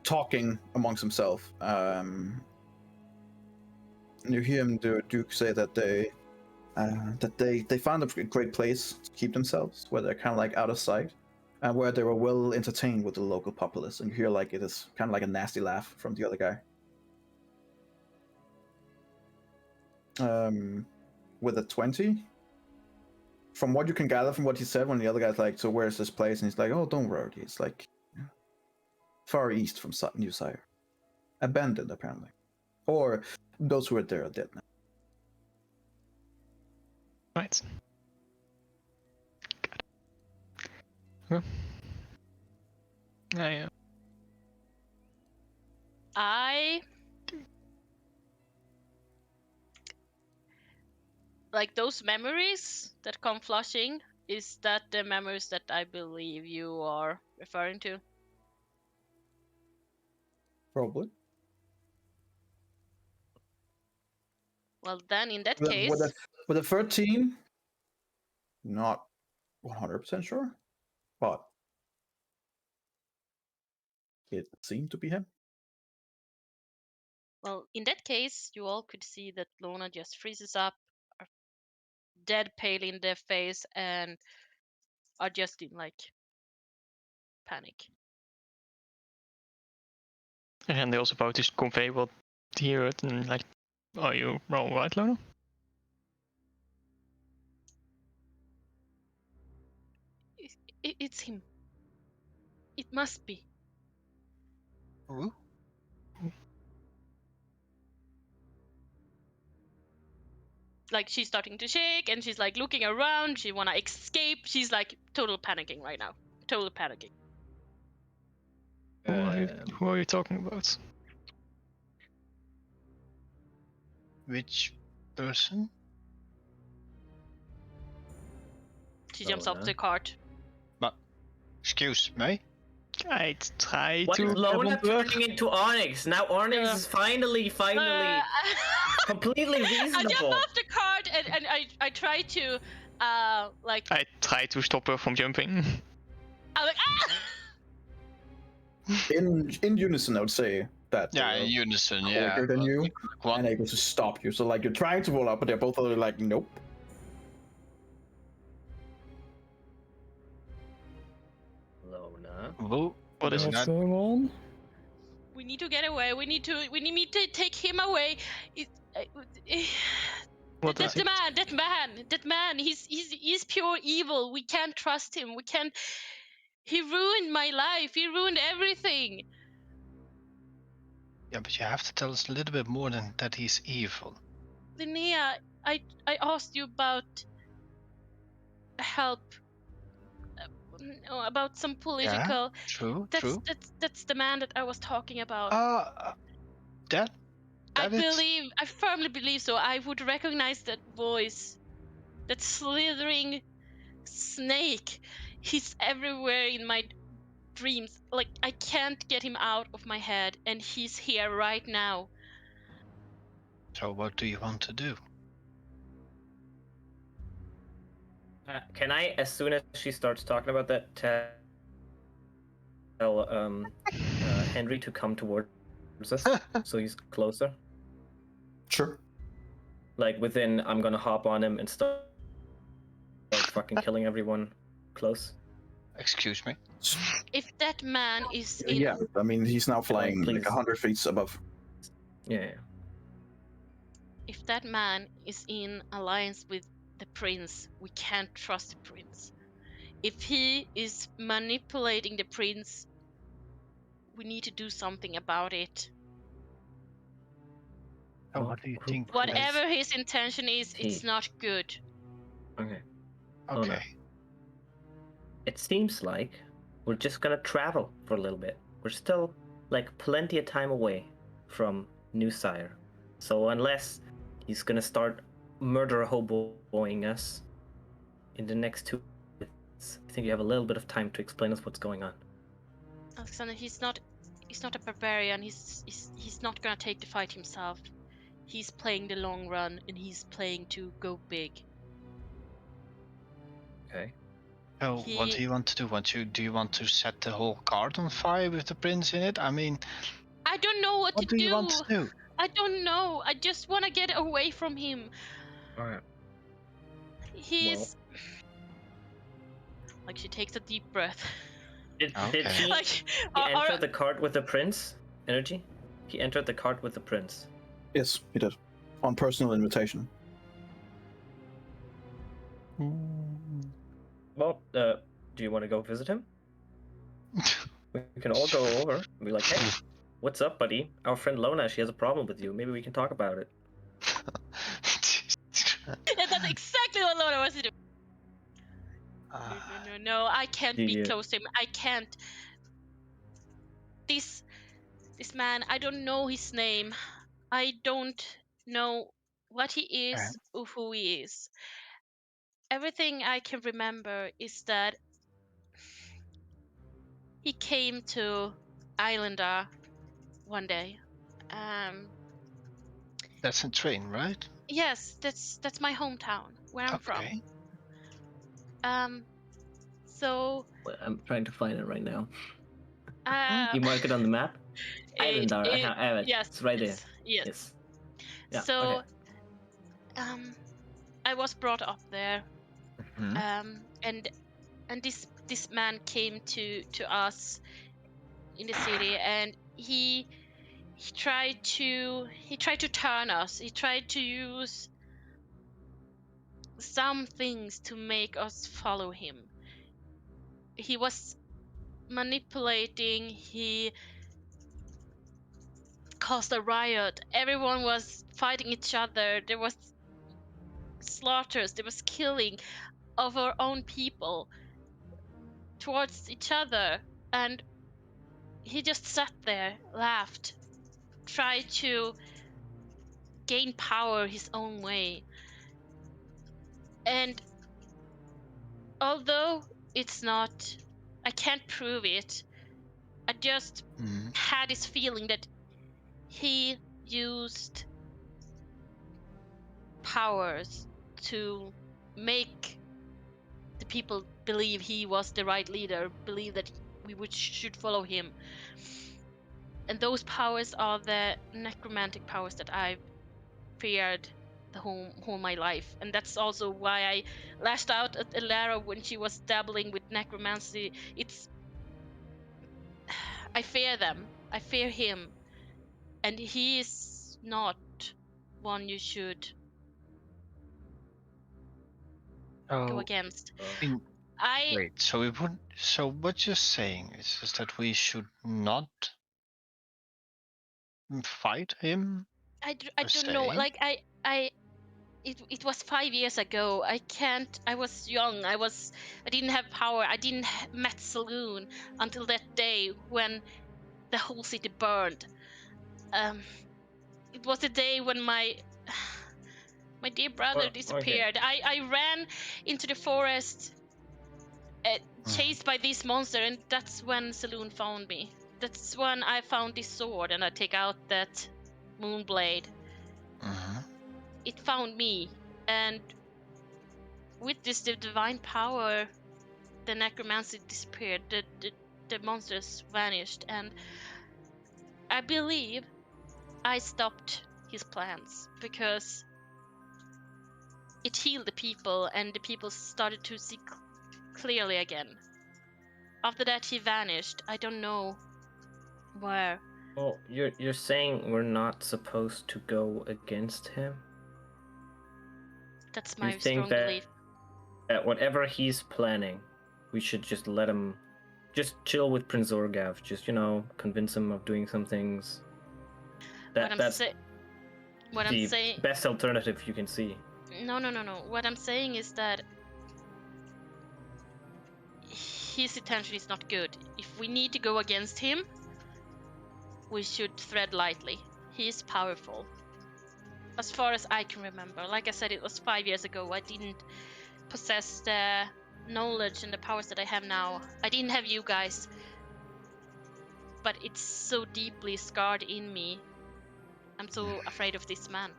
talking amongst himself. You hear him Duke say that they found a great place to keep themselves, where they're kind of like out of sight, and where they were well entertained with the local populace. And you hear like it is kind of like a nasty laugh from the other guy. With a 20, from what you can gather from what he said, when the other guy's like, "So where's this place?" and he's like, "Oh, don't worry, it's like far east from New Sire, abandoned apparently, or those who were there are dead now." Right. Huh. Yeah. I like those memories that come flushing. Is that the memories that I believe you are referring to? Probably. Well, then in that With case, with a 13, not 100% sure, but it seemed to be him. well, in that case, you all could see that Lona just freezes up, are dead pale in their face, and are just in like panic. And they also about to convey what he heard and like, are you all right, Lona? It's him. It must be. Who? Like she's starting to shake and she's like looking around. She wanna escape. She's like total panicking right now. Total panicking. Who are you talking about? Which person? She jumps off Lona. the cart. Excuse me? I try What to is Lona have turning into Onyx? Now Onyx is finally completely I jump reasonable. off the cart and I try to like I try to stop her from jumping. I'm like In unison, I would say that Yeah, they are unison, quicker than you What? and able to stop you. So like you're trying to roll up, but they're both like, nope. Lona. What is What's that? going on? we need to get away. We need me to take him away. What is That man, he's pure evil. We can't trust him. We can't. He ruined my life. He ruined everything. Yeah, but you have to tell us a little bit more than that he's evil. Linnea, I asked you about help. About some political. True, That's true. that's the man that I was talking about. That I firmly believe so. I would recognize that voice, that slithering snake. He's everywhere in my dreams. Like I can't get him out of my head, and he's here right now. So what do you want to do? Can I, as soon as she starts talking about that, tell Henry to come towards us so he's closer? Sure. Like within, I'm gonna hop on him and start fucking killing everyone. close? Excuse me. If that man is in, Yeah, I mean, he's now flying like please. 100 feet above. Yeah. if that man is in alliance with the prince, we can't trust the prince. If he is manipulating the prince, we need to do something about it. Oh, What what do you group think? Whatever his intention is, it's He. not good. Okay. Okay. It seems like we're just gonna travel for a little bit. We're still like plenty of time away from New Sire. So unless he's gonna start murder hoboing us in the next 2 minutes, I think you have a little bit of time to explain us what's going on. Alexander, he's not a barbarian. He's not gonna take the fight himself. He's playing the long run and he's playing to go big. Okay. So what do He- you want to do? Do you want to set the whole cart on fire with the prince in it? I mean, I don't know what what to do you want to do? I don't know. I just want to get away from him. Alright. He's like, she takes a deep breath. Did Okay. he Like, enter the cart with the prince? Energy? He entered the cart with the prince. Yes, he did. On personal invitation. Well, do you want to go visit him? We can all go over and be like, hey, what's up, buddy? Our friend Lona, she has a problem with you. Maybe we can talk about it. yeah, that's exactly what Lona wants to do. No, I can't be Yeah. close to him. I can't. This man, I don't know his name. I don't know what he is or who he is. Everything I can remember is that he came to Islander one day. That's a train, right? Yes, that's my hometown, where I'm from. Okay. So Well, I'm trying to find it right now. uh, You mark it on the map? Islander, I it- have it. yes, It's right there. yes. Yeah, So, okay. I was brought up there, Mhm. and this man came to us in the city, and he tried to turn us. He tried to use some things to make us follow him. He was manipulating. He caused a riot. Everyone was fighting each other. There was slaughters. There was killing of our own people towards each other. And he just sat there, laughed, tried to gain power his own way. And although it's not, I can't prove it, I just Mhm. had this feeling that he used powers to make the people believe he was the right leader, believe that should follow him. And those powers are the necromantic powers that I've feared the whole my life. And that's also why I lashed out at Elara when she was dabbling with necromancy. I fear them. I fear him. And he is not one you should go Oh, against. in, I wait. So we would. So what you're saying is that we should not fight him I per don't know. se? Like it was 5 years ago. I was young. I didn't have power. I didn't met Saloon until that day when the whole city burned. It was the day when my dear brother Well, okay. disappeared. I ran into the forest, chased by this monster, and that's when Saloon found me. That's when I found this sword, and I take out that moonblade. Mhm. It found me, and with this divine power, the necromancy disappeared. The monsters vanished, and I believe I stopped his plans because it healed the people, and the people started to seek clearly again. After that, he vanished. I don't know where. Well, you're saying we're not supposed to go against him? That's You my think strong that belief. whatever he's planning, we should just let him, just chill with Prince Orgav, just convince him of doing some things. That's What I'm the saying. best alternative you can see. No. What I'm saying is that his intention is not good. If we need to go against him, we should tread lightly. He is powerful. As far as I can remember, like I said, it was 5 years ago. I didn't possess the knowledge and the powers that I have now. I didn't have you guys, but it's so deeply scarred in me. I'm so afraid of this man.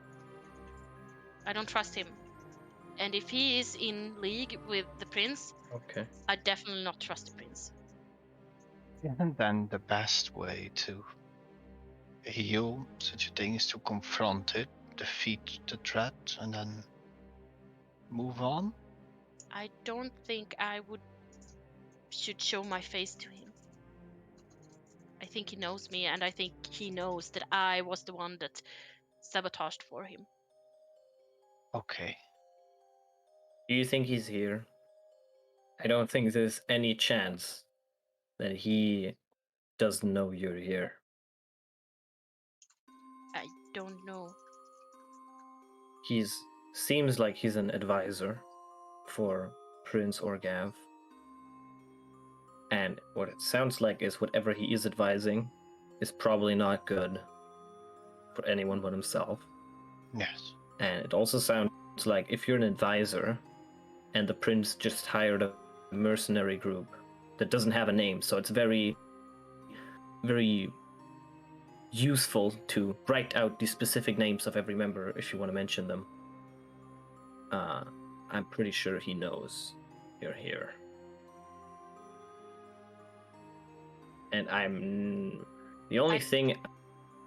I don't trust him. And if he is in league with the prince, Okay. I definitely not trust the prince. And then the best way to heal such a thing is to confront it, defeat the threat, and then move on. I don't think I should show my face to him. I think he knows me, and I think he knows that I was the one that sabotaged for him. Okay. Do you think he's here? I don't think there's any chance that he doesn't know you're here. I don't know. Seems like he's an advisor for Prince Orgav. And what it sounds like is whatever he is advising is probably not good for anyone but himself. Yes. And it also sounds like if you're an advisor and the prince just hired a mercenary group that doesn't have a name, so it's very, very useful to write out the specific names of every member if you want to mention them. I'm pretty sure he knows you're here. And the only thing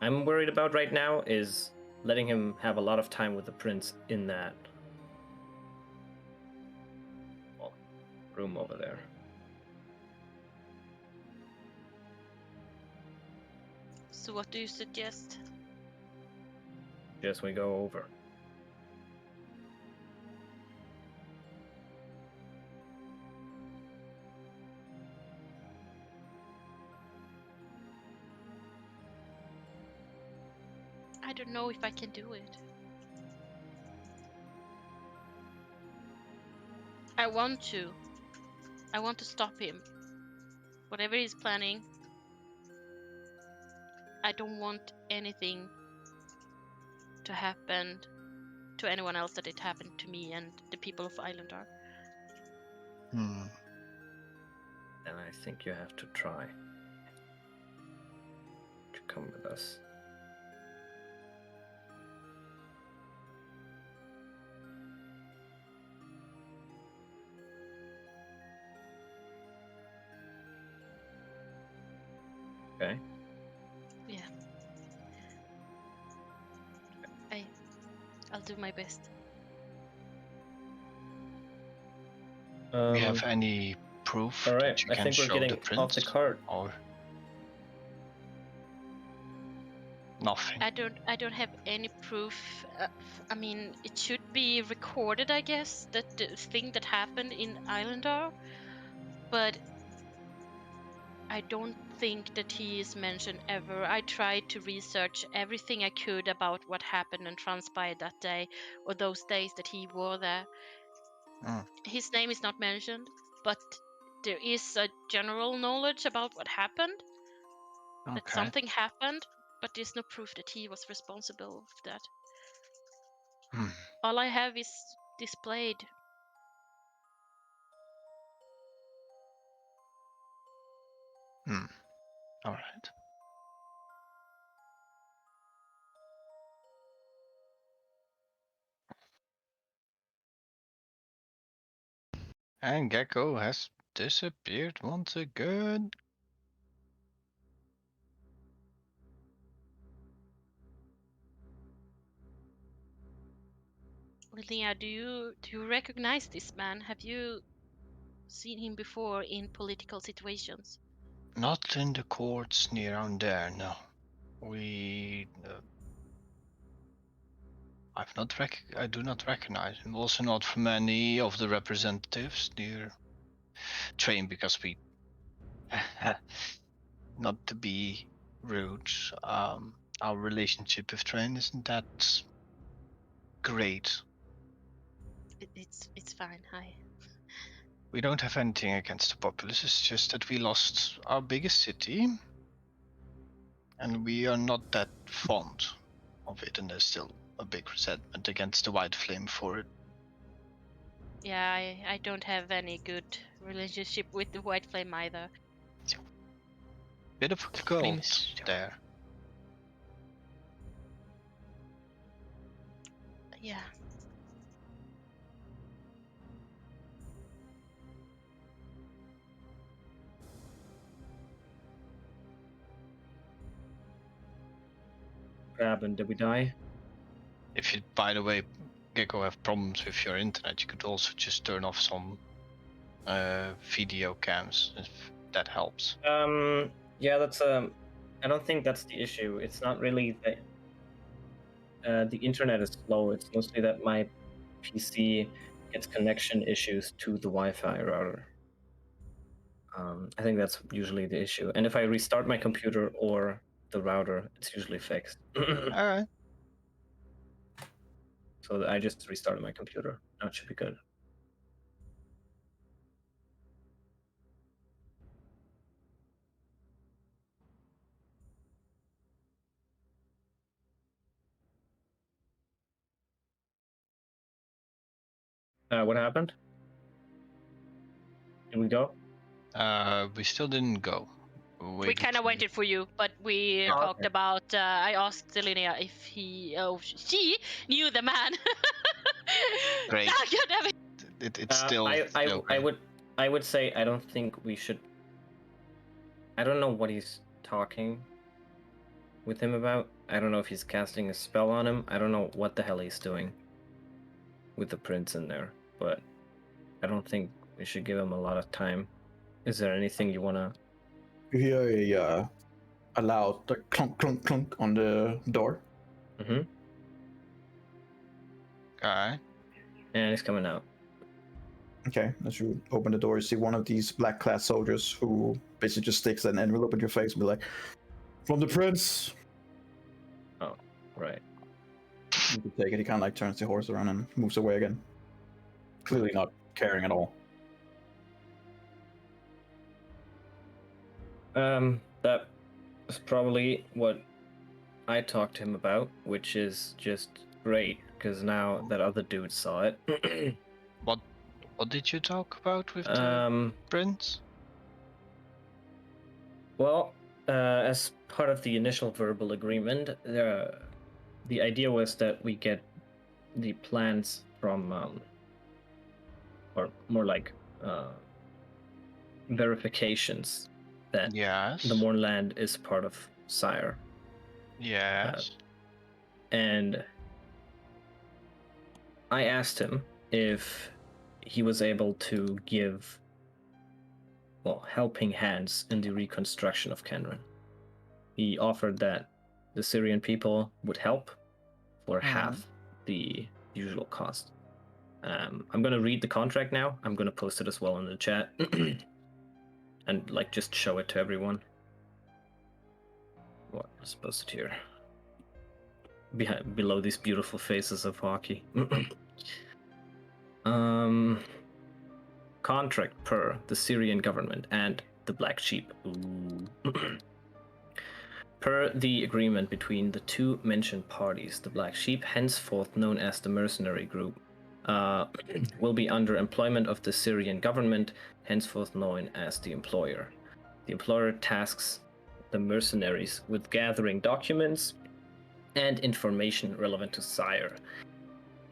I'm worried about right now is letting him have a lot of time with the prince in that room over there. So what do you suggest? Just we go over. I don't know if I can do it. I want to. I want to stop him. Whatever he's planning, I don't want anything to happen to anyone else that it happened to me and the people of Islandar. And I think you have to try to come with us. Okay. Yeah. I'll do my best. Do you have any proof all right, that you I can think we're show getting the prince? off the card. Or nothing? I don't have any proof. I mean, it should be recorded, I guess, that the thing that happened in Islandar, but I don't think that he is mentioned ever. I tried to research everything I could about what happened and transpired that day or those days that he were there. His name is not mentioned, but there is a general knowledge about what happened, that something happened, but there's no proof that he was responsible for that. All I have is displayed. All right. And Gecko has disappeared once again. Linnea, do you recognize this man? Have you seen him before in political situations. Not in the courts near around there, no. We... I do not recognize him. Also not from any of the representatives near Train, because we... not to be rude, our relationship with Train isn't that great. It's fine. Hi. We don't have anything against the populace, it's just that we lost our biggest city. And we are not that fond of it, and there's still a big resentment against the White Flame for it. Yeah, I don't have any good relationship with the White Flame either. Bit of a Flame cult is- there. Yeah. What happened? Did we die? If you, by the way, Gecko, have problems with your internet, you could also just turn off some video cams, if that helps. Yeah, that's I don't think that's the issue. It's not really that the internet is slow. It's mostly that my PC gets connection issues to the Wi-Fi router. I think that's usually the issue. And if I restart my computer or the router, it's usually fixed. Alright. So I just restarted my computer. Now it should be good. What happened? Did we go? We still didn't go. We kind of waited for you, but we Oh, talked okay. about. I asked Linnea if she knew the man. Great. Ah, God damn it. It's still. I would say I don't think we should. I don't know what he's talking with him about. I don't know if he's casting a spell on him. I don't know what the hell he's doing with the prince in there, but I don't think we should give him a lot of time. Is there anything you wanna? You hear a loud clunk, clunk, clunk on the door. Mm-hmm. Alright. And he's coming out. Okay, as you open the door, you see one of these black-clad soldiers who basically just sticks an envelope in your face and be like, "From the prince." Oh, right. You can take it. He kind of like turns the horse around and moves away again, clearly not caring at all. That was probably what I talked to him about, which is just great because now that other dude saw it. What did you talk about with the prince? Well, as part of the initial verbal agreement, the idea was that we get the plans from, or more like verifications that Yes. the Mournland is part of Sire. Yes. And I asked him if he was able to give, well, helping hands in the reconstruction of Kenran. He offered that the Syrian people would help for half the usual cost. I'm going to read the contract now. I'm going to post it as well in the chat and like just show it to everyone. What is posted here? Below these beautiful faces of hockey. Contract per the Syrian government and the Black Sheep. Per the agreement between the two mentioned parties, the Black Sheep, henceforth known as the Mercenary Group, will be under employment of the Syrian government, henceforth known as the employer. The employer tasks the mercenaries with gathering documents and information relevant to Sire.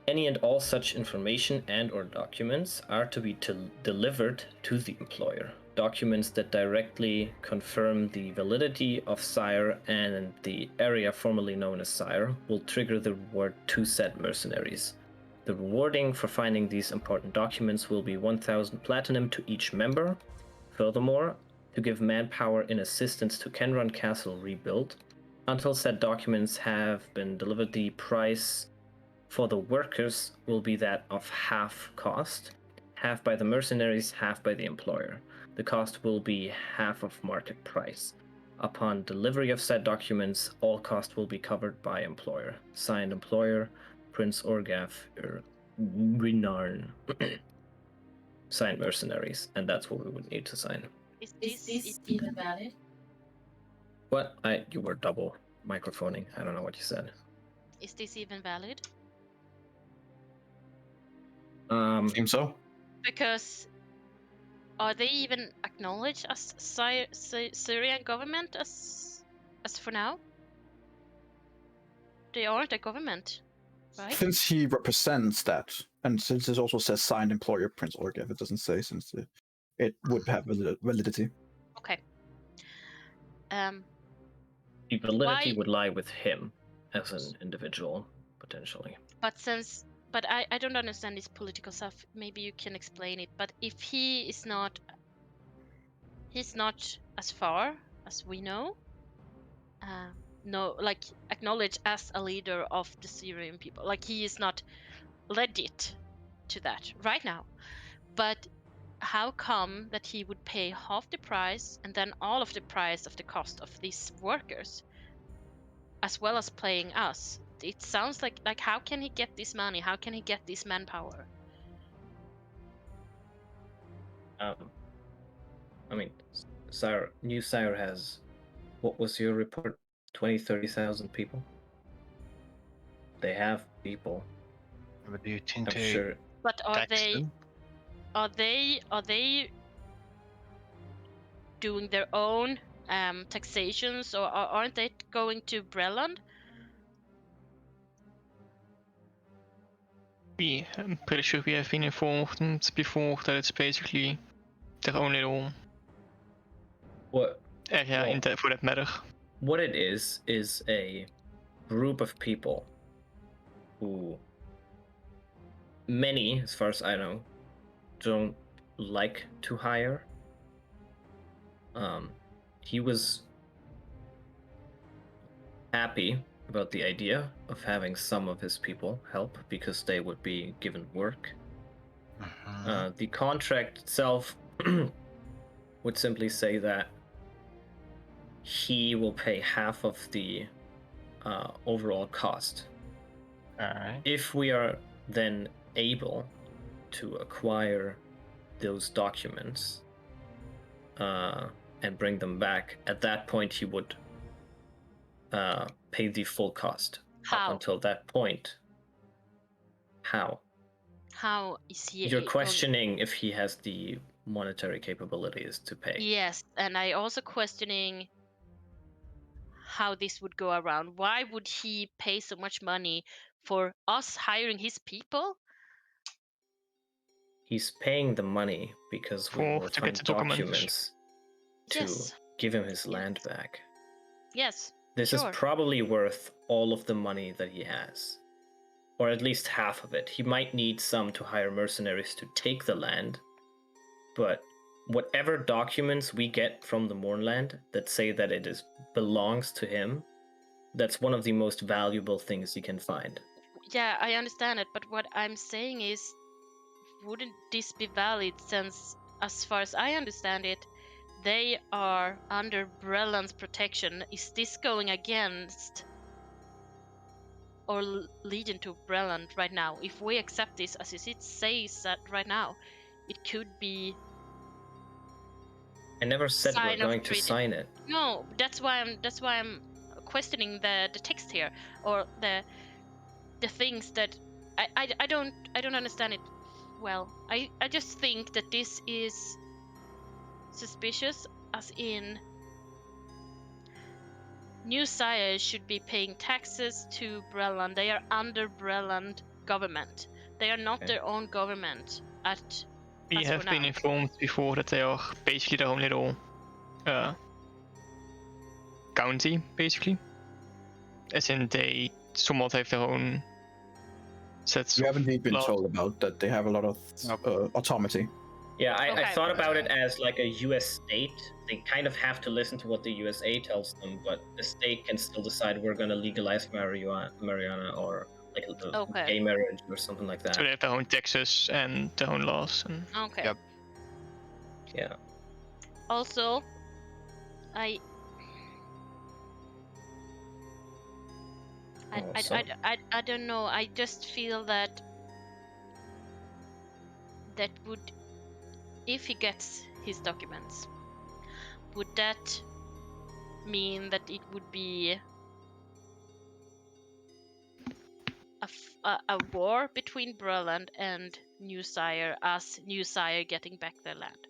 Any and all such information and or documents are to be delivered to the employer. Documents that directly confirm the validity of Sire and the area formerly known as Sire will trigger the reward to said mercenaries. The rewarding for finding these important documents will be 1,000 platinum to each member. Furthermore, to give manpower in assistance to Kenron Castle rebuild, until said documents have been delivered, the price for the workers will be that of half cost, half by the mercenaries, half by the employer. The cost will be half of market price. Upon delivery of said documents, all cost will be covered by employer. Signed, employer, Prince Orgaf Rinarn. Signed, mercenaries, and that's what we would need to sign. Is this even valid? What? You were double microphoning. I don't know what you said. Is this even valid? Seems so. Because are they even acknowledged as Syrian government as for now? They aren't a government, right? Since he represents that, and since it also says signed employer Prince Orgev, it doesn't say since it would have validity. Okay. The validity Why- would lie with him as an individual, potentially. But I don't understand this political stuff. Maybe you can explain it. But if he's not as far as we know, like acknowledged as a leader of the Syrian people. Like he is not legit to that right now. But how come that he would pay half the price and then all of the price of the cost of these workers, as well as paying us? It sounds like how can he get this money? How can he get this manpower? I mean, New Sire has, what was your report? 30,000 people? They have people. But do you think I'm they sure. But are tax they them? are they doing their own taxations, or aren't they going to Breland? I'm pretty sure we have been informed before that it's basically their own little What? area Well, in that, for that matter. What it is a group of people who, many, as far as I know, don't like to hire. He was happy about the idea of having some of his people help because they would be given work. The contract itself would simply say that he will pay half of the overall cost. Alright. If we are then able to acquire those documents and bring them back, at that point he would pay the full cost. How? Up until that point. How? How is he? You're questioning if he has the monetary capabilities to pay. Yes, and I also questioning how this would go around. Why would he pay so much money for us hiring his people? He's paying the money because we will To find get the documents. documents to Yes. give him his land back. Yes. This Sure. is probably worth all of the money that he has. Or at least half of it. He might need some to hire mercenaries to take the land. But whatever documents we get from the Mournland that say that it belongs to him, that's one of the most valuable things he can find. Yeah, I understand it, but what I'm saying is, wouldn't this be valid since, as far as I understand it, they are under Breland's protection? Is this going against or leading to Breland right now? If we accept this, as it says that right now, it could be. I never said we're Sign of going to treaty. sign it. No, that's why I'm questioning the text here, or the things that I don't understand it well. I just think that this is suspicious, as in New Sire should be paying taxes to Breland. They are under Breland government. They are not Okay. their own government at. We as for have been now. informed before that they are basically their own little county, basically. As in, they somewhat have their own Sets You of haven't been blood. told about that. They have a lot of Nope. autonomy. Yeah, I Okay. thought about it as like a US state. They kind of have to listen to what the USA tells them, but the state can still decide we're going to legalize marijuana or like Okay. gay marriage or something like So that. they have their own taxes and their own laws. And Okay. Yep. Yeah. Also, I don't know. I just feel that would, if he gets his documents, would that mean that it would be a war between Breland and New Sire, as New Sire getting back their land?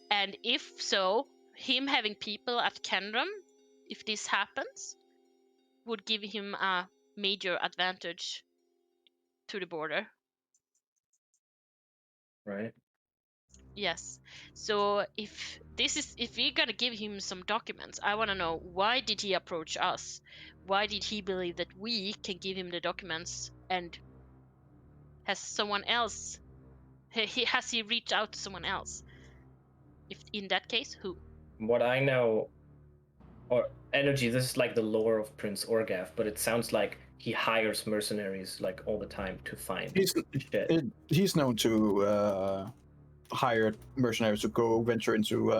And if so, him having people at Kendrum, if this happens, would give him a major advantage to the border. Right. Yes. So if we're gonna give him some documents, I want to know, why did he approach us? Why did he believe that we can give him the documents? And has someone else? Has he reached out to someone else? If in that case, who? What I know, or energy. This is like the lore of Prince Orgav, but it sounds like he hires mercenaries like all the time to find shit. He's known to hire mercenaries to go venture into.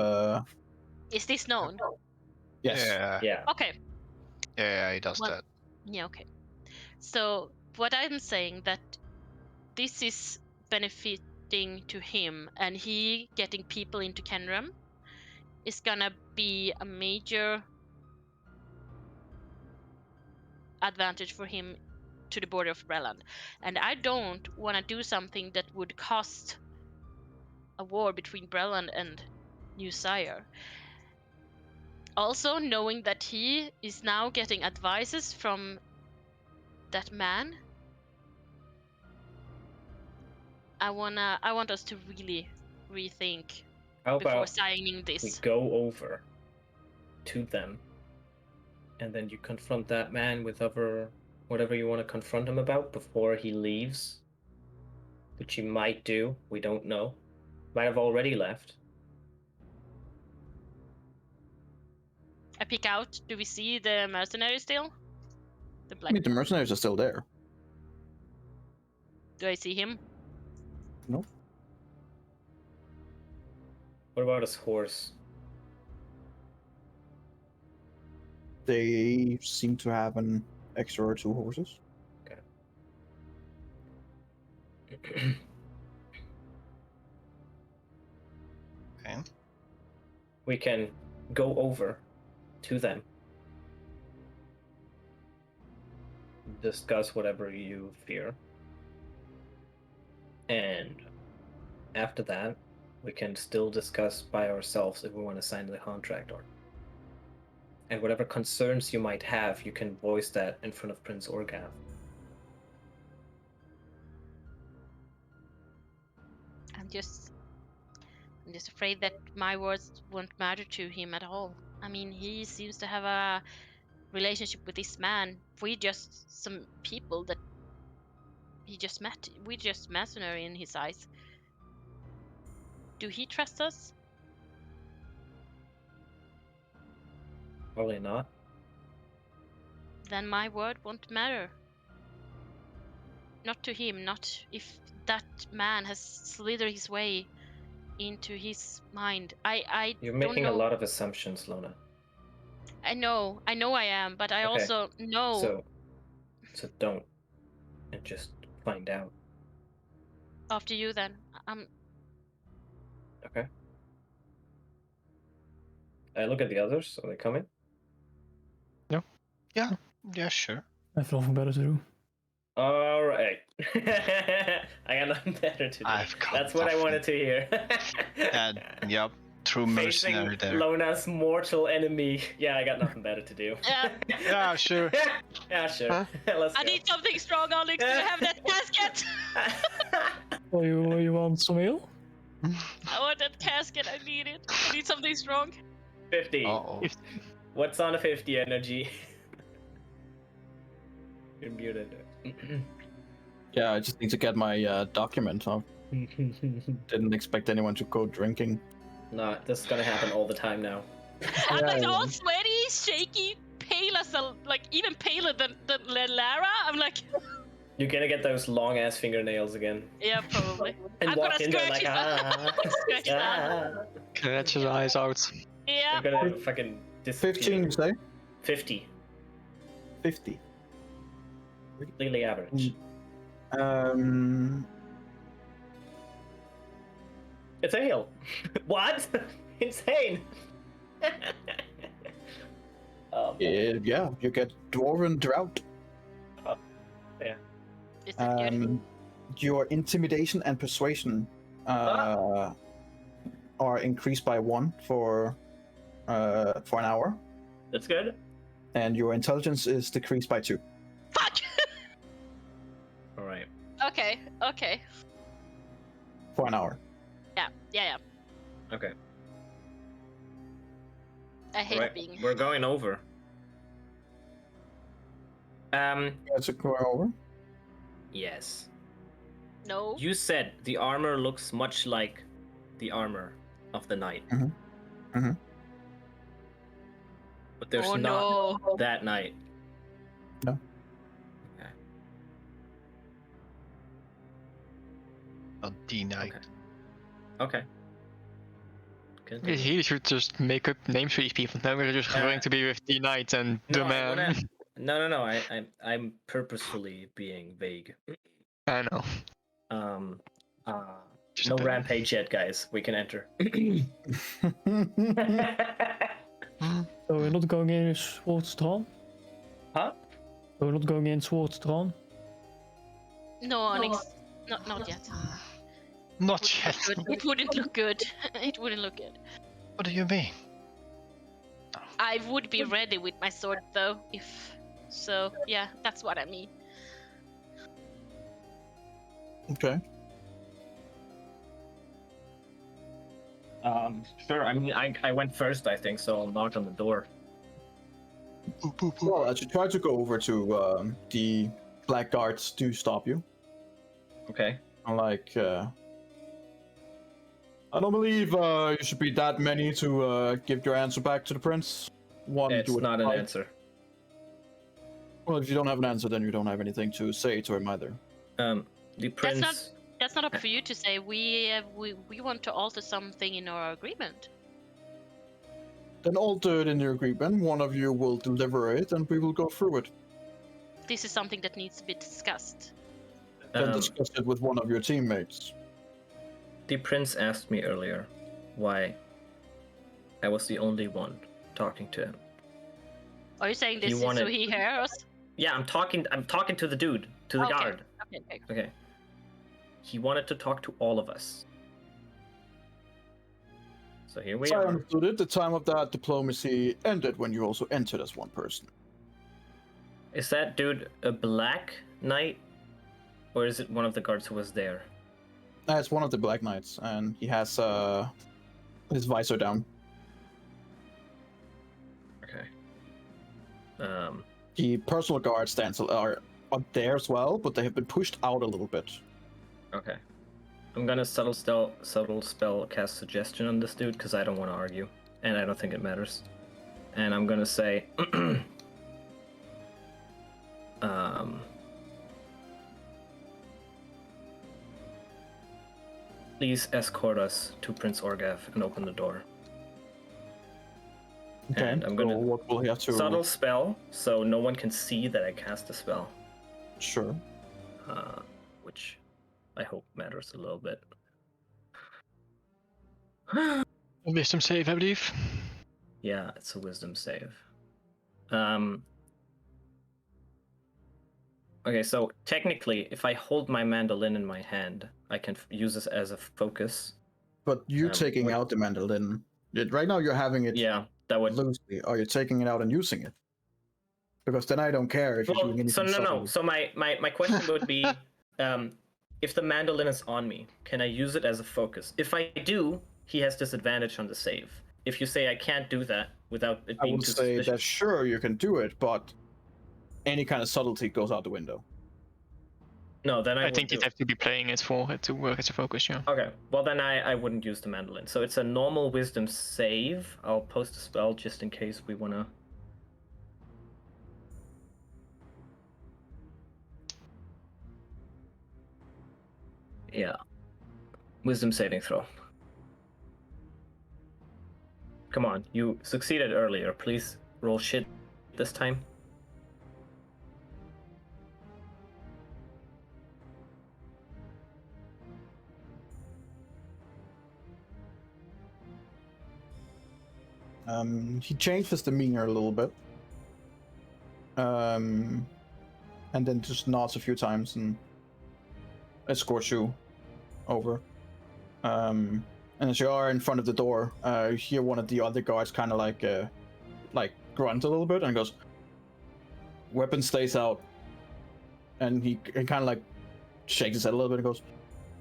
Is this known? Yes. Yeah. Okay. Yeah, he does Well- that. Yeah. Okay. So what I'm saying, that this is benefiting to him, and he getting people into Kendrum is gonna be a major advantage for him to the border of Breland. And I don't want to do something that would cost a war between Breland and New Sire. Also, knowing that he is now getting advices from that man, I want us to really rethink How before about signing we this. go over to them, and then you confront that man with whatever you want to confront him about before he leaves, which you might do. We don't know. Might have already left. I pick out. Do we see the mercenary still? The I black. mean, the mercenaries are still there. Do I see him? No. What about his horse? They seem to have an extra or two horses. Okay. Okay. We can go over to them, discuss whatever you fear, and after that, we can still discuss by ourselves if we want to sign the contract or. And whatever concerns you might have, you can voice that in front of Prince Orgav. I'm just afraid that my words won't matter to him at all. I mean, he seems to have a relationship with this man. We're just some people that he just met. We're just mercenary in his eyes. Do he trust us? Probably not. Then my word won't matter. Not to him, not if that man has slithered his way into his mind. I You're don't making know. a lot of assumptions, Lona. I know I am, but I Okay. also know. So don't, and just find out. After you, then. Okay. I look at the others. Are they coming? Yeah, sure. I have nothing better to do. All right. I got nothing better to do. I've got That's what I nothing. wanted to hear. Yep. True Facing mercenary there. Lona's mortal enemy. Yeah, I got nothing better to do. Yeah. Yeah, sure. Yeah, sure. Huh? Let's I go. need something strong, Alex. Do you have that casket? Oh, you want some ale? I want that casket. I need it. I need something strong. 50. Uh-oh. What's on a 50 energy? You're muted. Yeah, I just need to get my document. I didn't expect anyone to go drinking. No, this is gonna happen all the time now. I'm like Yeah, all yeah. sweaty, shaky, pale as like even paler than Lara. I'm like, You're gonna get those long ass fingernails again. yeah, probably. And I'm walk gonna in there scratch like, his ah, scratch his eye. ah. Catch his eyes out. Yeah. You're gonna fucking disappear. 15, you say? 50. 50. Completely average. It's a hill. What? Insane. Yeah, you get Dwarven Drought. Is that good? Your intimidation and persuasion are increased by 1 for an hour, That's good. and your intelligence is decreased by 2 Fuck. All right. Okay. for an hour. Yeah. Okay. I hate All right. being. We're going over. That's a go over. Yes. No. You said the armor looks much like the armor of the knight. Mhm. But there's Oh, not no. that knight. No. Okay. A D Knight. Okay. Continue. He should just make up names for these people. Now we're just going to be with the knight and the No, I man. No. I'm purposefully being vague. I know. Just a No bit. rampage yet, guys. We can enter. So we're not going in Swords Drawn? Huh? So we're not going in Swords Drawn? No, Onyx. Not yet. Not yet. It wouldn't look good. It wouldn't look good. What do you mean? I would be ready with my sword though, if so. Yeah, that's what I mean. Okay. Sure. I mean, I went first, I think, so I'll knock on the door. Well, as you try to go over to the black guards do stop you. Okay. I'm like, I don't believe you should be that many to give your answer back to the prince. One, It's do it not an right. answer. Well, if you don't have an answer, then you don't have anything to say to him either. The prince. That's not up for you to say. We want to alter something in our agreement. Then alter it in your agreement. One of you will deliver it, and we will go through it. This is something that needs to be discussed. Then discuss it with one of your teammates. The prince asked me earlier why I was the only one talking to him. Are you saying He this is so wanted- he hears us? Yeah, I'm talking to the dude, to the Okay. guard. Okay. Okay. He wanted to talk to all of us. So here we As I are. understood it, the time of that diplomacy ended when you also entered as one person. Is that dude a black knight? Or is it one of the guards who was there? It's one of the Black Knights, and he has his visor down. Okay. The personal guard stands are up there as well, but they have been pushed out a little bit. Okay. I'm gonna subtle spell cast suggestion on this dude because I don't want to argue, and I don't think it matters. And I'm gonna say, please escort us to Prince Orgav and open the door. Okay, And I'm gonna so what will he have to... subtle spell, so no one can see that I cast a spell. Sure. Which I hope matters a little bit. Wisdom save, I believe. Yeah, it's a wisdom save. Okay, so technically, if I hold my mandolin in my hand, I can use this as a focus. But you taking what- out the mandolin... Right now you're having it Yeah, that would. loosely. Are you taking it out and using it? Because then I don't care if you're doing anything So no. subtle. So my question would be, if the mandolin is on me, can I use it as a focus? If I do, he has disadvantage on the save. If you say I can't do that without it I being would too say suspicious, that sure you can do it, but any kind of subtlety goes out the window. No, then I I would think do you'd have to be playing it for it to work as a focus, yeah. Okay, well then I wouldn't use the mandolin. So it's a normal wisdom save. I'll post a spell just in case we wanna. Yeah. Wisdom saving throw. Come on, you succeeded earlier. Please roll shit this time. He changed his demeanor a little bit. And then just nods a few times and escorts you over. And as you are in front of the door, you hear one of the other guards kind of like grunt a little bit and goes, "Weapon stays out." And he kind of like shakes his head a little bit and goes,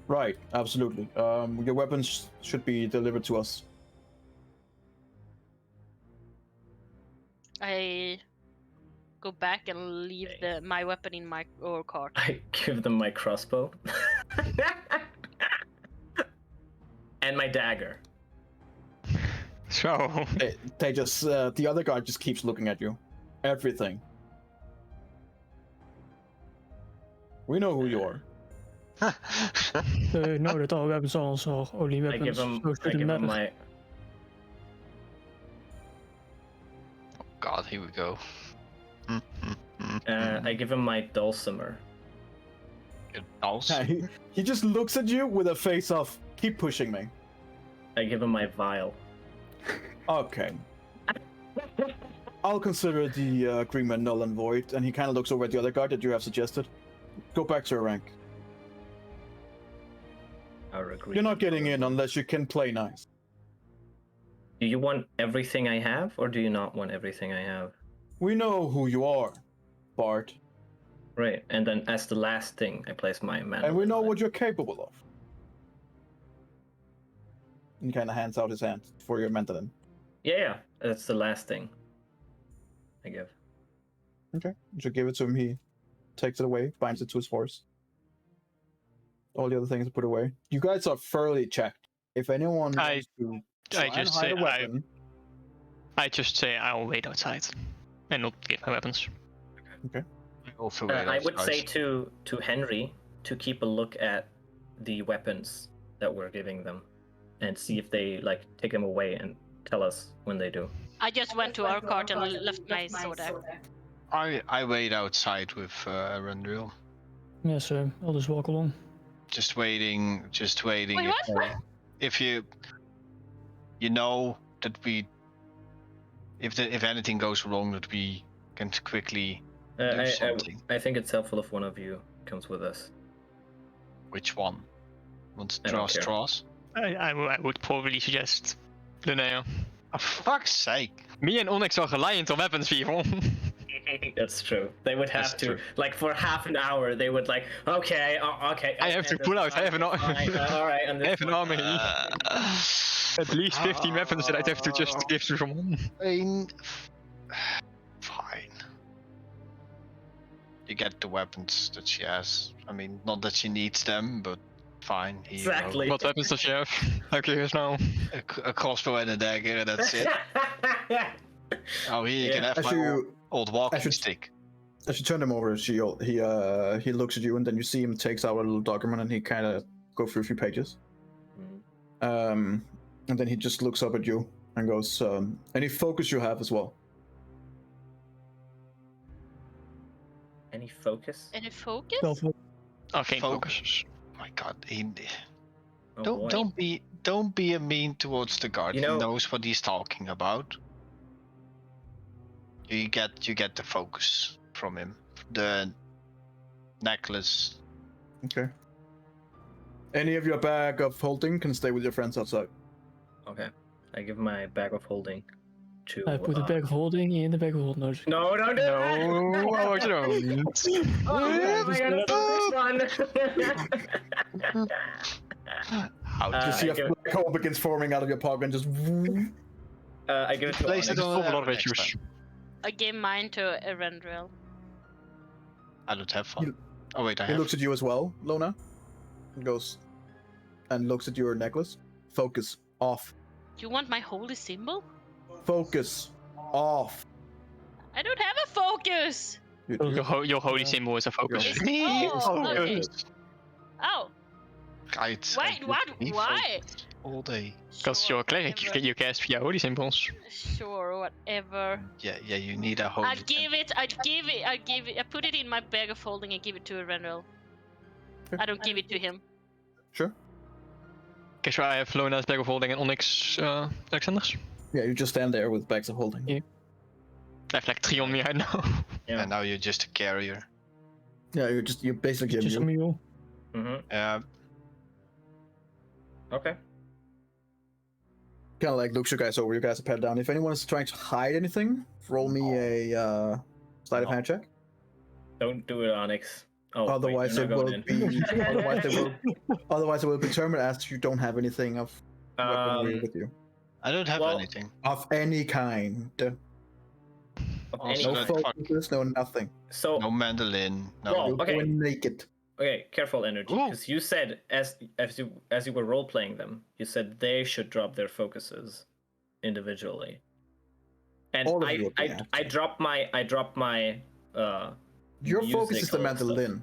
"Right, absolutely. Your weapons should be delivered to us." I go back and leave my weapon in my cart. I give them my crossbow. And my dagger. So They just, the other guy just keeps looking at you. Everything. We know who you are. They know that our weapons are also only I weapons, give them. so it I shouldn't give them matter. my. God, here we go. I give him my dulcimer. Your dulcimer. He just looks at you with a face of, "Keep pushing me." I give him my vial. Okay. I'll consider the agreement null and void, and he kind of looks over at the other guy that you have suggested. Go back to your rank. Our agreement. You're not getting in unless you can play nice. Do you want everything I have, or do you not want everything I have? We know who you are, Bart. Right, and then as the last thing, I place my mandolin. And we know on it. what you're capable of. He kind of hands out his hand for your mandolin. Yeah, that's the last thing I give. Okay. You give it to him. He takes it away, binds it to his horse. All the other things are put away. You guys are thoroughly checked. If anyone wants to try and just hide say a weapon, I just say I'll wait outside and not give my weapons. okay. Also, I would say to Henry to keep a look at the weapons that we're giving them, and see if they like take them away and tell us when they do. I just went to our cart and left my sword there. I wait outside with Rendril. Yeah, so I'll just walk along. Just waiting. Wait, what? If you know that we, if anything goes wrong, that we can quickly do something. I think it's helpful if one of you comes with us. Which one? Wants to I don't draw care. straws? I would probably suggest Linnea. For fuck's sake! Me and Onyx are reliant on weapons, people. That's true. They would have That's to, true. like, for half an hour, they would like, okay. I have to pull out. I have an all right, and I have an army. At least 15 weapons that I'd have to just give to someone. I mean, fine. You get the weapons that she has. I mean, not that she needs them, but fine. Here you go. Exactly. What weapons does she have? I'm curious now. A crossbow and a dagger, and that's it. Oh, here you can have As my you old walking should- stick. as you turn him over, he looks at you, and then you see him takes out a little document, and he kind of go through a few pages. And then he just looks up at you and goes, "Any focus you have as well?" Any focus? Any focus? Okay, Focus. focus. Oh my God, Oh, boy. don't be a mean towards the guard. You know- He knows what he's talking about. You get the focus from him. The necklace. Okay. Any of your bag of holding can stay with your friends outside. Okay. I give my bag of holding to. I put the bag of holding in the bag of holding. No, don't do that! No, oh, you don't. Oh, I gotta do this one. How Uh, You see I a give- black hole begins forming out of your pocket and just. I give it to Place Onyx. it on Full of a lot of next issues. time. I gave mine to Erendril. I don't have fun. Oh wait, I He have. looks at you as well, Lona. And goes and looks at your necklace. Focus off. You want my holy symbol? Focus off. I don't have a focus. You Oh, do. Your holy symbol is a focus. Is- Me oh, okay. focus. Oh, Guys, wait, what? Why? All day. Because you're a cleric, whatever. you cast via holy symbols. Sure, whatever. Yeah, you need a holy. I'd give it. I put it in my bag of holding and give it to Rendell. I don't give it to him. Sure. Okay, so I have Lona's bag of holding and Onyx Alexander's. Yeah, you just stand there with bags of holding. Yeah. I have like 3 on me right now. Yeah. And now you're just a carrier. Yeah, you're basically a Just a mule. mule. Mm-hmm. Okay. Kind of like looks you guys over. You guys are pat down. If anyone is trying to hide anything, roll me a sleight of hand check. Don't do it, Onyx. Oh, Otherwise, wait, it you're not will going be. in. Otherwise, it will be determined as you don't have anything of weaponry with you I don't have Well, anything. of any kind. Of Also, any No don't kind. focus, no nothing. So No mandolin. No. Well, You're okay. going naked. okay, careful energy, Ooh. because you said as you were role playing them, you said they should drop their focuses individually. And All of you would be I actually. dropped my Your focus is the musical mandolin,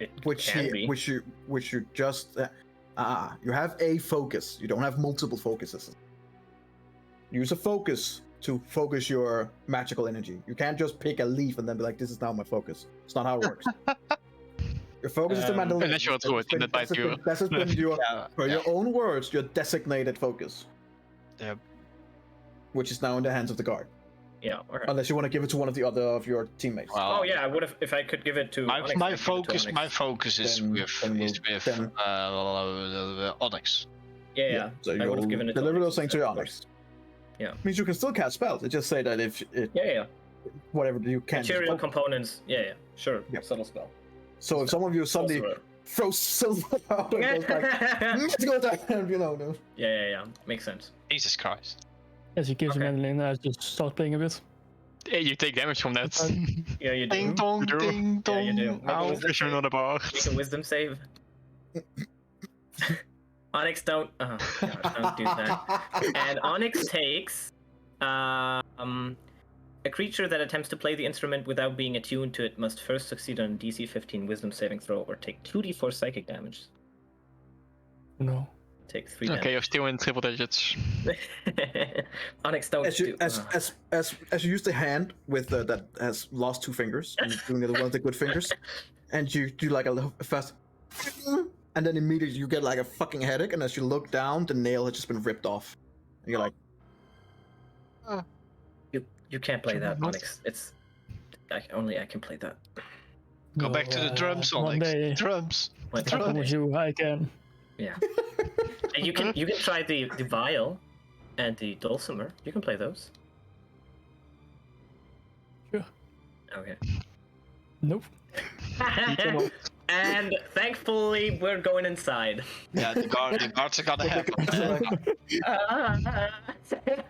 It which can be. you just you have a focus. You don't have multiple focuses. Use a focus to focus your magical energy. You can't just pick a leaf and then be like, "This is now my focus." It's not how it works. Your focus is the mandolin. Unless you're a druid, then that might be your- That's been your, Yeah, for yeah. your own words, your designated focus. Yep. Which is now in the hands of the guard. Yeah. Okay. Unless you want to give it to one of the other of your teammates. Well, Oh yeah, I would have if I could give it to Onyx, I'd My give it to focus. Onyx. My focus is Then- with then Onyx. Yeah. So I would you'll have given it to deliver Onyx those things to instead, your of course. Onyx. Yeah. Means you can still cast spells. It just say that if it Yeah. whatever you can. Material components. Yeah. Sure. Yep. Subtle spell. So if some of you suddenly Sorcerer. throw silver out and goes like, let's go down, you know. Yeah. Makes sense. Jesus Christ. As he gives Okay. a mandolin, I just start playing a bit. Yeah, you take damage from that. Yeah, you do. Ding dong, You do. ding Yeah, you dong. do. Make a Ow. wisdom If you're not a bard. Make a wisdom save. Onyx, don't. Oh, gosh, don't do that. And Onyx takes a creature that attempts to play the instrument without being attuned to it must first succeed on a DC 15 Wisdom saving throw or take 2d4 psychic damage. No. Take 3 Okay, damage. you're still in triple digits. Onyx, don't As you do. as you use the hand with that has lost 2 fingers, and you're doing one of the good fingers, and you do like a fast, and then immediately you get like a fucking headache, and as you look down, the nail has just been ripped off, and you're like, You can't play that, What? Onyx. It's I can play that. Go back to the drums, One Onyx. day, Drums. What? I promise you, I can. Yeah. And you can try the viol and the dulcimer. You can play those. Sure. Okay. Nope. cannot. And thankfully, we're going inside. Yeah, the guards are gonna have them.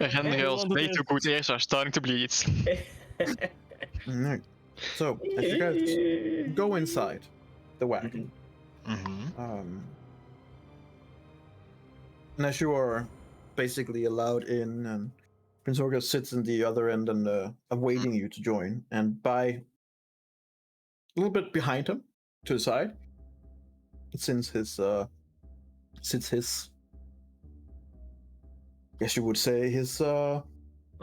Rendrails way too good ears are starting to bleed. alright. So as you guys go inside the wagon, Mm-hmm. and as you are basically allowed in, and Prince Orga sits in the other end and awaiting you to join, and by a little bit behind him to the side sits his guess you would say his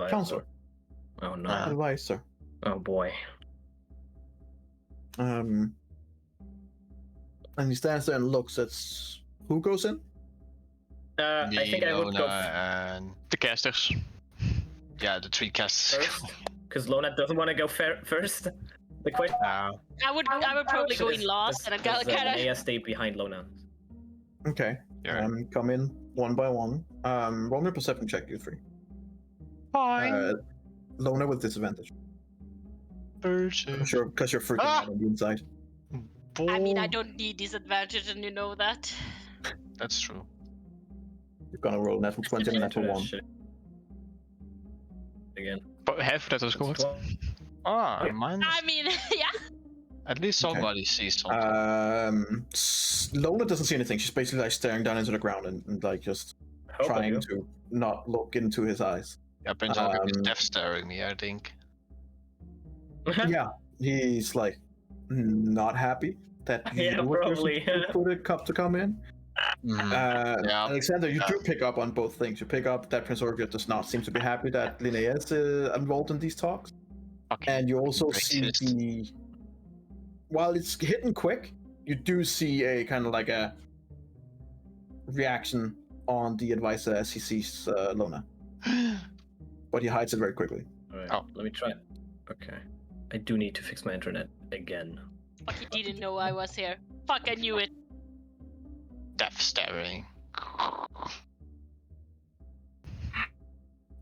counselor, Oh no. advisor. Oh boy. And he stands there and looks at who goes in. I think I would go and The casters. yeah, the 3 casters. first because Lona doesn't want to go first. The question. I would probably go in last, and I'd kind of. Leia stay behind Lona. Okay. Yeah. Come in one by one. Roll me a perception check, you 3. Lona with disadvantage. Because you're freaking out on the inside. I mean, I don't need disadvantage, and you know that. That's true. You're gonna roll natural 20 and natural 1. Shit. Again. But half that was good. Ah, Okay. mine. I mean, yeah. At least Okay. somebody sees something. Lola doesn't see anything. She's basically like staring down into the ground and like just trying to not look into his eyes. Yeah, Prince Albert is death staring me, I think. Yeah, he's like not happy that you Yeah, were the person probably. for the cup to come in. Yeah. Alexander, you Yeah. do pick up on both things. You pick up that Prince Orgia does not seem to be happy that Linnea is involved in these talks, Fucking and you also see racist. while it's hidden quick, you do see a kind of like a reaction on the advisor as he sees Lona, but he hides it very quickly. Alright, Oh. let me try. Okay. I do need to fix my internet again. Fuck, he didn't know I was here. Fuck, I knew it. Death staring.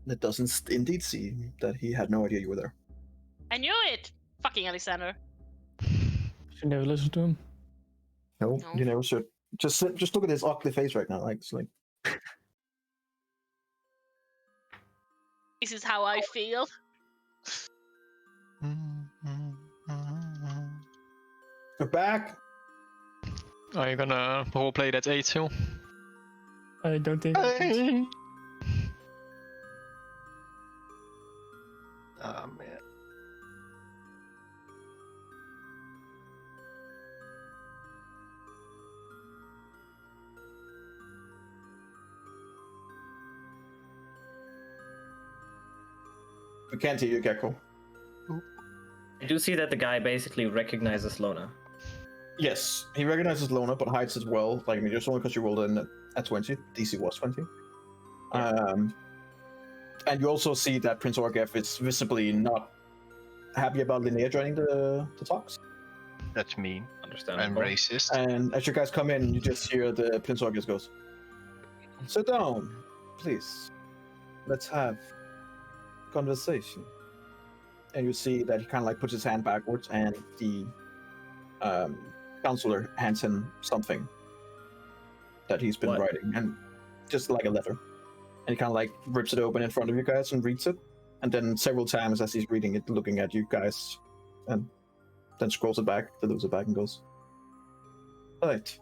It doesn't indeed seem that he had no idea you were there. I knew it. Fucking Alexander. Should never listen to him. No, No. you never should. Just look at his ugly face right now. Like, it's like This is how I feel. we're back. Are you gonna roleplay that 8 hill? I don't think. Oh man. We can't hear you, Gecko. I do see that the guy basically recognizes Lona. Yes, he recognizes Lona, but hides as well. Like, I mean, just only because you rolled in at 20. DC was 20. And you also see that Prince Orgef is visibly not happy about Linnea joining the talks. That's mean. I'm Understandable. racist. And as you guys come in, you just hear the Prince Orgef goes, "Sit down, please. Let's have conversation." And you see that he kind of like puts his hand backwards, and the counselor hands him something that he's been What? writing, and just like a letter. And he kind of like rips it open in front of you guys and reads it, and then several times as he's reading it, looking at you guys, and then scrolls it back, delivers it back, and goes, "Right.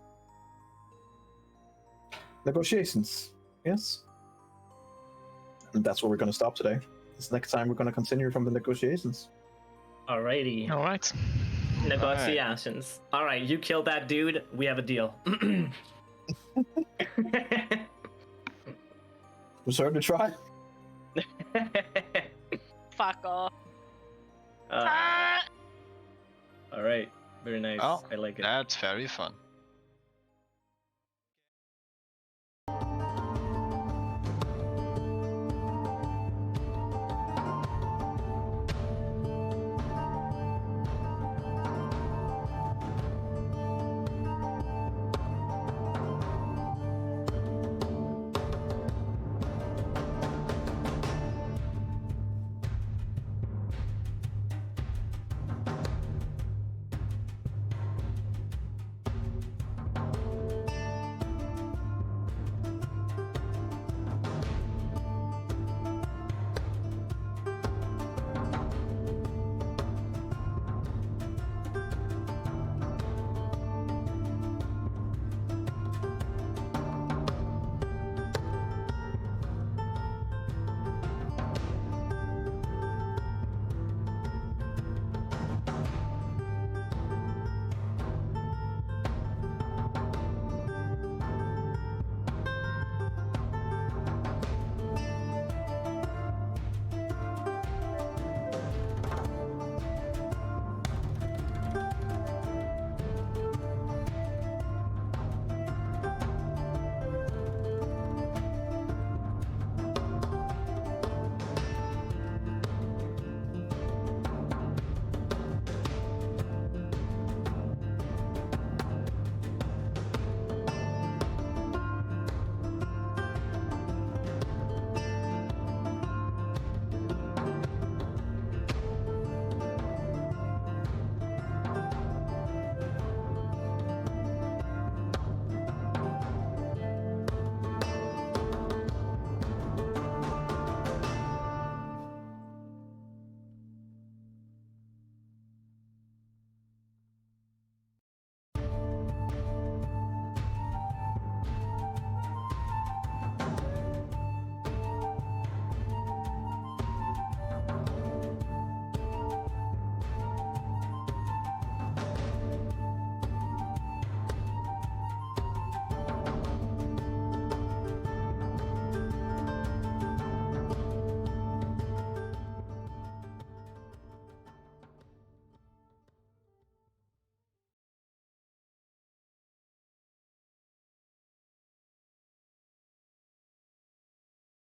Negotiations, yes?" And that's where we're going to stop today. This next time we're going to continue from the negotiations. Alrighty. Alright. Negotiations. Alright, you killed that dude. We have a deal. We're starting to try. Fuck off. Alright. Very nice. Oh, I like it. That's very fun.